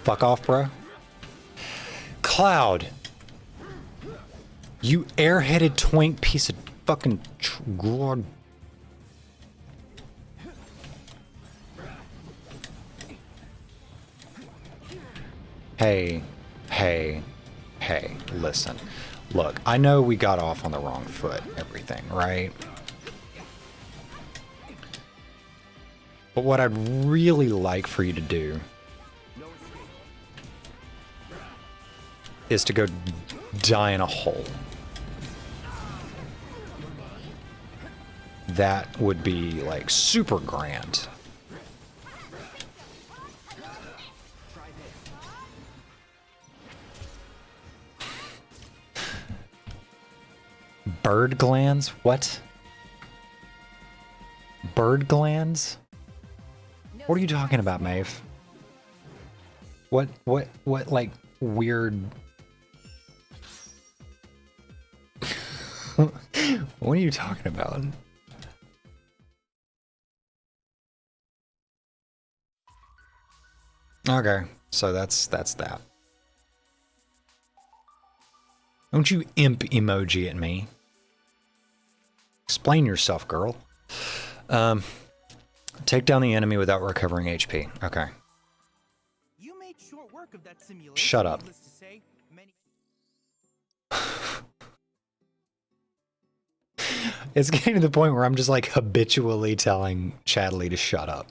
fuck off, bro? Cloud! You airheaded twink piece of fucking god. Hey, listen. Look, I know we got off on the wrong foot, everything, right? But what I'd really like for you to do is to go die in a hole. That would be, like, super grand. Bird glands? What? Bird glands? What are you talking about, Maeve? What, like, weird... What are you talking about? Okay, so that's that. Don't you imp emoji at me. Explain yourself, girl. Take down the enemy without recovering HP. Okay. You made short work of that simulation. Shut up. Needless to say, many It's getting to the point where I'm just like habitually telling Chadley to shut up.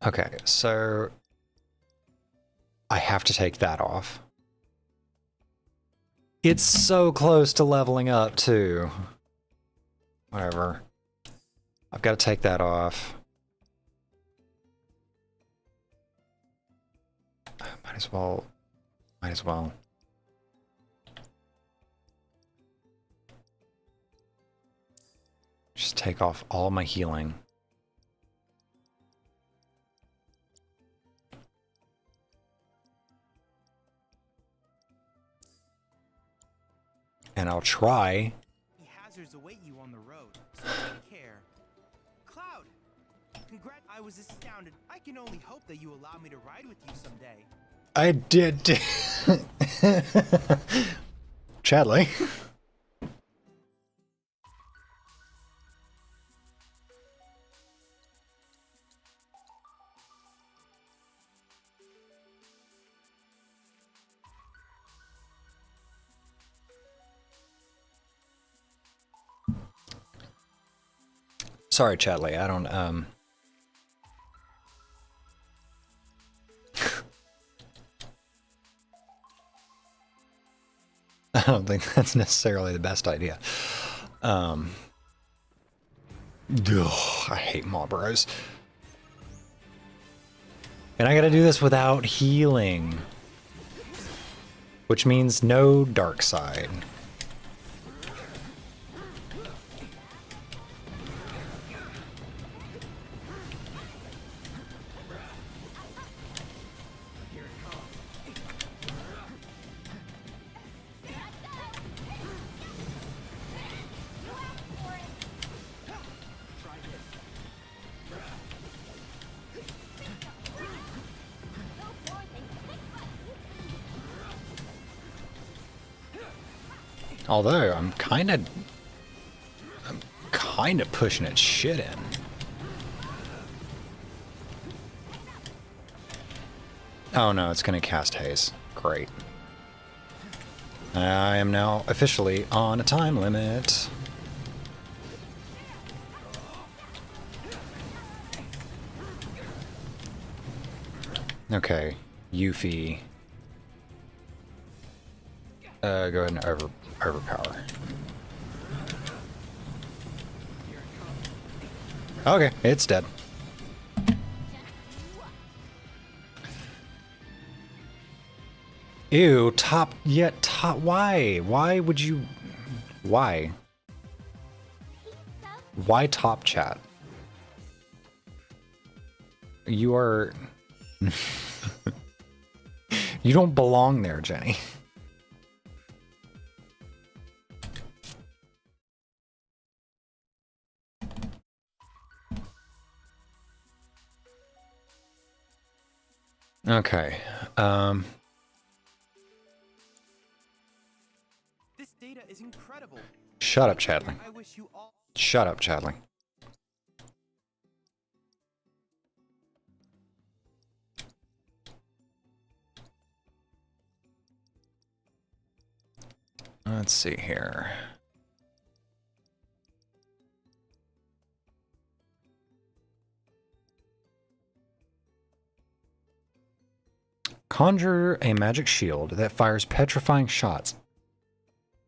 Okay, so I have to take that off. It's so close to leveling up too. Whatever. I've got to take that off. Might as well. Might as well. Just take off all my healing. And I'll try. hazards await you on the road, so take care. Cloud! I was astounded. I can only hope that you allow me to ride with you someday. I did. Chadley. Sorry, Chadley, I don't, I don't think that's necessarily the best idea. Ugh, I hate Marlboros. And I gotta do this without healing. Which means no dark side. Although I'm kind of pushing its shit in. Oh no, it's gonna cast haze. Great. I am now officially on a time limit. Okay, Yuffie. Go ahead and overpower. Okay, it's dead. Ew, top, why? Why would you, why? Why top chat? You are, you don't belong there, Jenny. Okay, This data is incredible. shut up, Chadling. I wish you all. Shut up, Chadling. Let's see here. Conjure a magic shield that fires petrifying shots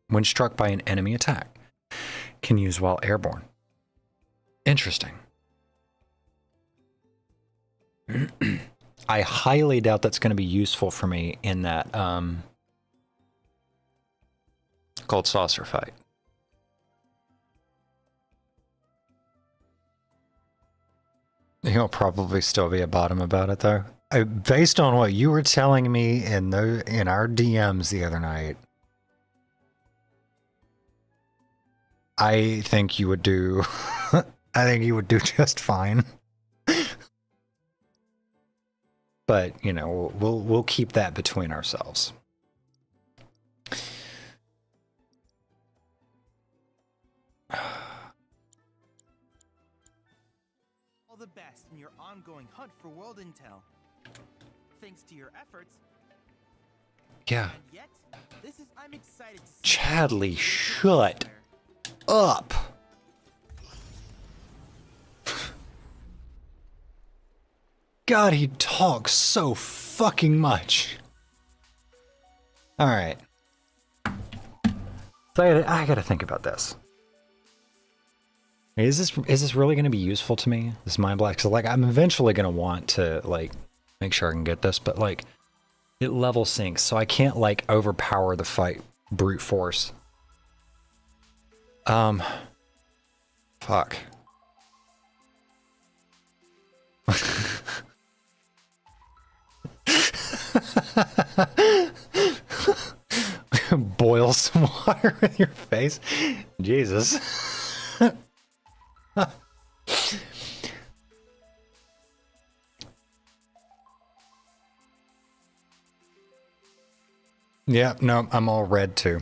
when struck by an enemy attack. Can use while airborne. Interesting. I highly doubt that's going to be useful for me in that Gold Saucer fight. He'll probably still be a bottom about it though. Based on what you were telling me in our DMs the other night, I think you would do I think you would do just fine. But, you know, we'll keep that between ourselves. All the best in your ongoing hunt for world intel. Thanks to your efforts. Yeah. And yet, I'm excited to see Chadley, shut up. God, he talks so fucking much. All right. So I gotta think about this. Is this really going to be useful to me? This mind black? So like, I'm eventually going to want to like make sure I can get this, but like, it level syncs, so I can't like overpower the fight brute force. Fuck. Boil some water with your face. Jesus. Yeah, no, I'm all red too.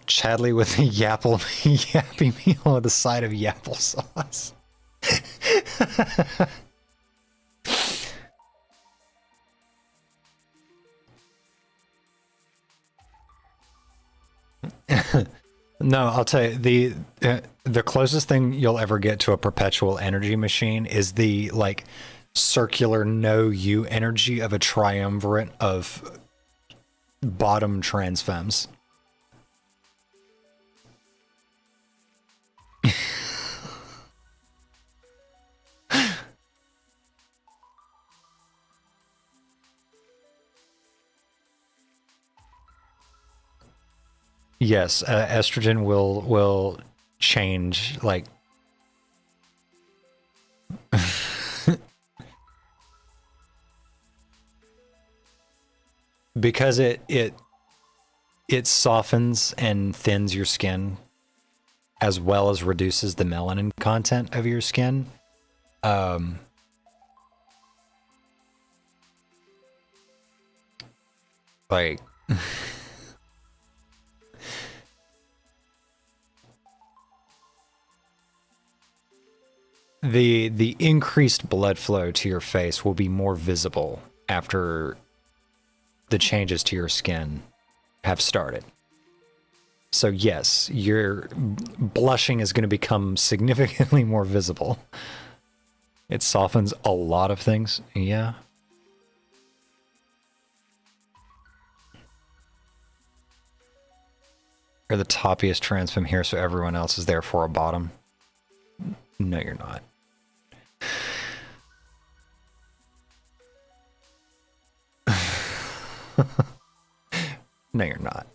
Chadley with a yappy meal with a side of yapple sauce. No, I'll tell you, the closest thing you'll ever get to a perpetual energy machine is the like circular no U energy of a triumvirate of bottom trans femmes. Yes, estrogen will change like because it softens and thins your skin as well as reduces the melanin content of your skin. Like the increased blood flow to your face will be more visible after the changes to your skin have started. So yes, your blushing is going to become significantly more visible. It softens a lot of things. Yeah. You're the toppiest trans femme here, so everyone else is therefore a bottom. No, you're not. No, you're not.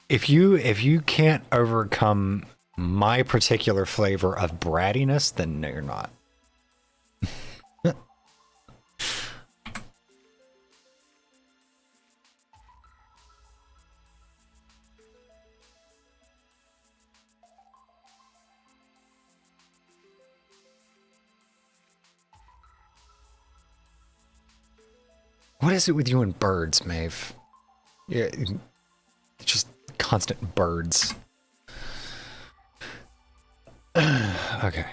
If you can't overcome my particular flavor of brattiness, then no, you're not. What is it with you and birds, Maeve? Yeah, just constant birds. Okay.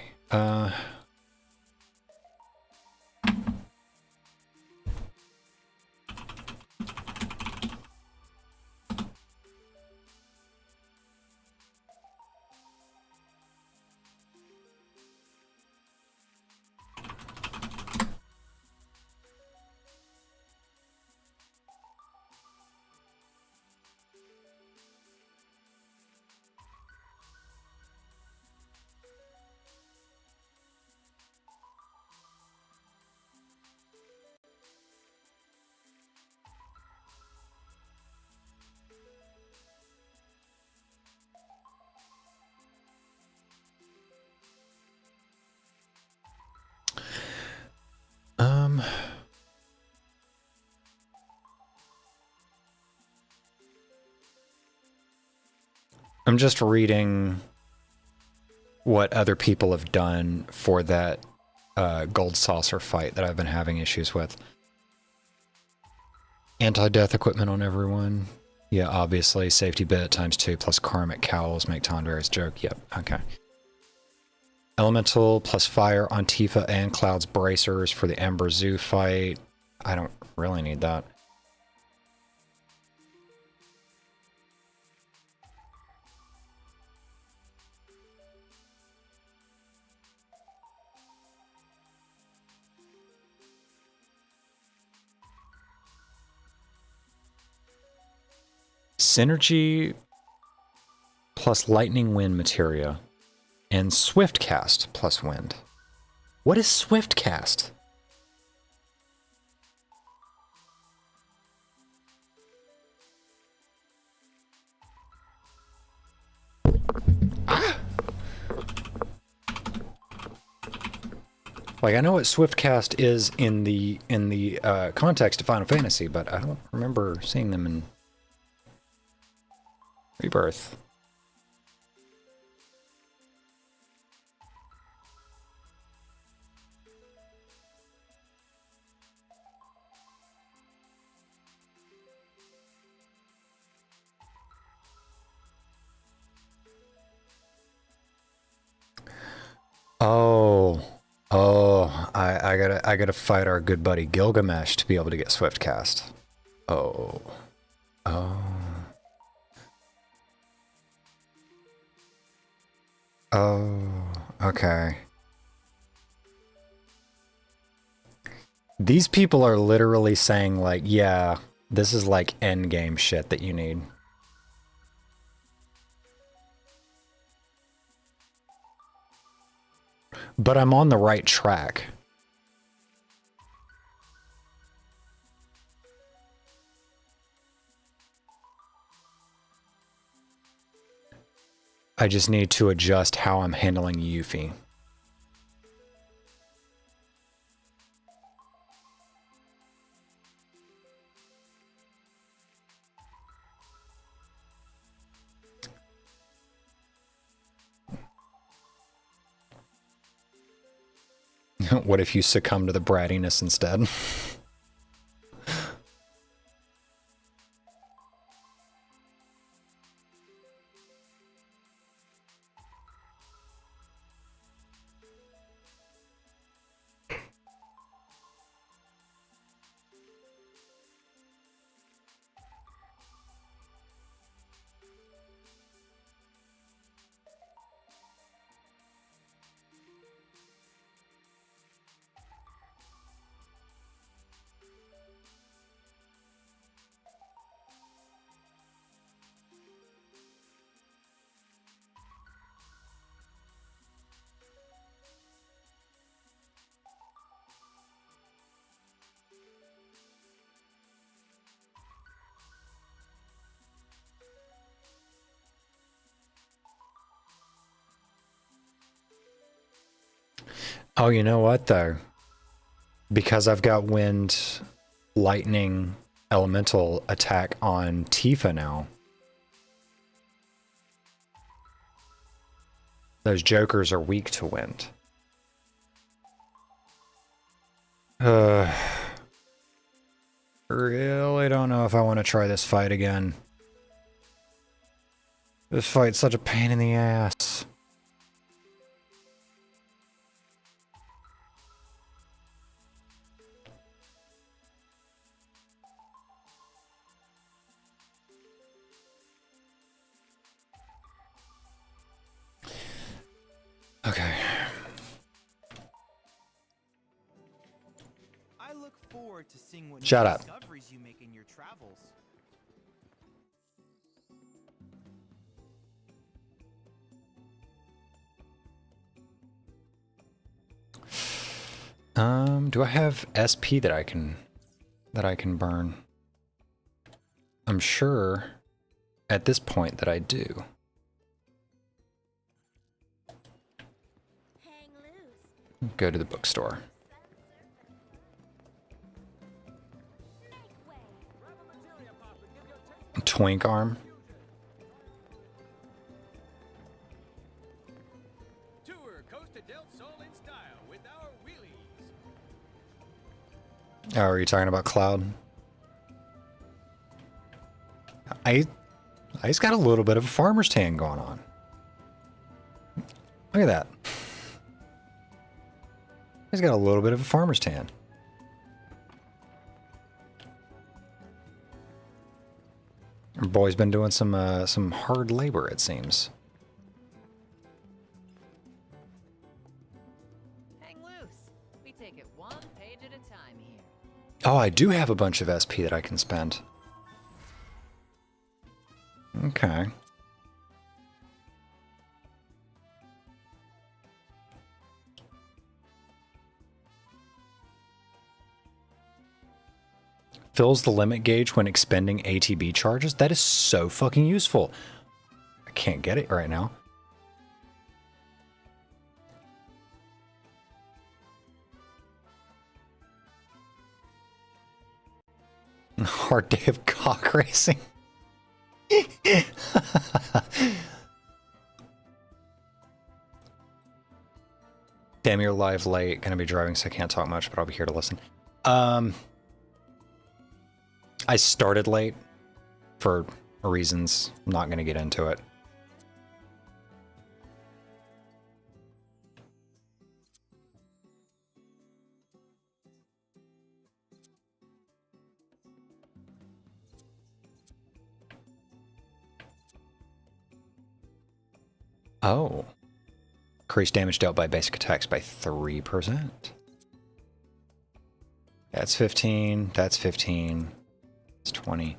I'm just reading what other people have done for that gold saucer fight that I've been having issues with. Anti-death equipment on everyone. Yeah, obviously. Safety bit ×2 plus karmic cowls make Tonberry's joke. Yep, okay. Elemental plus fire on Tifa and Cloud's bracers for the Ember Zoo fight. I don't really need that. Synergy plus lightning wind materia and swift cast plus wind. What is swift cast? Ah! Like I know what swift cast is in the context of Final Fantasy, but I don't remember seeing them in Rebirth. Oh, I gotta fight our good buddy Gilgamesh to be able to get Swift Cast. Oh. Oh. Oh. Okay. These people are literally saying like, yeah, this is like endgame shit that you need. But I'm on the right track. I just need to adjust how I'm handling Yuffie. What if you succumb to the brattiness instead? Oh, you know what though? Because I've got wind, lightning, elemental attack on Tifa now. Those jokers are weak to wind. Really don't know if I want to try this fight again. This fight's such a pain in the ass. Okay. I look forward to seeing what Shut new up. discoveries you make in your travels. Do I have SP that I can burn? I'm sure at this point that I do. Hang loose. Go to the bookstore. Make way. Twink arm. Tour Costa del Sol in style with our wheelies. Oh, are you talking about Cloud? He's got a little bit of a farmer's tan going on. Look at that. He's got a little bit of a farmer's tan. Our boy's been doing some hard labor, it seems. Hang loose. We take it one page at a time here. Oh, I do have a bunch of SP that I can spend. Okay. Fills the limit gauge when expending ATB charges. That is so fucking useful. I can't get it right now. Hard day of cock racing. Damn, you're live late. Gonna be driving, so I can't talk much, but I'll be here to listen. I started late for reasons. I'm not gonna get into it. Oh. Increase damage dealt by basic attacks by 3%. That's 15. That's 15. It's 20.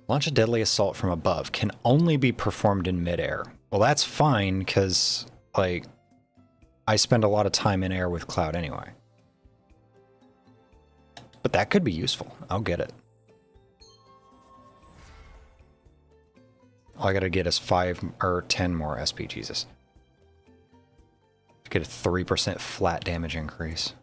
Launch a deadly assault from above. Can only be performed in midair. Well, that's fine, because, like, I spend a lot of time in air with Cloud anyway. But that could be useful. I'll get it. All I gotta get is 5 or 10 more SP, Jesus. To get a 3% flat damage increase.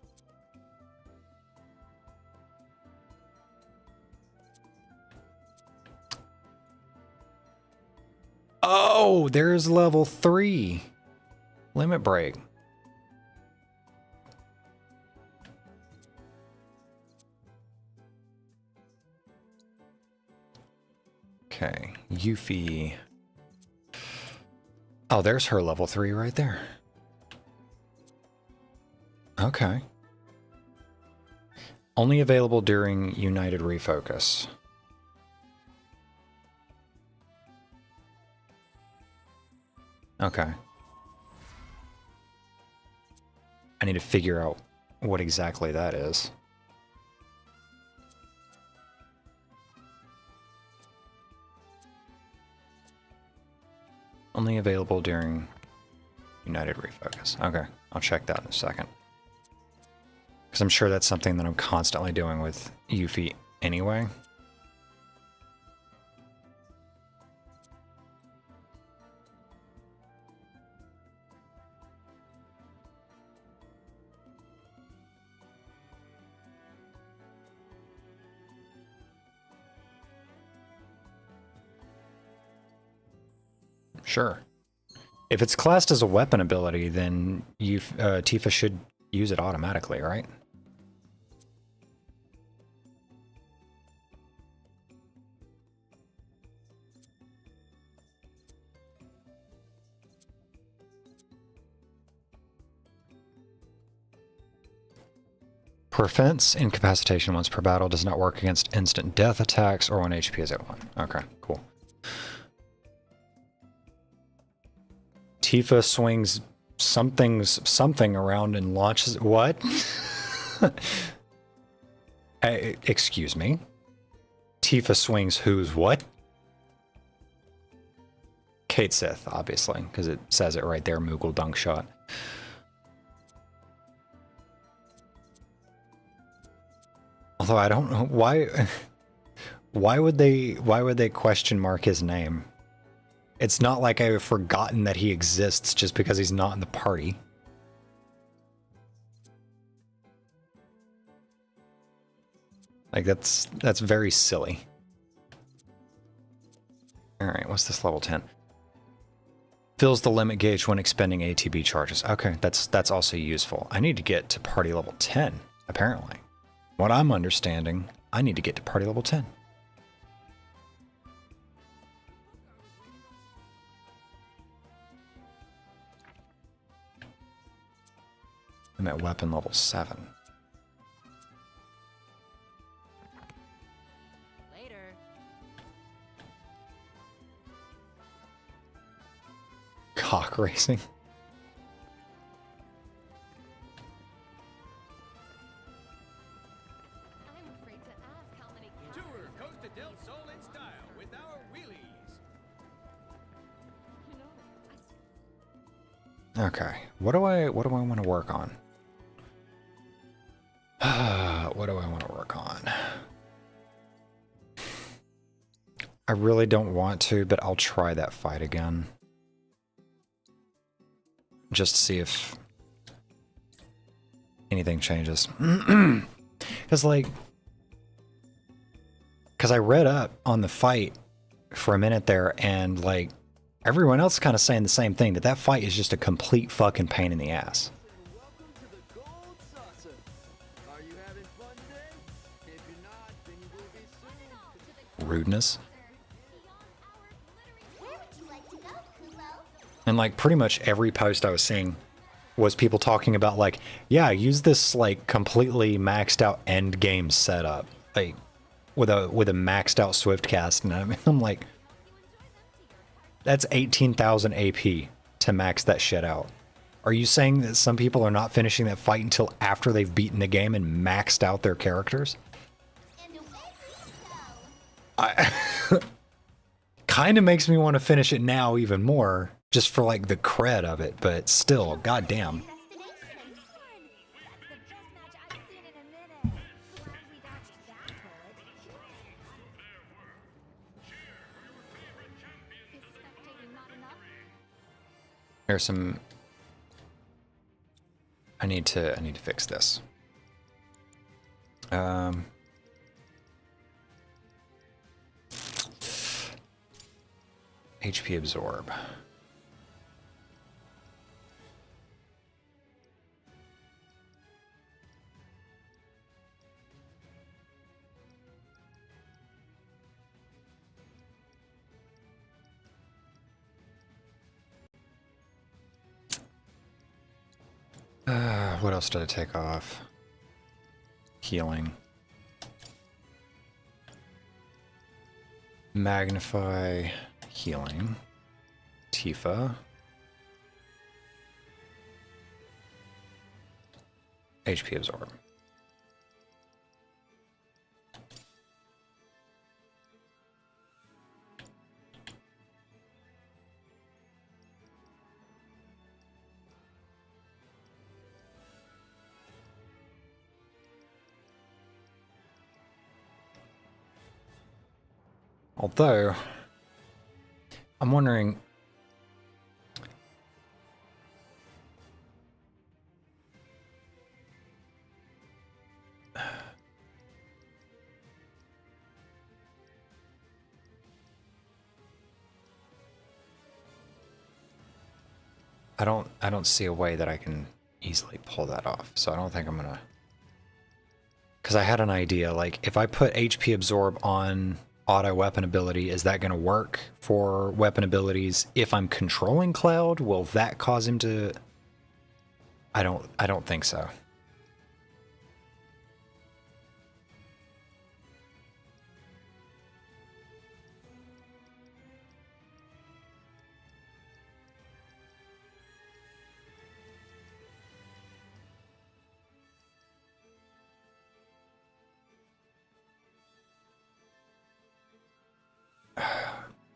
Oh, there's level 3. Limit break. Okay, Yuffie. Oh, there's her level 3 right there. Okay. Only available during United Refocus. Okay. I need to figure out what exactly that is. Only available during United Refocus. Okay, I'll check that in a second. Because I'm sure that's something that I'm constantly doing with Yuffie anyway. Sure. If it's classed as a weapon ability, then Tifa should use it automatically, right? Prevents incapacitation once per battle, does not work against instant death attacks or when HP is at 1. Okay, cool. Tifa swings something around and launches... What? Excuse me? Tifa swings whose what? Kate Sith, obviously, because it says it right there, Moogle Dunk Shot. Although I don't know why... Why would they question mark his name? It's not like I've forgotten that he exists just because he's not in the party. Like, that's very silly. Alright, what's this level 10? Fills the limit gauge when expending ATB charges. Okay, that's also useful. I need to get to party level 10, apparently. What I'm understanding, I need to get to party level 10. I'm at weapon level 7. Later. Cock racing. I'm afraid to ask how many Tour Costa del Sol in style with our wheelies. You know, Okay, what do I want to work on? What do I want to work on? I really don't want to, but I'll try that fight again. Just to see if anything changes. Because I read up on the fight for a minute there, and like everyone else kind of saying the same thing, that fight is just a complete fucking pain in the ass. Welcome to the Gold Saucer. Are you having fun today? If you're not, then you will be soon. Rudeness. Where would you like to go, Kubo? And like pretty much every post I was seeing was people talking about like, yeah, use this like completely maxed out end game setup, like with a maxed out Swift cast, and I'm like, that's 18,000 AP to max that shit out. Are you saying that some people are not finishing that fight until after they've beaten the game and maxed out their characters? I kind of makes me want to finish it now even more, just for like the cred of it, but still, goddamn. There's some. I need to fix this. HP absorb. What else did I take off? Healing. Magnify, healing. Tifa. HP absorb. Although, I'm wondering, I don't see a way that I can easily pull that off. So I don't think I'm gonna, because I had an idea, like if I put HP absorb on auto weapon ability, is that going to work for weapon abilities if I'm controlling Cloud? Will that cause him to... I don't think so.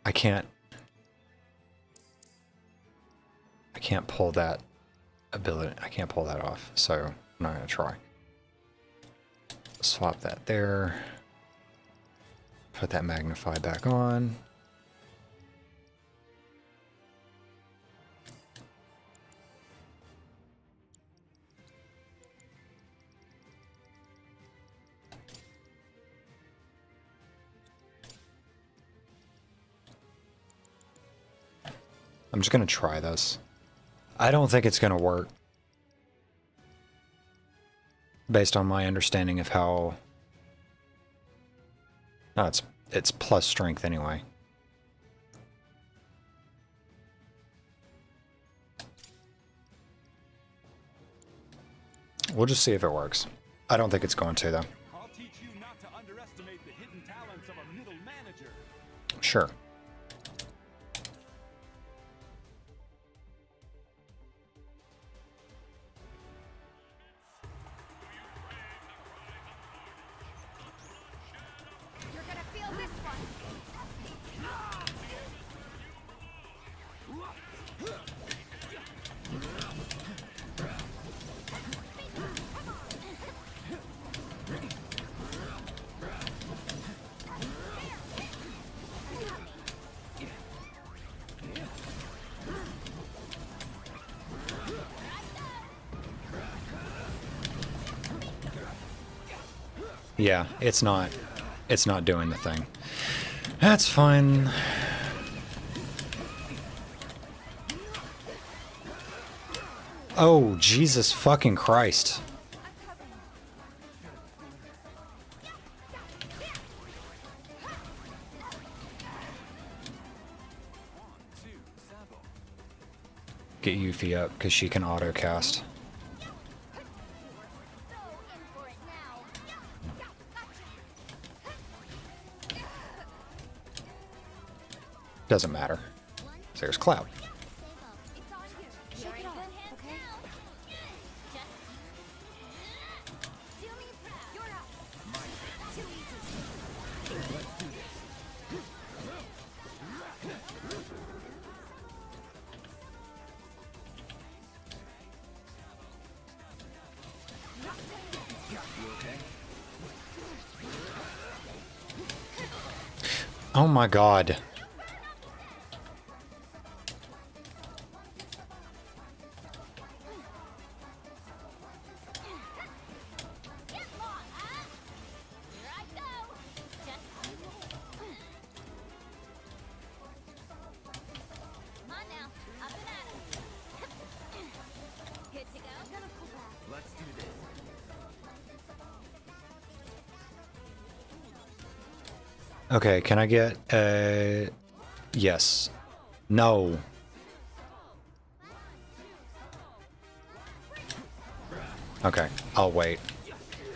I can't pull that ability. I can't pull that off, so I'm not going to try. Swap that there. Put that magnify back on. I'm just going to try this. I don't think it's going to work. Based on my understanding of how... No, it's plus strength anyway. We'll just see if it works. I don't think it's going to, though. I'll teach you not to underestimate the hidden talents of a middle manager. Sure. You're gonna feel this one. Yeah, it's not doing the thing. That's fine. Oh, Jesus fucking Christ. Get Yuffie up, because she can auto-cast. Doesn't matter. There's Cloud. Oh my god. Let's do this. Okay, can I get a... Yes. No. Okay, I'll wait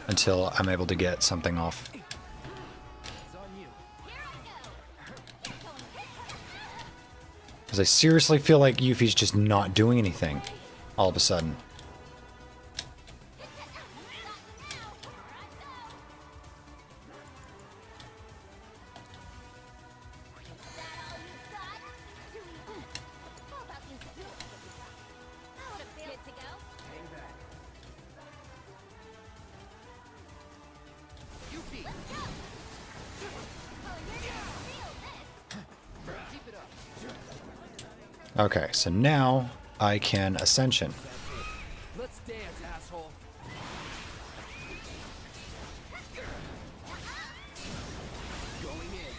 until I'm able to get something off. It's on you. Because I seriously feel like Yuffie's just not doing anything all of a sudden. Okay, so now I can Ascension. Let's dance, asshole. Going in.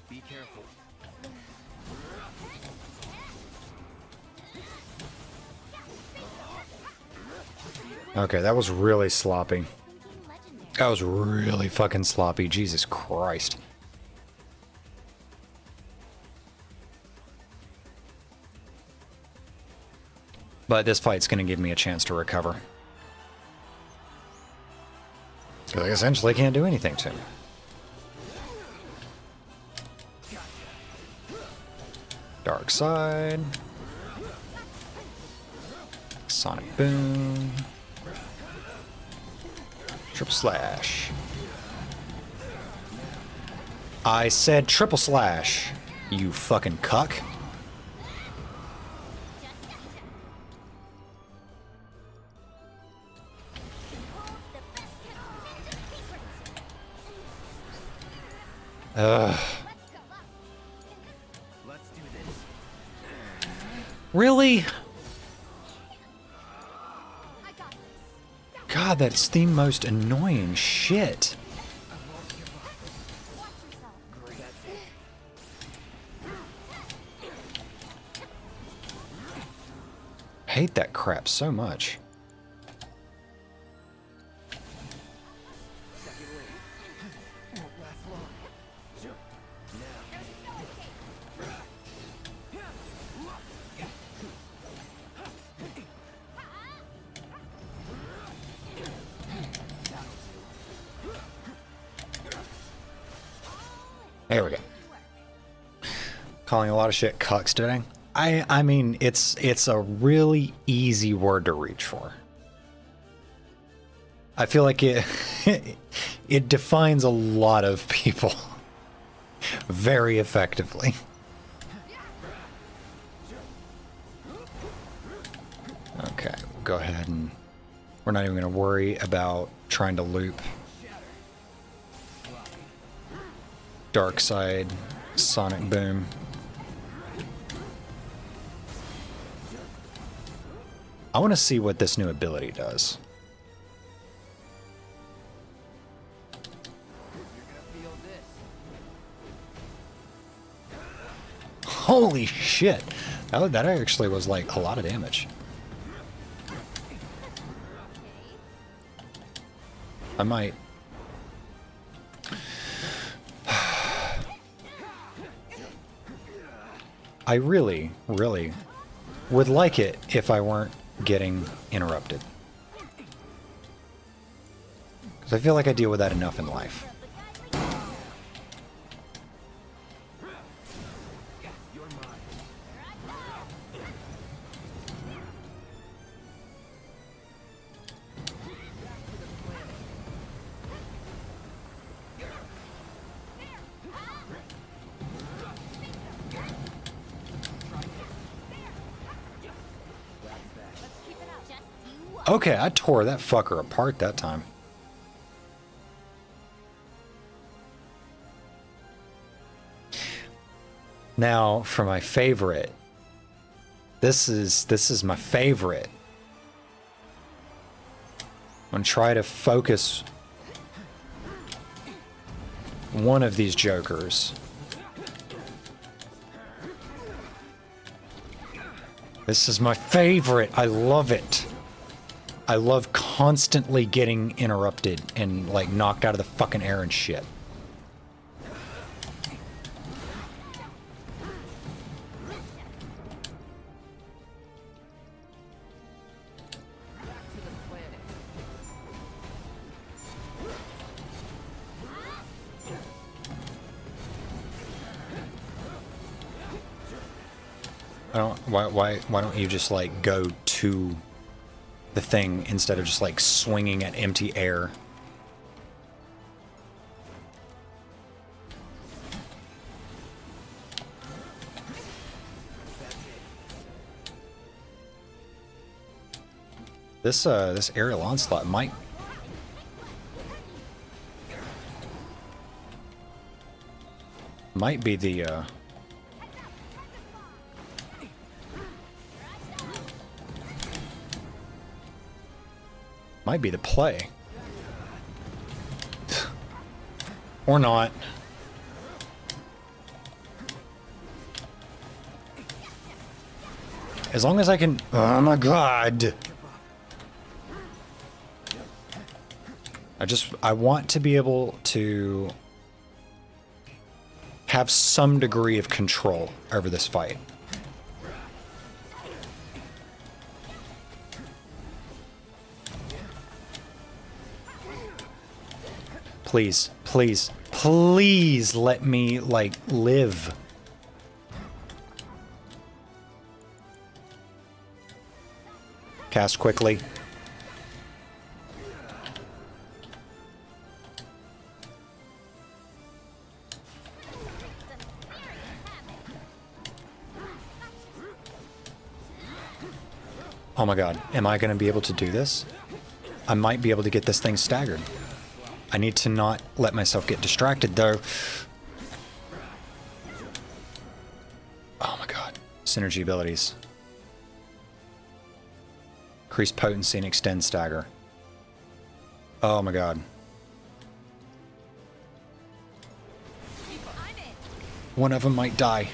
Be careful. Okay, that was really sloppy. That was really fucking sloppy. Jesus Christ. But this fight's going to give me a chance to recover. So I essentially can't do anything to me. Dark Side. Sonic Boom. Triple Slash. I said triple slash, you fucking cuck. Ugh. Let's do this. Really? God, that's the most annoying shit. Hate that crap so much. There we go. Calling a lot of shit cucks today. I mean, it's a really easy word to reach for. I feel like it it defines a lot of people very effectively. Okay, we'll go ahead and we're not even going to worry about trying to loop Dark Side, Sonic Boom. I want to see what this new ability does. Holy shit! That actually was like a lot of damage. I might... I really, really would like it if I weren't getting interrupted. Because I feel like I deal with that enough in life. Okay, I tore that fucker apart that time. Now for my favorite. This is my favorite. I'm gonna try to focus one of these jokers. This is my favorite. I love it. I love constantly getting interrupted and like knocked out of the fucking air and shit. I don't. Why don't you just like go to the thing instead of just like swinging at empty air? This aerial onslaught might be the play. Or not. As long as I can... Oh my god! I want to be able to have some degree of control over this fight. Please, please, please let me, like, live. Cast quickly. Oh my god, am I going to be able to do this? I might be able to get this thing staggered. I need to not let myself get distracted, though. Oh my god. Synergy abilities. Increase potency and extend stagger. Oh my god. One of them might die.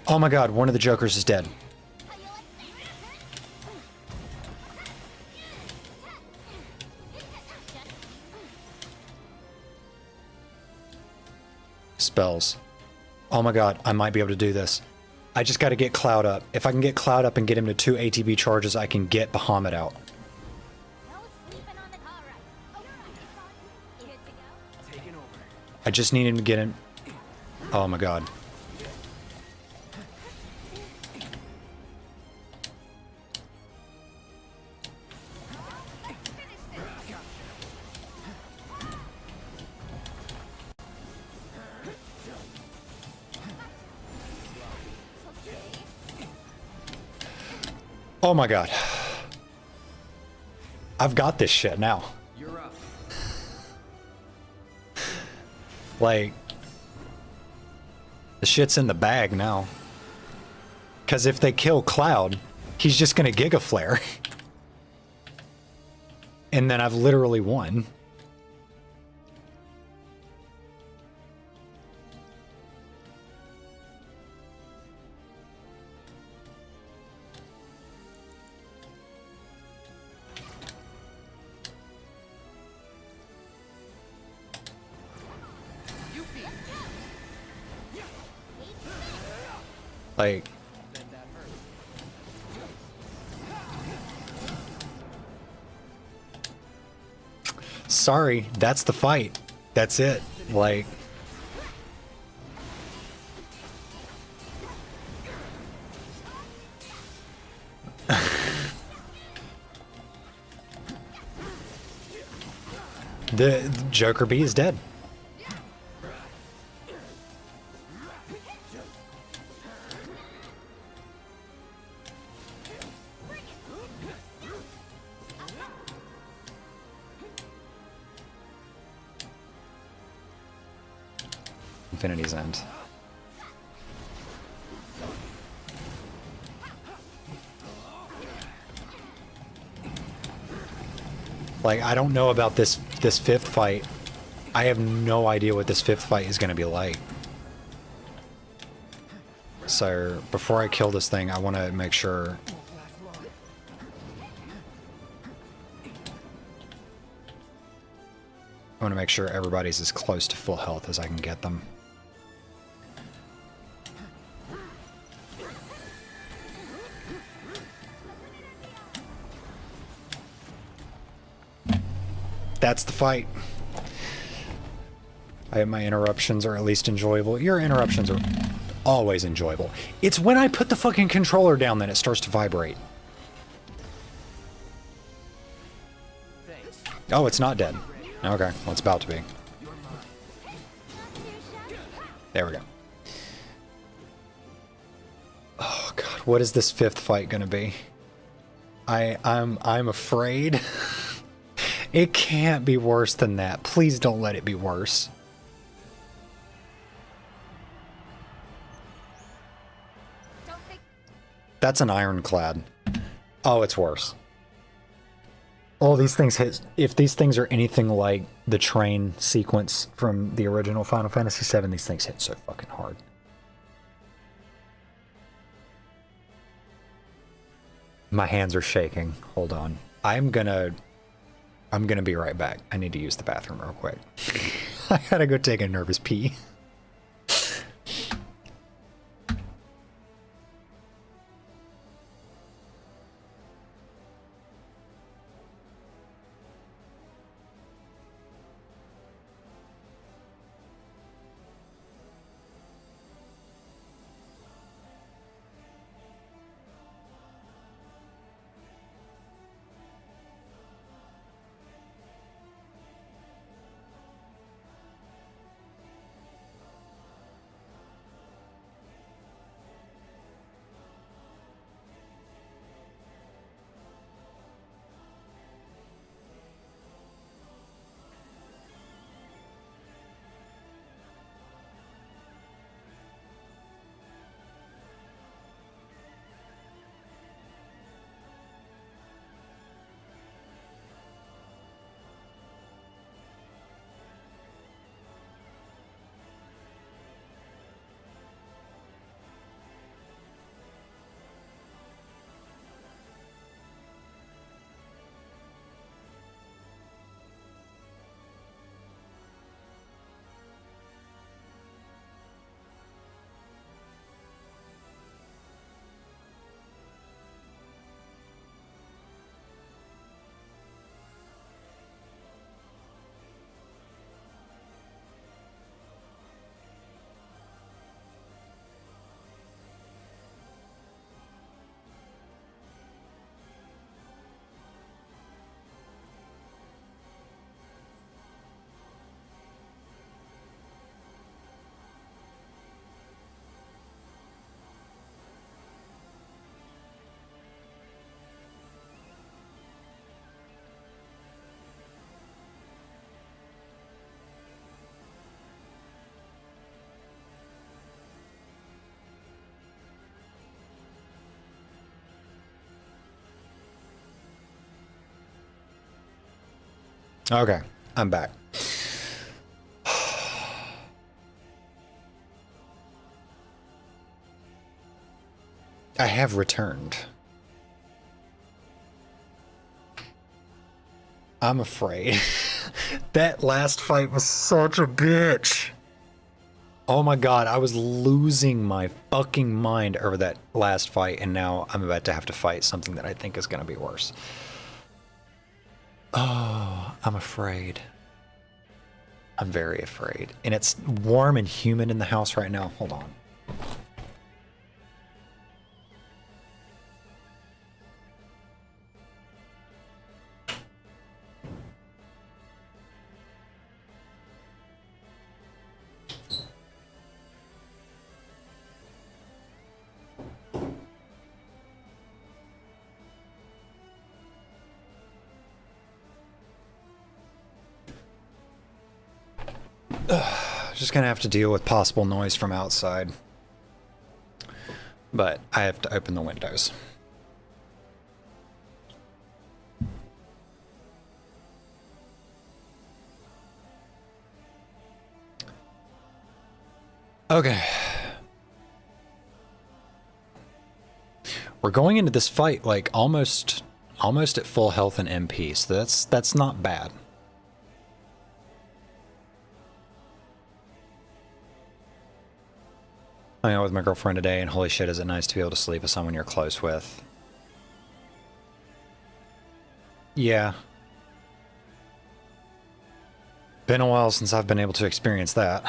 Oh my god, one of the jokers is dead. Spells. Oh my god, I might be able to do this. I just gotta get Cloud up. If I can get Cloud up and get him to 2 ATB charges, I can get Bahamut out. I just need him to get him. Oh my god. Oh my god. I've got this shit now. You're up. Like, the shit's in the bag now. Because if they kill Cloud, he's just gonna Giga Flare. And then I've literally won. Like, sorry, that's the fight. That's it. Like, the Joker Bee is dead. Infinity's End. Like, I don't know about this fifth fight. I have no idea what this fifth fight is going to be like. So, before I kill this thing, I want to make sure... I want to make sure everybody's as close to full health as I can get them. That's the fight. My interruptions are at least enjoyable. Your interruptions are always enjoyable. It's when I put the fucking controller down that it starts to vibrate. Thanks. Oh, it's not dead. Okay, well, it's about to be. There we go. Oh god, what is this fifth fight gonna be? I'm afraid. It can't be worse than that. Please don't let it be worse. That's an ironclad. Oh, it's worse. All these things hit. If these things are anything like the train sequence from the original Final Fantasy VII, these things hit so fucking hard. My hands are shaking. Hold on. I'm gonna be right back. I need to use the bathroom real quick. I gotta go take a nervous pee. Okay, I'm back. I have returned. I'm afraid. That last fight was such a bitch. Oh my god, I was losing my fucking mind over that last fight, and now I'm about to have to fight something that I think is going to be worse. Oh, I'm afraid. I'm very afraid. And it's warm and humid in the house right now. Hold on. Just gonna have to deal with possible noise from outside. But I have to open the windows. Okay. We're going into this fight like almost at full health and MP, so that's not bad. I hung out with my girlfriend today, and holy shit, is it nice to be able to sleep with someone you're close with. Yeah. Been a while since I've been able to experience that.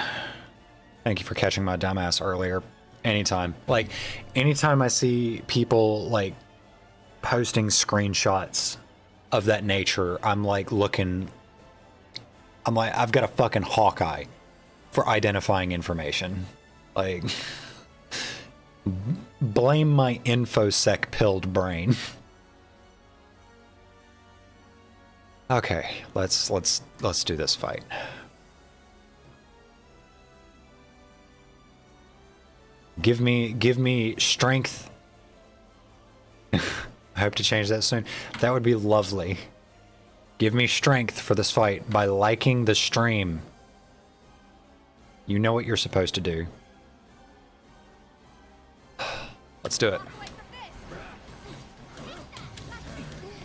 Thank you for catching my dumbass earlier. Anytime. Like, anytime I see people, like, posting screenshots of that nature, I'm like looking... I'm like, I've got a fucking Hawkeye for identifying information. Like... Blame my infosec pilled brain. Okay, let's do this fight. Give me strength. I hope to change that soon. That would be lovely. Give me strength for this fight by liking the stream. You know what you're supposed to do. Let's do it.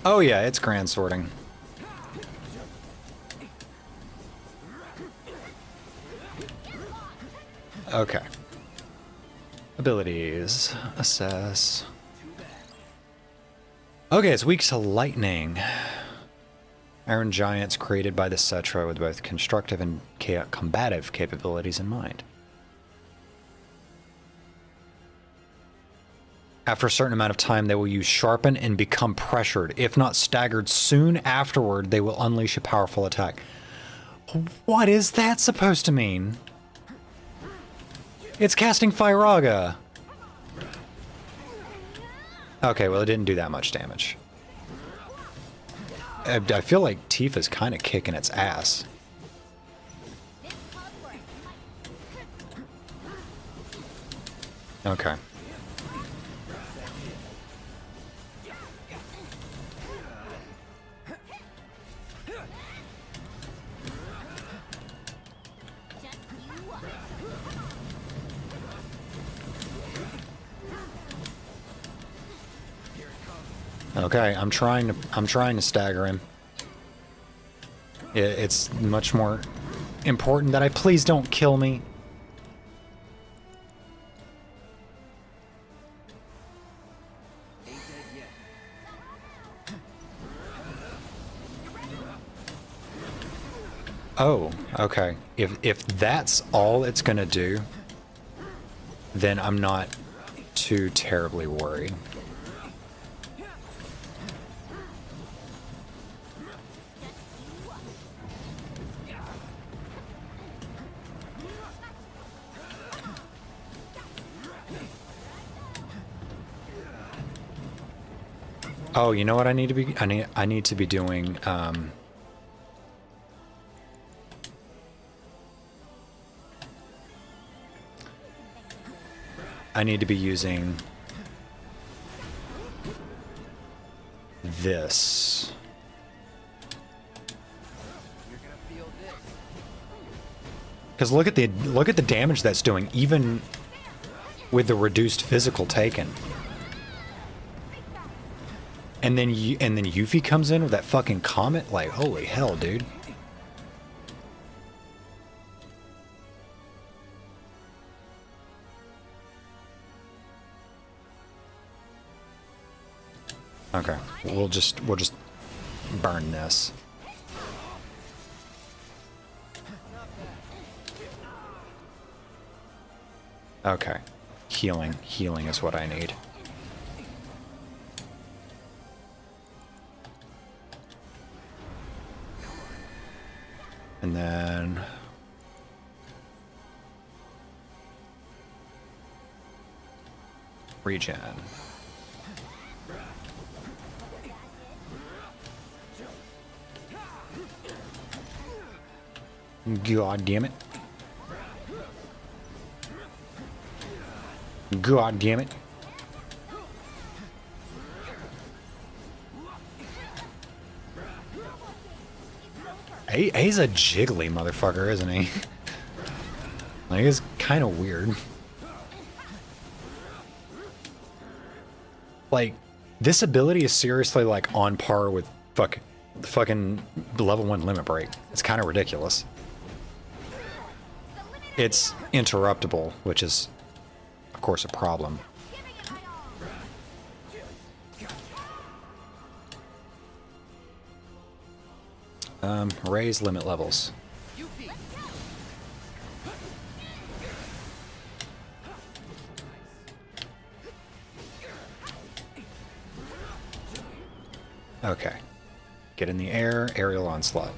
Oh yeah, it's grand sorting. Okay. Abilities. Assess. Okay, it's weak to lightning. Iron Giants created by the Cetra with both constructive and combative capabilities in mind. After a certain amount of time, they will use Sharpen and become pressured. If not staggered soon afterward, they will unleash a powerful attack. What is that supposed to mean? It's casting Firaga. Okay, well, it didn't do that much damage. I feel like Tifa's kind of kicking its ass. Okay. Okay, I'm trying to stagger him. It's much more important that I please don't kill me. Oh, okay. If that's all it's gonna do, then I'm not too terribly worried. Oh, you know what I need to be? I need to be doing. I need to be using this. Because look at the damage that's doing, even with the reduced physical taken. And then Yuffie comes in with that fucking comet, like holy hell, dude. Okay, we'll just burn this. Okay, healing is what I need. And then regen. God damn it. God damn it. He's a jiggly motherfucker, isn't he? Like, it's kind of weird. Like, this ability is seriously, like, on par with fucking level 1 limit break. It's kind of ridiculous. It's interruptible, which is, of course, a problem. Raise limit levels. Okay. Get in the air, aerial onslaught.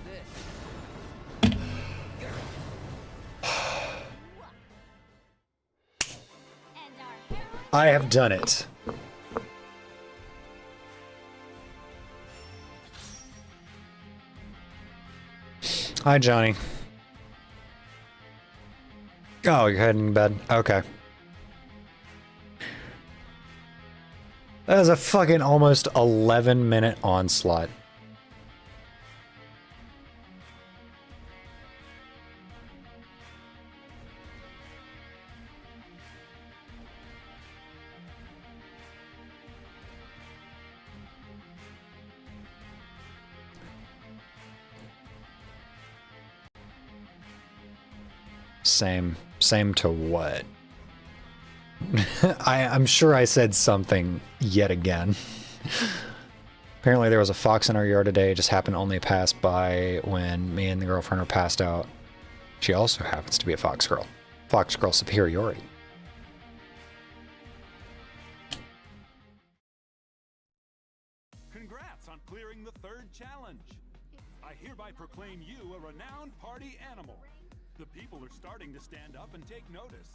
I have done it. Hi, Johnny. Oh, you're heading to bed? Okay. That was a fucking almost 11-minute onslaught. Same to what? I'm sure I said something yet again. Apparently there was a fox in our yard today. It just happened to only pass by when me and the girlfriend were passed out. She also happens to be a fox girl. Fox girl superiority. Congrats on clearing the 3rd challenge. I hereby proclaim you a renowned party animal. The people are starting to stand up and take notice.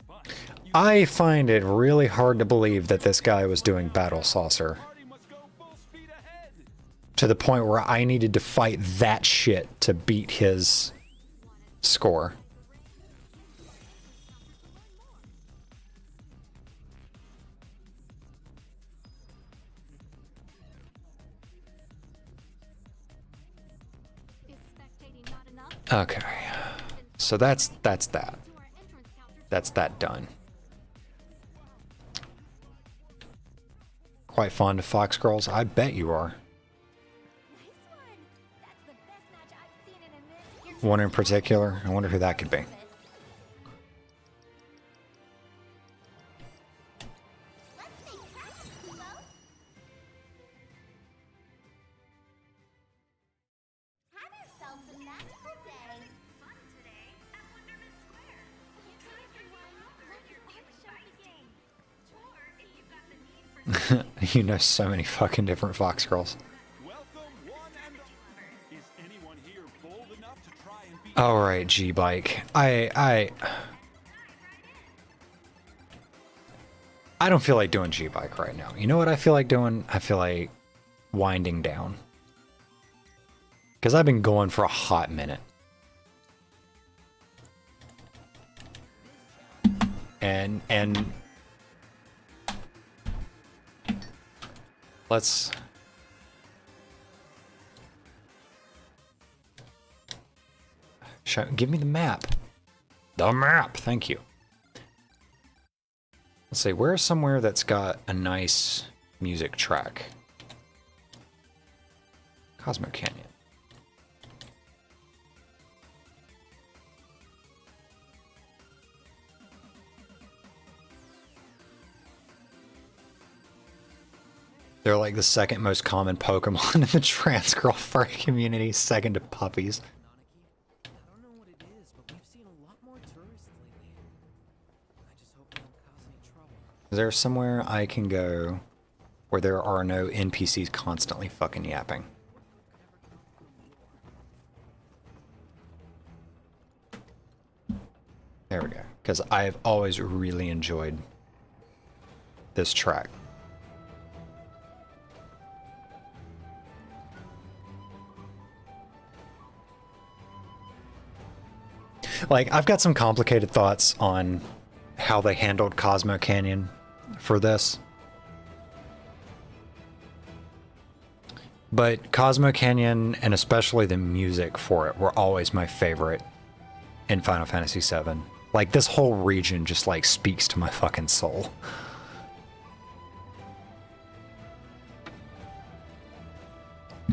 But I find it really hard to believe that this guy was doing Battle Saucer. To the point where I needed to fight that shit to beat his score. Okay. So that's that. That's that done. Quite fond of fox girls? I bet you are. One in particular? I wonder who that could be. You know so many fucking different fox girls. Alright, G-Bike. I don't feel like doing G-Bike right now. You know what I feel like doing? I feel like winding down. Because I've been going for a hot minute. And let's give me the map. The map, thank you. Let's see, where's somewhere that's got a nice music track? Cosmo Canyon. They're like the second most common Pokemon in the trans girl furry community, second to puppies. I don't know what it is, but we've seen a lot more tourists lately. I just hope they don't cause any trouble. Is there somewhere I can go where there are no NPCs constantly fucking yapping? There we go. Because I've always really enjoyed this track. Like, I've got some complicated thoughts on how they handled Cosmo Canyon for this. But Cosmo Canyon, and especially the music for it, were always my favorite in Final Fantasy VII. Like, this whole region just, like, speaks to my fucking soul.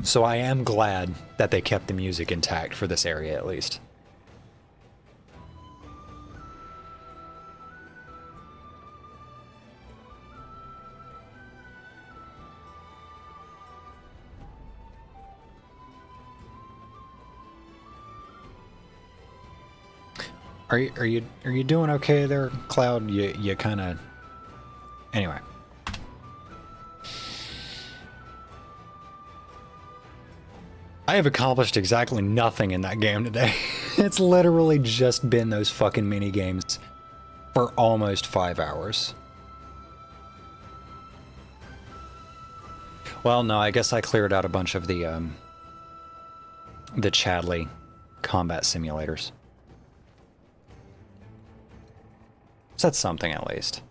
So I am glad that they kept the music intact for this area, at least. Are you doing okay there, Cloud? You kind of. Anyway. I have accomplished exactly nothing in that game today. It's literally just been those fucking mini games for almost 5 hours. Well, no, I guess I cleared out a bunch of the Chadley combat simulators. So that's something at least.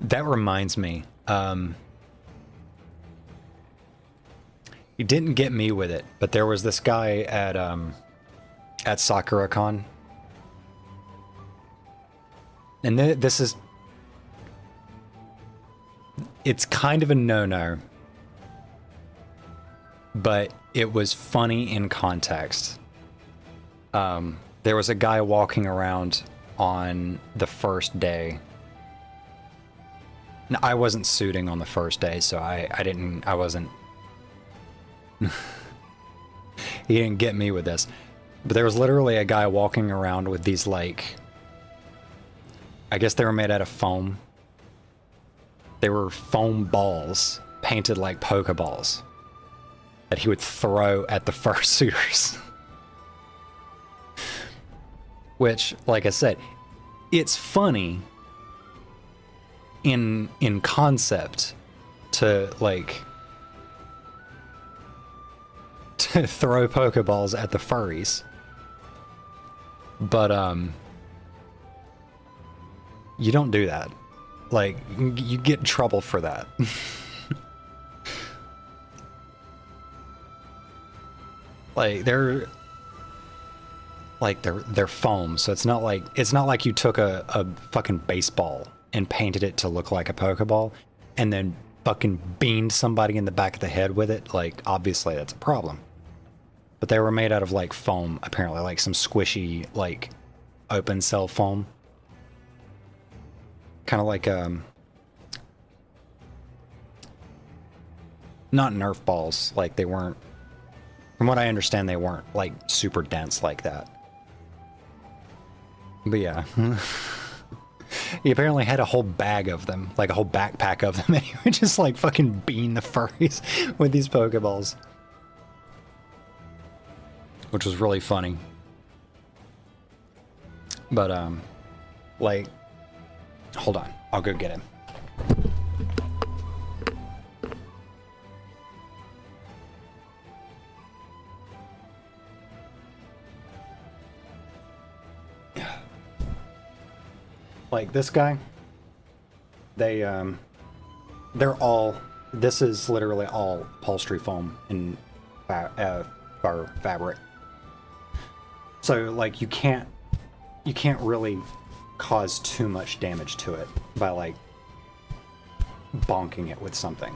That reminds me, he didn't get me with it, but there was this guy at SakuraCon, and this is, it's kind of a no-no, but it was funny in context. There was a guy walking around on the first day. No, I wasn't suiting on the first day, so I wasn't. He didn't get me with this. But there was literally a guy walking around with these, like, I guess they were made out of foam. They were foam balls painted like Pokeballs that he would throw at the fursuiters. Which, like I said, it's funny in concept to, like, to throw Pokeballs at the furries. But you don't do that. Like, you get in trouble for that. Like, they're foam, so it's not like you took a fucking baseball and painted it to look like a Pokeball and then fucking beamed somebody in the back of the head with it. Like, obviously that's a problem. But they were made out of, like, foam, apparently, like some squishy, like, open cell foam. Kind of like, not Nerf balls. Like, they weren't, from what I understand, they weren't, like, super dense like that. But yeah. He apparently had a whole bag of them, like a whole backpack of them, and he would just, like, fucking bean the furries with these Pokeballs. Which was really funny. But, like, hold on, I'll go get him. Like, this guy, they're all, this is literally all upholstery foam and fur fabric. So, like, you can't really cause too much damage to it by, like, bonking it with something.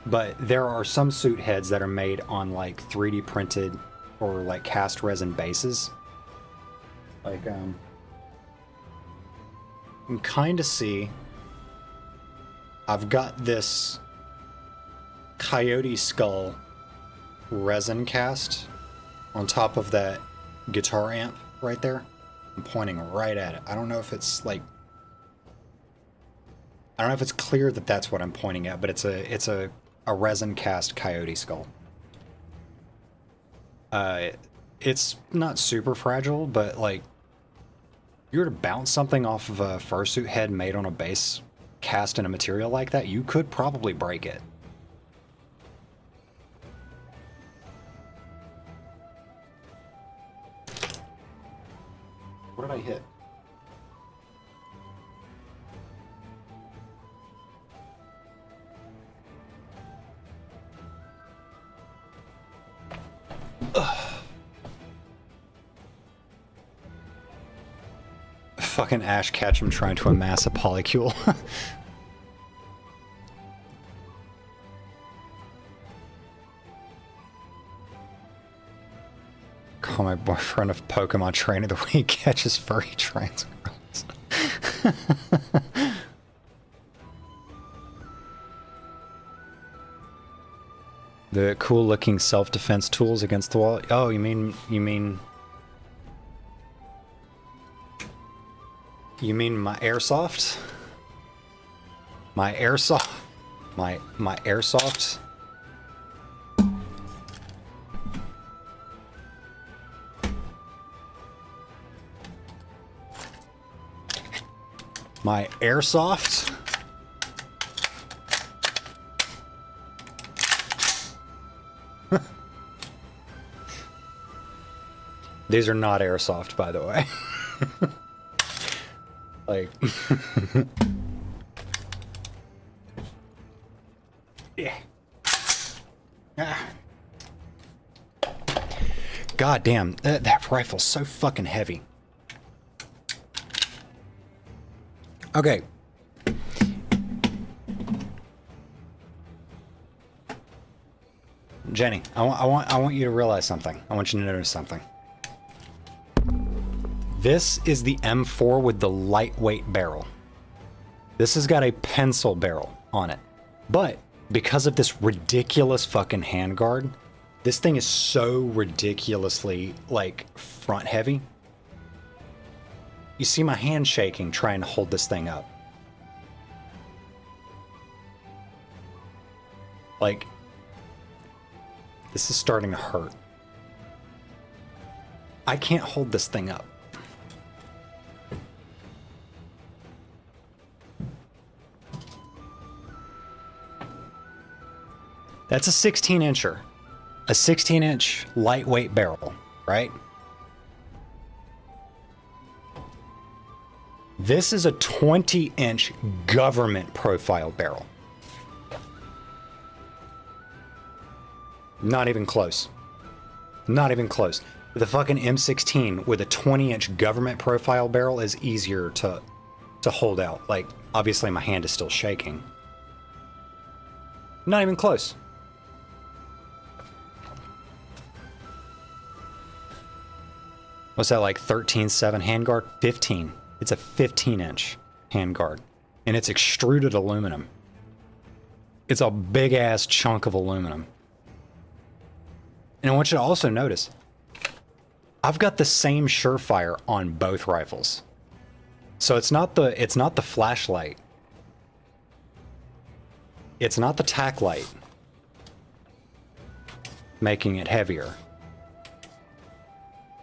But there are some suit heads that are made on, like, 3D printed or, like, cast resin bases. Like, you can kind of see I've got this coyote skull resin cast on top of that guitar amp right there. I'm pointing right at it. I don't know if it's, like, I don't know if it's clear that that's what I'm pointing at, but it's a resin cast coyote skull. It's not super fragile, but, like, if you were to bounce something off of a fursuit head made on a base cast in a material like that, you could probably break it. What did I hit? Fucking Ash Ketchum trying to amass a polycule. Call my boyfriend a Pokemon trainer the way he catches furry trans girls. The cool looking self-defense tools against the wall. Oh, you mean my airsoft? My airsoft? My airsoft? My airsoft? These are not airsoft, by the way. Like, yeah. Ah. God damn, that rifle's so fucking heavy. Okay. Jenny, I want you to realize something. I want you to notice something. This is the M4 with the lightweight barrel. This has got a pencil barrel on it. But because of this ridiculous fucking handguard, this thing is so ridiculously, like, front heavy. You see my hand shaking trying to hold this thing up. Like, this is starting to hurt. I can't hold this thing up. That's a 16-incher. A 16-inch lightweight barrel, right? This is a 20-inch government profile barrel. Not even close. Not even close. The fucking M16 with a 20-inch government profile barrel is easier to hold out. Like, obviously my hand is still shaking. Not even close. What's that, like 13.7 handguard? 15. It's a 15-inch handguard. And it's extruded aluminum. It's a big-ass chunk of aluminum. And I want you to also notice, I've got the same Surefire on both rifles. So it's not the flashlight. It's not the tack light making it heavier.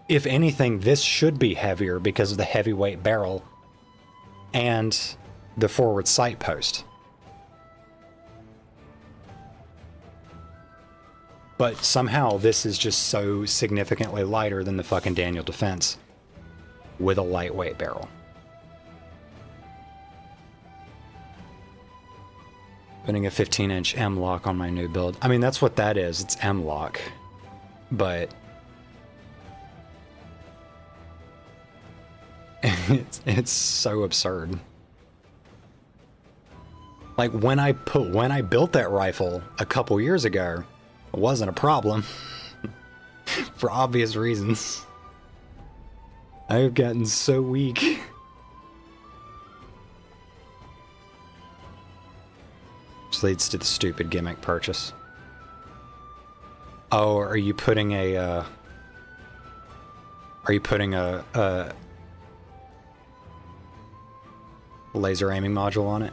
If anything, this should be heavier because of the heavyweight barrel and the forward sight post. But somehow this is just so significantly lighter than the fucking Daniel Defense with a lightweight barrel. Putting a 15-inch M-Lock on my new build. I mean, that's what that is. It's M-Lock. But it's so absurd. Like, when I built that rifle a couple years ago, it wasn't a problem. For obvious reasons. I've gotten so weak. Which leads to the stupid gimmick purchase. Oh, are you putting a laser aiming module on it?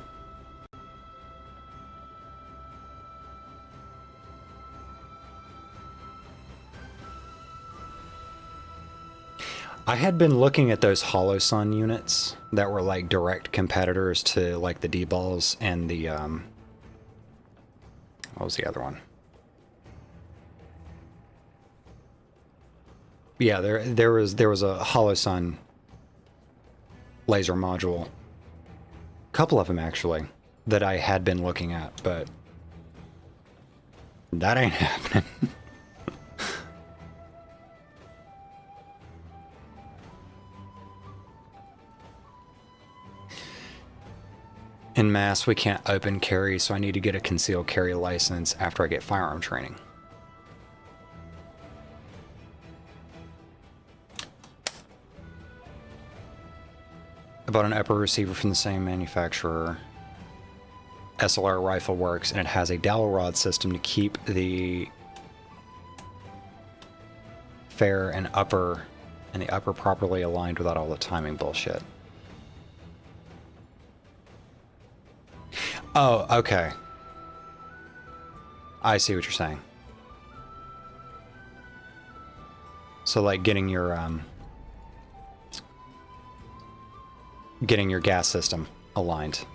I had been looking at those HoloSun units that were like direct competitors to like the D-Balls and the what was the other one? Yeah, there was a HoloSun laser module. A couple of them, actually, that I had been looking at, but that ain't happening. In mass, we can't open carry, so I need to get a concealed carry license after I get firearm training. I bought an upper receiver from the same manufacturer. SLR rifle works, and it has a dowel rod system to keep the fair and the upper properly aligned without all the timing bullshit. Oh, okay. I see what you're saying. So like getting your gas system aligned.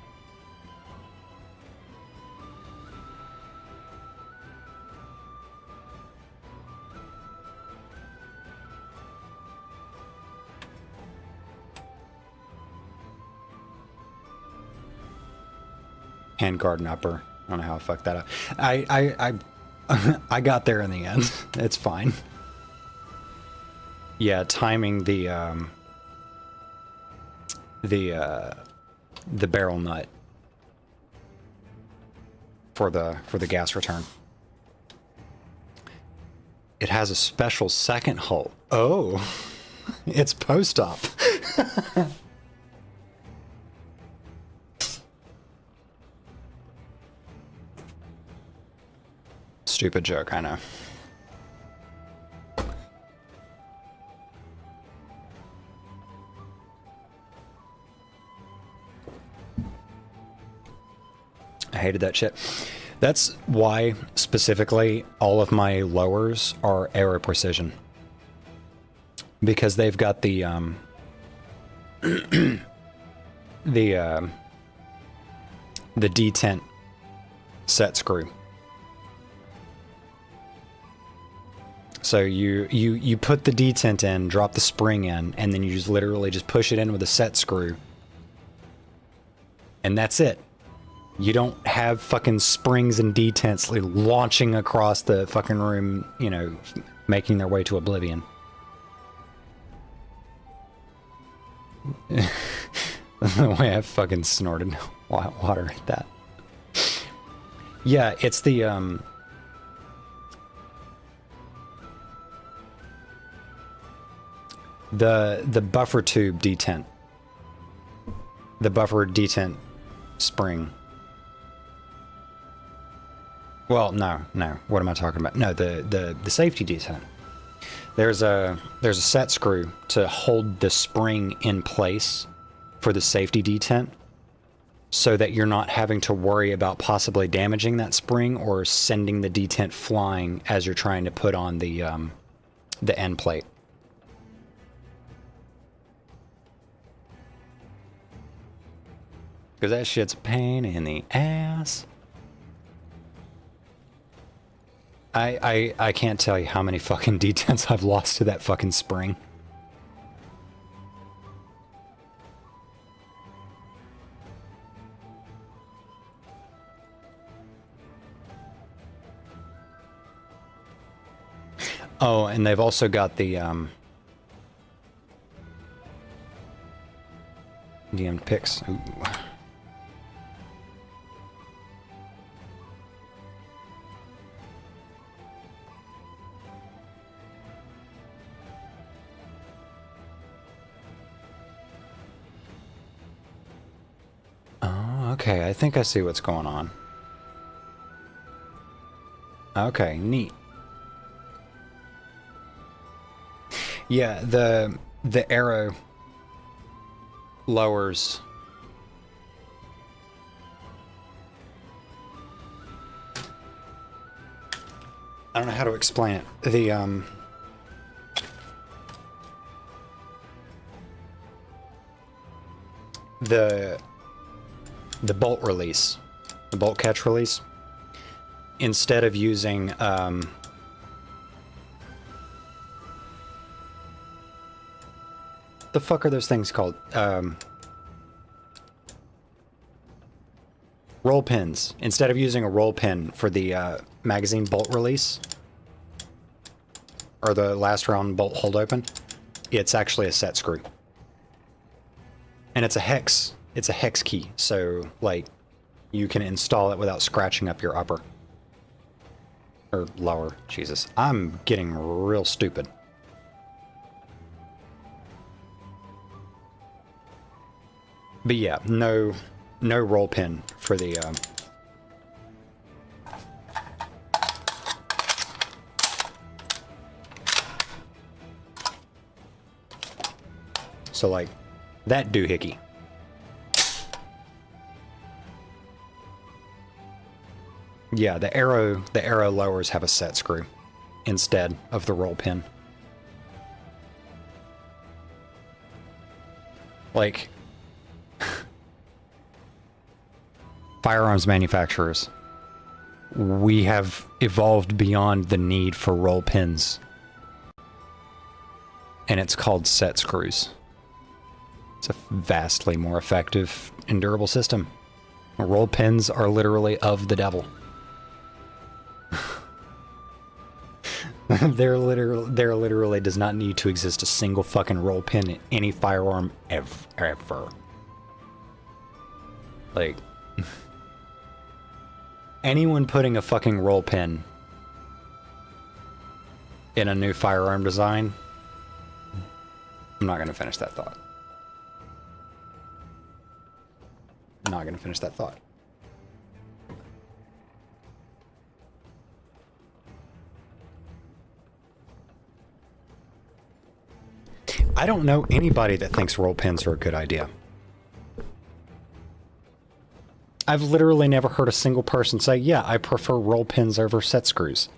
Handguard and upper. I don't know how I fucked that up. I got there in the end. It's fine. Yeah, timing the barrel nut for the gas return. It has a special second hole. Oh, it's post-op. Stupid joke, I know. I hated that shit. That's why, specifically, all of my lowers are aero precision. Because they've got the, the detent set screw. So you put the detent in, drop the spring in, and then you just literally just push it in with a set screw. And that's it. You don't have fucking springs and detents launching across the fucking room, you know, making their way to oblivion. The way I fucking snorted water at that. Yeah, it's the buffer tube detent. The buffer detent spring. Well, no. What am I talking about? No, the safety detent. There's a set screw to hold the spring in place for the safety detent, so that you're not having to worry about possibly damaging that spring or sending the detent flying as you're trying to put on the end plate. Because that shit's a pain in the ass. I can't tell you how many fucking detents I've lost to that fucking spring. Oh, and they've also got the DM picks. Ooh. Oh, okay, I think I see what's going on. Okay, neat. Yeah, the arrow lowers. I don't know how to explain it. The bolt release, the bolt catch release, instead of using the fuck are those things called? Roll pins. Instead of using a roll pin for the magazine bolt release, or the last round bolt hold open, it's actually a set screw. And it's a hex key, so like you can install it without scratching up your upper. Or lower, Jesus. I'm getting real stupid. But yeah, no roll pin for the so like that doohickey. Yeah, the arrow lowers have a set screw instead of the roll pin. Like firearms manufacturers, we have evolved beyond the need for roll pins. And it's called set screws. It's a vastly more effective and durable system. Roll pins are literally of the devil. There literally does not need to exist a single fucking roll pin in any firearm ever. Like, anyone putting a fucking roll pin in a new firearm design, I'm not gonna finish that thought. I'm not gonna finish that thought. I don't know anybody that thinks roll pins are a good idea. I've literally never heard a single person say, yeah, I prefer roll pins over set screws.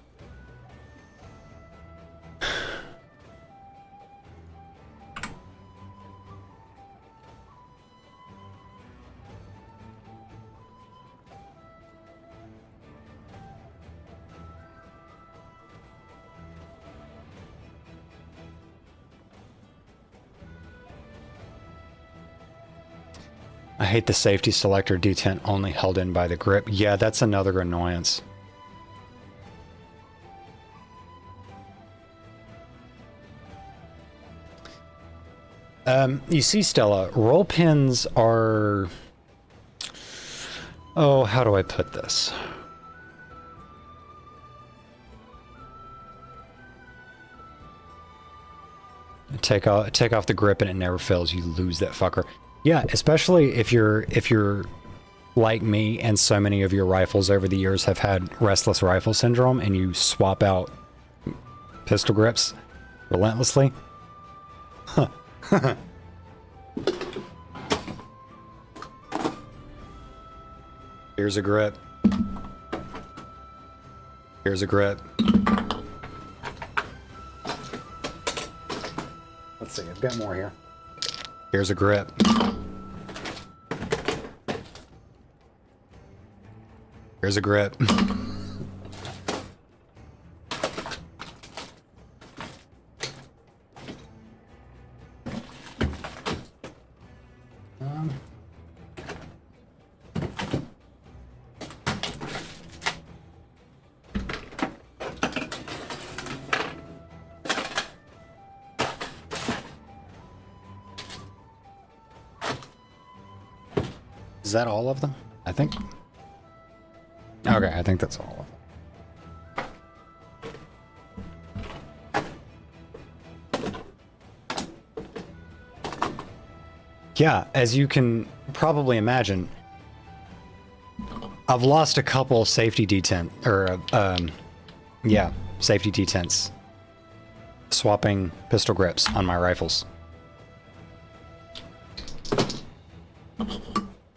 I hate the safety selector detent only held in by the grip. Yeah, that's another annoyance. You see, Stella, roll pins are... Oh, how do I put this? Take off the grip and it never fails. You lose that fucker. Yeah, especially if you're like me and so many of your rifles over the years have had restless rifle syndrome and you swap out pistol grips relentlessly. Huh. Here's a grip. Here's a grip. Let's see, I've got more here. Here's a grip. Here's a grip. Is that all of them? I think. Okay, I think that's all of them. Yeah, as you can probably imagine, I've lost a couple safety detent, or yeah, safety detents swapping pistol grips on my rifles.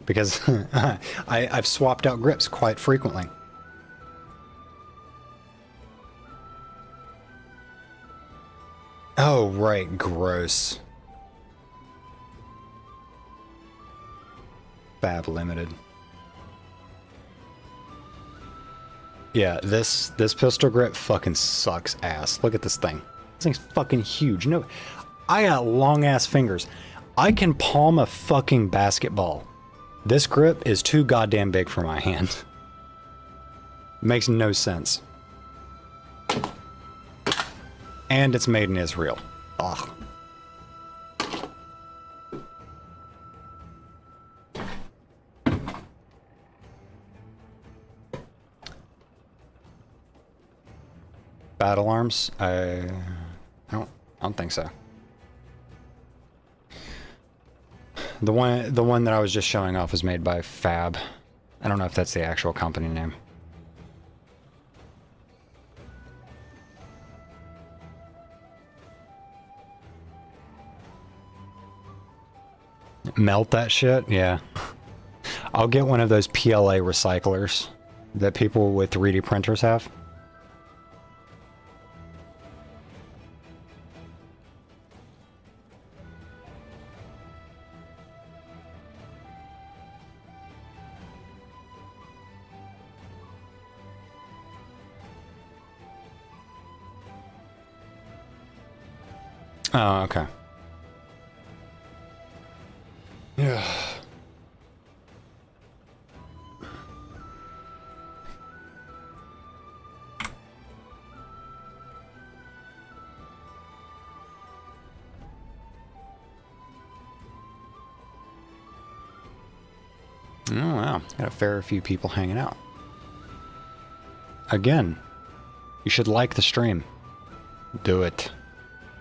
Because I've swapped out grips quite frequently. Oh, right, gross. Fab Limited. Yeah, this pistol grip fucking sucks ass. Look at this thing. This thing's fucking huge. No, I got long ass fingers. I can palm a fucking basketball. This grip is too goddamn big for my hand. Makes no sense. And it's made in Israel. Ugh. Battle arms? I don't think so. The one that I was just showing off was made by Fab. I don't know if that's the actual company name. Melt that shit? Yeah. I'll get one of those PLA recyclers that people with 3D printers have. Oh, okay. Yeah. Oh wow, got a fair few people hanging out. Again, you should like the stream. Do it.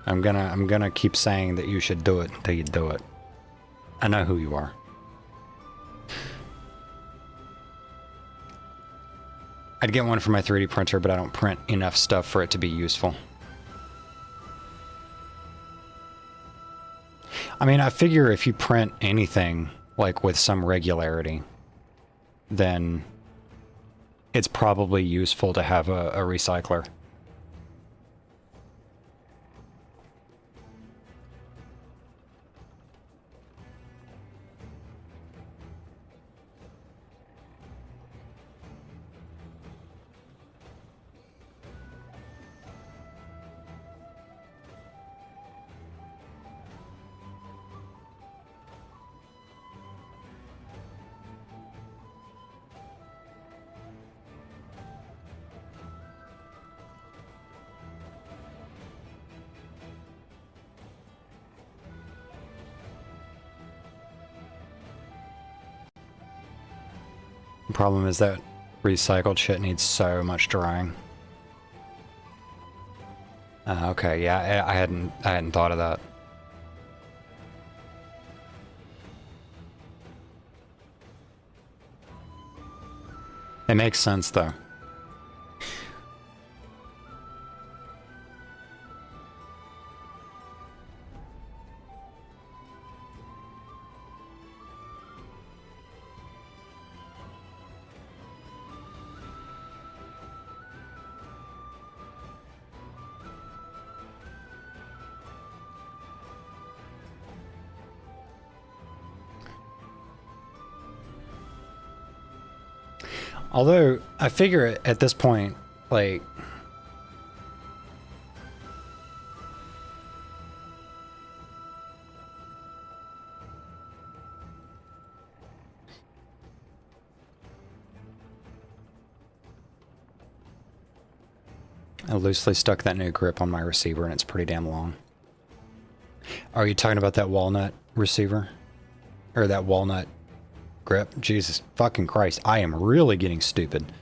I'm gonna keep saying that you should do it until you do it. I know who you are. I'd get one for my 3D printer, but I don't print enough stuff for it to be useful. I mean, I figure if you print anything, like with some regularity, then it's probably useful to have a recycler. The problem is that recycled shit needs so much drying. Okay, yeah, I hadn't thought of that. It makes sense though. Although, I figure at this point, like... I loosely stuck that new grip on my receiver and it's pretty damn long. Are you talking about that walnut receiver? Or that walnut grip? Jesus fucking Christ, I am really getting stupid.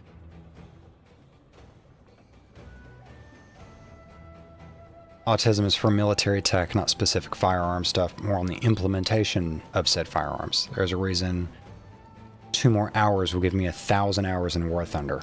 Autism is for military tech, not specific firearm stuff, more on the implementation of said firearms. There's a reason 2 more hours will give me 1,000 hours in War Thunder.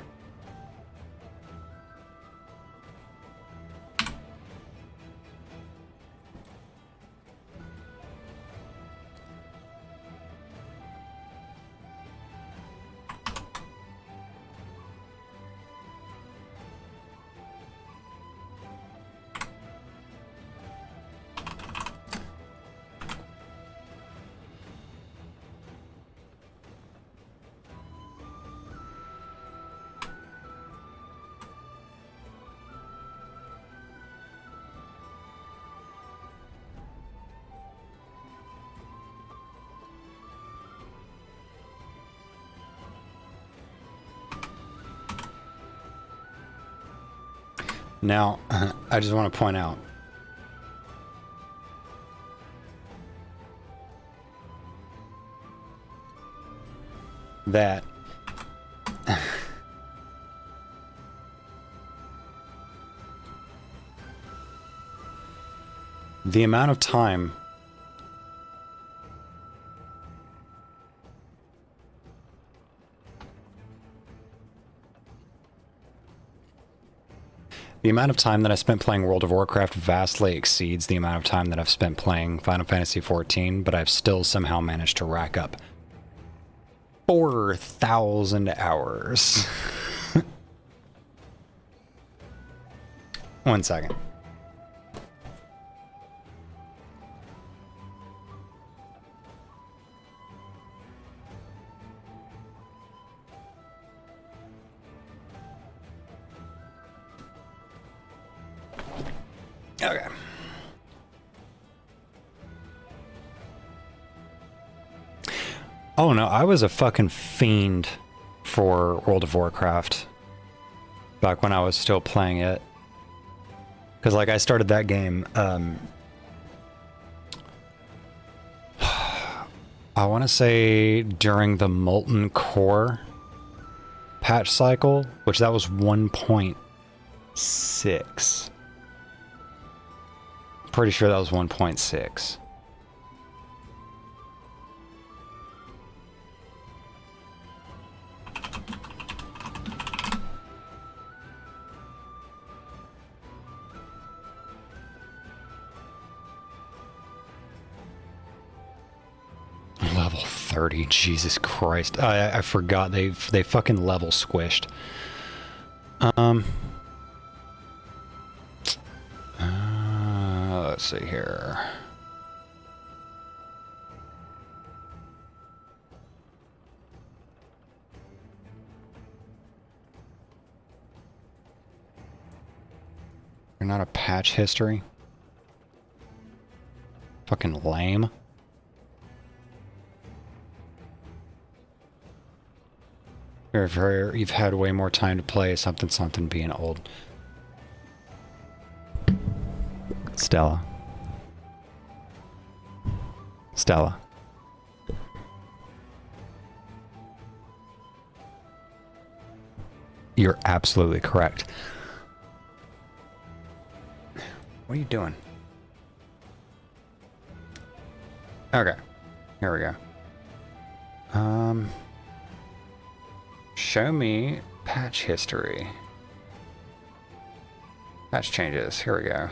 Now, I just want to point out that the amount of time that I spent playing World of Warcraft vastly exceeds the amount of time that I've spent playing Final Fantasy XIV, but I've still somehow managed to rack up 4,000 hours. 1 second. Okay. Oh no, I was a fucking fiend for World of Warcraft back when I was still playing it. Because, like, I started that game, I want to say during the Molten Core patch cycle, which that was 1.6. Pretty sure that was 1.6. Level 30, Jesus Christ. I forgot they fucking level squished. Let's see here. You're not a patch history? Fucking lame. You've had way more time to play something being old. Stella. Stella. You're absolutely correct. What are you doing? Okay. Here we go. Show me patch history. Patch changes. Here we go.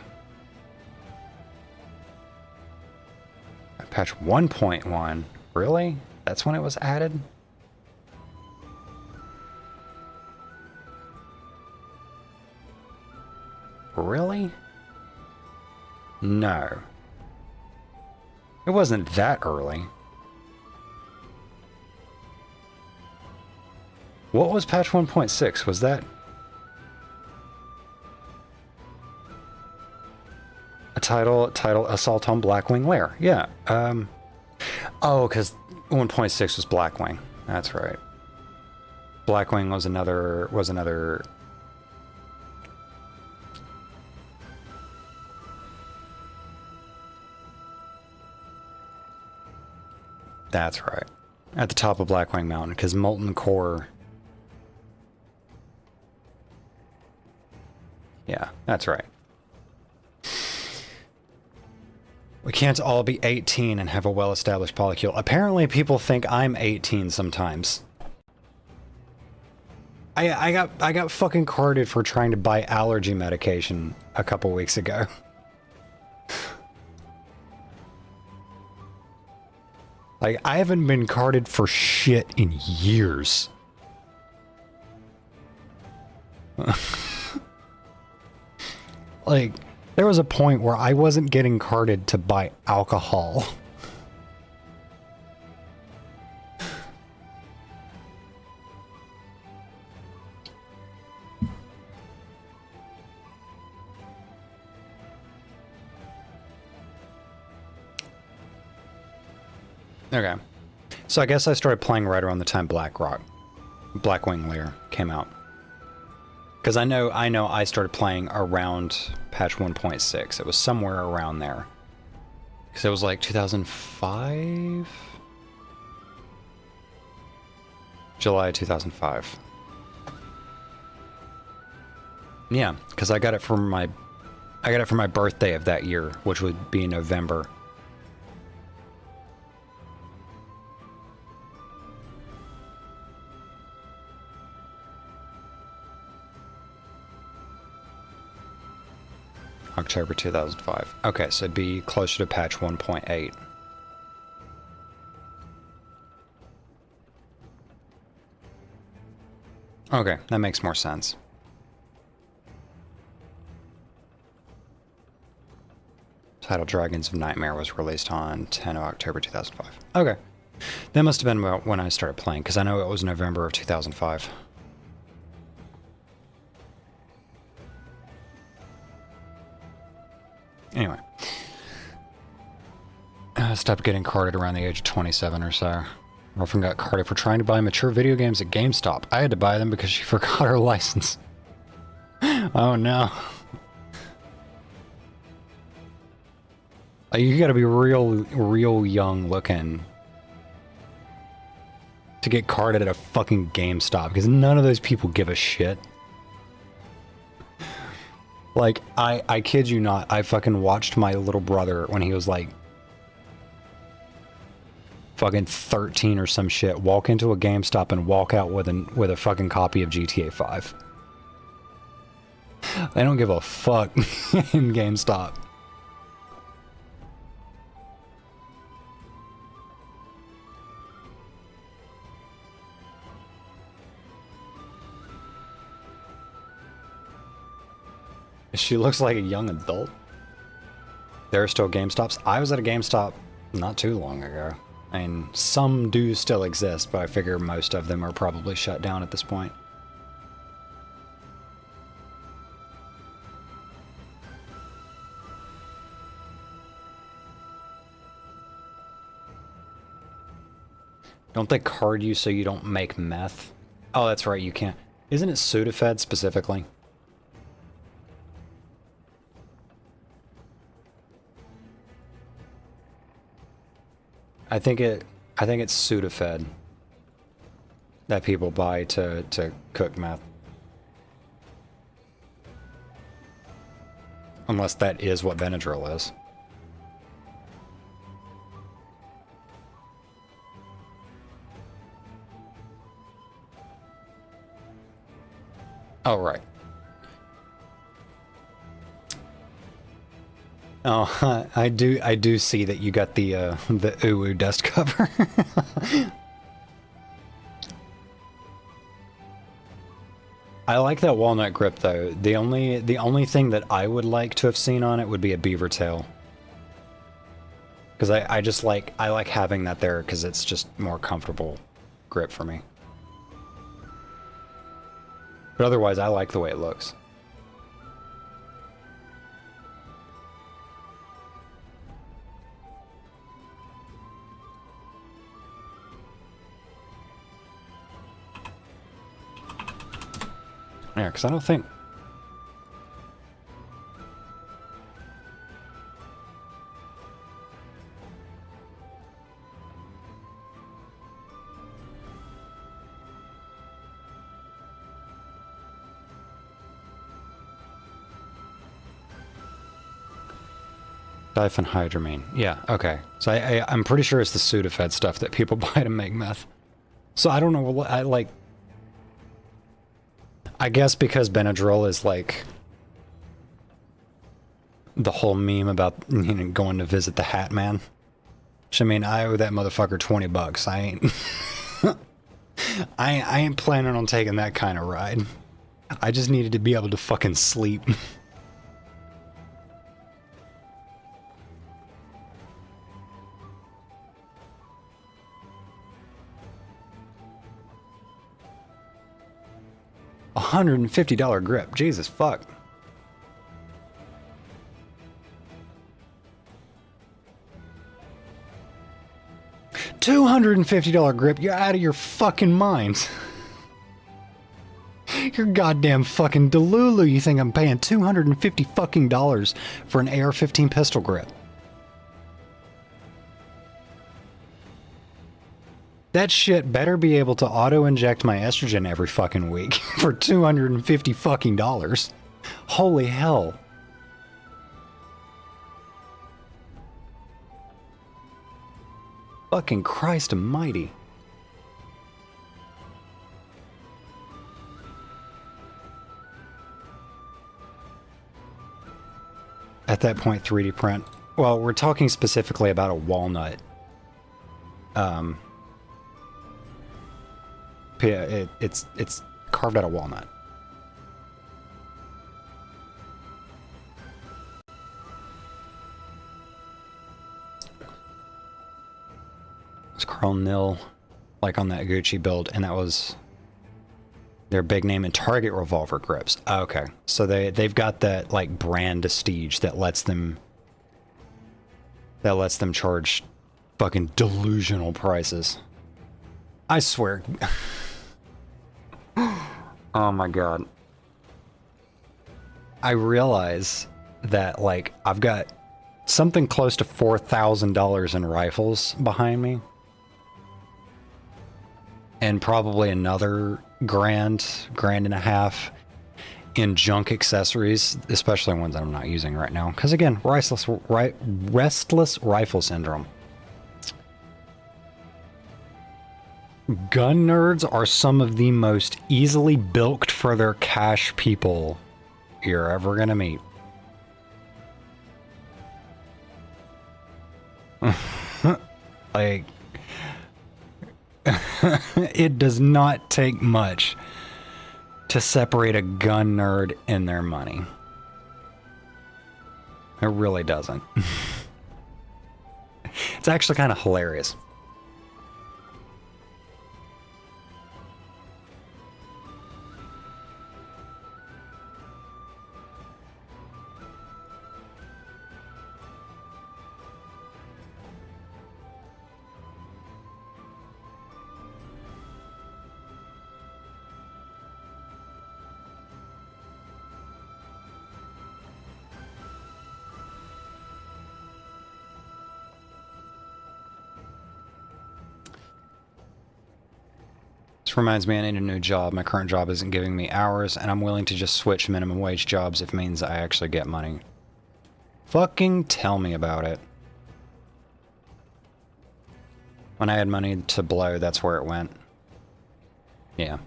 Patch 1.1. Really? That's when it was added? Really? No. It wasn't that early. What was patch 1.6? Was that a title Assault on Blackwing Lair? Yeah. Oh, because 1.6 was Blackwing. That's right. Blackwing was another That's right. At the top of Blackwing Mountain, because Molten Core. Yeah, that's right. We can't all be 18 and have a well-established polycule. Apparently people think I'm 18 sometimes. I got fucking carded for trying to buy allergy medication a couple weeks ago. Like, I haven't been carded for shit in years. Like, there was a point where I wasn't getting carded to buy alcohol. Okay. So I guess I started playing right around the time Blackwing Lair came out. Because I know I started playing around patch 1.6. It was somewhere around there. Because it was like 2005? July 2005. Yeah, because I got it for my birthday of that year, which would be November. October 2005. Okay, so it'd be closer to patch 1.8. Okay, that makes more sense. Title Dragons of Nightmare was released on 10 of October 2005. Okay. That must have been about when I started playing, because I know it was November of 2005. Anyway. I stopped getting carded around the age of 27 or so. Girlfriend got carded for trying to buy mature video games at GameStop. I had to buy them because she forgot her license. Oh no. You gotta be real young looking to get carded at a fucking GameStop, because none of those people give a shit. Like, I kid you not, I fucking watched my little brother when he was like fucking 13 or some shit walk into a GameStop and walk out with a fucking copy of GTA 5. They don't give a fuck in GameStop. She looks like a young adult. There are still GameStops. I was at a GameStop not too long ago. I mean, some do still exist, but I figure most of them are probably shut down at this point. Don't they card you so you don't make meth? Oh, that's right, you can't. Isn't it Sudafed specifically? I think it's Sudafed that people buy to cook meth. Unless that is what Benadryl is. Oh, right. Oh, I do see that you got the uwu dust cover. I like that walnut grip though. The only thing that I would like to have seen on it would be a beaver tail. Because I like having that there because it's just more comfortable grip for me. But otherwise, I like the way it looks. Yeah, because I don't think... Diphenhydramine. Yeah, okay. So I'm pretty sure it's the Sudafed stuff that people buy to make meth. So I don't know what I guess because Benadryl is like the whole meme about, you know, going to visit the Hat Man. Which, I mean, I owe that motherfucker $20. I ain't I ain't planning on taking that kind of ride. I just needed to be able to fucking sleep. $150 grip. Jesus fuck. $250 grip. You're out of your fucking mind. You're goddamn fucking Delulu. You think I'm paying $250 fucking dollars for an AR-15 pistol grip? That shit better be able to auto-inject my estrogen every fucking week for $250 fucking dollars. Holy hell. Fucking Christ almighty. At that point, 3D print. Well, we're talking specifically about a walnut. Yeah, it's carved out of walnut. It's Carl Nil, like on that Gucci build, and that was their big name in Target revolver grips. Okay, so they've got that like brand prestige that lets them charge fucking delusional prices. I swear. Oh my god. I realize that like I've got something close to $4,000 in rifles behind me. And probably another grand and a half in junk accessories, especially ones that I'm not using right now. Because again, restless rifle syndrome. Gun nerds are some of the most easily bilked for their cash people you're ever gonna meet. Like, it does not take much to separate a gun nerd and their money. It really doesn't. It's actually kind of hilarious. Reminds me I need a new job. My current job isn't giving me hours, and I'm willing to just switch minimum wage jobs if it means I actually get money. Fucking tell me about it. When I had money to blow, that's where it went. Yeah.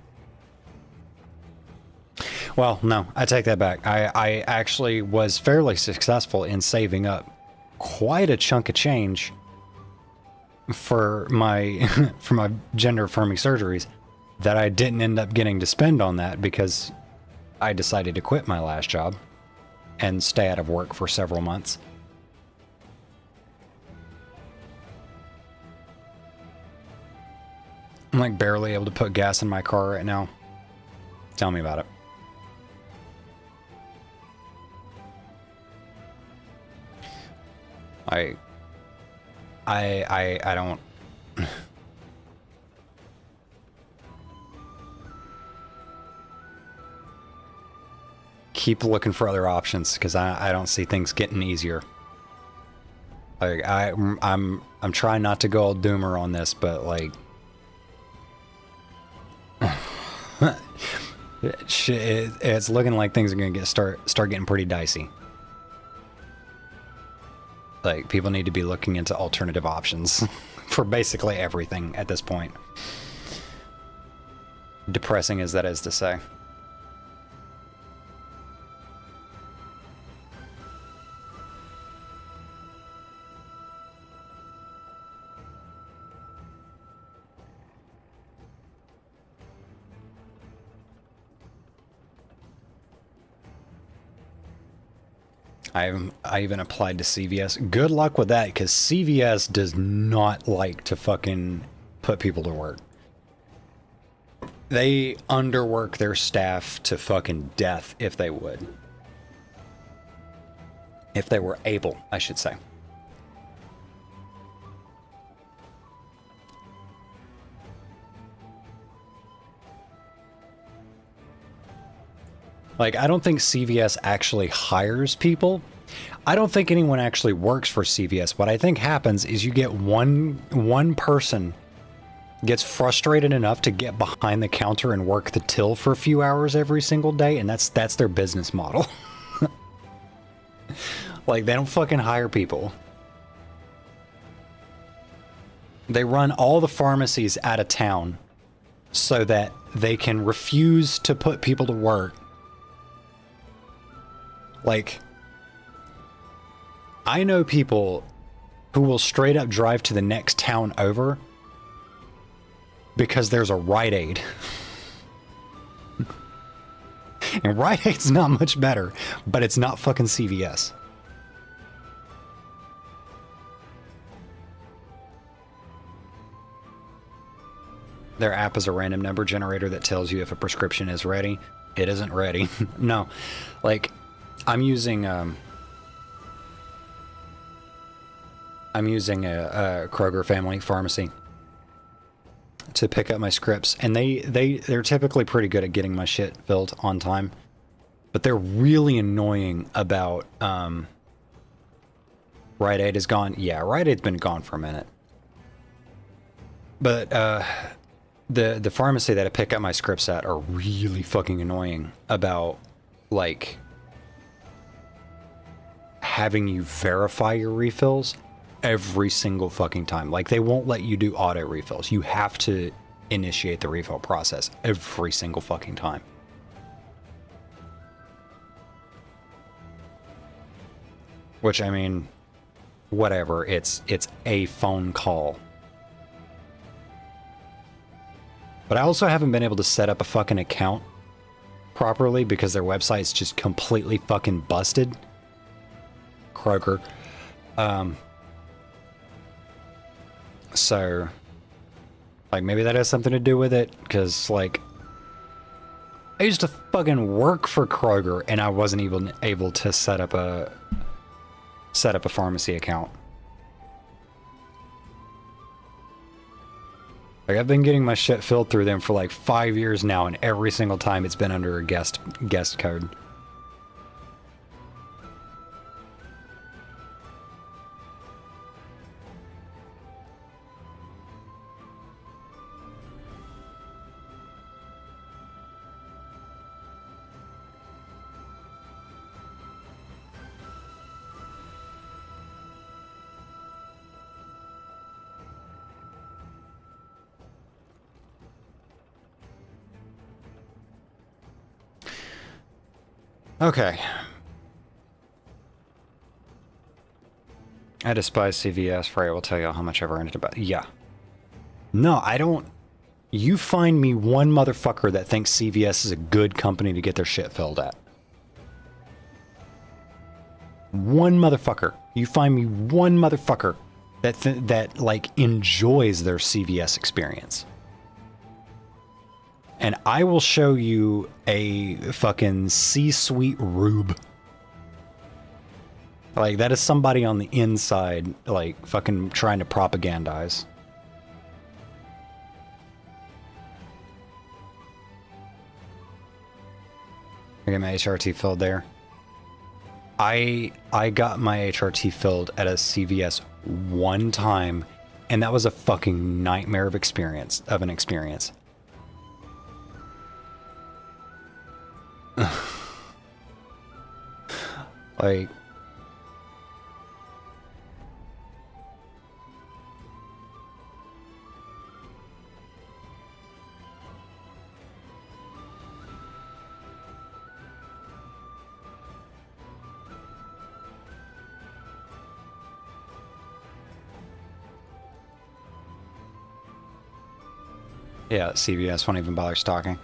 Well, no, I take that back. I actually was fairly successful in saving up quite a chunk of change for my gender affirming surgeries that I didn't end up getting to spend on that because I decided to quit my last job and stay out of work for several months. I'm like barely able to put gas in my car right now. Tell me about it. I don't. Keep looking for other options because I don't see things getting easier. Like I'm trying not to go all doomer on this, but like it's looking like things are gonna start getting pretty dicey. Like people need to be looking into alternative options for basically everything at this point. Depressing as that is to say. I even applied to CVS. Good luck with that, because CVS does not like to fucking put people to work. They underwork their staff to fucking death if they would. If they were able, I should say. Like, I don't think CVS actually hires people. I don't think anyone actually works for CVS. What I think happens is you get one person gets frustrated enough to get behind the counter and work the till for a few hours every single day, and that's their business model. Like, they don't fucking hire people. They run all the pharmacies out of town so that they can refuse to put people to work. Like, I know people who will straight up drive to the next town over because there's a Rite Aid. And Rite Aid's not much better, but it's not fucking CVS. Their app is a random number generator that tells you if a prescription is ready. It isn't ready. No. Like, I'm using a Kroger family pharmacy to pick up my scripts, and they're typically pretty good at getting my shit filled on time, but they're really annoying about Rite Aid is gone. Yeah, Rite Aid's been gone for a minute, but the pharmacy that I pick up my scripts at are really fucking annoying about, like, having you verify your refills every single fucking time. Like, they won't let you do auto refills. You have to initiate the refill process every single fucking time. Which, I mean, whatever. It's a phone call. But I also haven't been able to set up a fucking account properly because their website's just completely fucking busted. Kroger. So, like, maybe that has something to do with it, because, like, I used to fucking work for Kroger and I wasn't even able to set up a pharmacy account. Like, I've been getting my shit filled through them for like 5 years now, and every single time it's been under a guest code. Okay. I despise CVS. Frey will tell you how much I've earned about. Yeah. No, I don't. You find me one motherfucker that thinks CVS is a good company to get their shit filled at. One motherfucker. You find me one motherfucker that like enjoys their CVS experience. And I will show you a fucking C-suite rube. Like, that is somebody on the inside, like, fucking trying to propagandize. I got my HRT filled there. I got my HRT filled at a CVS one time, and that was a fucking nightmare of an experience. Like, yeah, CVS won't even bother stocking.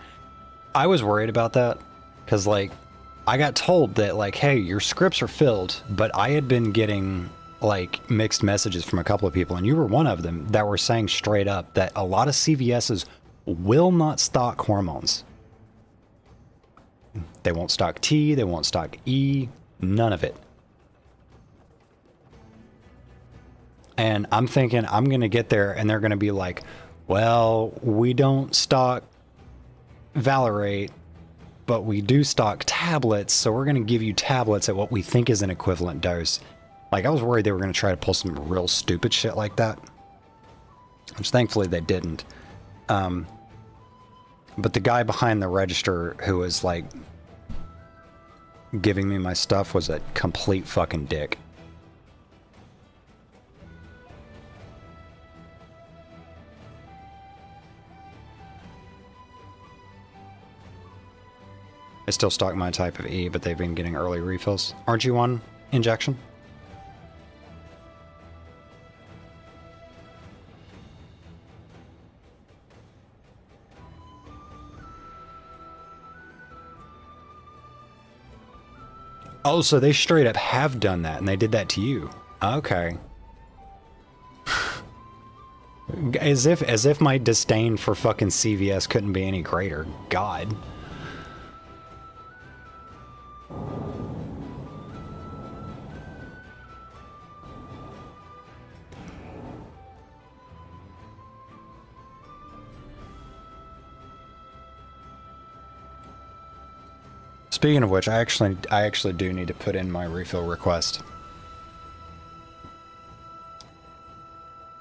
I was worried about that because, like, I got told that, like, hey, your scripts are filled, but I had been getting, like, mixed messages from a couple of people, and you were one of them, that were saying straight up that a lot of CVS's will not stock hormones. They won't stock T, they won't stock E, none of it. And I'm thinking I'm going to get there and they're going to be like, well, we don't stock Valerate, but we do stock tablets, so we're going to give you tablets at what we think is an equivalent dose. Like, I was worried they were going to try to pull some real stupid shit like that, which thankfully they didn't. But the guy behind the register who was, like, giving me my stuff was a complete fucking dick. I still stock my type of E, but they've been getting early refills. Aren't you on injection? Oh, so they straight up have done that, and they did that to you. Okay. As if my disdain for fucking CVS couldn't be any greater. God. Speaking of which, I actually do need to put in my refill request.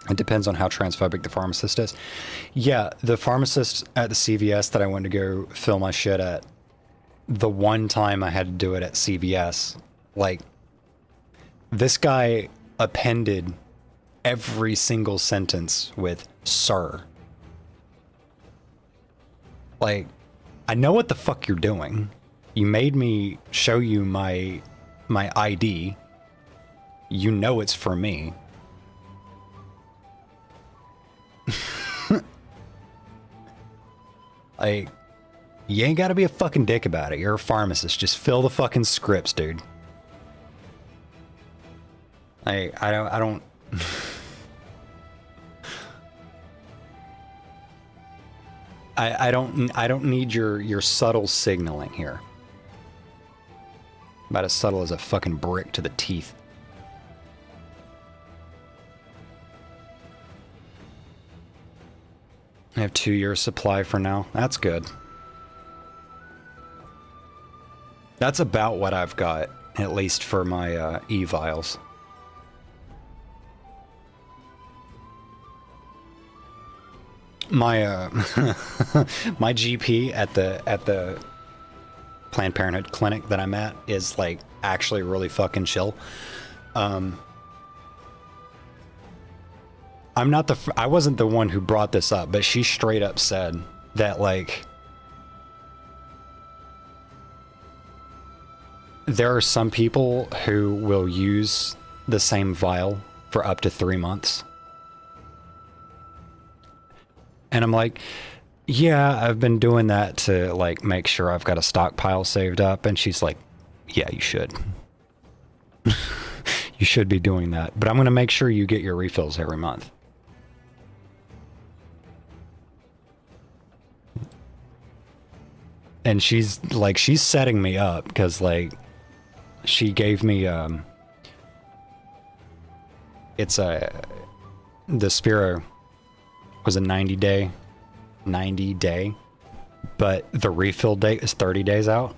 It depends on how transphobic the pharmacist is. Yeah, the pharmacist at the CVS that I went to go fill my shit at, the one time I had to do it at CVS, like, this guy appended every single sentence with "sir." Like, I know what the fuck you're doing. You made me show you my ID. You know it's for me. Like, you ain't gotta be a fucking dick about it. You're a pharmacist. Just fill the fucking scripts, dude. I don't I don't need your subtle signaling here. About as subtle as a fucking brick to the teeth. I have 2 years supply for now. That's good. That's about what I've got, at least for my e-vials. My my GP at the Planned Parenthood clinic that I'm at is, like, actually really fucking chill. I wasn't the one who brought this up, but she straight up said that, like, there are some people who will use the same vial for up to 3 months. And I'm like, yeah, I've been doing that to, like, make sure I've got a stockpile saved up. And she's like, yeah, you should. You should be doing that. But I'm going to make sure you get your refills every month. And she's setting me up because, like, she gave me, the Spiro was a 90 day, but the refill date is 30 days out.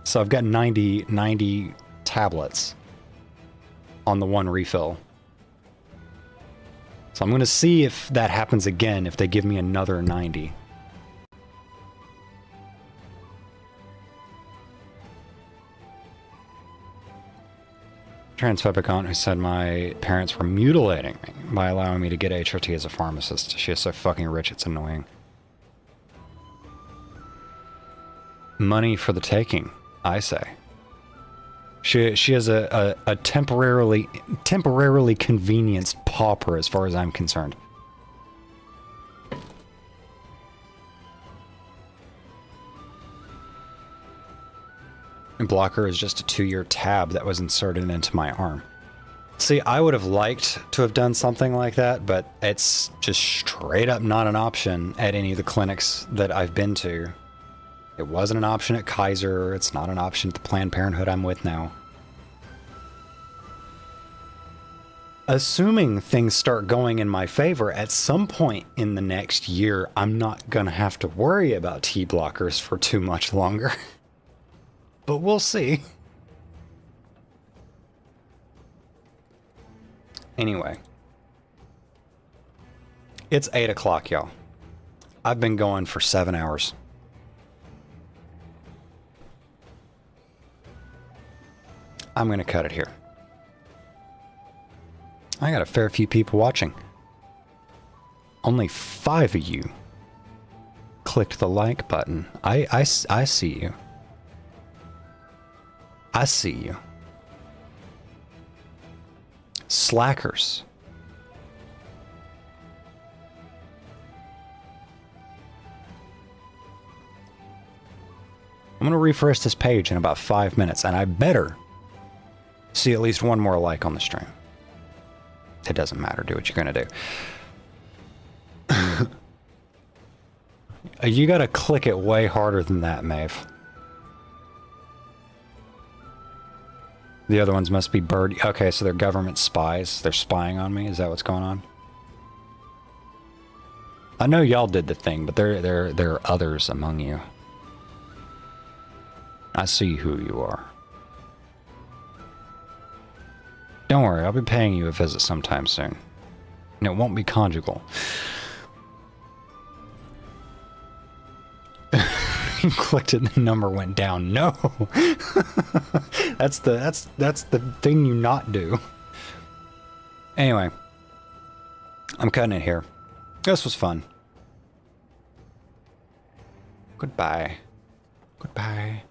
So I've got 90 tablets on the one refill. So I'm going to see if that happens again, if they give me another 90. Transphobic aunt who said my parents were mutilating me by allowing me to get HRT as a pharmacist. She is so fucking rich, it's annoying. Money for the taking, I say. She is a temporarily convenienced pauper as far as I'm concerned. And blocker is just a 2-year tab that was inserted into my arm. See, I would have liked to have done something like that, but it's just straight up not an option at any of the clinics that I've been to. It wasn't an option at Kaiser. It's not an option at the Planned Parenthood I'm with now. Assuming things start going in my favor, at some point in the next year, I'm not going to have to worry about T-blockers for too much longer. but we'll see. Anyway. It's 8 o'clock, y'all. I've been going for 7 hours. I'm going to cut it here. I got a fair few people watching. Only 5 of you clicked the like button. I see you. I see you. Slackers. I'm going to refresh this page in about 5 minutes, and I better see at least one more like on the stream. It doesn't matter. Do what you're going to do. You got to click it way harder than that, Maeve. The other ones must be bird. Okay, so they're government spies. They're spying on me. Is that what's going on? I know y'all did the thing, but there are others among you. I see who you are. Don't worry, I'll be paying you a visit sometime soon. And it won't be conjugal. You clicked it and the number went down. No. that's the thing you not do. Anyway. I'm cutting it here. This was fun. Goodbye. Goodbye.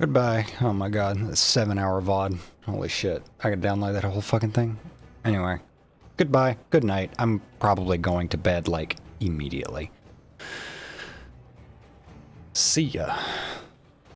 Goodbye. Oh my god, that's 7-hour VOD. Holy shit. I could download that whole fucking thing. Anyway. Goodbye. Good night. I'm probably going to bed, like, immediately. See ya.